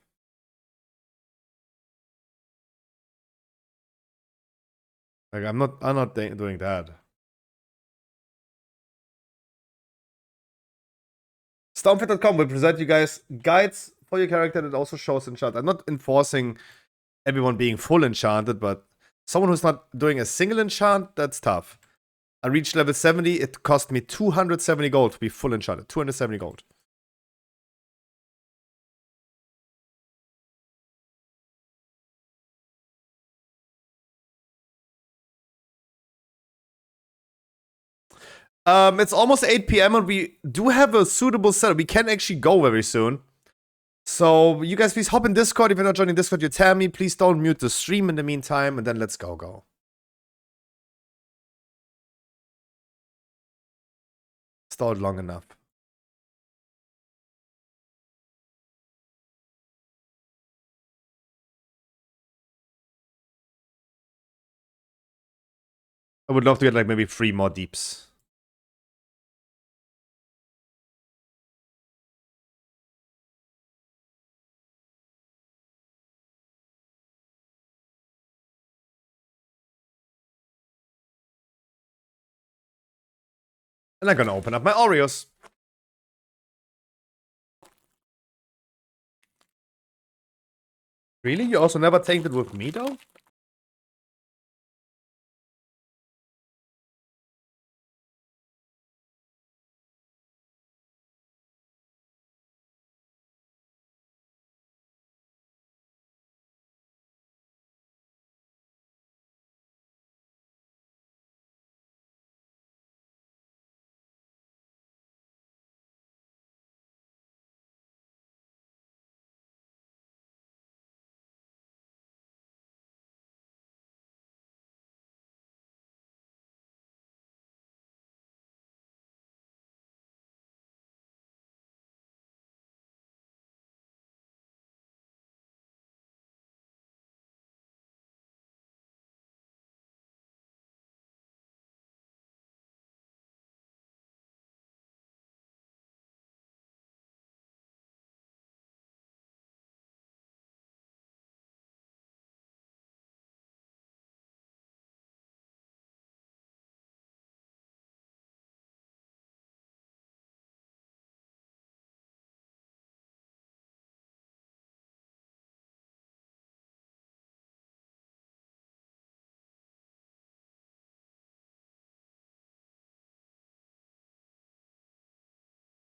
Like, I'm not doing that. Stormfit.com will present you guys guides for your character that also shows enchant. I'm not enforcing everyone being full enchanted, but someone who's not doing a single enchant, that's tough. I reached level 70, it cost me 270 gold to be full enchanted. 270 gold. It's almost 8 p.m. and we do have a suitable setup. We can actually go very soon. So you guys please hop in Discord. If you're not joining Discord, you tell me. Please don't mute the stream in the meantime, and then let's go. Stalled long enough. I would love to get like maybe 3 more deeps. And I'm gonna open up my Oreos. Really? You also never tanked it with me though?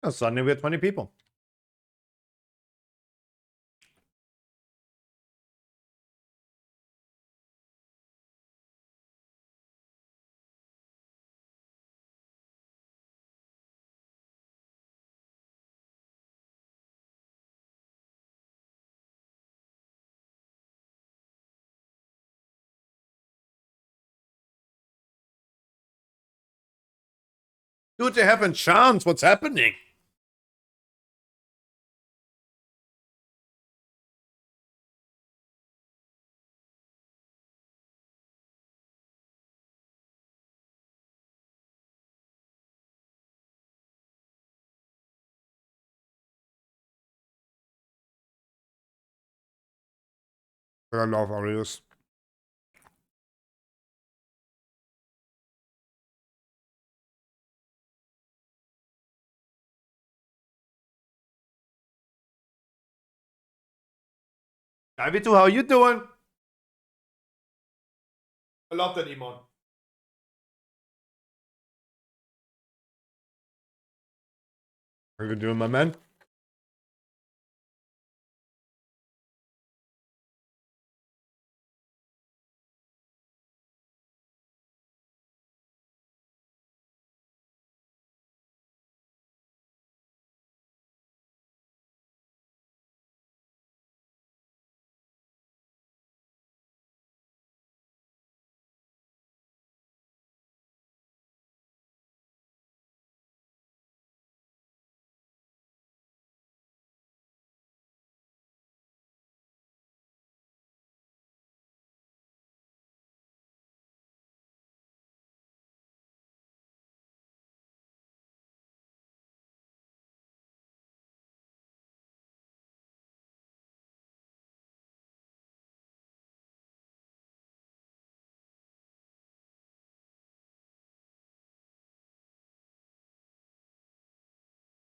Suddenly we had 20 people. Dude, they haven't chance. What's happening? I love Oreos. Ivy2, how you doing? I love that emote. How you doing, my man?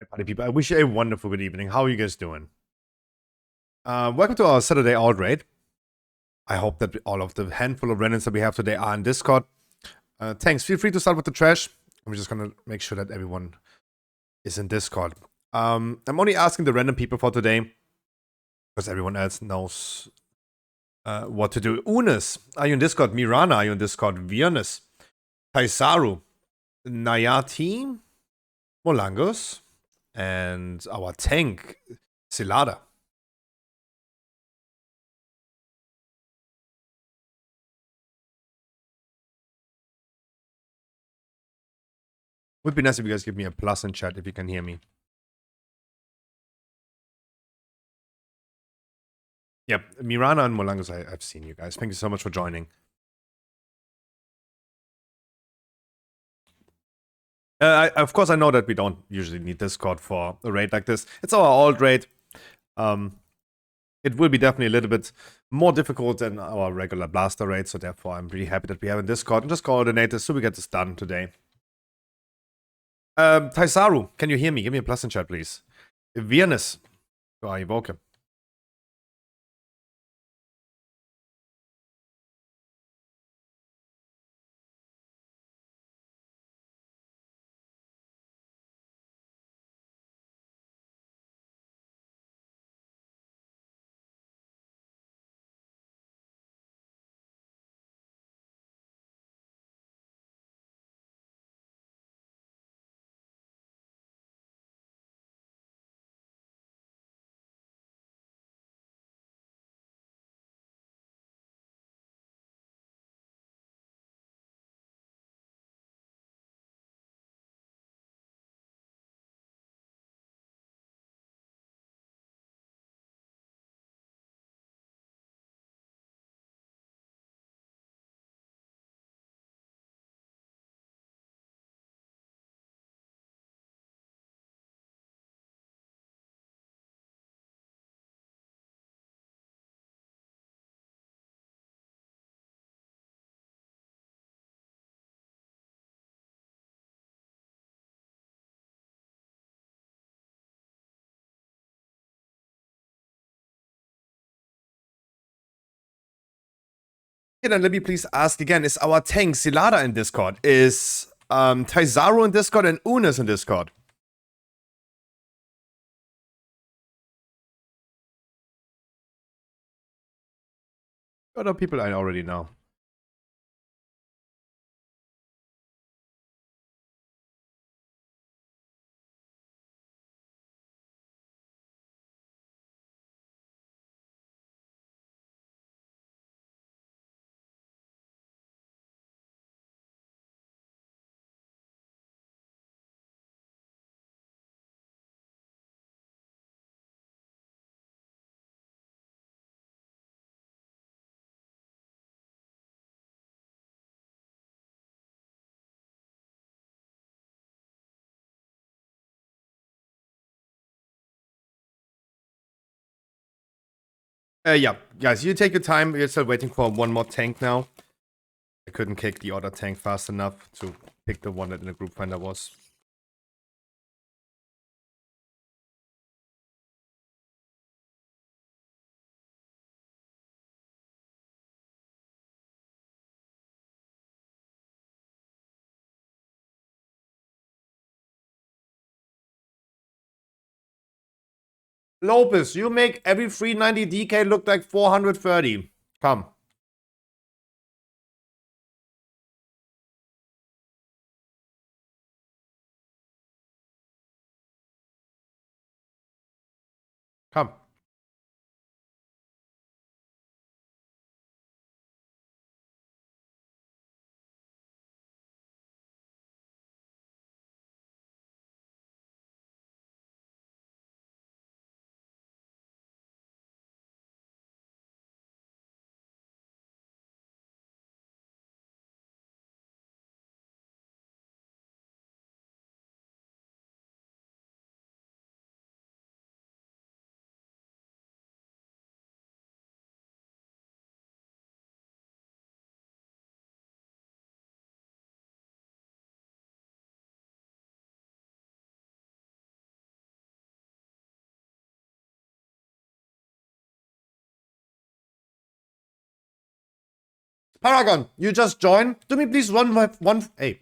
Party people, I wish you a wonderful good evening. How are you guys doing? Welcome to our Saturday Alt Raid. I hope that all of the handful of randoms that we have today are in Discord. Thanks. Feel free to start with the trash. I'm just gonna make sure that everyone is in Discord. I'm only asking the random people for today because everyone else knows what to do. Unis, are you in Discord? Mirana, are you in Discord? Viernes, Kaisaru, Nayati, Molangos, and our tank, Silada. Would be nice if you guys give me a plus in chat if you can hear me. Yep, Mirana and Molangos, I've seen you guys. Thank you so much for joining. Of course, I know that we don't usually need Discord for a raid like this. It's our alt raid. It will be definitely a little bit more difficult than our regular blaster raid, so therefore I'm really happy that we have in Discord and just coordinate this so we get this done today. Taisaru, can you hear me? Give me a plus in chat, please. Viernes, you are welcome. Okay, then let me please ask again, is our tank Silada in Discord? Is Taizaru in Discord and Unis in Discord? Other people I already know. Yeah, guys, you take your time. We're still waiting for one more tank now. I couldn't kick the other tank fast enough to pick the one that in the group finder was. Lopez, you make every 390 DK look like 430. Come. Come. Paragon, you just joined. Do me please one. Hey.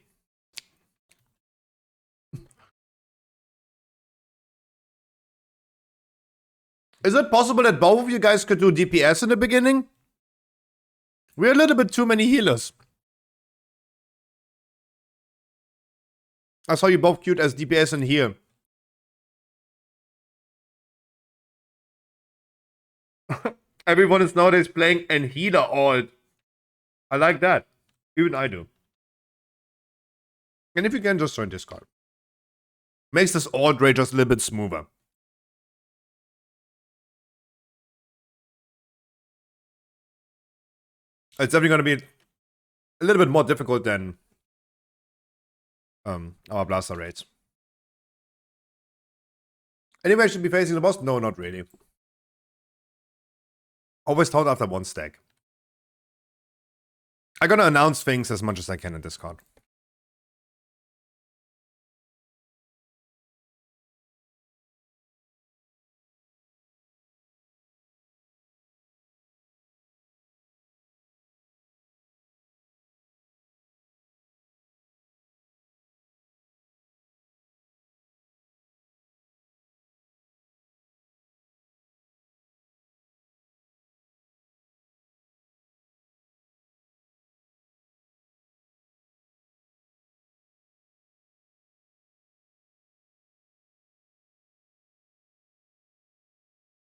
Is it possible that both of you guys could do DPS in the beginning? We're a little bit too many healers. I saw you both queued as DPS in here. Everyone is nowadays playing an healer alt. I like that. Even I do. And if you can, just join Discord. Makes this alt rate just a little bit smoother. It's definitely going to be a little bit more difficult than our blaster rates. Anyway, I should be facing the boss? No, not really. Always taunt after one stack. I'm gonna announce things as much as I can in Discord.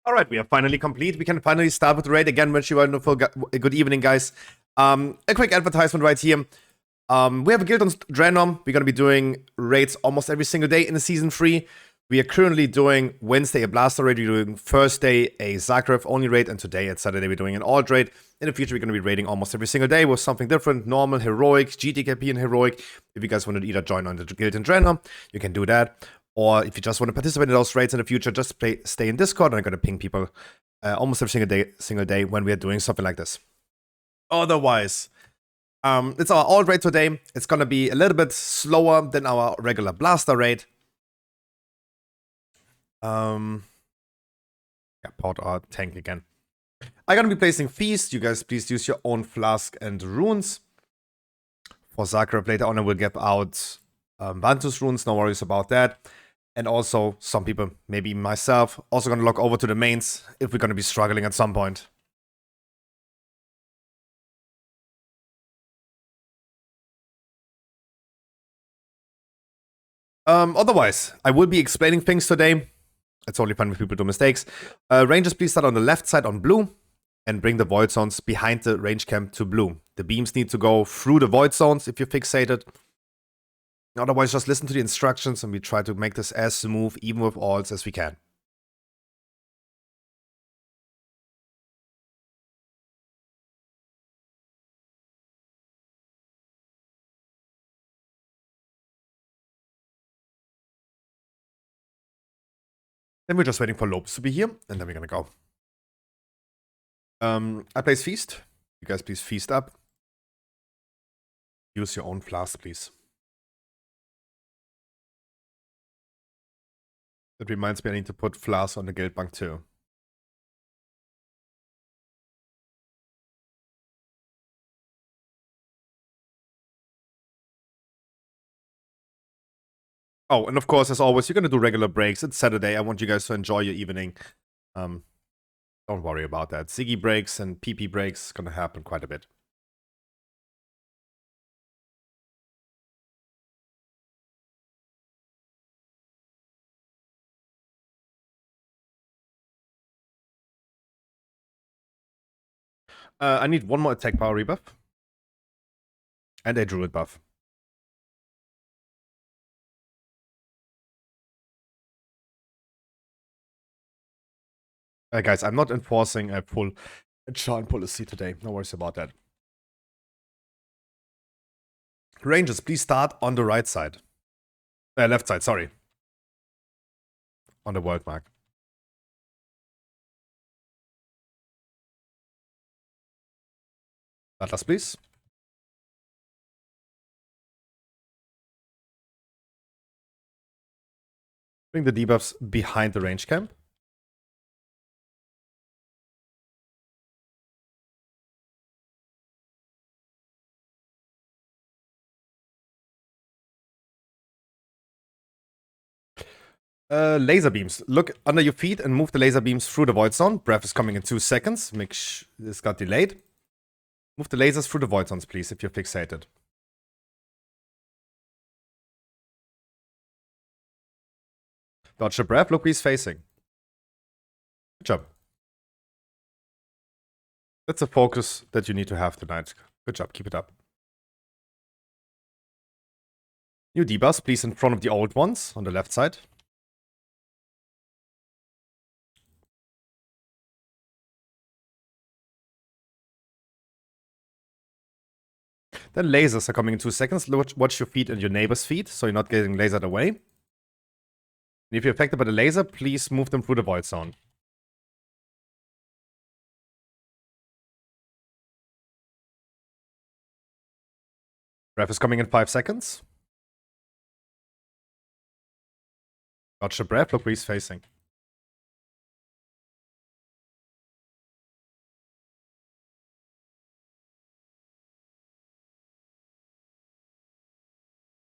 All right, we are finally complete. We can finally start with the raid again. Wish you wonderful good evening, guys. A quick advertisement right here. We have a guild on Draenor. We're gonna be doing raids almost every single day in the season 3. We are currently doing Wednesday a blaster raid. We're doing Thursday a Zagreb only raid, and today at Saturday we're doing an alt raid. In the future we're gonna be raiding almost every single day with something different: normal, heroic, GTKP, and heroic. If you guys want to either join on the guild in Draenor, you can do that. Or if you just want to participate in those raids in the future, just stay in Discord, and I'm going to ping people almost every single day when we are doing something like this. Otherwise, it's our alt raid today. It's going to be a little bit slower than our regular blaster raid. Yeah, port our tank again. I'm going to be placing feast. You guys please use your own flask and runes. For Zagreb later on I will give out Vantus runes, no worries about that. And also, some people, maybe myself, also gonna log over to the mains if we're gonna be struggling at some point. Otherwise, I will be explaining things today. It's totally fun when people do mistakes. Rangers, please start on the left side on blue and bring the void zones behind the range camp to blue. The beams need to go through the void zones if you're fixated. Otherwise, just listen to the instructions and we try to make this as smooth, even with alts, as we can. Then we're just waiting for Lopes to be here, and then we're gonna go. I place Feast. You guys please feast up. Use your own flask, please. That reminds me I need to put flask on the guild bank too. Oh, and of course, as always, you're gonna do regular breaks. It's Saturday. I want you guys to enjoy your evening. Don't worry about that. Ziggy breaks and PP breaks gonna happen quite a bit. I need one more attack power rebuff. And a druid buff. Guys, I'm not enforcing a full enchant policy today. No worries about that. Rangers, please start on the right side. Left side, sorry. On the world mark. Atlas, please. Bring the debuffs behind the range camp. Laser beams. Look under your feet and move the laser beams through the void zone. Breath is coming in 2 seconds. Make sure this got delayed. Move the lasers through the void zones, please, if you're fixated. Dodge the breath. Look where he's facing. Good job. That's a focus that you need to have tonight. Good job. Keep it up. New debuffs, please, in front of the old ones on the left side. Then lasers are coming in 2 seconds. Watch your feet and your neighbor's feet, so you're not getting lasered away. And if you're affected by the laser, please move them through the void zone. Breath is coming in 5 seconds. Dodge the breath, look where he's facing.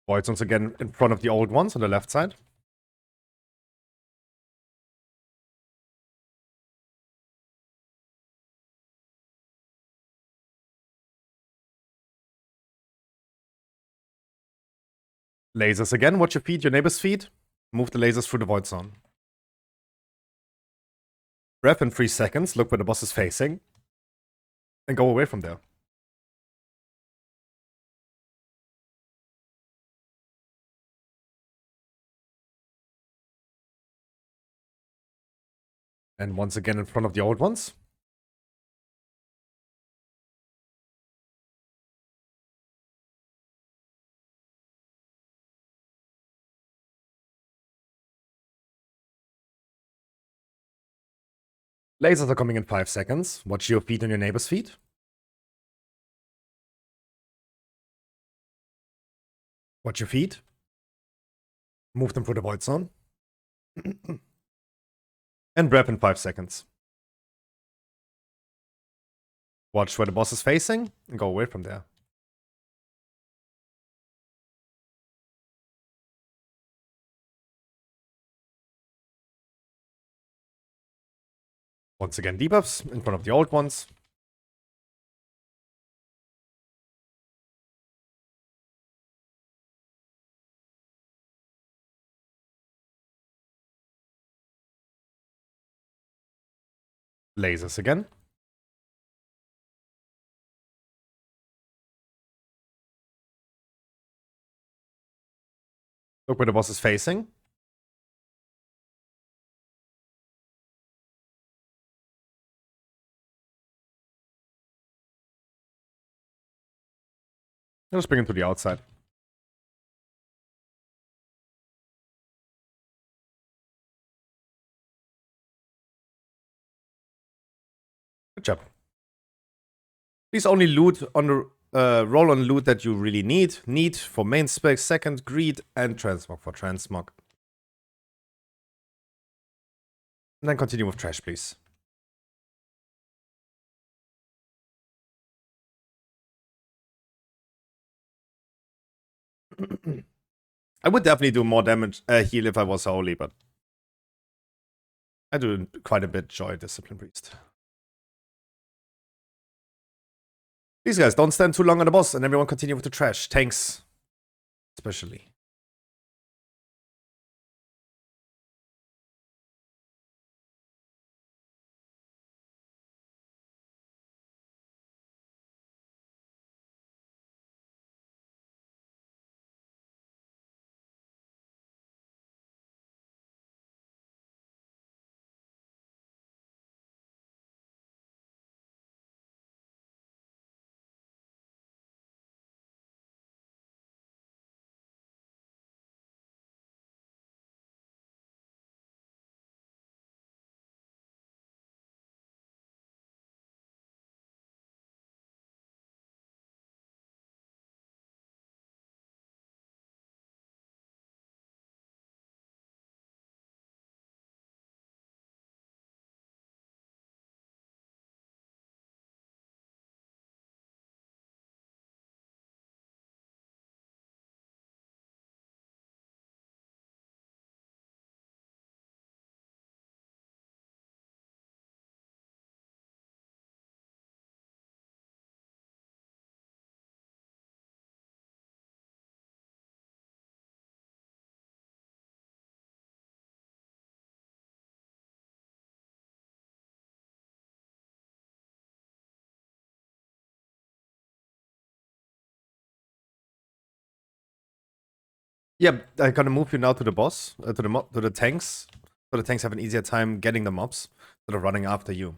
Void zones again in front of the old ones on the left side. Lasers again. Watch your feet, your neighbor's feet. Move the lasers through the void zone. Breath in 3 seconds. Look where the boss is facing. And go away from there. And once again in front of the old ones. Lasers are coming in 5 seconds. Watch your feet and your neighbor's feet. Watch your feet. Move them through the void zone. And breath in 5 seconds. Watch where the boss is facing and go away from there. Once again, debuffs in front of the old ones. lasers again. Look where the boss is facing. Just bring him to the outside. Good job. Please only loot on the roll on loot that you really need. Need for main spec, second, greed, and transmog for transmog. And then continue with trash, please. I would definitely do more damage heal if I was holy, but I do quite a bit joy discipline priest. These guys don't stand too long on the boss, and everyone continue with the trash. Tanks, especially. Yeah, I'm gonna move you now to the boss, to the tanks. So the tanks have an easier time getting the mobs that are running after you.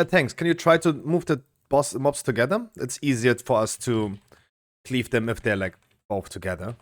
Tanks, can you try to move the mobs together? It's easier for us to cleave them if they're like both together.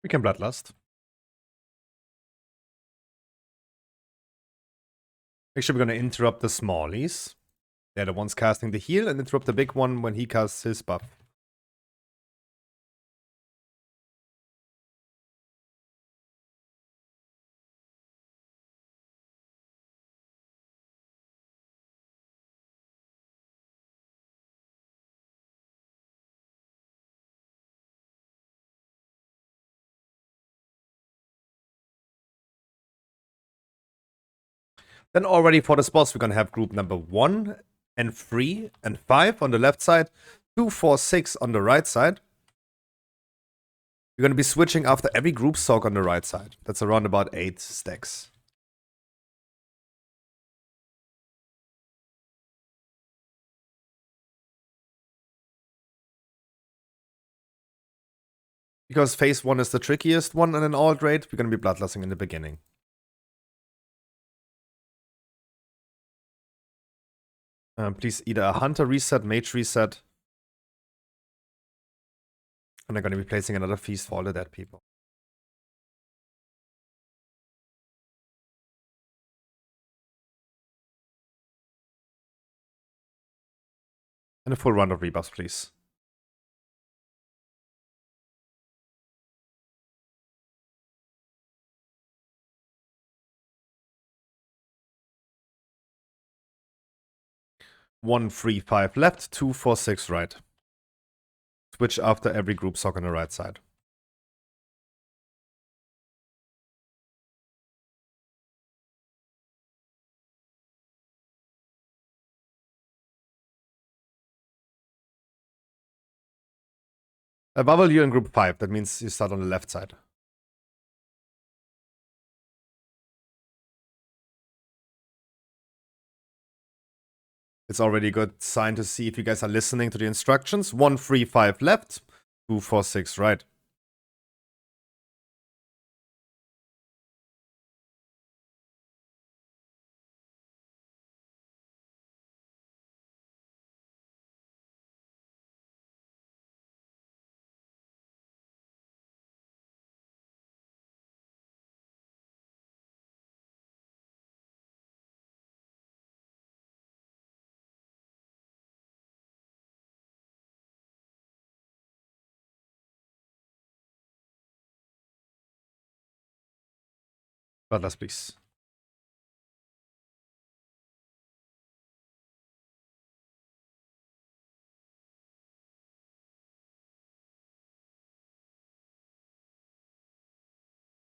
We can bloodlust. Make sure we're gonna interrupt the smallies. They're the ones casting the heal, and interrupt the big one when he casts his buff. Then already for this boss, we're gonna have group number 1 and 3 and 5 on the left side, 2, 4, 6 on the right side. You're gonna be switching after every group soak on the right side. That's around about 8 stacks. Because phase 1 is the trickiest one in an alt raid, we're gonna be bloodlusting in the beginning. Please either a hunter reset, mage reset. And I'm gonna be placing another feast for all the dead people. And a full round of rebuffs, please. One, 3, 5 left, 2, 4, 6 right. Switch after every group sock on the right side. Bubble, you're in group 5. That means you start on the left side. It's already a good sign to see if you guys are listening to the instructions. 1, 3, 5 left, 2, 4, 6 right. Bloodlust, please.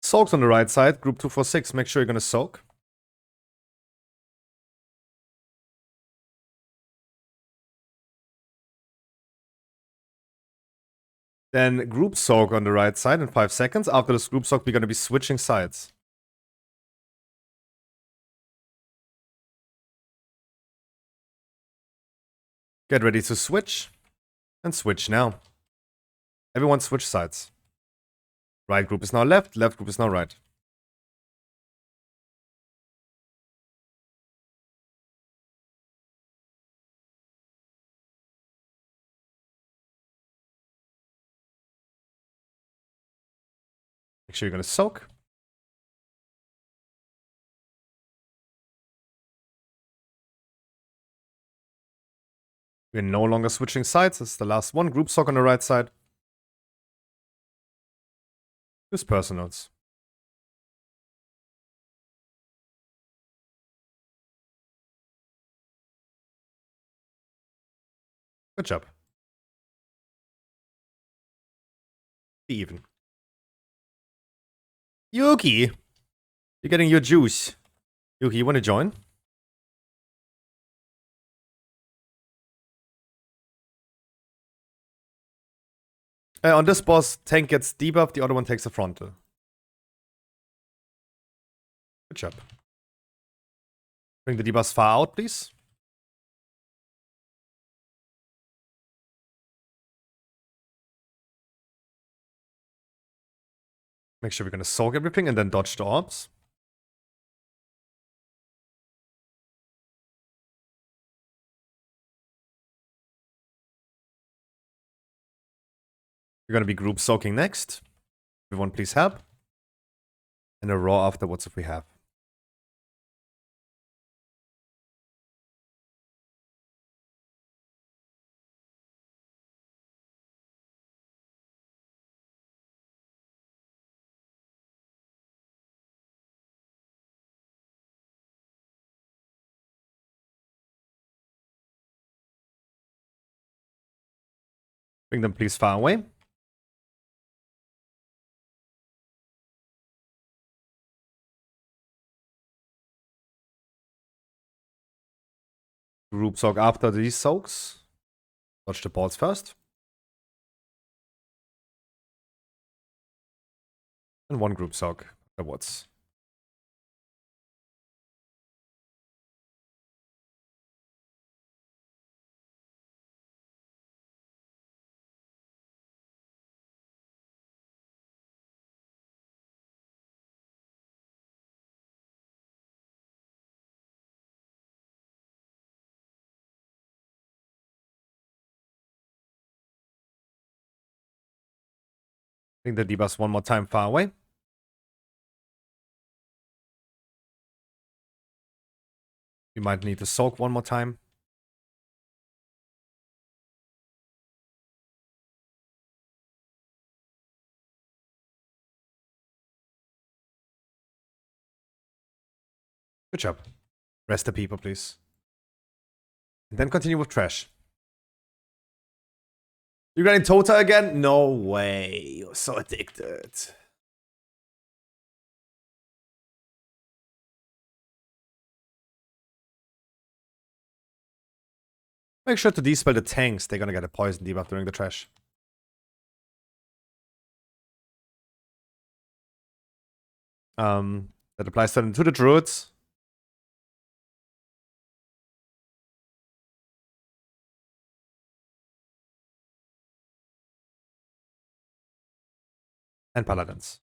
Soaks on the right side, group 2, 4, 6. Make sure you're gonna soak. Then group soak on the right side in 5 seconds. After this group soak, we're gonna be switching sides. Get ready to switch. And switch now. Everyone switch sides. Right group is now left group is now right. Make sure you're gonna soak. We're no longer switching sides. This is the last one. Group soak on the right side. Use personals. Good job. Be even. Yuki! You're getting your juice. Yuki, you wanna join? On this boss, tank gets debuff, the other one takes a frontal. Good job. Bring the debuffs far out, please. Make sure we're gonna soak everything and then dodge the orbs. We're gonna be group soaking next. Everyone please help. And a raw afterwards if we have. Bring them please far away. Group soak after these soaks. Dodge the balls first. And one group soak afterwards. Bring the debuffs one more time far away. We might need to soak one more time. Good job. Rest the people, please. And then continue with trash. You're getting Tota again? No way. You're so addicted. Make sure to dispel the tanks. They're gonna get a poison debuff during the trash. That applies to the druids. And paladins.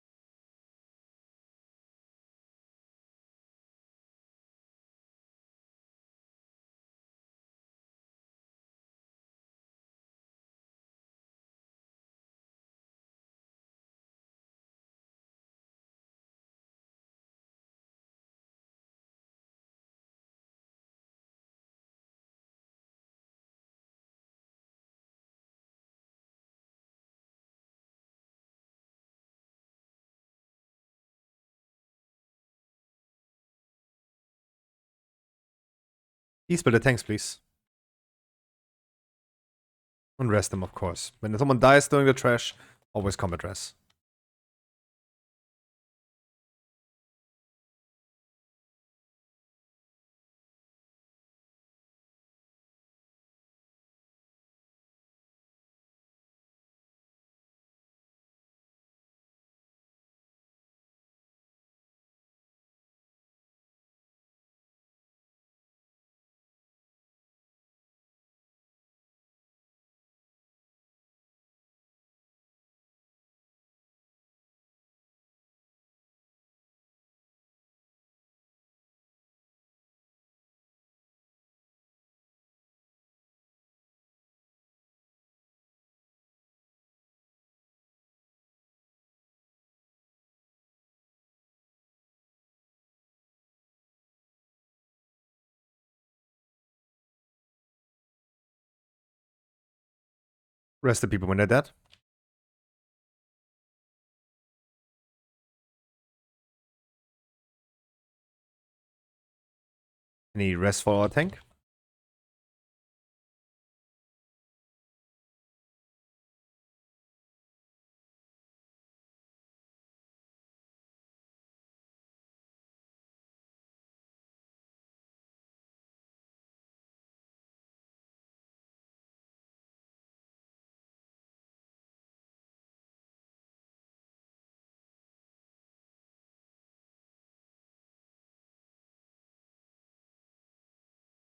Dispel the tanks, please. And rest them, of course. When someone dies during the trash, always combat rest. Rest the people when they're dead. Any rest for our tank?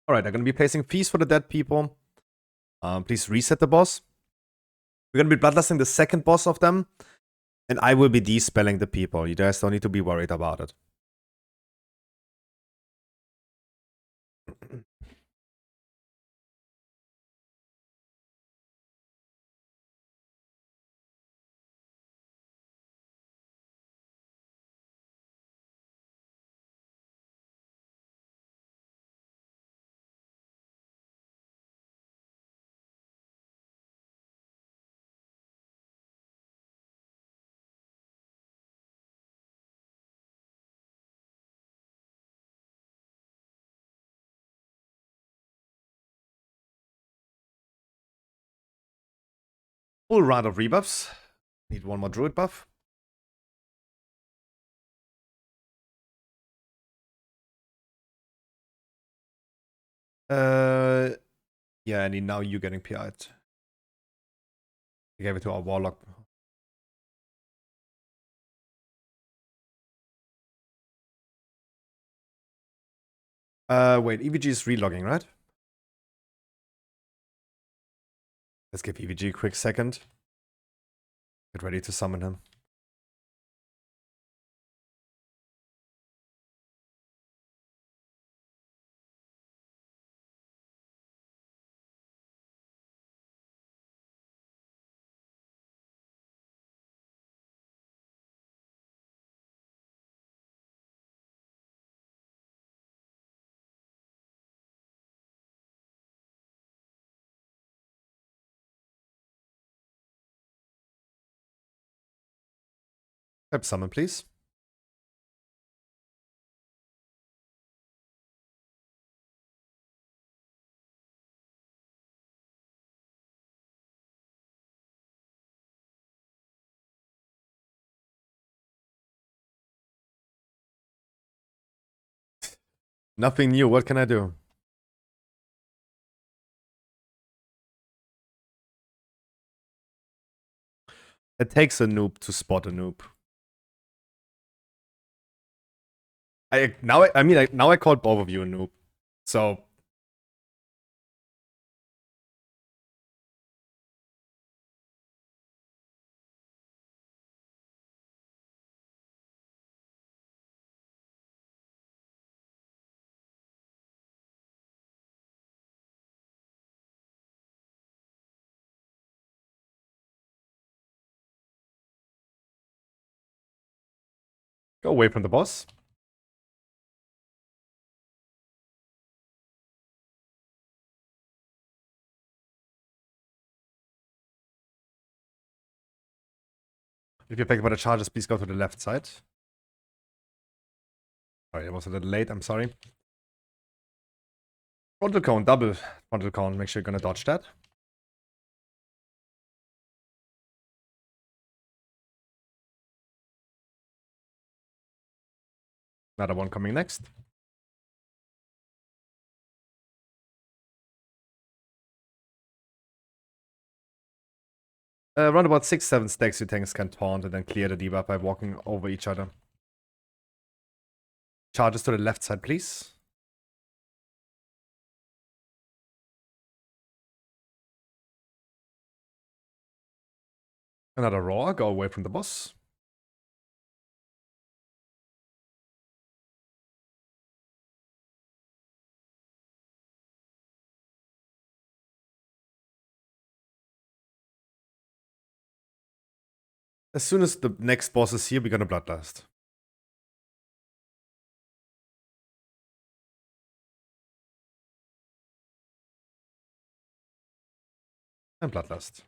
Alright, I'm gonna be placing feast for the dead people. Please reset the boss. We're gonna be bloodlusting the second boss of them. And I will be dispelling the people. You guys don't need to be worried about it. Full round of rebuffs. Need one more druid buff. Yeah, Andy, now you're getting PI'd. We gave it to our warlock. Wait, EVG is relogging, right? Let's give EVG a quick second. Get ready to summon him. Type summon, please. Nothing new. What can I do? It takes a noob to spot a noob. Now I called both of you a noob. So go away from the boss. If you're affected by the charges, please go to the left side. Sorry, it was a little late. I'm sorry. Frontal cone, double frontal cone. Make sure you're gonna dodge that. Another one coming next. Around about 6-7 stacks, your tanks can taunt and then clear the debuff by walking over each other. Charges to the left side, please. Another roar, go away from the boss. As soon as the next boss is here, we're gonna Bloodlust. And Bloodlust.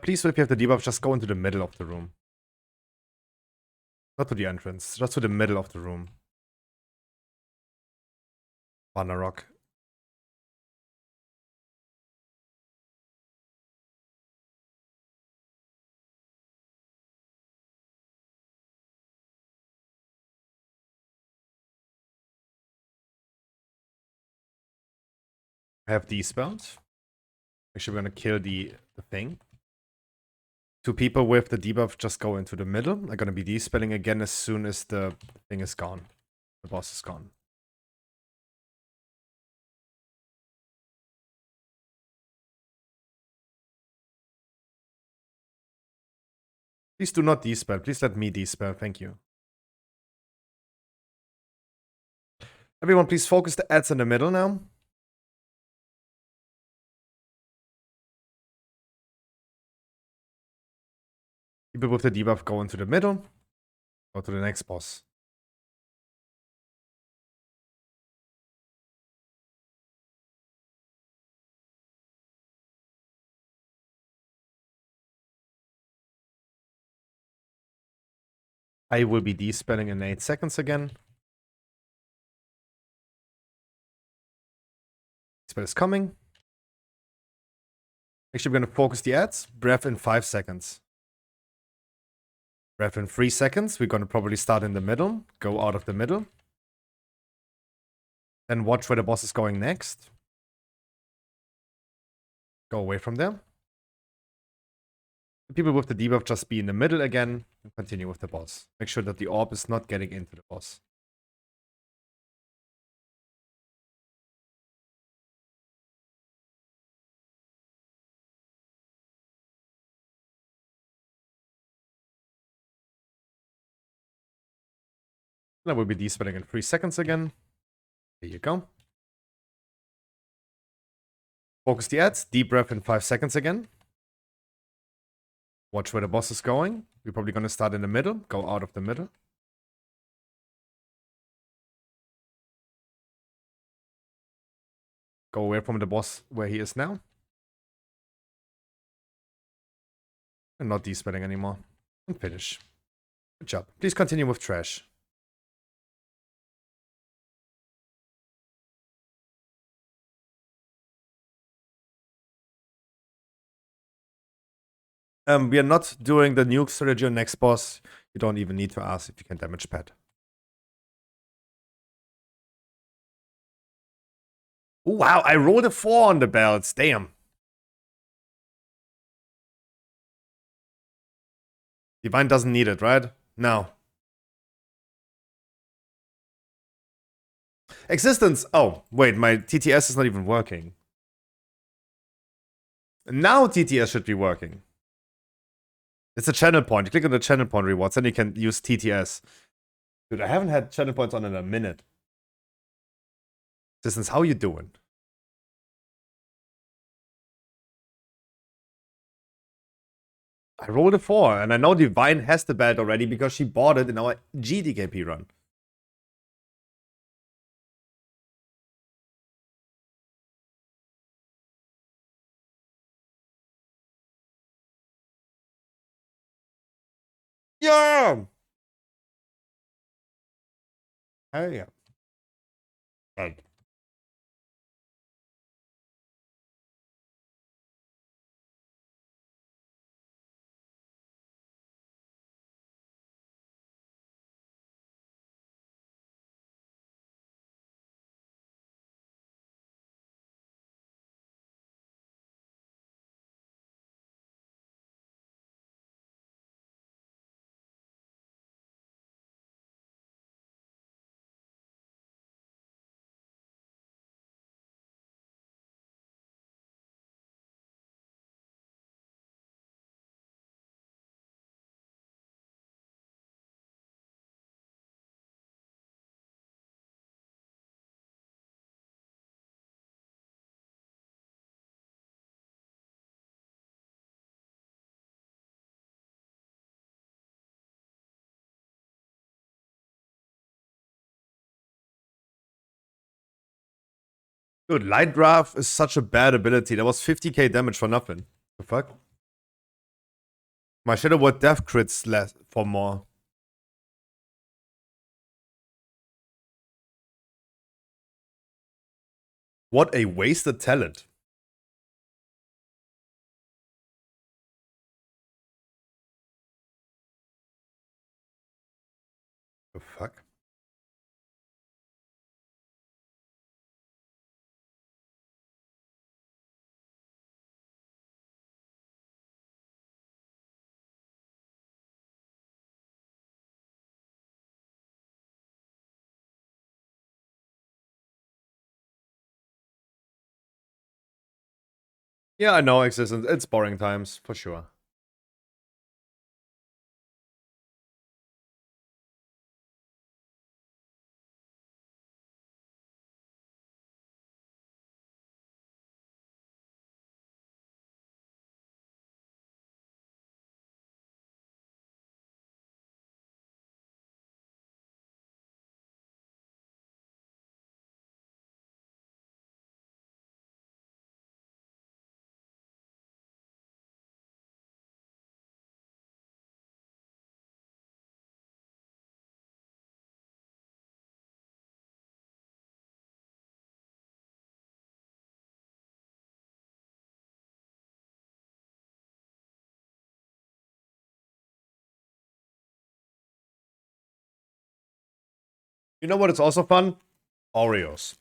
Please, if you have the debuff, just go into the middle of the room. Not to the entrance, just to the middle of the room. Banner Rock. I have D-spelled. Make sure we're gonna kill the thing. Two people with the debuff just go into the middle. I'm gonna be D-spelling again as soon as the thing is gone. The boss is gone. Please do not D-spell. Please let me D-spell. Thank you. Everyone, please focus the ads in the middle now. People with the debuff go into the middle. Go to the next boss. I will be de-spelling in 8 seconds again. Spell is coming. Actually, we're going to focus the ads. Breath in 5 seconds. Breath in 3 seconds. We're going to probably start in the middle. Go out of the middle. Then watch where the boss is going next. Go away from there. The people with the debuff just be in the middle again. And continue with the boss. Make sure that the orb is not getting into the boss. Then we'll be de-spelling in 3 seconds again. There you go. Focus the ads. Deep breath in 5 seconds again. Watch where the boss is going. We're probably going to start in the middle. Go out of the middle. Go away from the boss where he is now. And not de-spelling anymore. And finish. Good job. Please continue with trash. We are not doing the nuke strategy on next boss. You don't even need to ask if you can damage pad. Oh, wow, I rolled a 4 on the belts. Damn. Divine doesn't need it, right? No. Existence. Oh, wait, my TTS is not even working. Now TTS should be working. It's a channel point. You click on the channel point rewards, then you can use TTS. Dude, I haven't had channel points on in a minute. Existence, how you doing? I rolled a 4, and I know Divine has the belt already because she bought it in our GDKP run. Yeah! Hell yeah. Right. Dude, Light Draft is such a bad ability. That was 50k damage for nothing. The fuck? My Shadow Word Death crits less for more. What a wasted talent. The fuck? Yeah, I know, Existence. It's boring times, for sure. You know what? It's also fun? Oreos.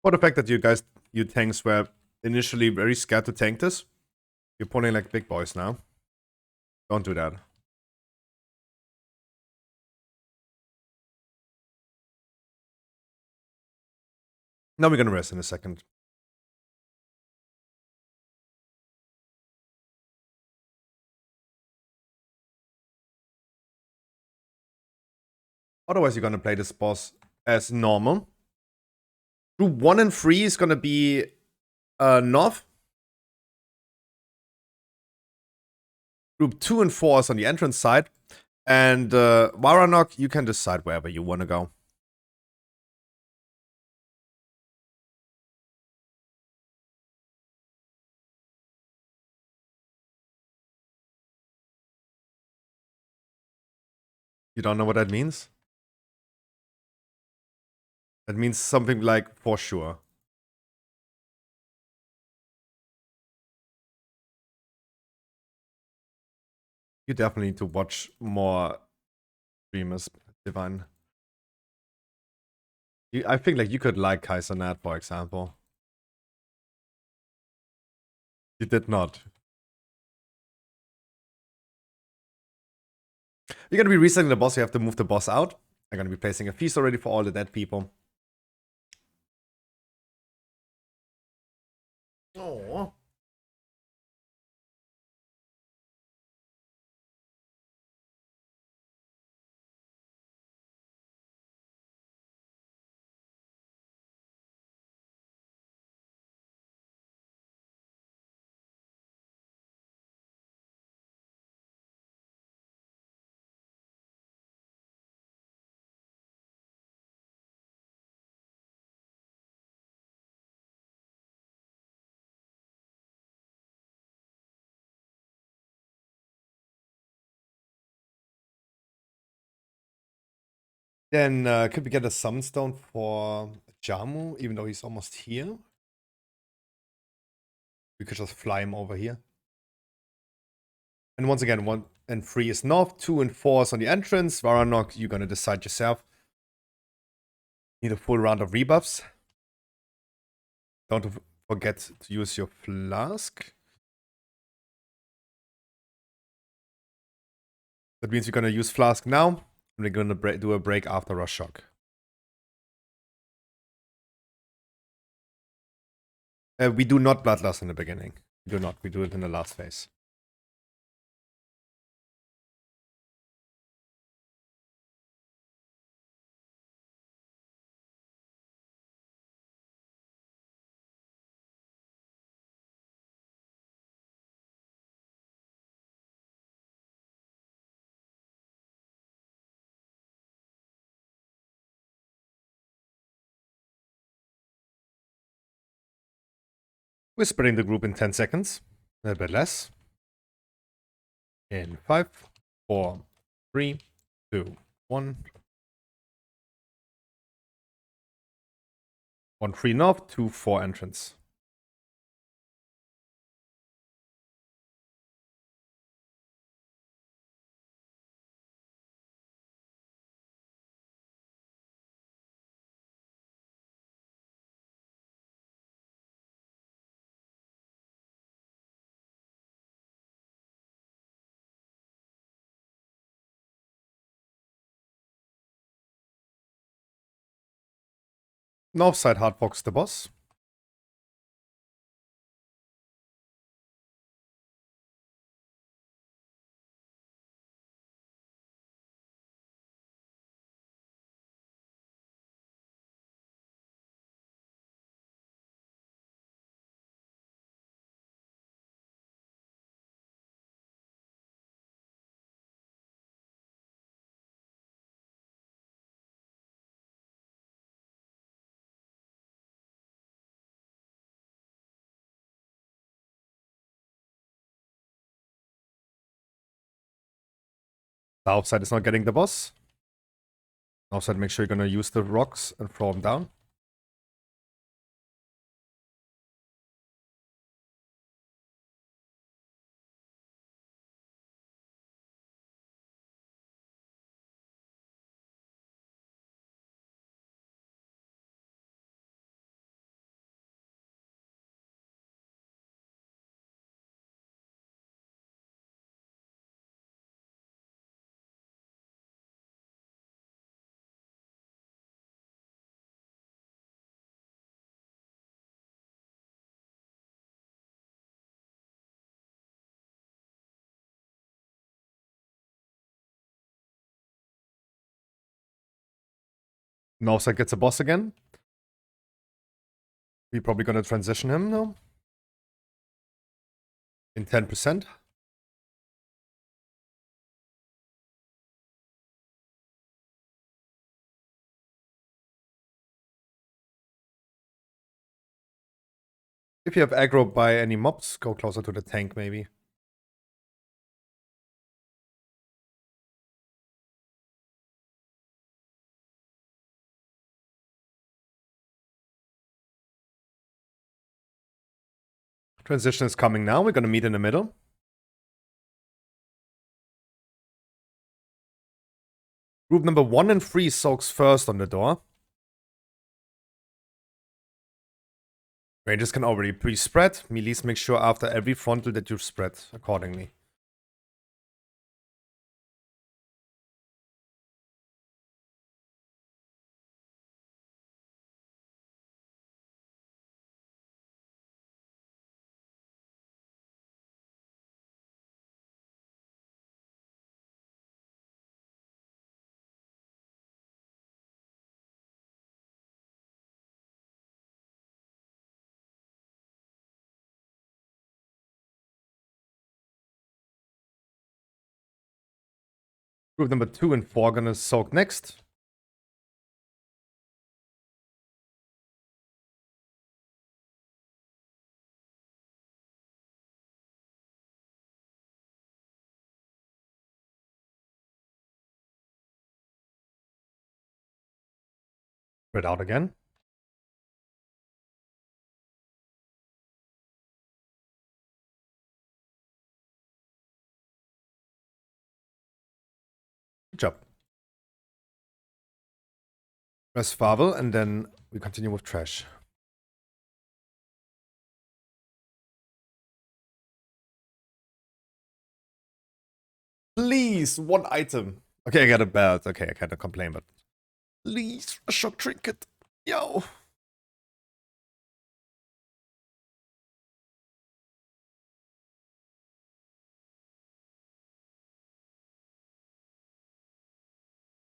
For the fact that you tanks were initially very scared to tank this, you're pulling like big boys now. Don't do that. Now we're gonna rest in a second. Otherwise, you're gonna play this boss as normal. Group 1 and 3 is gonna be north. Group 2 and 4 is on the entrance side. And Varanok, you can decide wherever you want to go. You don't know what that means? That means something like for sure. You definitely need to watch more streamers, Divine. I think like you could like Kaiser Nat, for example. You did not. You're gonna be resetting the boss, you have to move the boss out. I'm gonna be placing a feast already for all the dead people. Oh. Then could we get a summon stone for Jamu, even though he's almost here? We could just fly him over here. And once again, 1 and 3 is north, 2 and 4 is on the entrance. Varanok, you're gonna decide yourself. Need a full round of rebuffs. Don't forget to use your flask. That means we're gonna use flask now, and we're gonna do a break after Rush Shock. We do not Bloodlust in the beginning. We do not. We do it in the last phase. We're spreading the group in 10 seconds. A little bit less. In 5, 4, 3, 2, 1. 1 3 north, 2 4 entrance. North side hardbox the boss. South side is not getting the boss. North side, make sure you're gonna use the rocks and throw them down. North side gets a boss again. We're probably gonna transition him now. In 10%. If you have aggro by any mobs, go closer to the tank maybe. Transition is coming now. We're gonna meet in the middle. Group number 1 and 3 soaks first on the door. Rangers can already pre-spread. Melees make sure after every frontal that you spread accordingly. Group number 2 and 4 gonna soak next. Spread out again. Good job. Press Favel and then we continue with Trash. Please, one item. Okay, I got a belt. Okay, I can't complain, but please, a shock trinket. Yo.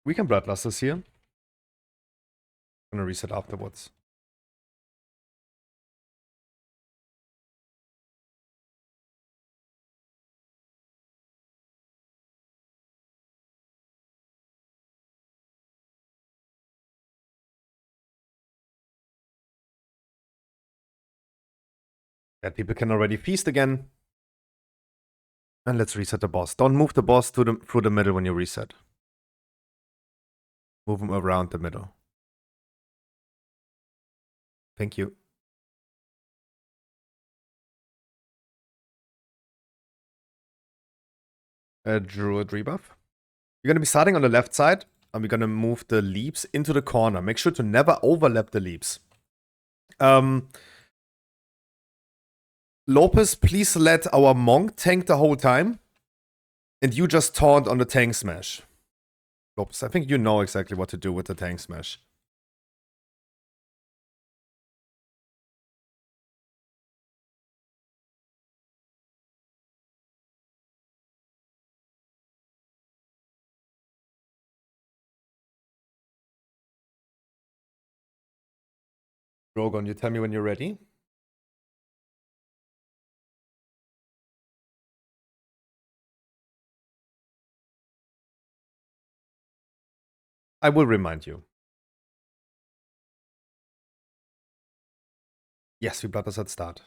We can Bloodlust this here. I'm gonna reset afterwards. That people can already feast again. And let's reset the boss. Don't move the boss through the middle when you reset. Move him around the middle. Thank you. Druid rebuff. You're going to be starting on the left side, and we're going to move the leaps into the corner. Make sure to never overlap the leaps. Lopez, please let our monk tank the whole time, and you just taunt on the tank smash. Lopez, I think you know exactly what to do with the tank smash. Drogon, you tell me when you're ready. I will remind you. Yes, we brought us at start.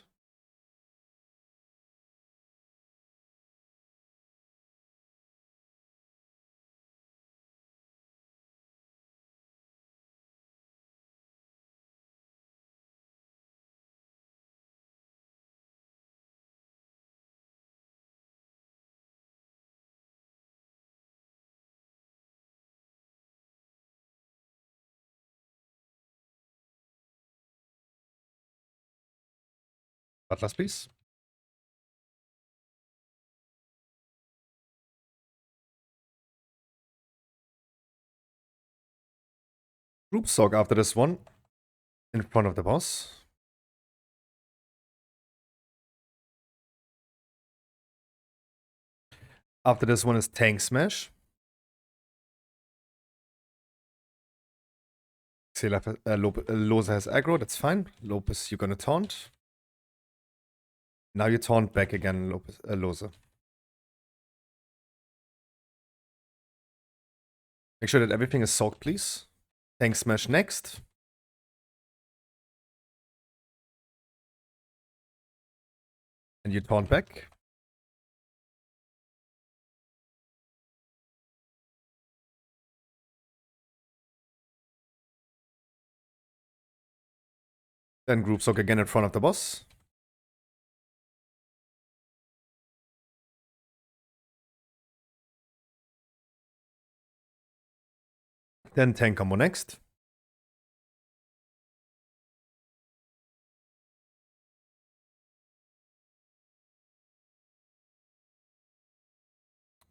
Butlers, please. Group soak after this one. In front of the boss. After this one is Tank Smash. Lose has aggro, that's fine. Lopez, you're gonna taunt. Now you taunt back again, Lose. Make sure that everything is soaked, please. Tank Smash next. And you taunt back. Then group soak again in front of the boss. Then tank combo next.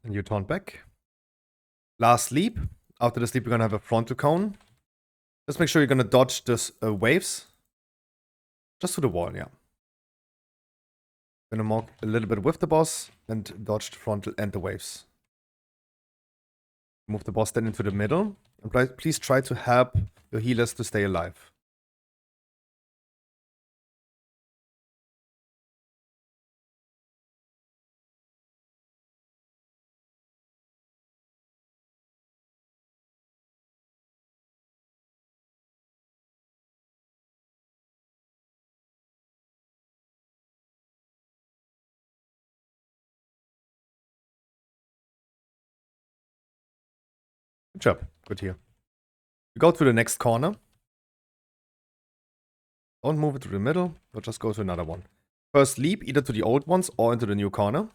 And you taunt back. Last leap. After the sleep, you're gonna have a frontal cone. Just make sure you're gonna dodge this waves. Just to the wall, yeah. Gonna mark a little bit with the boss and dodge the frontal and the waves. Move the boss then into the middle. And please try to help your healers to stay alive. Good job. Good here. You go to the next corner. Don't move it to the middle, but just go to another one. First leap either to the old ones or into the new corner.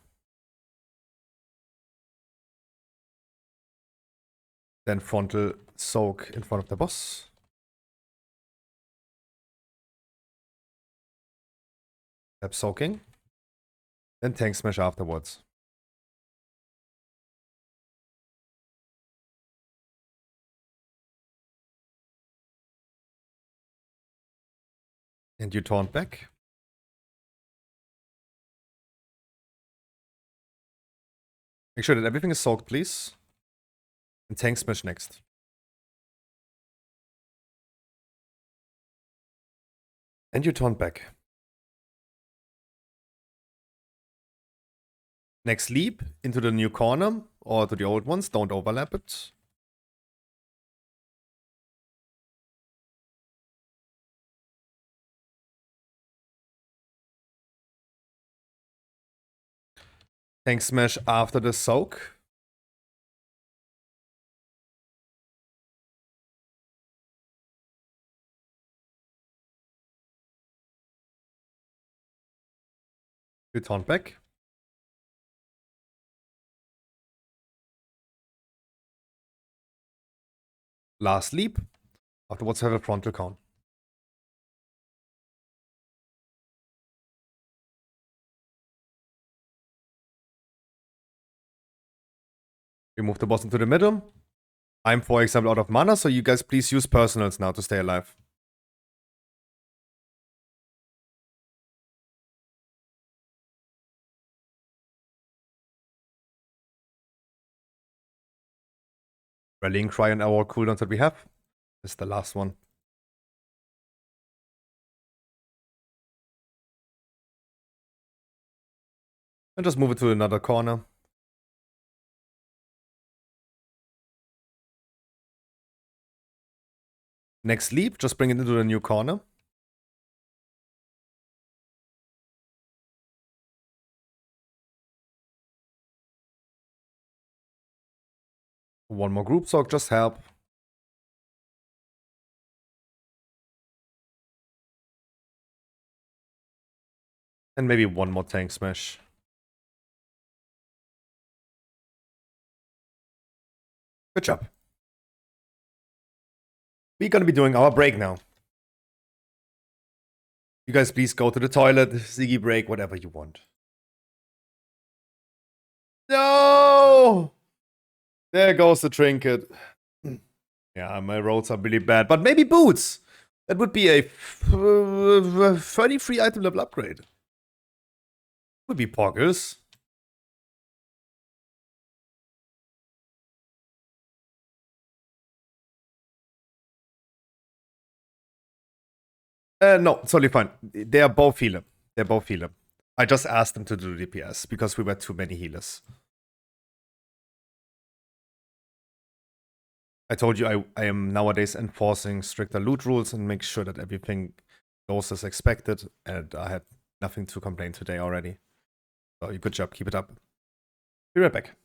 Then frontal soak in front of the boss. Step soaking. Then tank smash afterwards. And you taunt back. Make sure that everything is soaked, please. And tank smash next. And you taunt back. Next leap into the new corner or to the old ones. Don't overlap it. Tank smash after the soak. You taunt back. Last leap. Afterwards have a frontal count. We move the boss into the middle. I'm, for example, out of mana, so you guys please use personals now to stay alive. Rallying cry and our cooldowns that we have. This is the last one. And just move it to another corner. Next leap, just bring it into the new corner. One more group sock, just help. And maybe one more tank smash. Good job. We're gonna be doing our break now. You guys please go to the toilet, Ziggy break, whatever you want. No! There goes the trinket. Yeah, my rolls are really bad. But maybe boots! That would be a 33 item level upgrade. Would be poggers. No, totally fine. They are both healer. They're both healer. I just asked them to do DPS because we were too many healers. I told you I am nowadays enforcing stricter loot rules and make sure that everything goes as expected, and I had nothing to complain today already. So good job, keep it up. Be right back.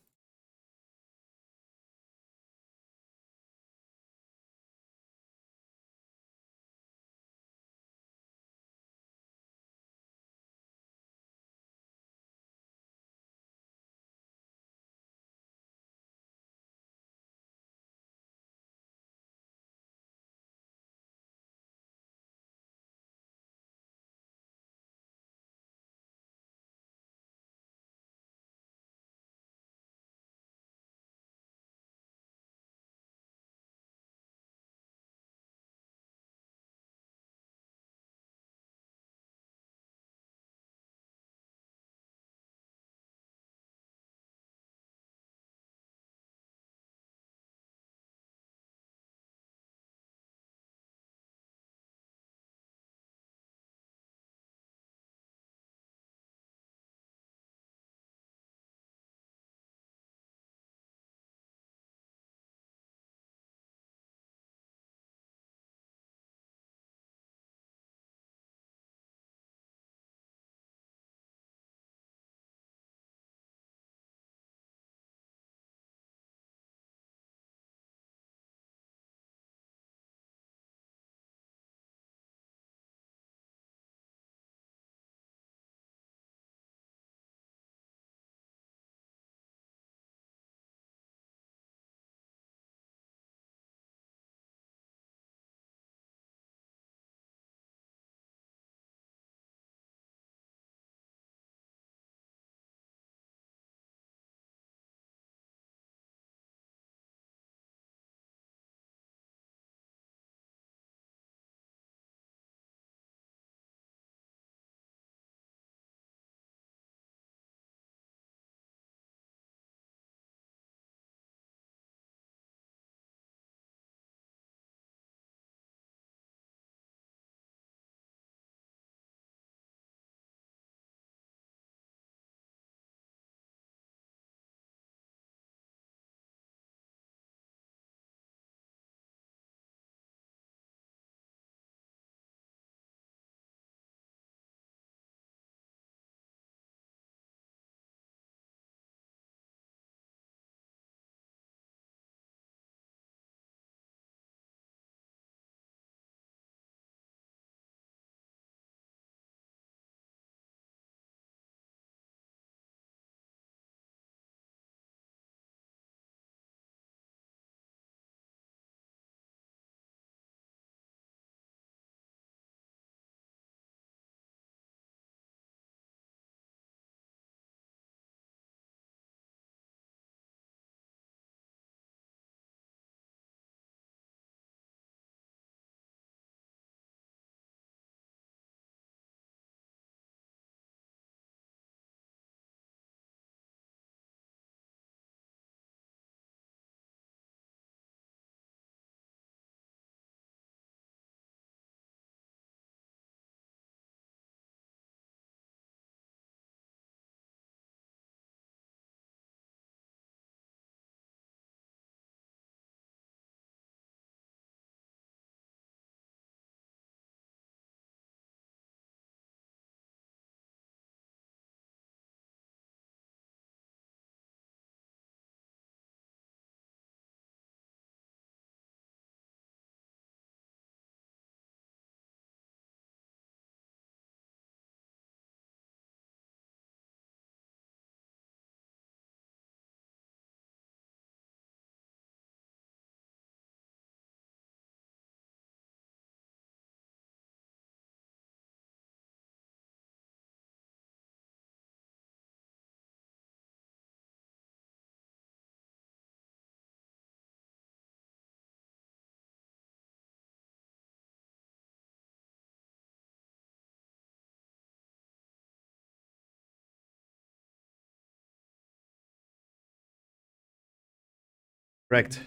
Correct.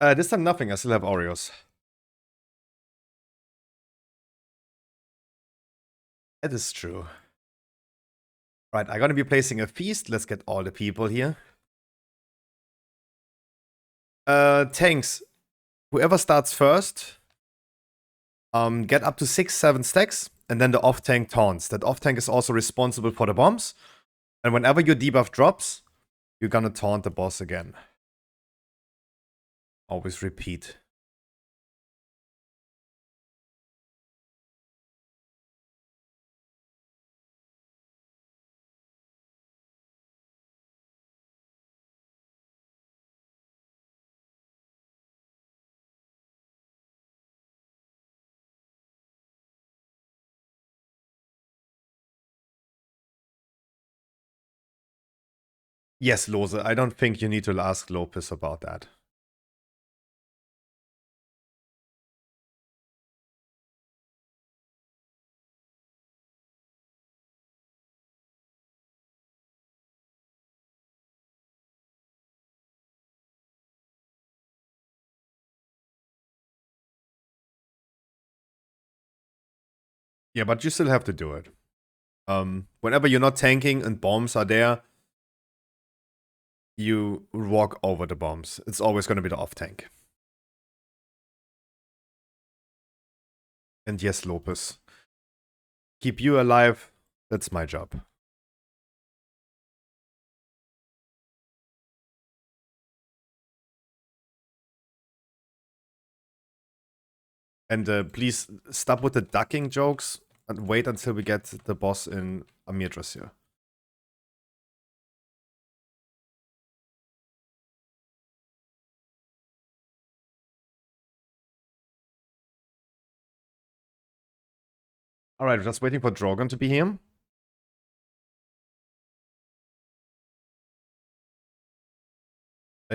This time nothing, I still have Oreos. That is true. Right, I'm gonna be placing a feast. Let's get all the people here. Tanks. Whoever starts first, get up to 6-7 stacks, and then the off tank taunts. That off tank is also responsible for the bombs. And whenever your debuff drops, you're gonna taunt the boss again. Always repeat. Yes, Lose, I don't think you need to ask Lopez about that. Yeah, but you still have to do it. Whenever you're not tanking and bombs are there, you walk over the bombs. It's always going to be the off tank. And yes, Lopez. Keep you alive. That's my job. And please stop with the ducking jokes and wait until we get the boss in Amirdra's here. Alright, just waiting for Drogon to be here.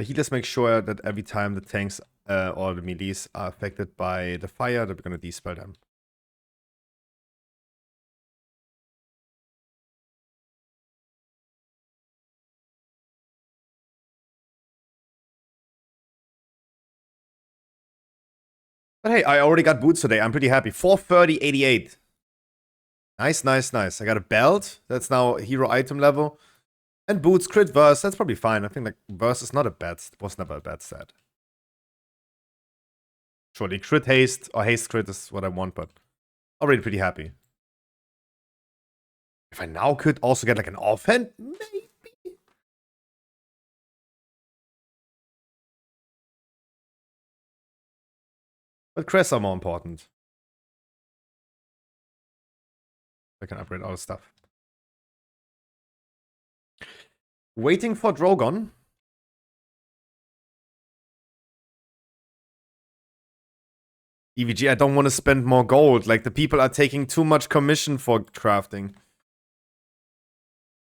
He just makes sure that every time the tanks or the melees are affected by the fire, that we're going to dispel them. But hey, I already got boots today. I'm pretty happy. 430.88. Nice, nice, nice. I got a belt. That's now hero item level. And boots, crit verse. That's probably fine. I think like verse is not a bad, was never a bad stat. Surely crit haste or haste crit is what I want, but already pretty happy. If I now could also get like an offhand, maybe. But crests are more important. I can upgrade all the stuff. Waiting for Drogon. EVG, I don't want to spend more gold. Like, the people are taking too much commission for crafting.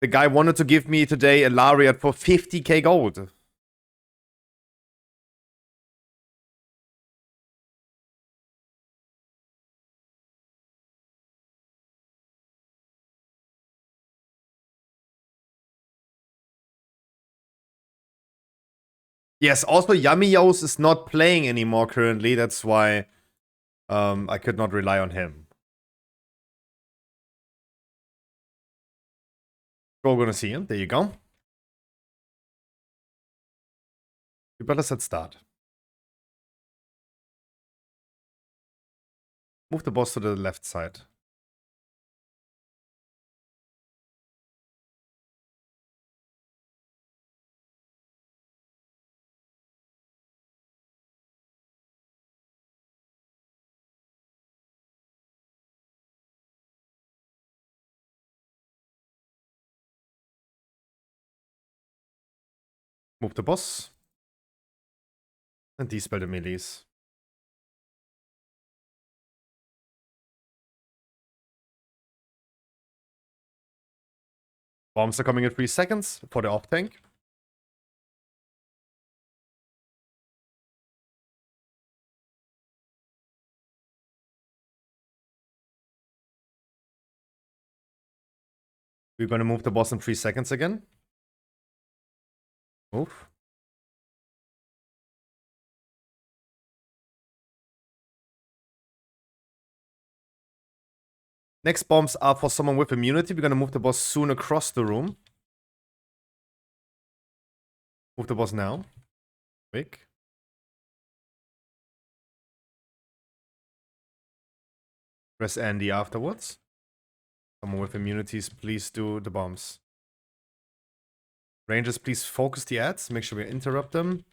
The guy wanted to give me today a Lariat for 50k gold. Yes, also Yummy Yos is not playing anymore currently. That's why I could not rely on him. We're gonna see him. There you go. You better set start. Move the boss to the left side. Move the boss. And dispel the melees. Bombs are coming in 3 seconds for the off tank. We're gonna move the boss in 3 seconds again. Move. Next bombs are for someone with immunity. We're gonna move the boss soon across the room. Move the boss now. Quick. Press Andy afterwards. Someone with immunities, please do the bombs. Rangers, please focus the ads. Make sure we interrupt them.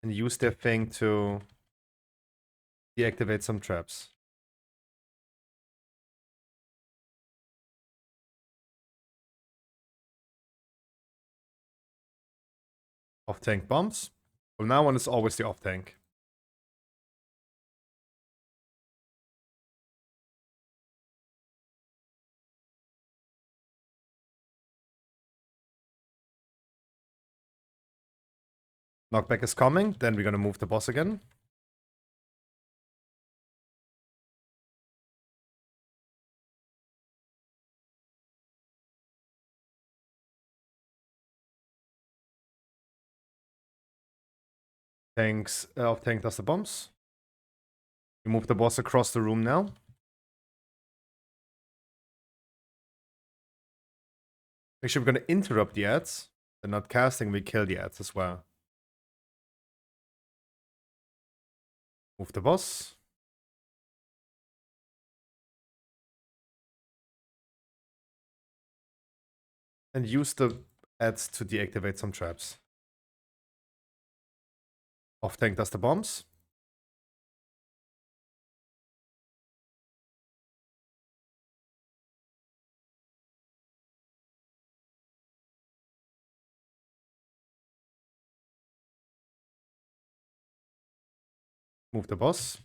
And use their thing to deactivate some traps. Off-tank bombs. Well, now one is always the off-tank. Knockback is coming. Then we're gonna move the boss again. Off-tank does the bombs. We move the boss across the room now. Make sure we're gonna interrupt the ads. They're not casting, we kill the ads as well. Move the boss. And use the ads to deactivate some traps. Off-tank does the bombs. Move the boss.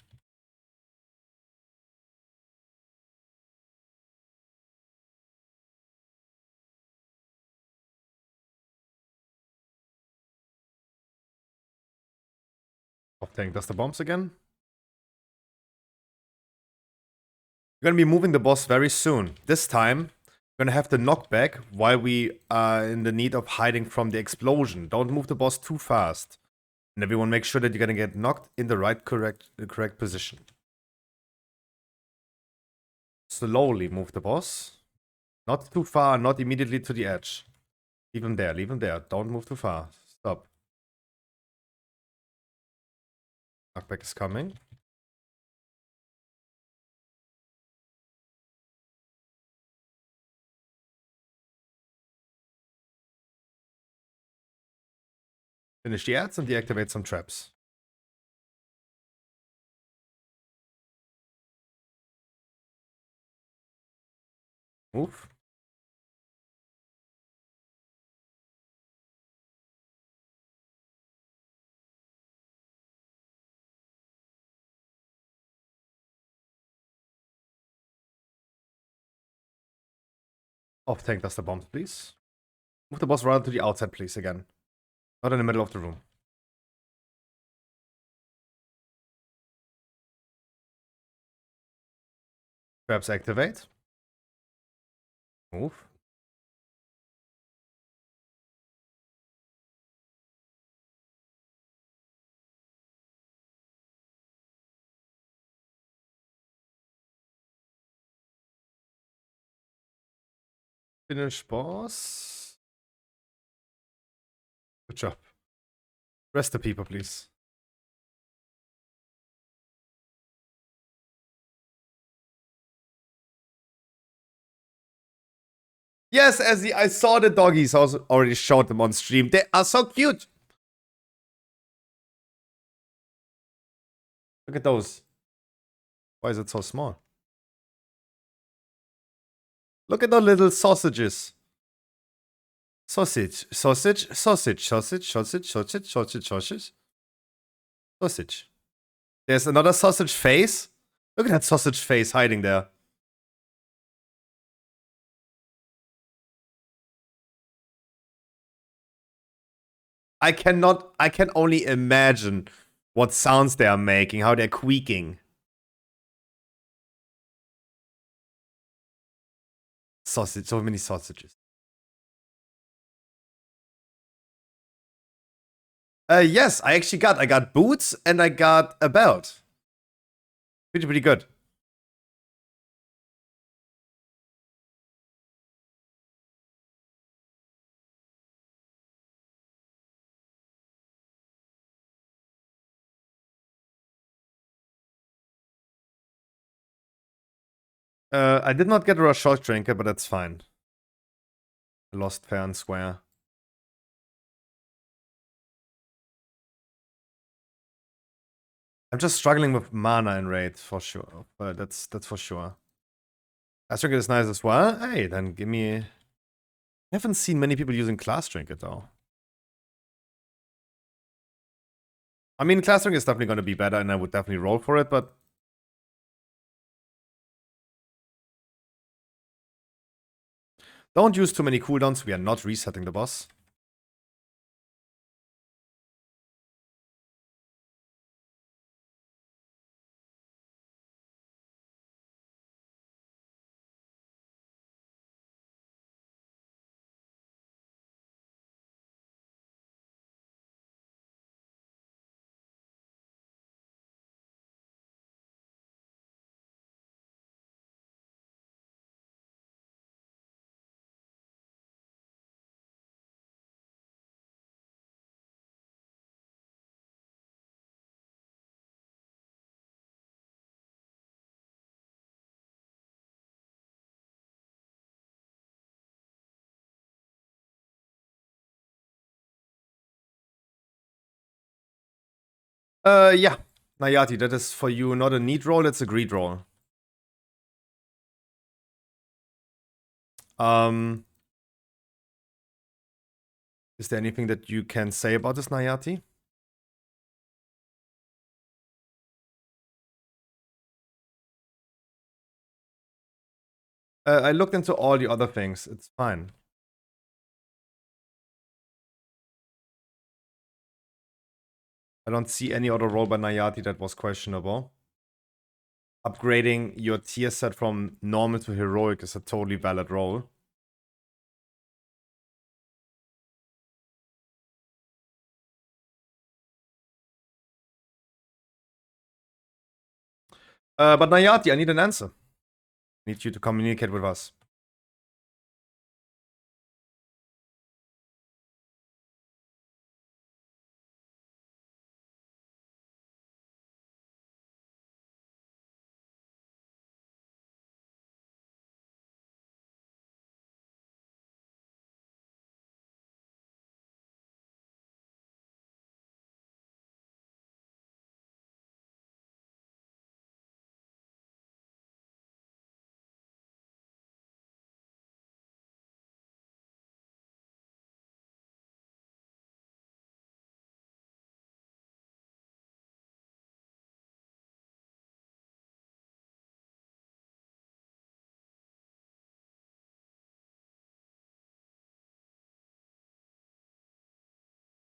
Off-tank does the bombs again. We're gonna be moving the boss very soon. This time, we're gonna have the knockback while we are in the need of hiding from the explosion. Don't move the boss too fast. And everyone make sure that you're gonna get knocked in the correct position. Slowly move the boss. Not too far, not immediately to the edge. Leave him there, leave him there. Don't move too far. Stop. Knockback is coming. Finish the ads and deactivate some traps. Move. Off-tank does the bombs, please. Move the boss rather to the outside, please, again. Not in the middle of the room. Traps activate. Move. Finish boss. Good job. Rest the people, please. Yes, Ezzy, I saw the doggies. I already showed them on stream. They are so cute. Look at those. Why is it so small? Look at the little sausages. Sausage, sausage, sausage, sausage, sausage, sausage, sausage, sausage. Sausage. There's another sausage face. Look at that sausage face hiding there. I can only imagine what sounds they are making, how they're squeaking. Sausage, so many sausages. Yes, I got boots and I got a belt. Pretty good. I did not get a short trinket, but that's fine. I lost fair and square. I'm just struggling with mana in raid for sure. But that's for sure. Class trinket is nice as well. Hey, then give me. I haven't seen many people using class trinket though. I mean, class trinket is definitely going to be better, and I would definitely roll for it. But don't use too many cooldowns. We are not resetting the boss. Yeah. Nayati, that is for you not a need roll, it's a greed roll. Is there anything that you can say about this, Nayati? I looked into all the other things. It's fine. I don't see any other roll by Nayati that was questionable. Upgrading your tier set from normal to heroic is a totally valid roll. But Nayati, I need an answer. I need you to communicate with us.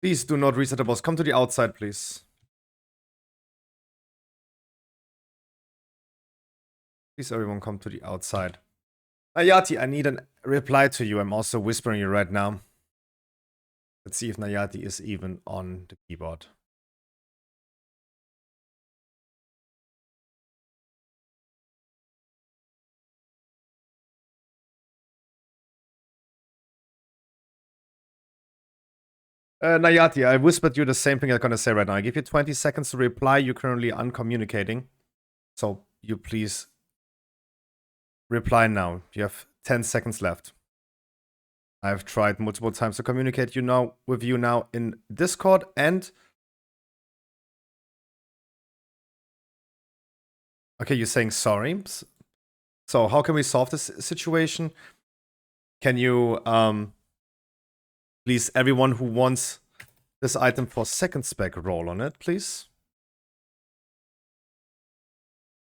Please do not reset the boss. Come to the outside, please. Please, everyone, come to the outside. Nayati, I need a reply to you. I'm also whispering you right now. Let's see if Nayati is even on the keyboard. Nayati, I whispered you the same thing I'm gonna say right now. I give you 20 seconds to reply. You're currently uncommunicating. So you please reply now. You have 10 seconds left. I've tried multiple times to communicate with you now in Discord and... Okay, you're saying sorry. So how can we solve this situation? Can you, please, everyone who wants this item for second spec, roll on it, please?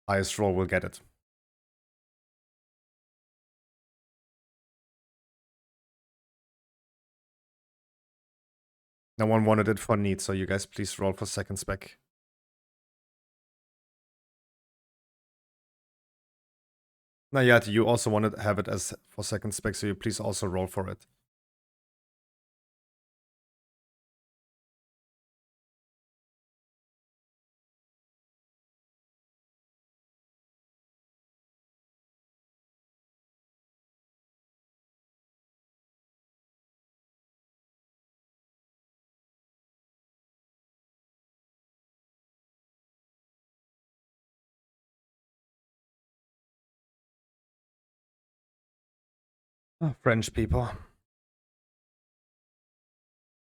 Highest roll will get it. No one wanted it for need, so you guys please roll for second spec. Nayati, you also wanted to have it as for second spec, so you please also roll for it. Oh, French people.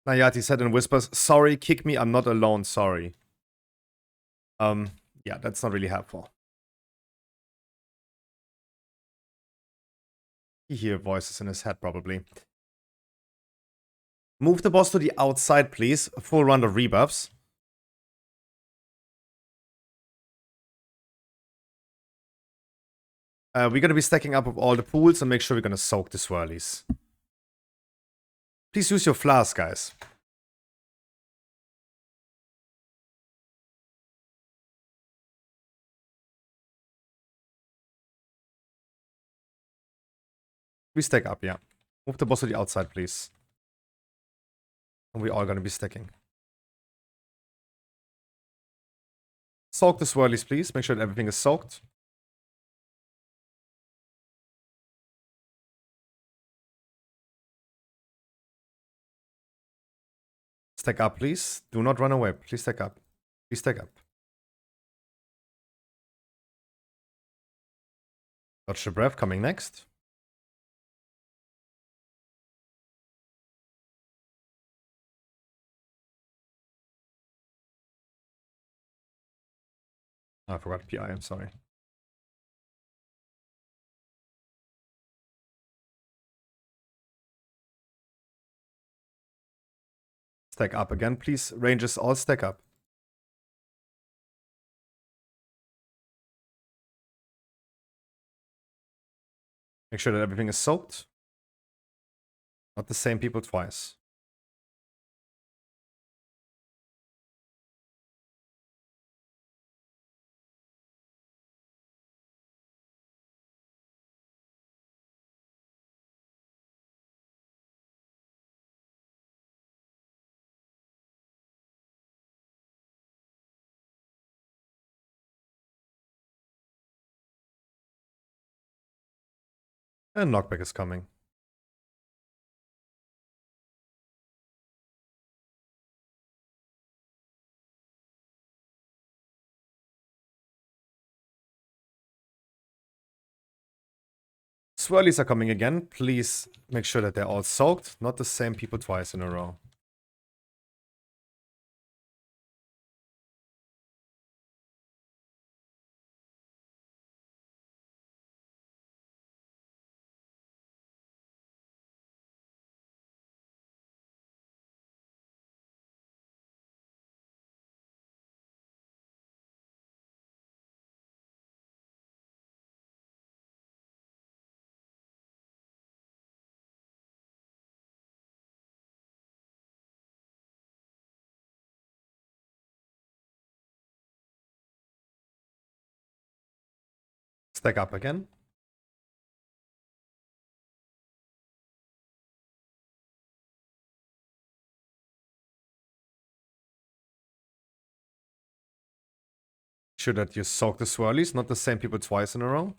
Nayati said in whispers, sorry, kick me, I'm not alone, sorry. Yeah, that's not really helpful. He hears voices in his head, probably. Move the boss to the outside, please. A full round of rebuffs. We're going to be stacking up with all the pools and make sure we're going to soak the swirlies. Please use your flask, guys. We stack up, yeah. Move the boss to the outside, please. And we're all going to be stacking. Soak the swirlies, please. Make sure that everything is soaked. Stack up, please. Do not run away. Please stack up. Please stack up. Dodge the breath coming next. Oh, I forgot PI, I'm sorry. Stack up again, please. Rangers all stack up. Make sure that everything is soaked. Not the same people twice. And knockback is coming. Swirlies are coming again. Please make sure that they're all soaked. Not the same people twice in a row. Stack up again. Sure that you soak the swirlies, not the same people twice in a row.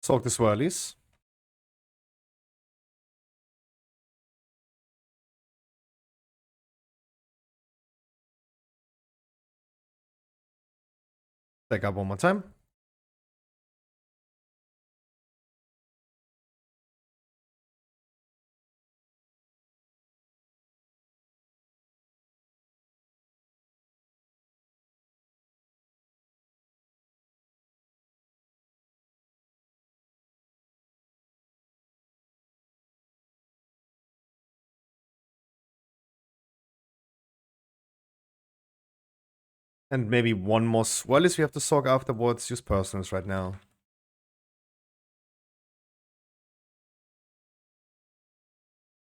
Soak the swirlies. Stack up one more time. And maybe one more swirlies we have to soak afterwards. Use personals right now.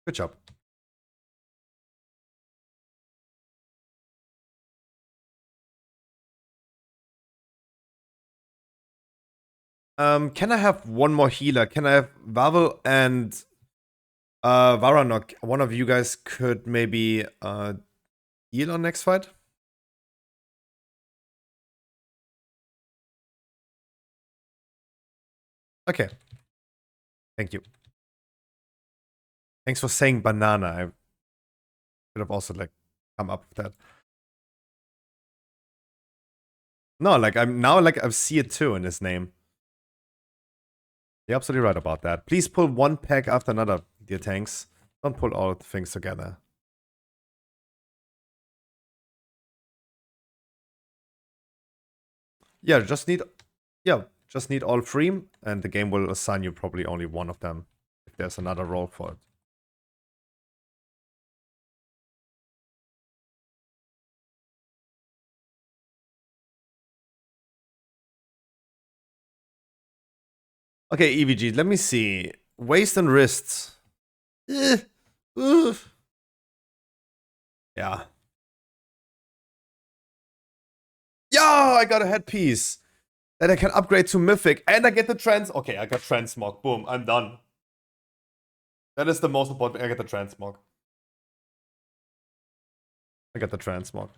Good job. Can I have one more healer? Can I have Vavel and Varanok? One of you guys could maybe heal on next fight? Okay. Thank you. Thanks for saying banana. I could have also like come up with that. No, like I've see it too in his name. You're absolutely right about that. Please pull one pack after another, dear tanks. Don't pull all things together. Yeah, just need all three, and the game will assign you probably only one of them if there's another role for it. Okay, EVG, let me see. Waist and wrists. Yeah. Yeah, I got a headpiece. That I can upgrade to Mythic. And I get the trans... Okay, I got Transmog. Boom, I'm done. That is the most important. I get the Transmog. I got the Transmog.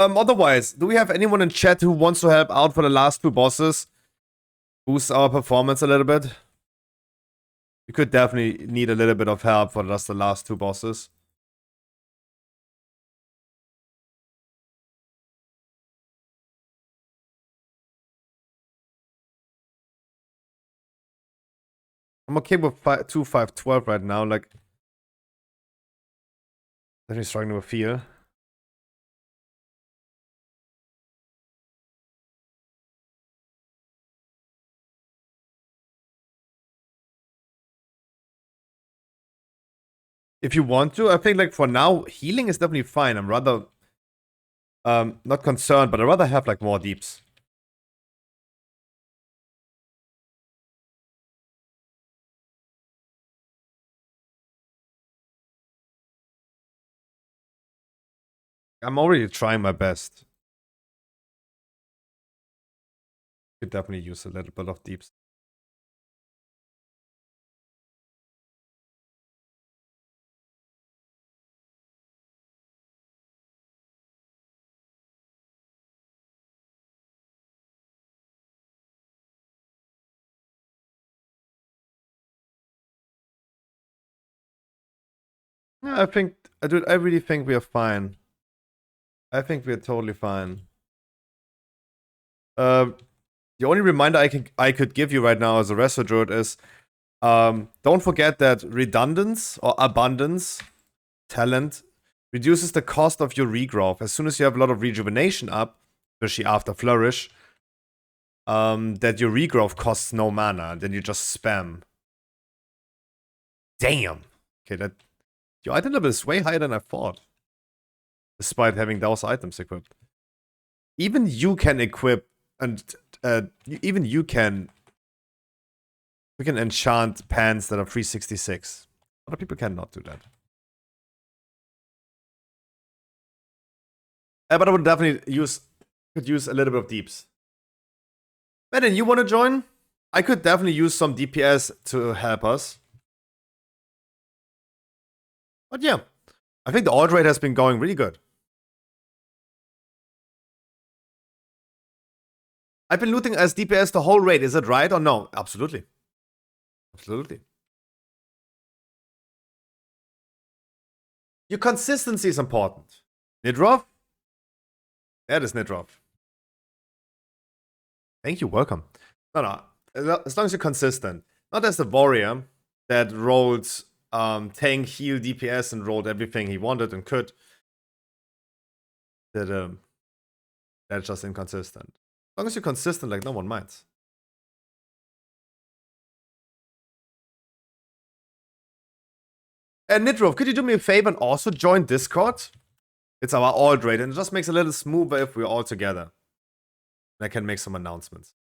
Otherwise, do we have anyone in chat who wants to help out for the last two bosses? Boost our performance a little bit? We could definitely need a little bit of help for just the last two bosses. I'm okay with 2-5-12 right now, like... Definitely struggling with fear. If you want to, I think like for now, healing is definitely fine. I'm rather not concerned, but I'd rather have like more deeps. I'm already trying my best. Could definitely use a little bit of deeps. Yeah, I really think we are fine. I think we're totally fine. The only reminder I could give you right now as a Resto Druid is don't forget that redundance or abundance talent reduces the cost of your regrowth. As soon as you have a lot of rejuvenation up, especially after flourish, that your regrowth costs no mana, then you just spam. Damn. Okay, that your item level is way higher than I thought. Despite having those items equipped. Even you can equip and even you can enchant pants that are 366. Other people cannot do that. But I would definitely could use a little bit of deeps. Madden, you want to join? I could definitely use some DPS to help us. But yeah, I think the alt rate has been going really good. I've been looting as DPS the whole raid. Is it right or no? Absolutely. Absolutely. Your consistency is important. Nidrov? That is Nidrov. Thank you, welcome. No. As long as you're consistent. Not as the warrior that rolled tank, heal, DPS, and rolled everything he wanted and could. that that's just inconsistent. As long as you're consistent, like no one minds. And Nitrov, could you do me a favor and also join Discord? It's our alt rate, and it just makes it a little smoother if we're all together. And I can make some announcements.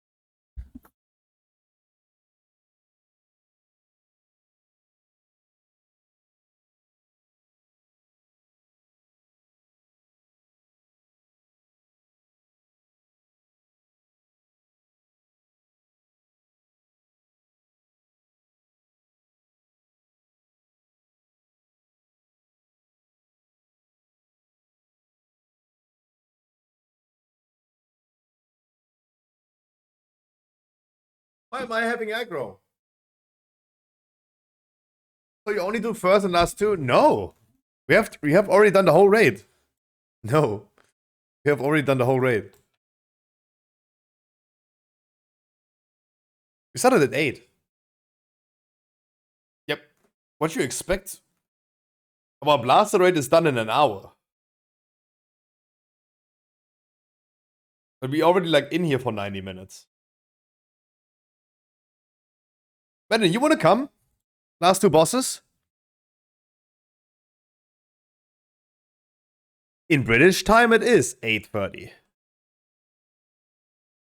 Why am I having aggro? So you only do first and last two? No. We have already done the whole raid. No. We have already done the whole raid. We started at 8. Yep. What you expect? Our blaster raid is done in an hour. But we already like in here for 90 minutes. Brandon, you wanna come? Last two bosses? In British time it is 8:30.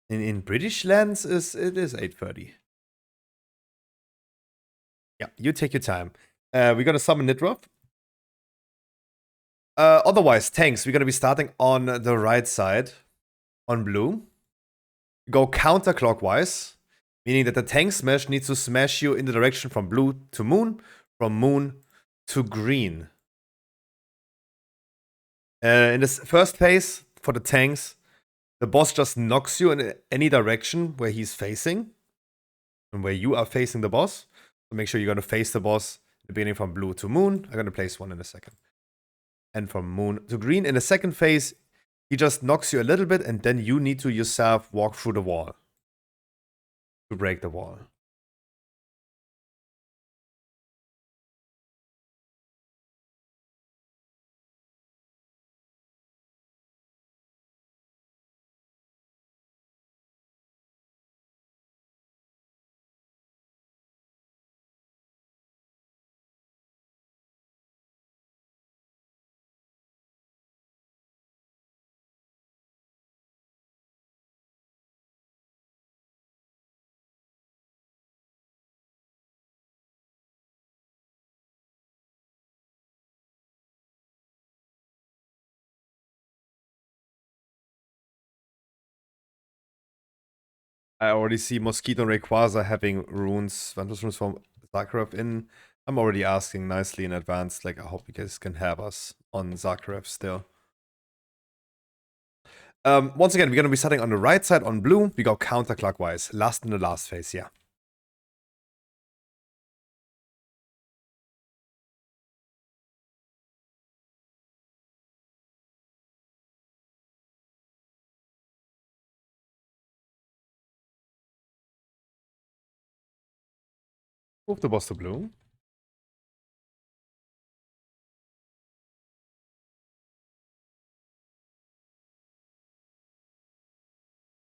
In British lands it is 8:30. Yeah, you take your time. We're gonna summon Nitrov. Otherwise, tanks, we're gonna be starting on the right side. On blue. Go counterclockwise. Meaning that the tank smash needs to smash you in the direction from blue to moon. From moon to green. In this first phase, for the tanks, the boss just knocks you in any direction where he's facing. And where you are facing the boss. So make sure you're going to face the boss in the beginning from blue to moon. I'm going to place one in a second. And from moon to green. In the second phase, he just knocks you a little bit, and then you need to yourself walk through the wall. To break the wall. I already see Mosquito and Rayquaza having runes, Ventus runes from Zakharov in. I'm already asking nicely in advance, like, I hope you guys can have us on Zakharov still. Once again, we're going to be starting on the right side on blue. We go counterclockwise. Last in the last phase, yeah. Move the boss to blue.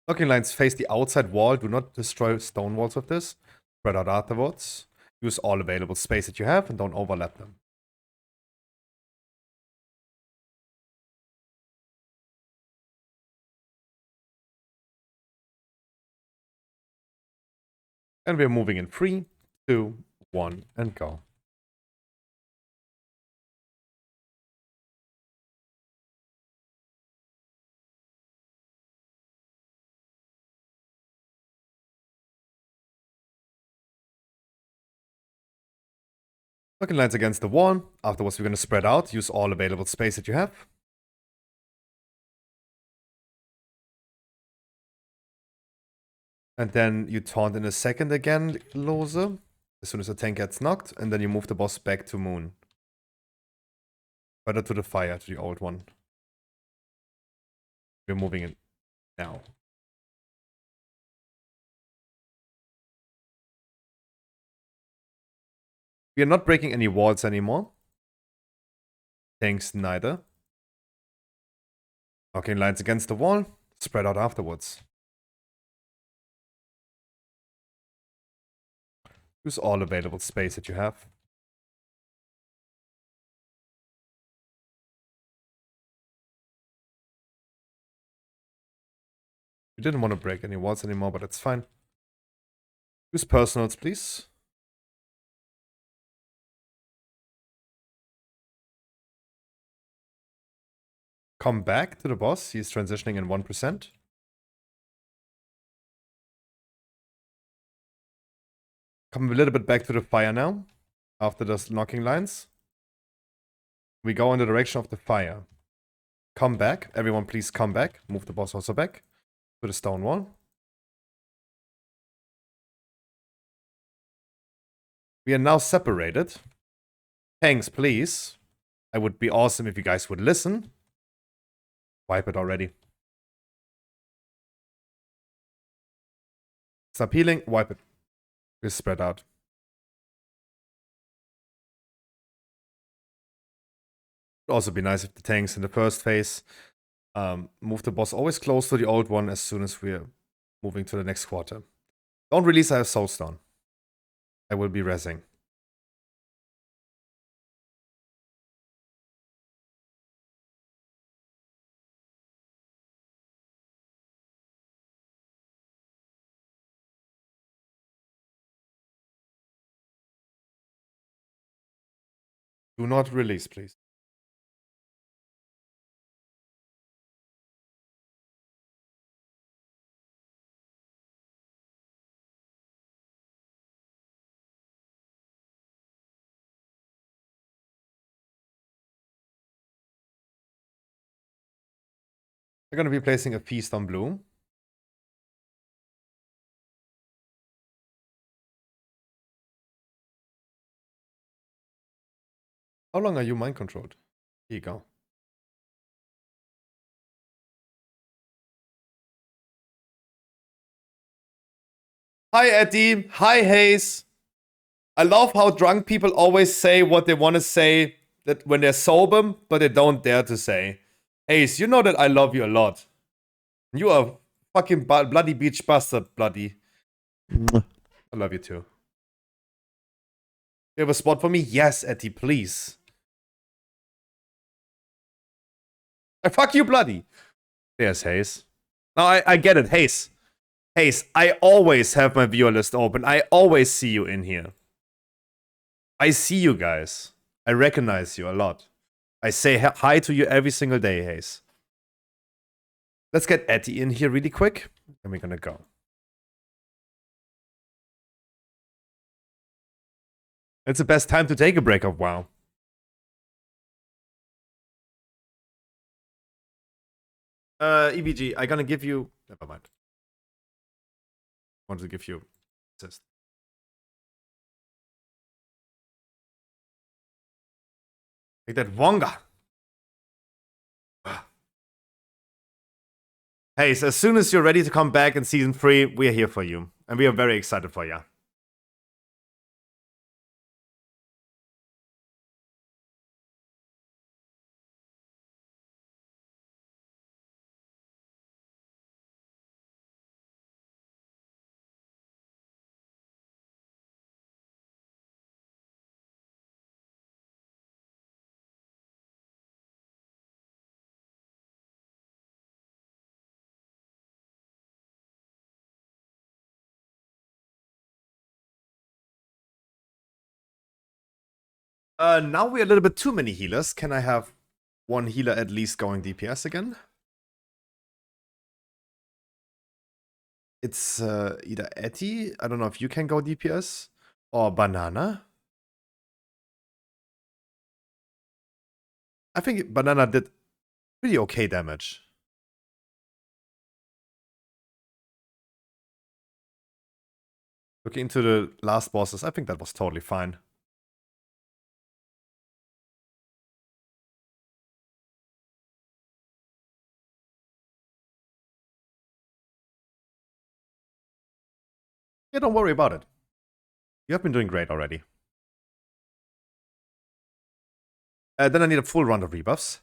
Blocking lines face the outside wall. Do not destroy stone walls with this. Spread out afterwards. Use all available space that you have and don't overlap them. And we're moving in 3, 2, 1, and go. Blocking lines against the wall. Afterwards, we're going to spread out. Use all available space that you have. And then you taunt in a second again, Lose. As soon as the tank gets knocked. And then you move the boss back to moon. Further to the fire, to the old one. We're moving in now. We are not breaking any walls anymore. Tanks neither. Knocking lines against the wall. Spread out afterwards. Use all available space that you have. We didn't want to break any walls anymore, but it's fine. Use personals, please. Come back to the boss. He's transitioning in 1%. Come a little bit back to the fire now. After those knocking lines. We go in the direction of the fire. Come back. Everyone please come back. Move the boss also back to the stone wall. We are now separated. Tanks, please. It would be awesome if you guys would listen. Wipe it already. Stop healing. Wipe it. We're spread out. Would also be nice if the tanks in the first phase move the boss always close to the old one as soon as we're moving to the next quarter. Don't release, I have Soulstone. I will be rezzing. Do not release, please. We're going to be placing a feast on blue. How long are you mind controlled? Here you go. Hi, Eddie. Hi, Hayes. I love how drunk people always say what they want to say that when they're sober, but they don't dare to say. Hayes, you know that I love you a lot. You are fucking bloody beach bastard, bloody. I love you too. You have a spot for me? Yes, Eddie, please. Fuck you, bloody. There's Hayes. No, I get it. Hayes. Hayes, I always have my viewer list open. I always see you in here. I see you guys. I recognize you a lot. I say hi to you every single day, Hayes. Let's get Eddie in here really quick, and we're gonna go. It's the best time to take a break of WoW. EBG, I'm gonna give you... Never mind. I wanted to give you assist. Take that Wonga. Hey, so as soon as you're ready to come back in Season 3, we're here for you. And we are very excited for you. Now we're a little bit too many healers. Can I have one healer at least going DPS again? It's either Etty, I don't know if you can go DPS, or Banana. I think Banana did pretty okay damage. Looking into the last bosses, I think that was totally fine. Yeah, don't worry about it. You have been doing great already. Then I need a full round of rebuffs.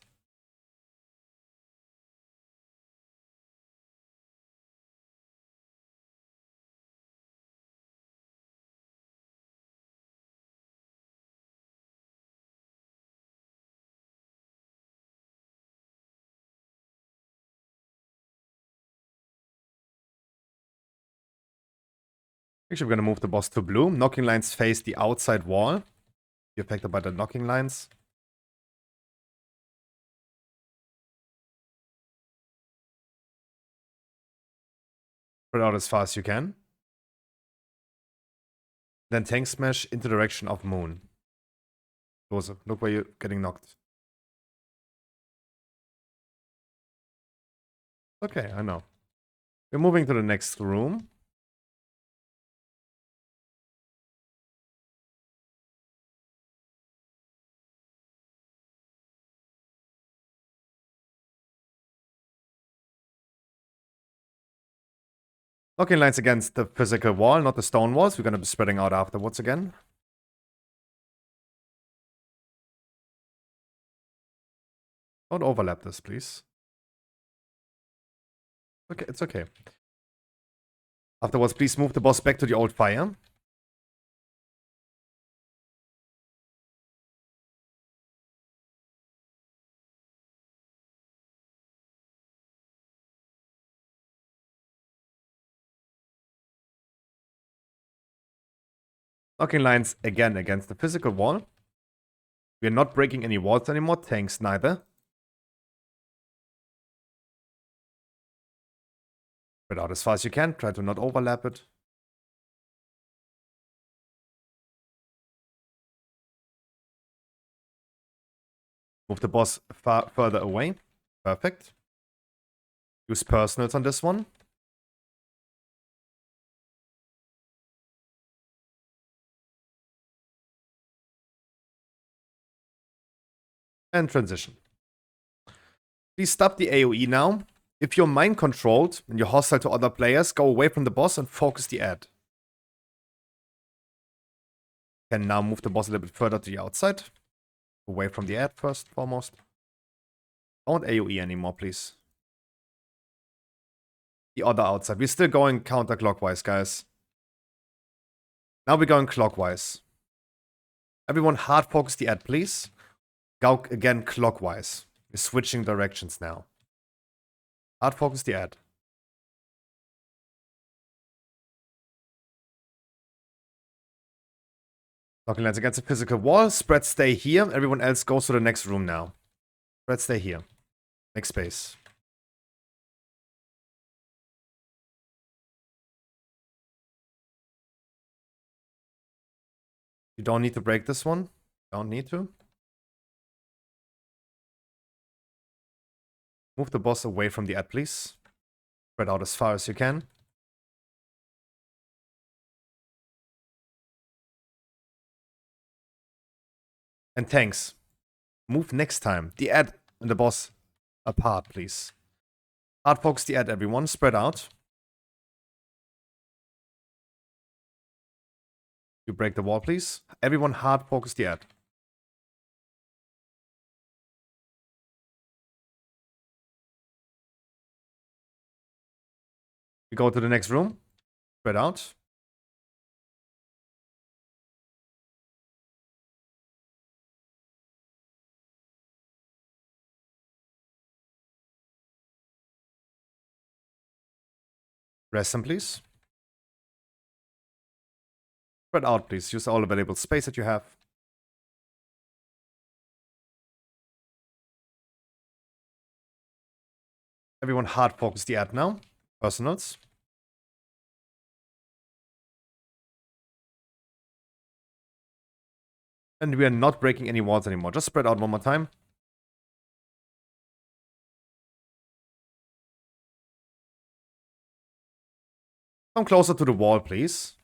Actually, we're gonna move the boss to blue. Knocking lines face the outside wall. Be affected by the knocking lines. Spread out as far as you can. Then tank smash into the direction of moon. Closer. Look where you're getting knocked. Okay, I know. We're moving to the next room. Knocking lines against the physical wall, not the stone walls. We're gonna be spreading out afterwards again. Don't overlap this, please. Okay, it's okay. Afterwards, please move the boss back to the old fire. Knocking lines again against the physical wall. We are not breaking any walls anymore. Tanks neither. Spread out as far as you can. Try to not overlap it. Move the boss far further away. Perfect. Use personals on this one. And transition. Please stop the AoE now. If you're mind controlled and you're hostile to other players, go away from the boss and focus the ad. Can now move the boss a little bit further to the outside. Away from the ad first, foremost. Don't AoE anymore, please. The other outside. We're still going counterclockwise, guys. Now we're going clockwise. Everyone hard focus the ad, please. Go again clockwise. We're switching directions now. Hard focus the ad. Knocking lines against the physical wall. Spread stay here. Everyone else goes to the next room now. Spread stay here. Next space. You don't need to break this one. Don't need to. Move the boss away from the ad, please. Spread out as far as you can. And tanks. Move next time. The ad and the boss apart, please. Hard focus the ad, everyone. Spread out. You break the wall, please. Everyone hard focus the ad. We go to the next room. Spread out. Rest them, please. Spread out, please. Use all available space that you have. Everyone hard focus the ad now. Personals. And we are not breaking any walls anymore. Just spread out one more time. Come closer to the wall, please.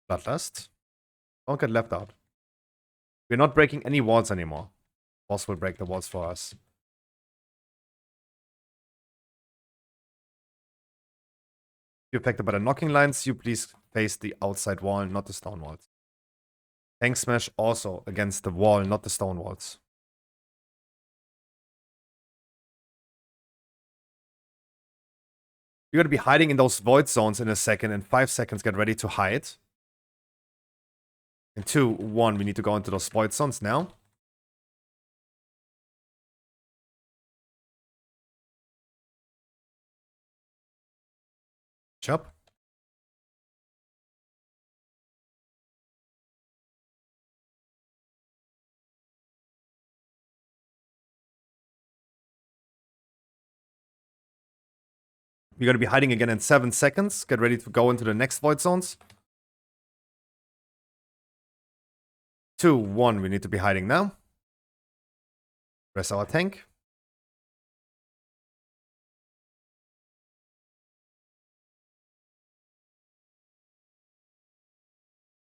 Bloodlust. Don't get left out. We're not breaking any walls anymore. Boss will break the walls for us. If you're affected by the knocking lines, you please face the outside wall, not the stone walls. Tank smash also against the wall, not the stone walls. You're going to be hiding in those void zones in a second. In 5 seconds, get ready to hide. In 2, 1, we need to go into those void zones now. Chop. We're going to be hiding again in 7 seconds. Get ready to go into the next void zones. 2, 1. We need to be hiding now. Press our tank.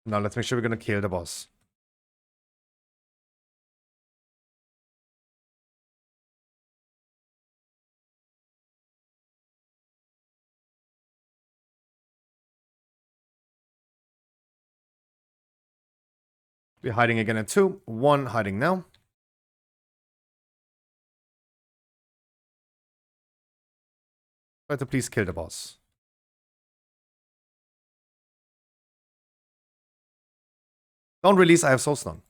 Now let's make sure we're going to kill the boss. We're hiding again in 2, 1. Hiding now. Try to please kill the boss. Don't release, I have soul stone.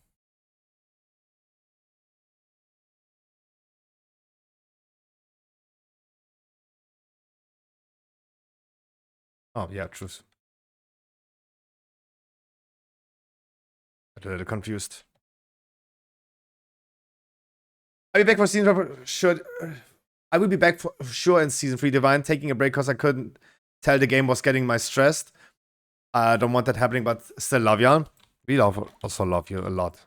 Oh, yeah, truth. A little confused. Are you back for season 3? Sure. I will be back for sure in season 3. Divine taking a break because I couldn't tell the game was getting my stressed. I don't want that happening, but still love you. We also love you a lot.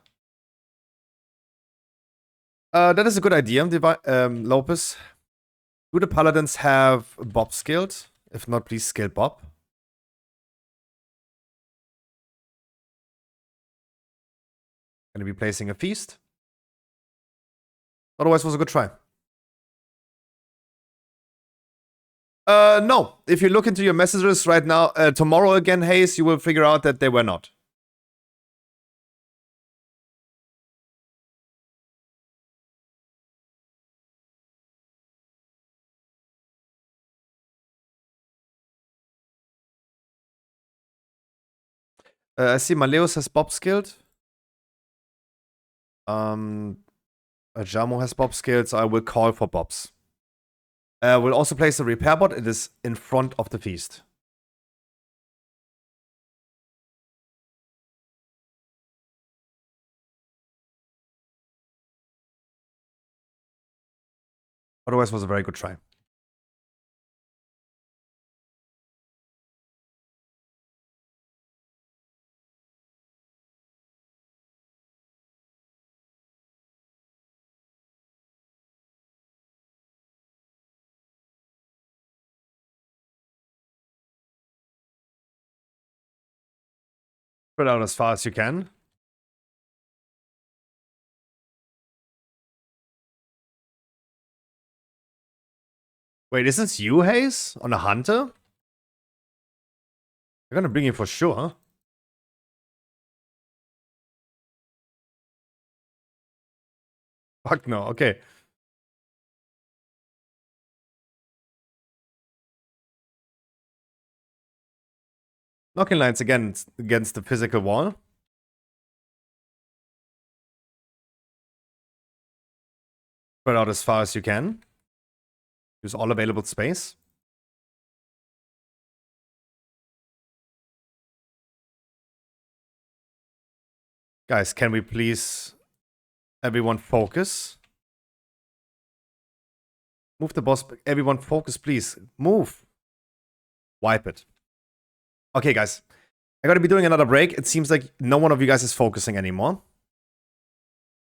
That is a good idea, Lopez. Do the paladins have Bob skilled? If not, please skill Bob. Gonna be placing a feast. Otherwise, was a good try. No. If you look into your messages right now, tomorrow again, Hayes, you will figure out that they were not. I see Maleus has Bob skilled. Jamo has Bob skilled, so I will call for Bobs. We'll also place a repair bot. It is in front of the feast. Otherwise, was a very good try. Spread out as far as you can. Wait, is this you, Hayes? On a hunter? They're gonna bring you for sure, huh? Fuck no, okay. Knocking lines again against the physical wall. Spread out as far as you can. Use all available space. Guys, can we please everyone focus? Move the boss. Everyone focus, please. Move. Wipe it. Okay, guys. I gotta be doing another break. It seems like no one of you guys is focusing anymore.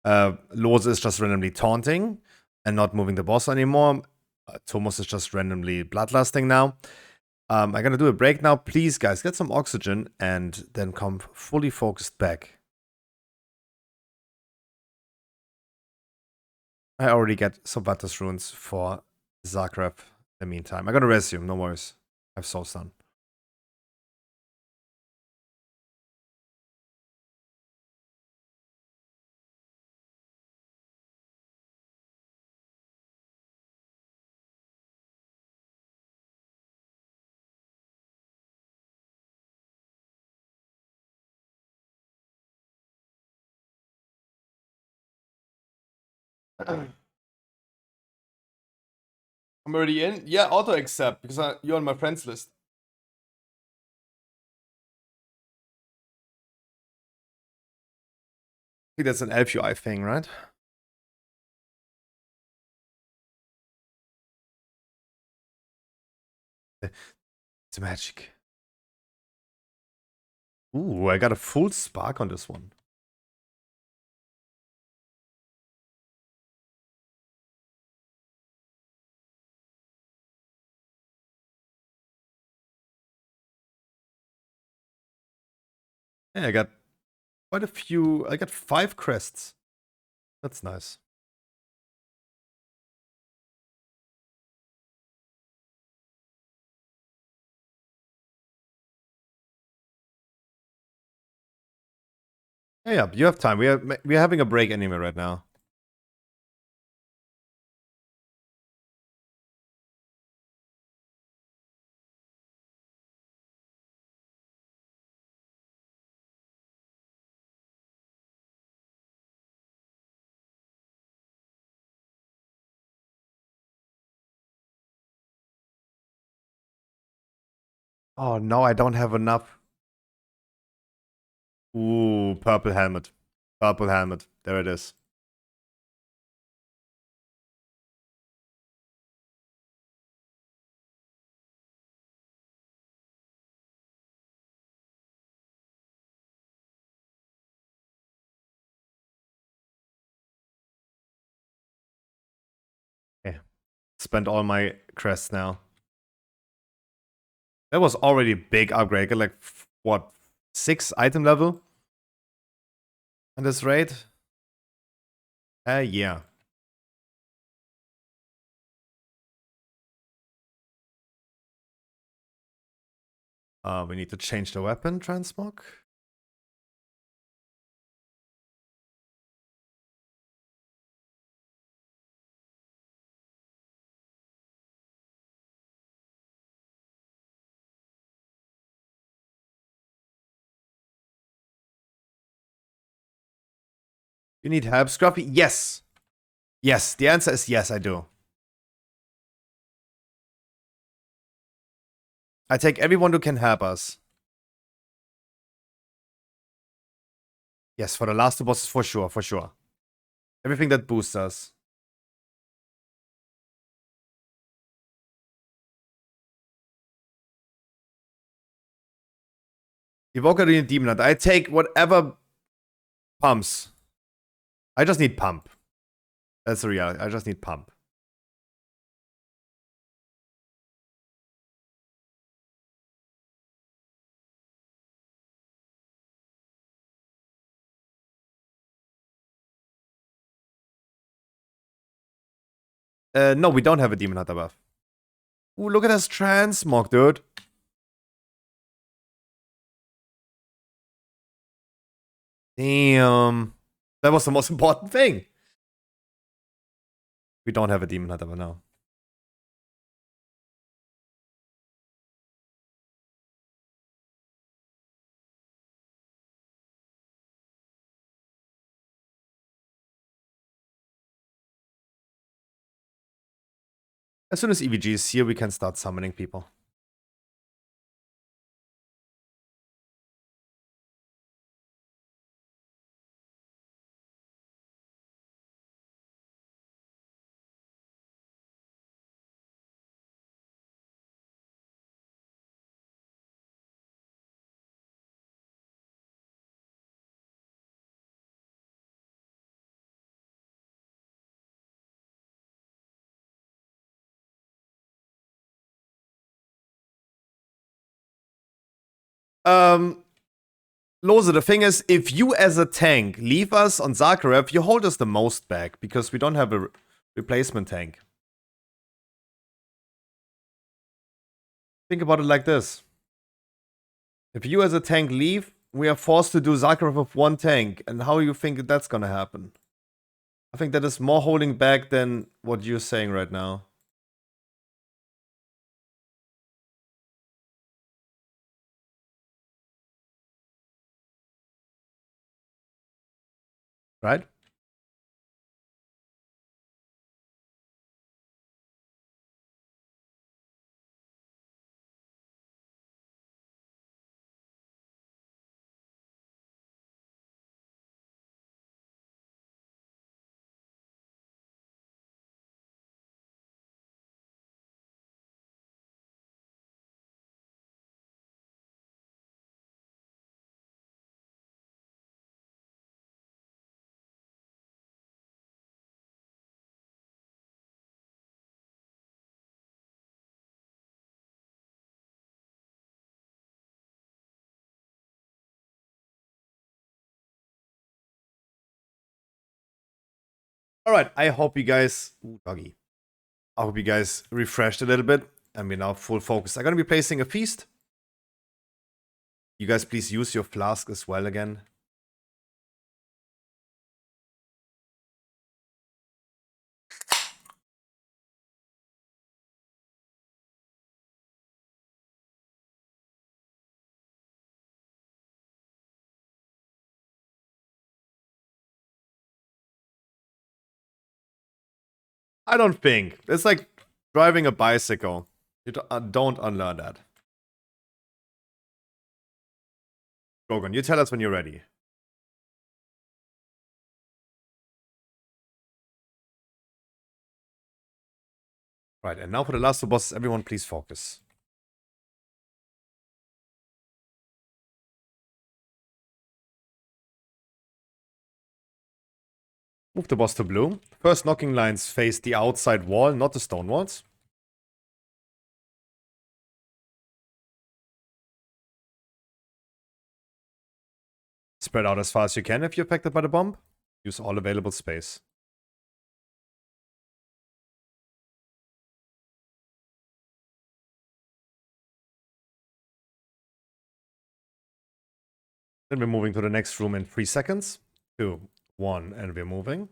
Lose is just randomly taunting and not moving the boss anymore. Thomas is just randomly bloodlusting now. I'm gonna do a break now. Please, guys, get some oxygen and then come fully focused back. I already get some Vatos runes for Zagreb in the meantime. I'm gonna resume, no worries. I have Soul Stone. I'm already in? Yeah, auto accept, because you're on my friends list. think that's an Elf UI thing, right? It's magic. Ooh, I got a full spark on this one. Yeah, I got quite a few. I got 5 crests. That's nice. Yeah, you have time. We're having a break anyway right now. Oh no, I don't have enough. Ooh, purple helmet. Purple helmet. There it is. Okay. Spent all my crests now. That was already a big upgrade. Got like, what, 6 item level? On this raid? Yeah. We need to change the weapon transmog. You need help, Scruffy? Yes. Yes, the answer is yes, I do. I take everyone who can help us. Yes, for the last 2 bosses, for sure, for sure. Everything that boosts us. Evoker and Demon Hunter. I take whatever pumps. I just need pump. That's the reality. I just need pump. No, we don't have a Demon Hunter buff. Ooh, look at this transmog, dude. Damn. That was the most important thing. We don't have a Demon Hunter but now. As soon as EVG is here, we can start summoning people. Lose, the thing is, if you as a tank leave us on Zakharev, you hold us the most back because we don't have a replacement tank. Think about it like this. If you as a tank leave, we are forced to do Zakharev with 1 tank. And how you think that's gonna happen? I think that is more holding back than what you're saying right now. Right? Alright, I hope you guys... Ooh, doggy. I hope you guys refreshed a little bit. And we're now full focus. I'm gonna be placing a feast. You guys please use your flask as well again. I don't think. It's like driving a bicycle. You don't unlearn that. Gogon, you tell us when you're ready. Right, and now for the last two bosses, everyone please focus. Move the boss to blue. First knocking lines face the outside wall, not the stone walls. Spread out as far as you can if you're affected by the bomb. Use all available space. Then we're moving to the next room in 3 seconds. 2, 1, and we're moving.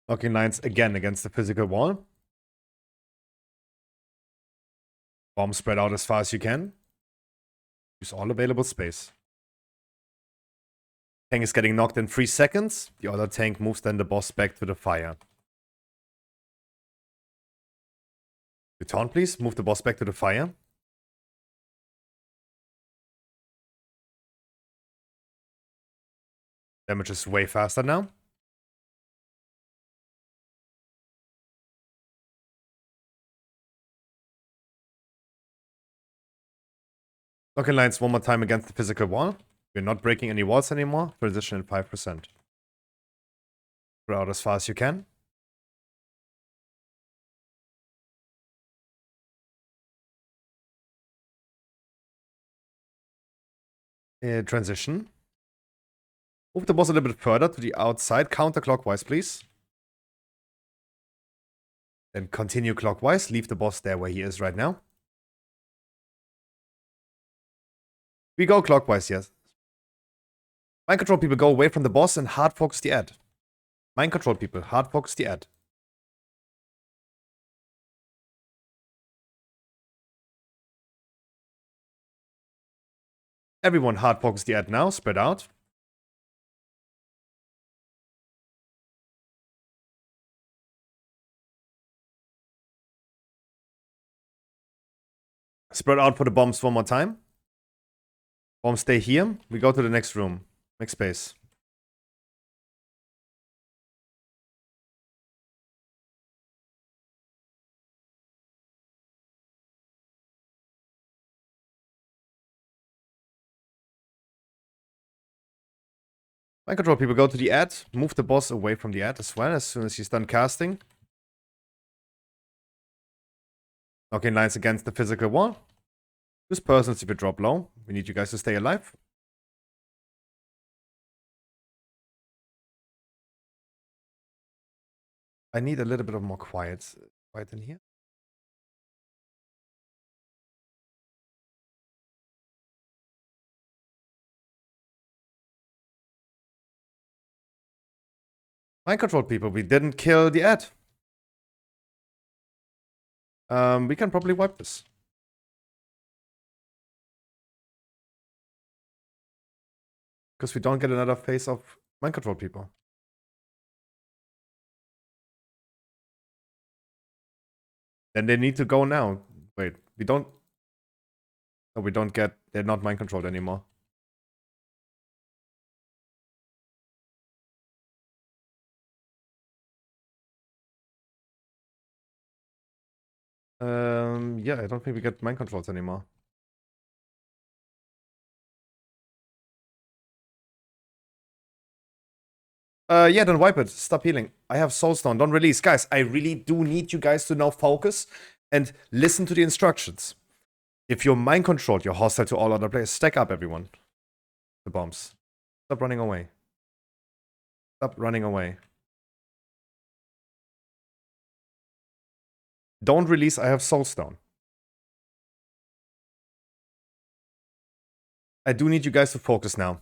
Knocking lines again against the physical wall. Bomb spread out as far as you can. Use all available space. Tank is getting knocked in 3 seconds. The other tank moves then the boss back to the fire. You taunt, please. Move the boss back to the fire. Damage is way faster now. Knocking lines one more time against the physical wall. We're not breaking any walls anymore. Transition in 5%. Throw out as far as you can. Transition. Move the boss a little bit further to the outside. Counterclockwise, please. Then continue clockwise. Leave the boss there where he is right now. We go clockwise, yes. Mind control people, go away from the boss and hard focus the ad. Mind control people, hard focus the ad. Everyone hard focus the ad now, spread out. Spread out for the bombs one more time. Bombs stay here. We go to the next room. Make space. Mind control people, go to the ad. Move the boss away from the ad as well as soon as he's done casting. Knocking lines against the physical wall. Use persons if you drop low. We need you guys to stay alive. I need a little bit of more quiet in here. Mind control people, we didn't kill the ad. We can probably wipe this. Because we don't get another phase of mind control people. Then they need to go now. Wait, we don't... No, we don't get... They're not mind controlled anymore. Yeah, I don't think we get mind controls anymore. Yeah, don't wipe it. Stop healing. I have Soulstone. Don't release. Guys, I really do need you guys to now focus and listen to the instructions. If you're mind controlled, you're hostile to all other players. Stack up, everyone. The bombs. Stop running away. Stop running away. Don't release. I have Soulstone. I do need you guys to focus now.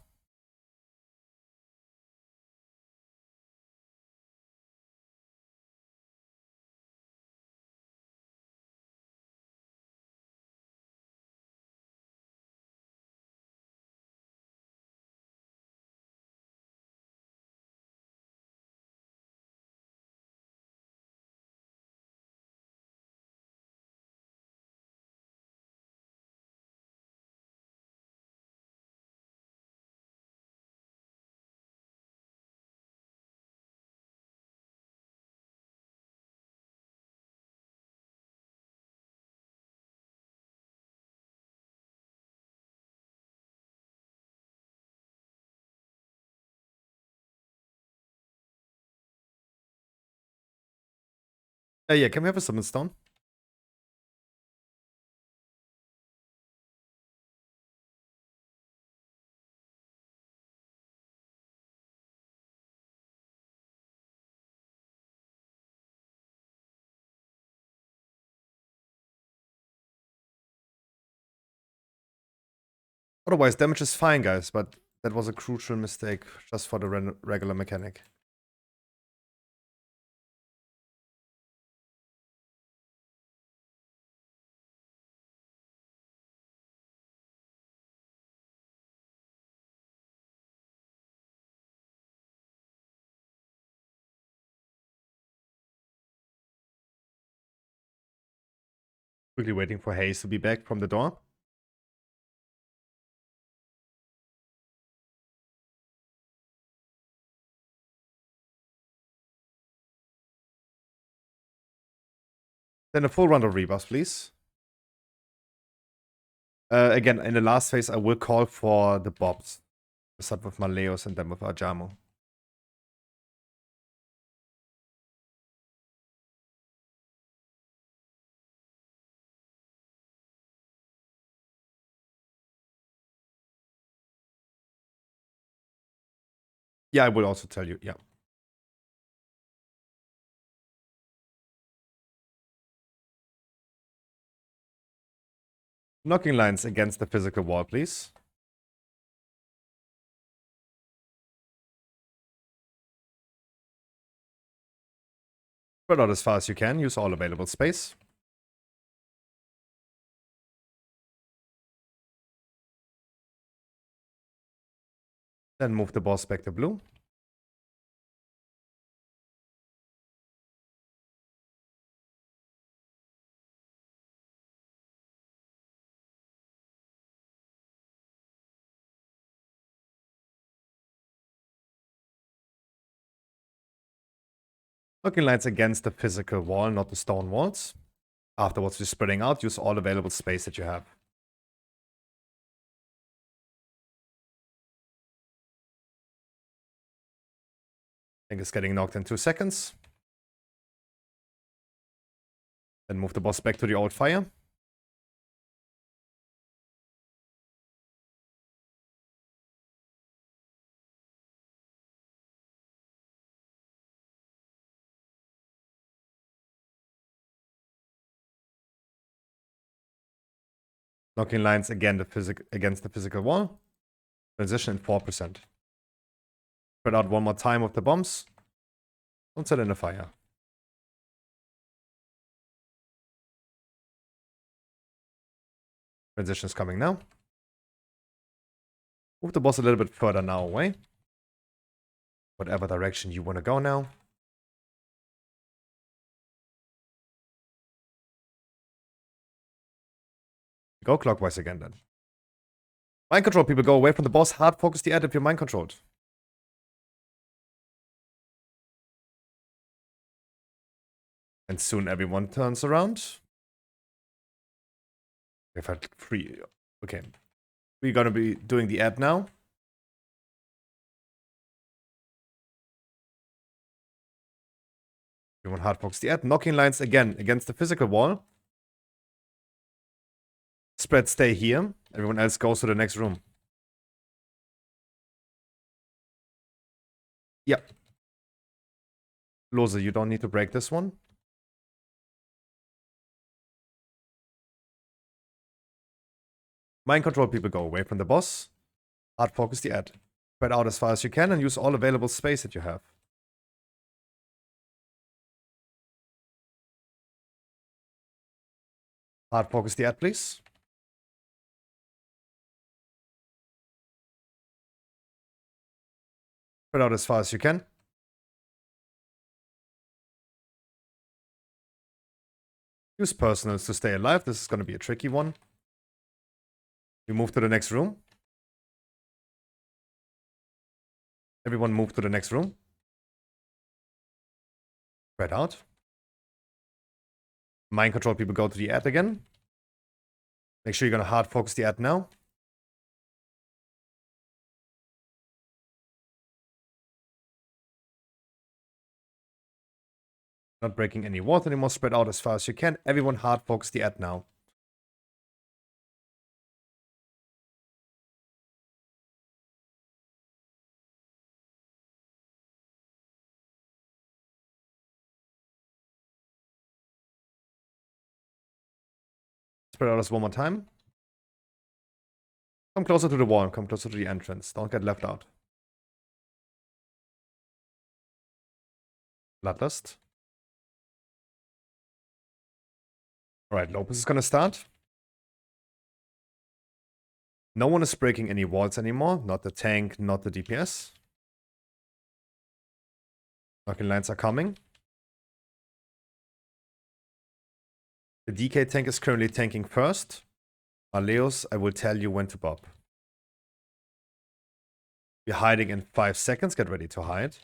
Yeah, can we have a summon stone? Otherwise, damage is fine, guys, but that was a crucial mistake just for the regular mechanic. Quickly waiting for Hayes to be back from the door. Then a full round of rebuffs, please. Again, in the last phase, I will call for the bombs. We start with Maleos and then with Ajamo. Yeah, I will also tell you, yeah. Knocking lines against the physical wall, please. Spread out as far as you can. Use all available space. Then move the boss back to blue. Knocking lines against the physical wall, not the stone walls. Afterwards, you're spreading out. Use all available space that you have. Thing is getting knocked in 2 seconds. Then move the boss back to the old fire. Knocking lines again against the physical wall. Transition in 4%. Spread out one more time with the bombs. Don't set in the fire. Transition is coming now. Move the boss a little bit further now away. Whatever direction you want to go now. Go clockwise again then. Mind control, people, go away from the boss. Hard focus the ad if you're mind controlled. And soon everyone turns around. We've had 3. Okay. We're gonna be doing the ad now. Everyone hard focus the ad. Knocking lines again against the physical wall. Spread stay here. Everyone else goes to the next room. Yep. Lose, you don't need to break this one. Mind control people go away from the boss. Hard focus the ad. Spread out as far as you can and use all available space that you have. Hard focus the ad, please. Spread out as far as you can. Use personals to stay alive. This is going to be a tricky one. You move to the next room. Everyone move to the next room. Spread out. Mind control people go to the ad again. Make sure you're going to hard focus the ad now. Not breaking any walls anymore. Spread out as far as you can. Everyone hard focus the ad now. Spread out as one more time. Come closer to the wall. Come closer to the entrance. Don't get left out. Bloodlust. Alright, Lopez is gonna start. No one is breaking any walls anymore. Not the tank, not the DPS. Knocking lines are coming. The DK tank is currently tanking first. Aleos, I will tell you when to bob. We're hiding in 5 seconds. Get ready to hide.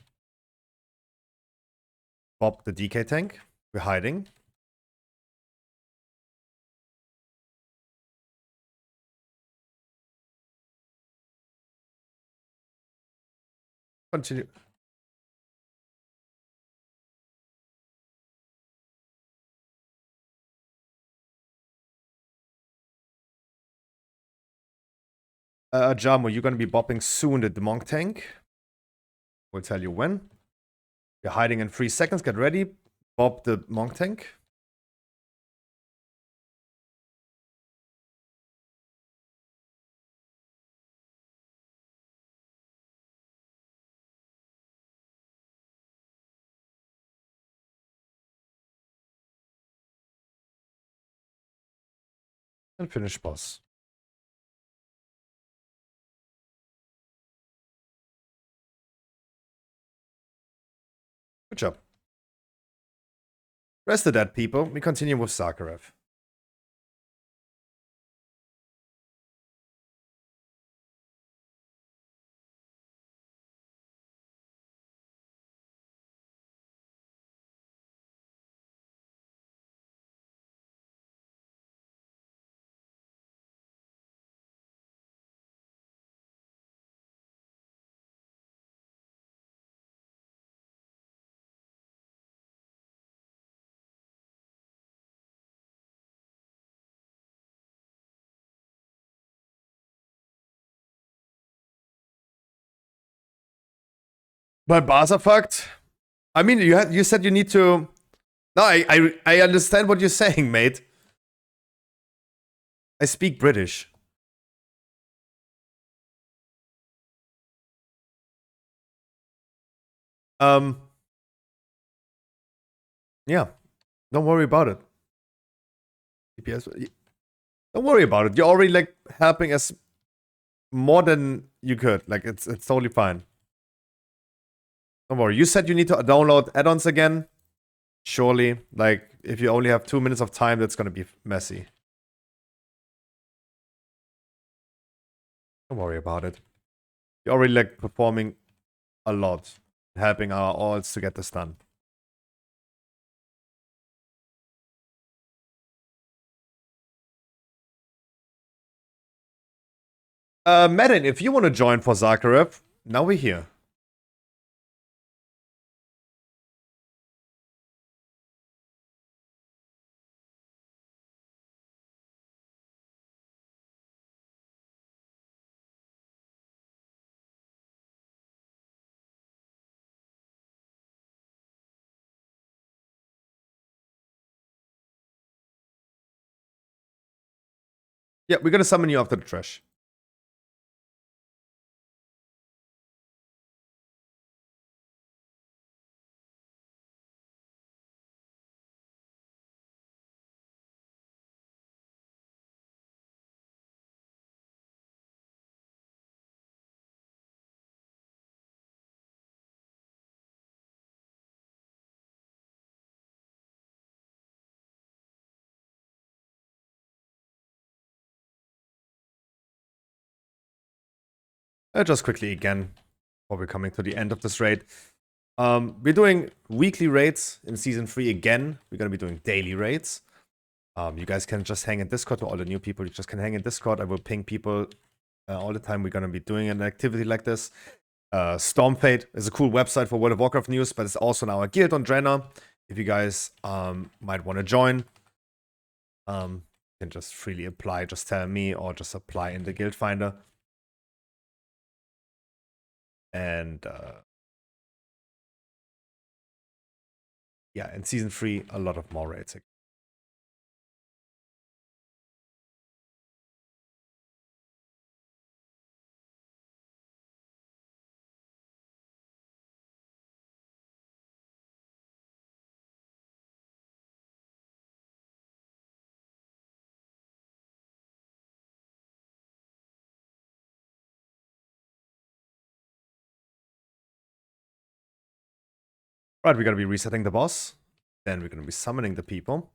Bob the DK tank. We're hiding. Continue. Jamo, you're gonna be bopping soon the monk tank. We'll tell you when. You're hiding in 3 seconds. Get ready. Bob the monk tank. And finish boss. Good job. Rest of that, people. We continue with Zakharev. But bars are fucked. I mean, you said you need to. No, I understand what you're saying, mate. I speak British. Yeah. Don't worry about it. DPS. Don't worry about it. You're already like helping us more than you could. Like it's totally fine. Don't worry. You said you need to download add-ons again. Surely, like if you only have 2 minutes of time, that's gonna be messy. Don't worry about it. You're already like performing a lot, helping our alls to get this done. Madden, if you want to join for Zakharev, now we're here. Yeah, we're gonna summon you after the trash. Just quickly again, before we're coming to the end of this raid. We're doing weekly raids in Season 3 again. We're going to be doing daily raids. You guys can just hang in Discord. To all the new people, you just can hang in Discord. I will ping people all the time. We're going to be doing an activity like this. Stormfade is a cool website for World of Warcraft news, but it's also now a guild on Draenor. If you guys might want to join, you can just freely apply. Just tell me or just apply in the guild finder. And yeah, in Season 3, a lot of more raids. Right, we're going to be resetting the boss. Then we're going to be summoning the people.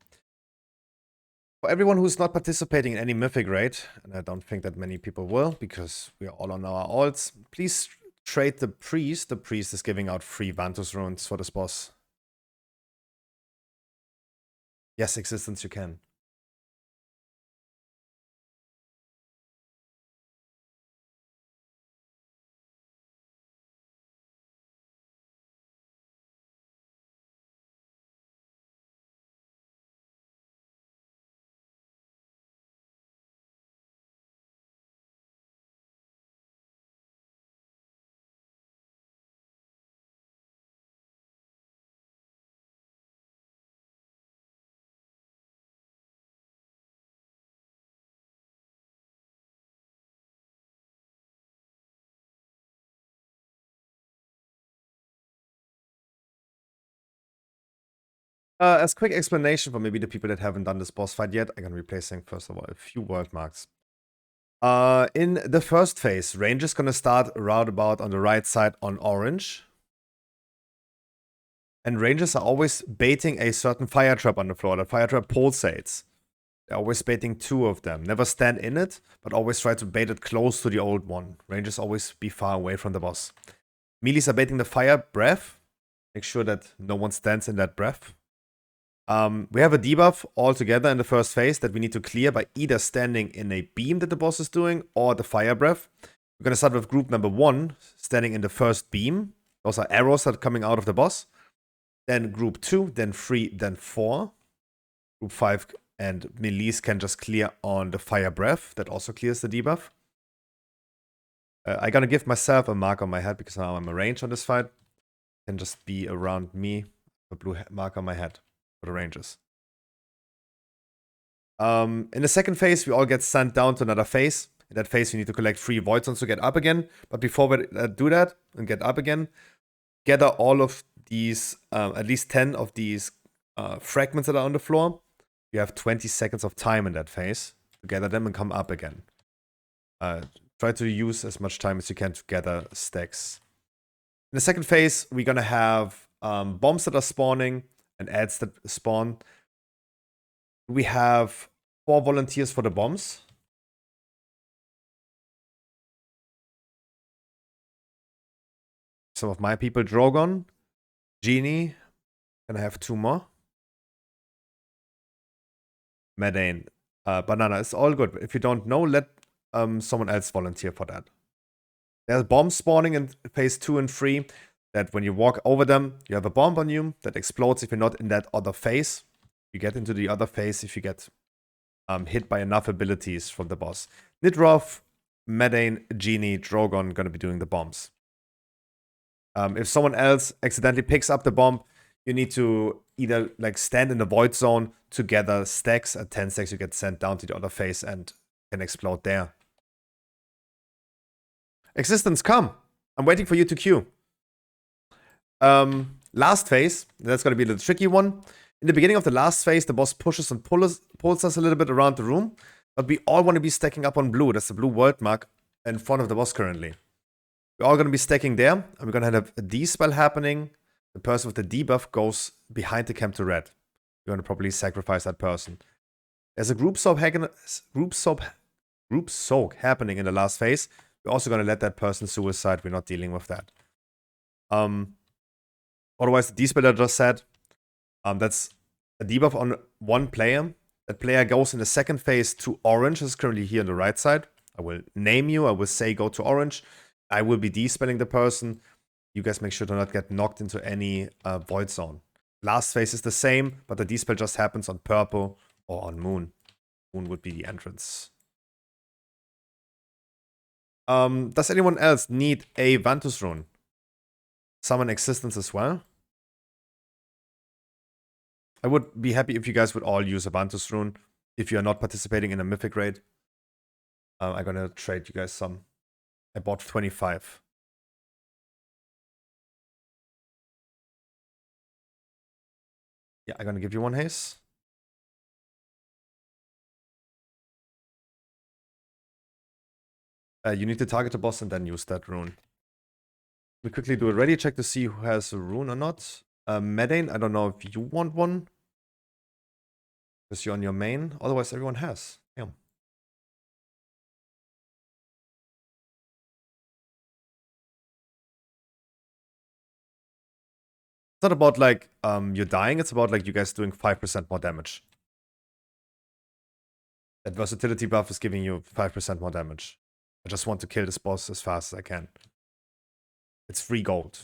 For everyone who's not participating in any Mythic raid, and I don't think that many people will, because we are all on our alts, please trade the Priest. The Priest is giving out free Vantus runes for this boss. Yes, Existence you can. As quick explanation for maybe the people that haven't done this boss fight yet, I'm going to be placing, first of all, a few world marks. In the first phase, range is going to start round about on the right side on orange. And rangers are always baiting a certain fire trap on the floor. The fire trap pulsates. They're always baiting 2 of them. Never stand in it, but always try to bait it close to the old one. Rangers always be far away from the boss. Melees are baiting the fire breath. Make sure that no one stands in that breath. We have a debuff altogether in the first phase that we need to clear by either standing in a beam that the boss is doing or the fire breath. We're going to start with group number 1, standing in the first beam. Those are arrows that are coming out of the boss. Then group 2, then 3, then 4. Group 5 and Melees can just clear on the fire breath. That also clears the debuff. I'm going to give myself a mark on my head because now I'm a range on this fight. Can just be around me, a blue mark on my head. The ranges. In the second phase, we all get sent down to another phase. In that phase, we need to collect 3 void zones to get up again. But before we do that and get up again, gather all of these, at least 10 of these fragments that are on the floor. You have 20 seconds of time in that phase to gather them and come up again. Try to use as much time as you can to gather stacks. In the second phase, we're gonna have bombs that are spawning and ads that spawn. We have 4 volunteers for the bombs. Some of my people, Drogon, Genie, and I have 2 more. Medane, Banana, it's all good. If you don't know, let someone else volunteer for that. There's bombs spawning in phase 2 and 3. That when you walk over them, you have a bomb on you that explodes if you're not in that other phase. You get into the other phase if you get hit by enough abilities from the boss. Nidroth, Medane, Genie, Drogon gonna be doing the bombs. If someone else accidentally picks up the bomb, you need to either like stand in the void zone to gather stacks. At 10 stacks, you get sent down to the other phase and Can explode there. Existence, come. I'm waiting for you to queue. Last phase. That's going to be a little tricky one. In the beginning of the last phase, the boss pushes and pulls us a little bit around the room. But we all want to be stacking up on blue. That's the blue world mark in front of the boss currently. We're all going to be stacking there. And we're going to have a D spell happening. The person with the debuff goes behind the camp to red. We're going to probably sacrifice that person. There's a group soak happening in the last phase. We're also going to let that person suicide. We're not dealing with that. Otherwise, the D-spell I just said, that's a debuff on one player. That player goes in the second phase to orange. This is currently here on the right side. I will name you. I will say go to orange. I will be D-spelling the person. You guys make sure to not get knocked into any void zone. Last phase is the same, but the D-spell just happens on purple or on moon. Moon would be the entrance. Does anyone else need a Vantus rune? Summon existence as well. I would be happy if you guys would all use a Vantus rune if you are not participating in a mythic raid. I'm gonna trade you guys some. I bought 25. Yeah, I'm gonna give you one haste. You need to target the boss and then use that rune. We quickly do a ready check to see who has a rune or not. Medane, I don't know if you want one. Because you're on your main. Otherwise, everyone has. Yeah. It's not about like you're dying. It's about like you guys doing 5% more damage. That versatility buff is giving you 5% more damage. I just want to kill this boss as fast as I can. It's free gold.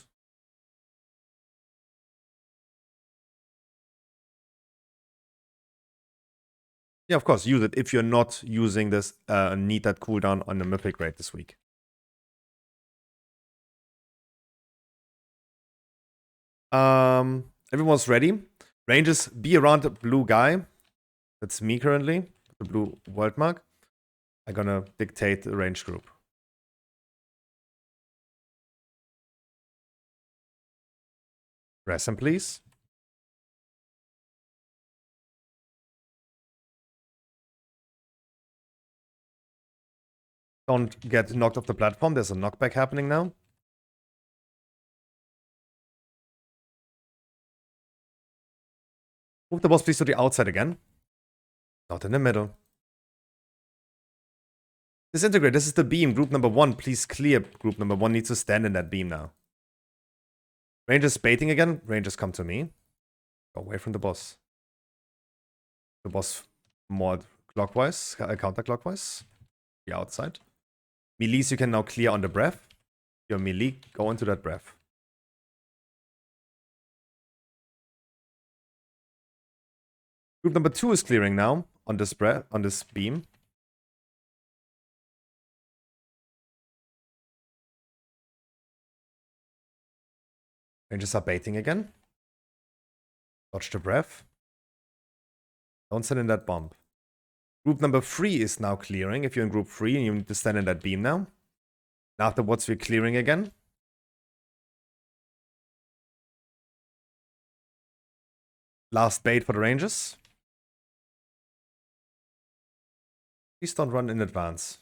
Yeah, of course, use it if you're not using this need that cooldown on the mythic raid this week. Everyone's ready. Ranges, be around the blue guy. That's me currently, the blue world mark. I'm gonna dictate the range group. Press him, please. Don't get knocked off the platform. There's a knockback happening now. Move the boss please to the outside again. Not in the middle. Disintegrate. This is the beam. Group number 1. Please clear. Group number 1 needs to stand in that beam now. Rangers baiting again. Rangers come to me. Go away from the boss. The boss more clockwise, counterclockwise. The outside. Melees you can now clear on the breath. Your melee, go into that breath. Group number 2 is clearing now on this breath, on this beam. Rangers are baiting again. Dodge the breath. Don't stand in that bomb. Group number 3 is now clearing. If you're in group 3 and you need to stand in that beam now. And afterwards we're clearing again. Last bait for the Rangers. Please don't run in advance.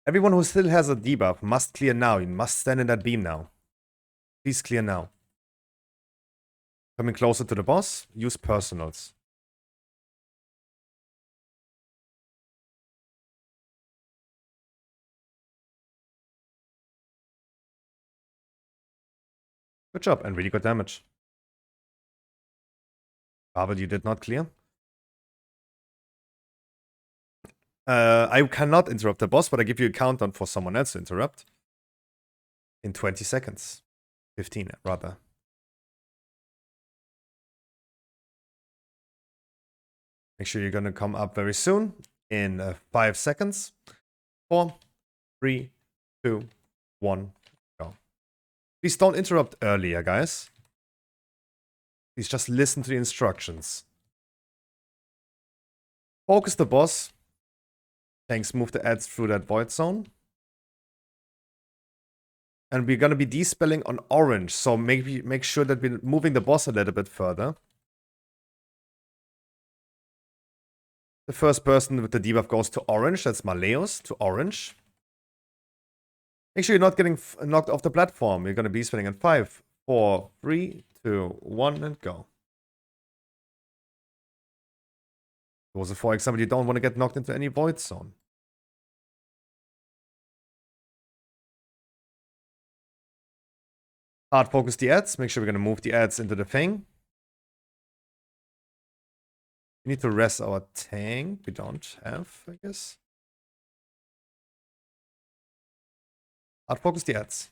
Everyone who still has a debuff must clear now. You must stand in that beam now. Please clear now. Coming closer to the boss, use personals. Good job, and really good damage. Pavel, you did not clear. I cannot interrupt the boss, but I give you a countdown for someone else to interrupt. In 20 seconds. 15, rather. Make sure you're going to come up very soon. In 5 seconds. 4, 3, 2, 1, go. Please don't interrupt earlier, guys. Please just listen to the instructions. Focus the boss. Tanks move the ads through that void zone. And we're gonna be despelling on orange, so make sure that we're moving the boss a little bit further. The first person with the debuff goes to orange. That's Maleos to orange. Make sure you're not getting knocked off the platform. You're gonna be spelling in 5, 4, 3, 2, 1, and go. Also, for example, you don't want to get knocked into any void zone. Hard focus the ads. Make sure we're going to move the ads into the thing. We need to rest our tank. We don't have, I guess. Hard focus the ads.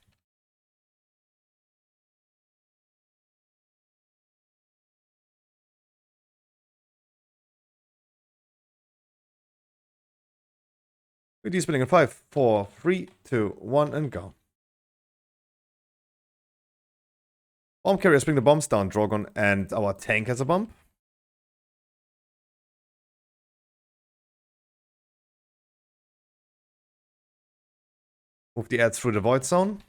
We're spinning in 5, 4, 3, 2, 1, and go. Bomb carriers bring the bombs down, Drogon, and our tank has a bump. Move the ads through the void zone.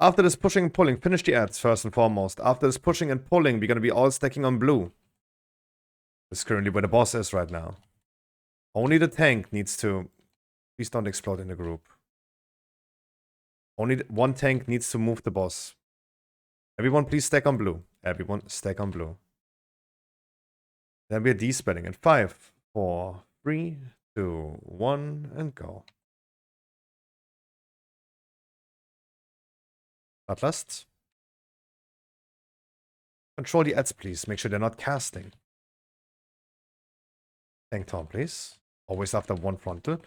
After this pushing and pulling, finish the ads first and foremost. After this pushing and pulling, we're going to be all stacking on blue. This is currently where the boss is right now. Only the tank needs to... Please don't explode in the group. Only one tank needs to move the boss. Everyone please stack on blue. Everyone stack on blue. Then we're despelling in 5, 4, 3, 2, 1, and go. Bloodlust. Control the ads, please. Make sure they're not casting. Tank taunt, please. Always after one frontal.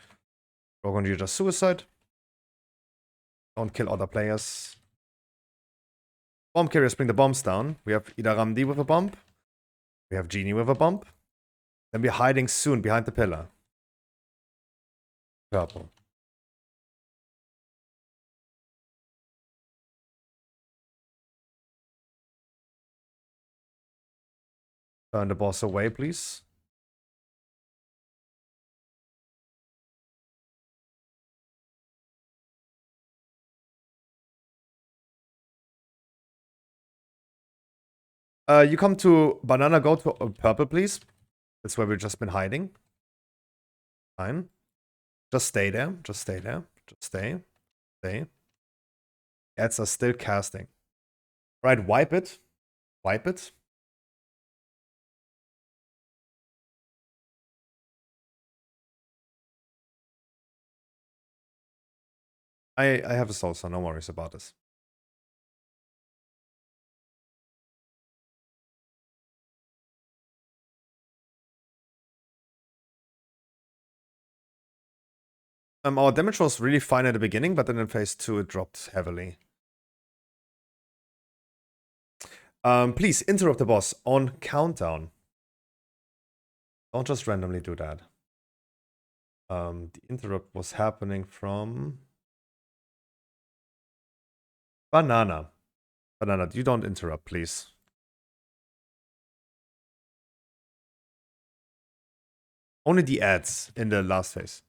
We're going to use suicide. Don't kill other players. Bomb carriers bring the bombs down. We have Idaramdi with a bump. We have Genie with a bump. Then we're hiding soon behind the pillar. Purple. Turn the boss away, please. You come to banana, go to purple, please. That's where we've just been hiding. Fine. Just stay there. Just stay there. Just stay. Stay. Ads are still casting. Right, wipe it. Wipe it. I have a soul, so no worries about this. Our damage was really fine at the beginning, but then in phase 2 it dropped heavily. Please interrupt the boss on countdown. Don't just randomly do that. The interrupt was happening from Banana. Banana, you don't interrupt, please. Only the ads in the last phase.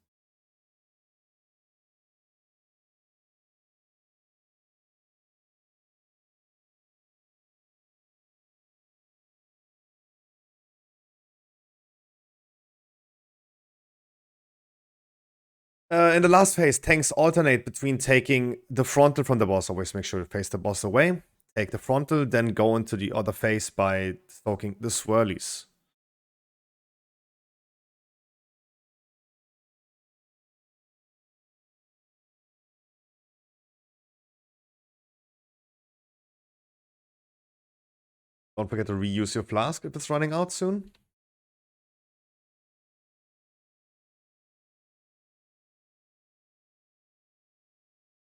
In the last phase, tanks alternate between taking the frontal from the boss. Always make sure to face the boss away. Take the frontal, then go into the other phase by stoking the swirlies. Don't forget to reuse your flask if it's running out soon.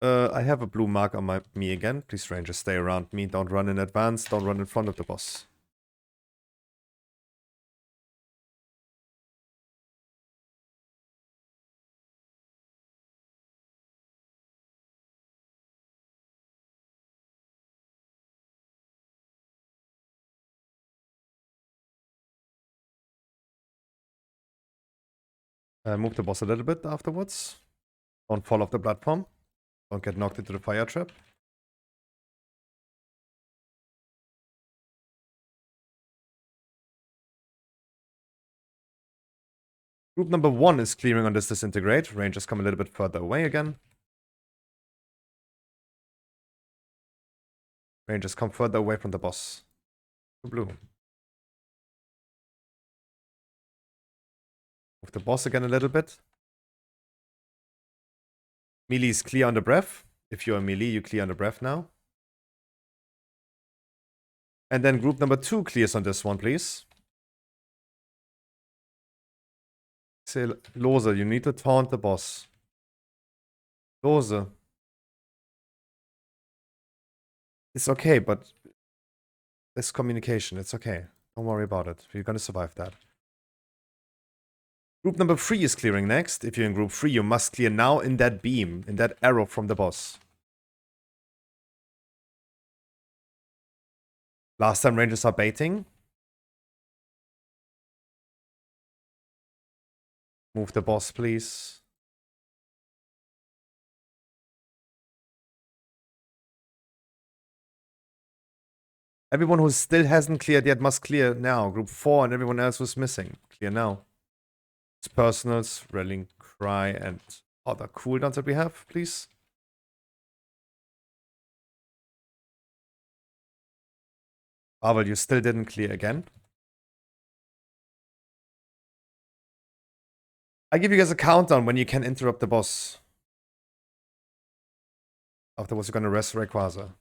I have a blue mark on me again. Please, Rangers, stay around me. Don't run in advance. Don't run in front of the boss. Move the boss a little bit afterwards. Don't fall off the platform. Don't get knocked into the fire trap. Group number 1 is clearing on this disintegrate. Rangers come a little bit further away again. Rangers come further away from the boss. Blue. Move the boss again a little bit. Melee is clear on the breath. If you're a melee, you clear on the breath now. And then group number 2 clears on this one, please. Say, Lose, you need to taunt the boss. Lose. It's okay, but there's communication. It's okay. Don't worry about it. You're gonna survive that. Group number 3 is clearing next. If you're in group 3, you must clear now in that beam, in that arrow from the boss. Last time Rangers are baiting. Move the boss, please. Everyone who still hasn't cleared yet must clear now. Group 4 and everyone else who's missing. Clear now. It's personals, rallying cry, and other cooldowns that we have, please. Pavel, you still didn't clear again. I give you guys a countdown when you can interrupt the boss. Afterwards, you're gonna rest Rayquaza.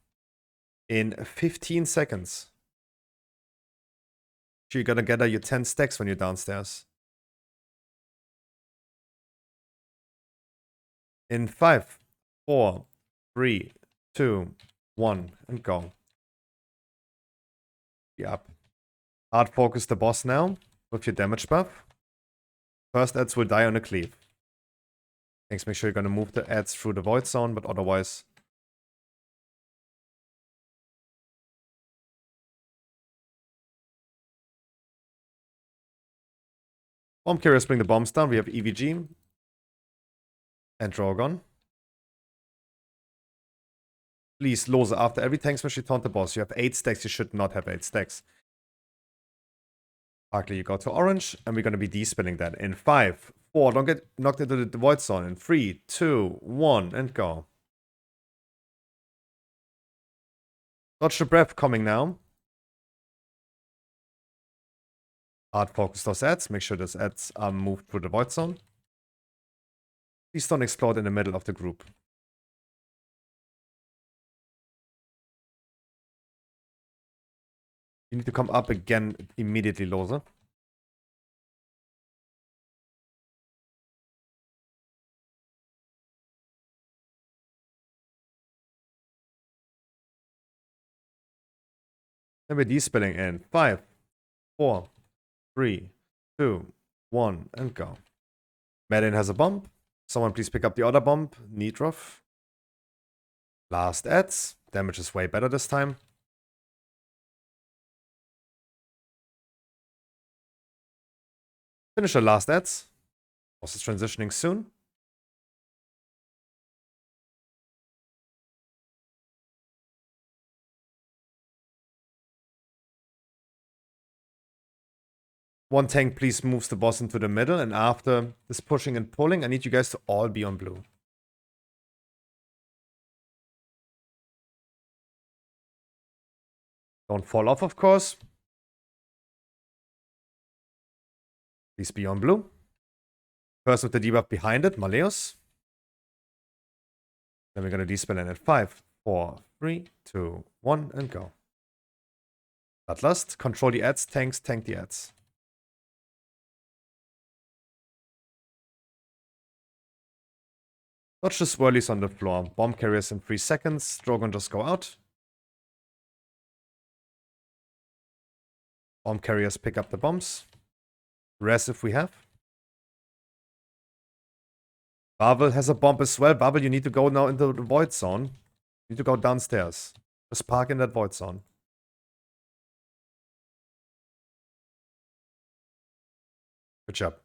In 15 seconds. You're gonna gather your 10 stacks when you're downstairs. In 5, 4, 3, 2, 1, and go. Be up. Hard focus the boss now with your damage buff. First ads will die on a cleave. Thanks, make sure you're gonna move the ads through the void zone, but otherwise. Bomb carriers bring the bombs down. We have EVG and Drogon. Please, Lose, after every tank smash you taunt the boss. You have 8 stacks, you should not have 8 stacks. Parkley, you go to orange, and we're going to be de-spinning that. In 5, 4, don't get knocked into the void zone. In 3, 2, 1, and go. Dodge the breath coming now. Hard focus those ads. Make sure those ads are moved through the void zone. Please don't explode in the middle of the group. You need to come up again immediately, Lose. Then we're de-spilling in 5, 4, 3, 2, 1, and go. Madeline has a bomb. Someone please pick up the other bomb. Nitrov. Last ads. Damage is way better this time. Finish the last ads. Boss is transitioning soon. One tank please moves the boss into the middle, and after this pushing and pulling, I need you guys to all be on blue. Don't fall off, of course. Please be on blue. First with the debuff behind it, Maleus. Then we're going to de-spin in at 5, 4, 3, 2, 1, and go. Bloodlust, control the ads, tanks, tank the ads. Dodge the swirlies on the floor. Bomb carriers in 3 seconds. Drogon just go out. Bomb carriers pick up the bombs. Res if we have. Babel has a bomb as well. Babel, you need to go now into the void zone. You need to go downstairs. Just park in that void zone. Good job.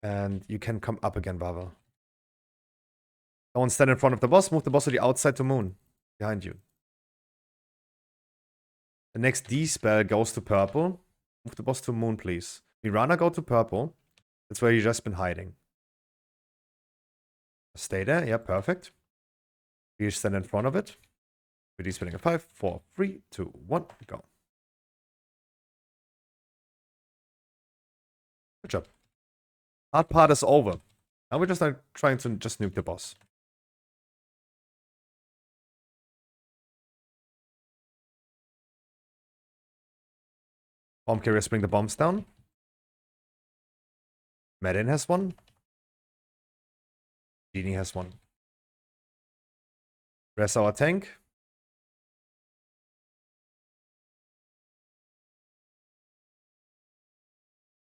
And you can come up again, Baba. Don't stand in front of the boss. Move the boss to the outside to Moon. Behind you. The next D spell goes to purple. Move the boss to Moon, please. Mirana, go to purple. That's where you've just been hiding. Stay there. Yeah, perfect. You stand in front of it. VoD spinning a 5, 4, 3, 2, 1, go. Good job. Hard part is over. Now we're just trying to just nuke the boss. Bomb carriers bring the bombs down. Medin has one. Genie has one. Rest our tank.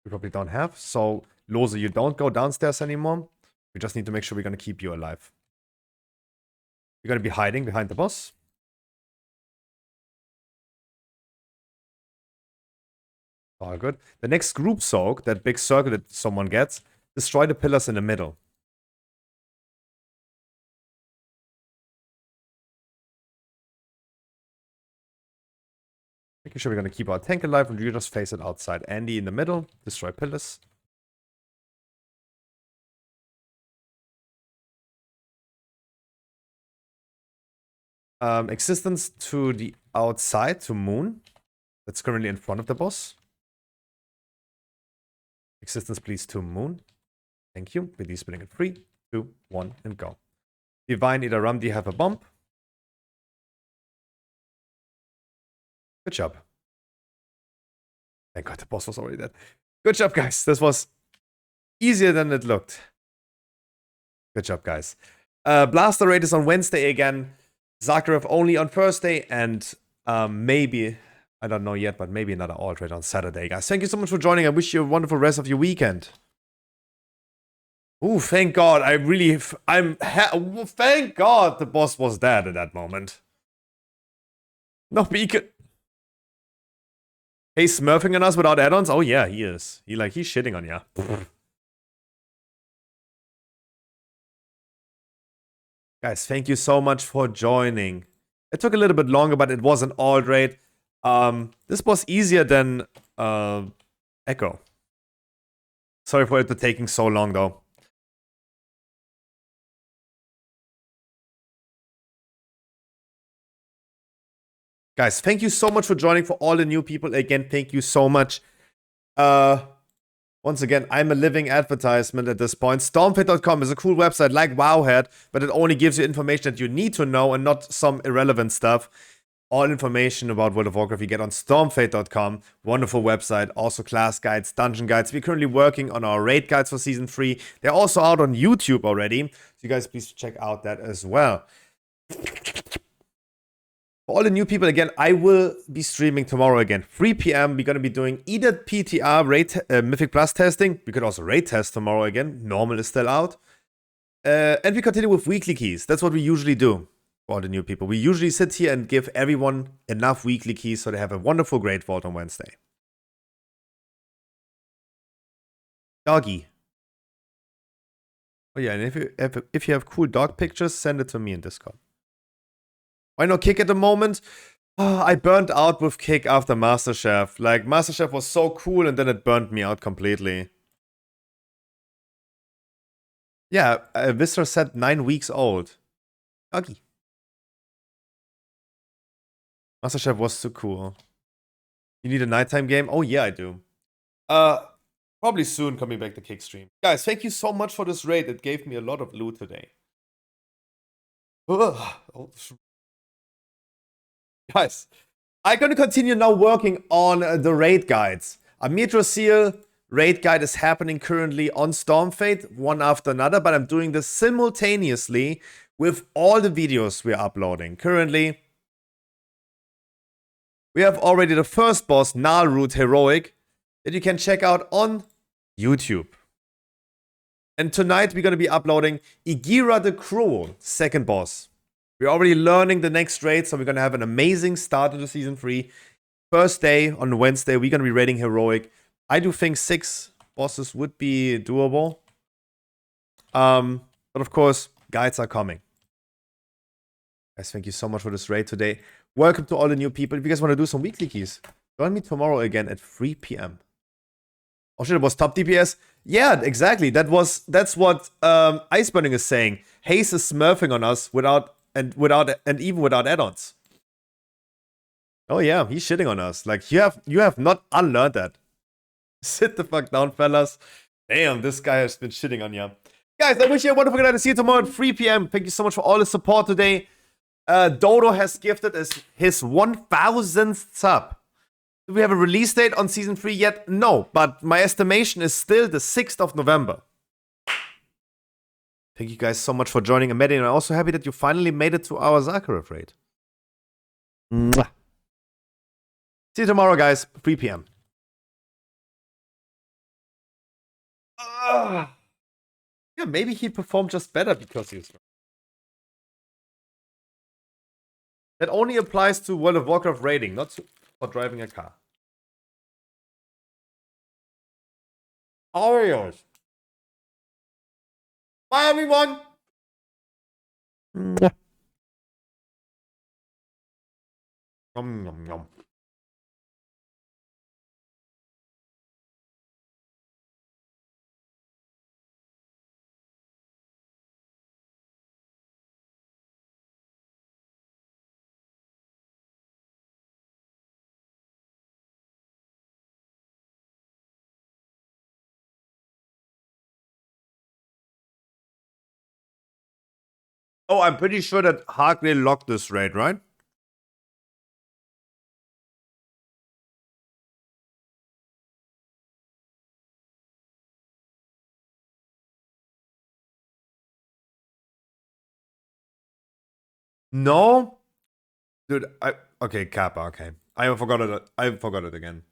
We probably don't have. So, Lose, you don't go downstairs anymore. We just need to make sure we're going to keep you alive. You're going to be hiding behind the boss. All good. The next group soak, that big circle that someone gets, destroy the pillars in the middle. Making sure we're going to keep our tank alive and you just face it outside. Andy in the middle, destroy pillars. Existence to the outside, to Moon. That's currently in front of the boss. Existence, please, to Moon. Thank you. VoD spinning in 3, 2, 1, and go. Divine Eater Ram, do you have a bomb? Good job. Thank God the boss was already dead. Good job, guys. This was easier than it looked. Good job, guys. Blaster Raid is on Wednesday again. Zakharov only on Thursday. And maybe, I don't know yet, but maybe another alt raid on Saturday, guys. Thank you so much for joining. I wish you a wonderful rest of your weekend. Ooh, thank God. Thank God the boss was dead at that moment. No beacon. Hey, smurfing on us without add-ons? Oh yeah, he is. He's shitting on ya. Guys, thank you so much for joining. It took a little bit longer, but it was an alt raid. This was easier than Echo. Sorry for it taking so long, though. Guys, thank you so much for joining. For all the new people, again, thank you so much. Once again, I'm a living advertisement at this point. Stormfate.com is a cool website like Wowhead, but it only gives you information that you need to know and not some irrelevant stuff. All information about World of Warcraft you get on Stormfate.com. Wonderful website. Also class guides, dungeon guides. We're currently working on our raid guides for Season 3. They're also out on YouTube already. So you guys please check out that as well. For all the new people, again, I will be streaming tomorrow again. 3 p.m. We're going to be doing either PTR raid, Mythic Plus testing. We could also raid test tomorrow again. Normal is still out. And we continue with weekly keys. That's what we usually do for all the new people. We usually sit here and give everyone enough weekly keys so they have a wonderful Great Vault on Wednesday. Doggy. Oh yeah, and if you have cool dog pictures, send it to me in Discord. Why not Kick at the moment? Oh, I burned out with Kick after MasterChef. Like, MasterChef was so cool and then it burned me out completely. Yeah, Visser said 9 weeks old. Doggy. MasterChef was too cool. You need a nighttime game? Oh yeah, I do. Probably soon coming back to Kick stream. Guys, thank you so much for this raid. It gave me a lot of loot today. Oh, guys, I'm going to continue now working on the raid guides. Amir Drosil raid guide is happening currently on Stormfate, one after another, but I'm doing this simultaneously with all the videos we're uploading. Currently, we have already the first boss, Nalroot Heroic, that you can check out on YouTube. And tonight we're going to be uploading Igira the Cruel, second boss. We're already learning the next raid, so we're going to have an amazing start into Season 3. First day on Wednesday, we're going to be raiding Heroic. I do think 6 bosses would be doable. But of course, guides are coming. Guys, thank you so much for this raid today. Welcome to all the new people. If you guys want to do some weekly keys, join me tomorrow again at 3 p.m. Oh shit, it was top DPS? Yeah, exactly. That's what Iceburning is saying. Haze is smurfing on us and even without add-ons. Oh yeah, he's shitting on us. Like you have not unlearned that. Sit the fuck down, fellas. Damn, this guy has been shitting on you. Guys, I wish you a wonderful night. See you tomorrow at 3 p.m. Thank you so much for all the support today. Dodo has gifted us his 1000th sub. Do we have a release date on Season 3 yet? No, but my estimation is still the 6th of November. Thank you guys so much for joining, and I'm also happy that you finally made it to our Zakharov raid. Mwah. See you tomorrow, guys, 3 p.m. Yeah, maybe he performed just better because he was. That only applies to World of Warcraft raiding, not for driving a car. Oreos. Bye, everyone. Yum, yum, yum. Oh, I'm pretty sure that Harkley locked this raid, right? No? Dude, okay, Kappa, okay. I forgot it again.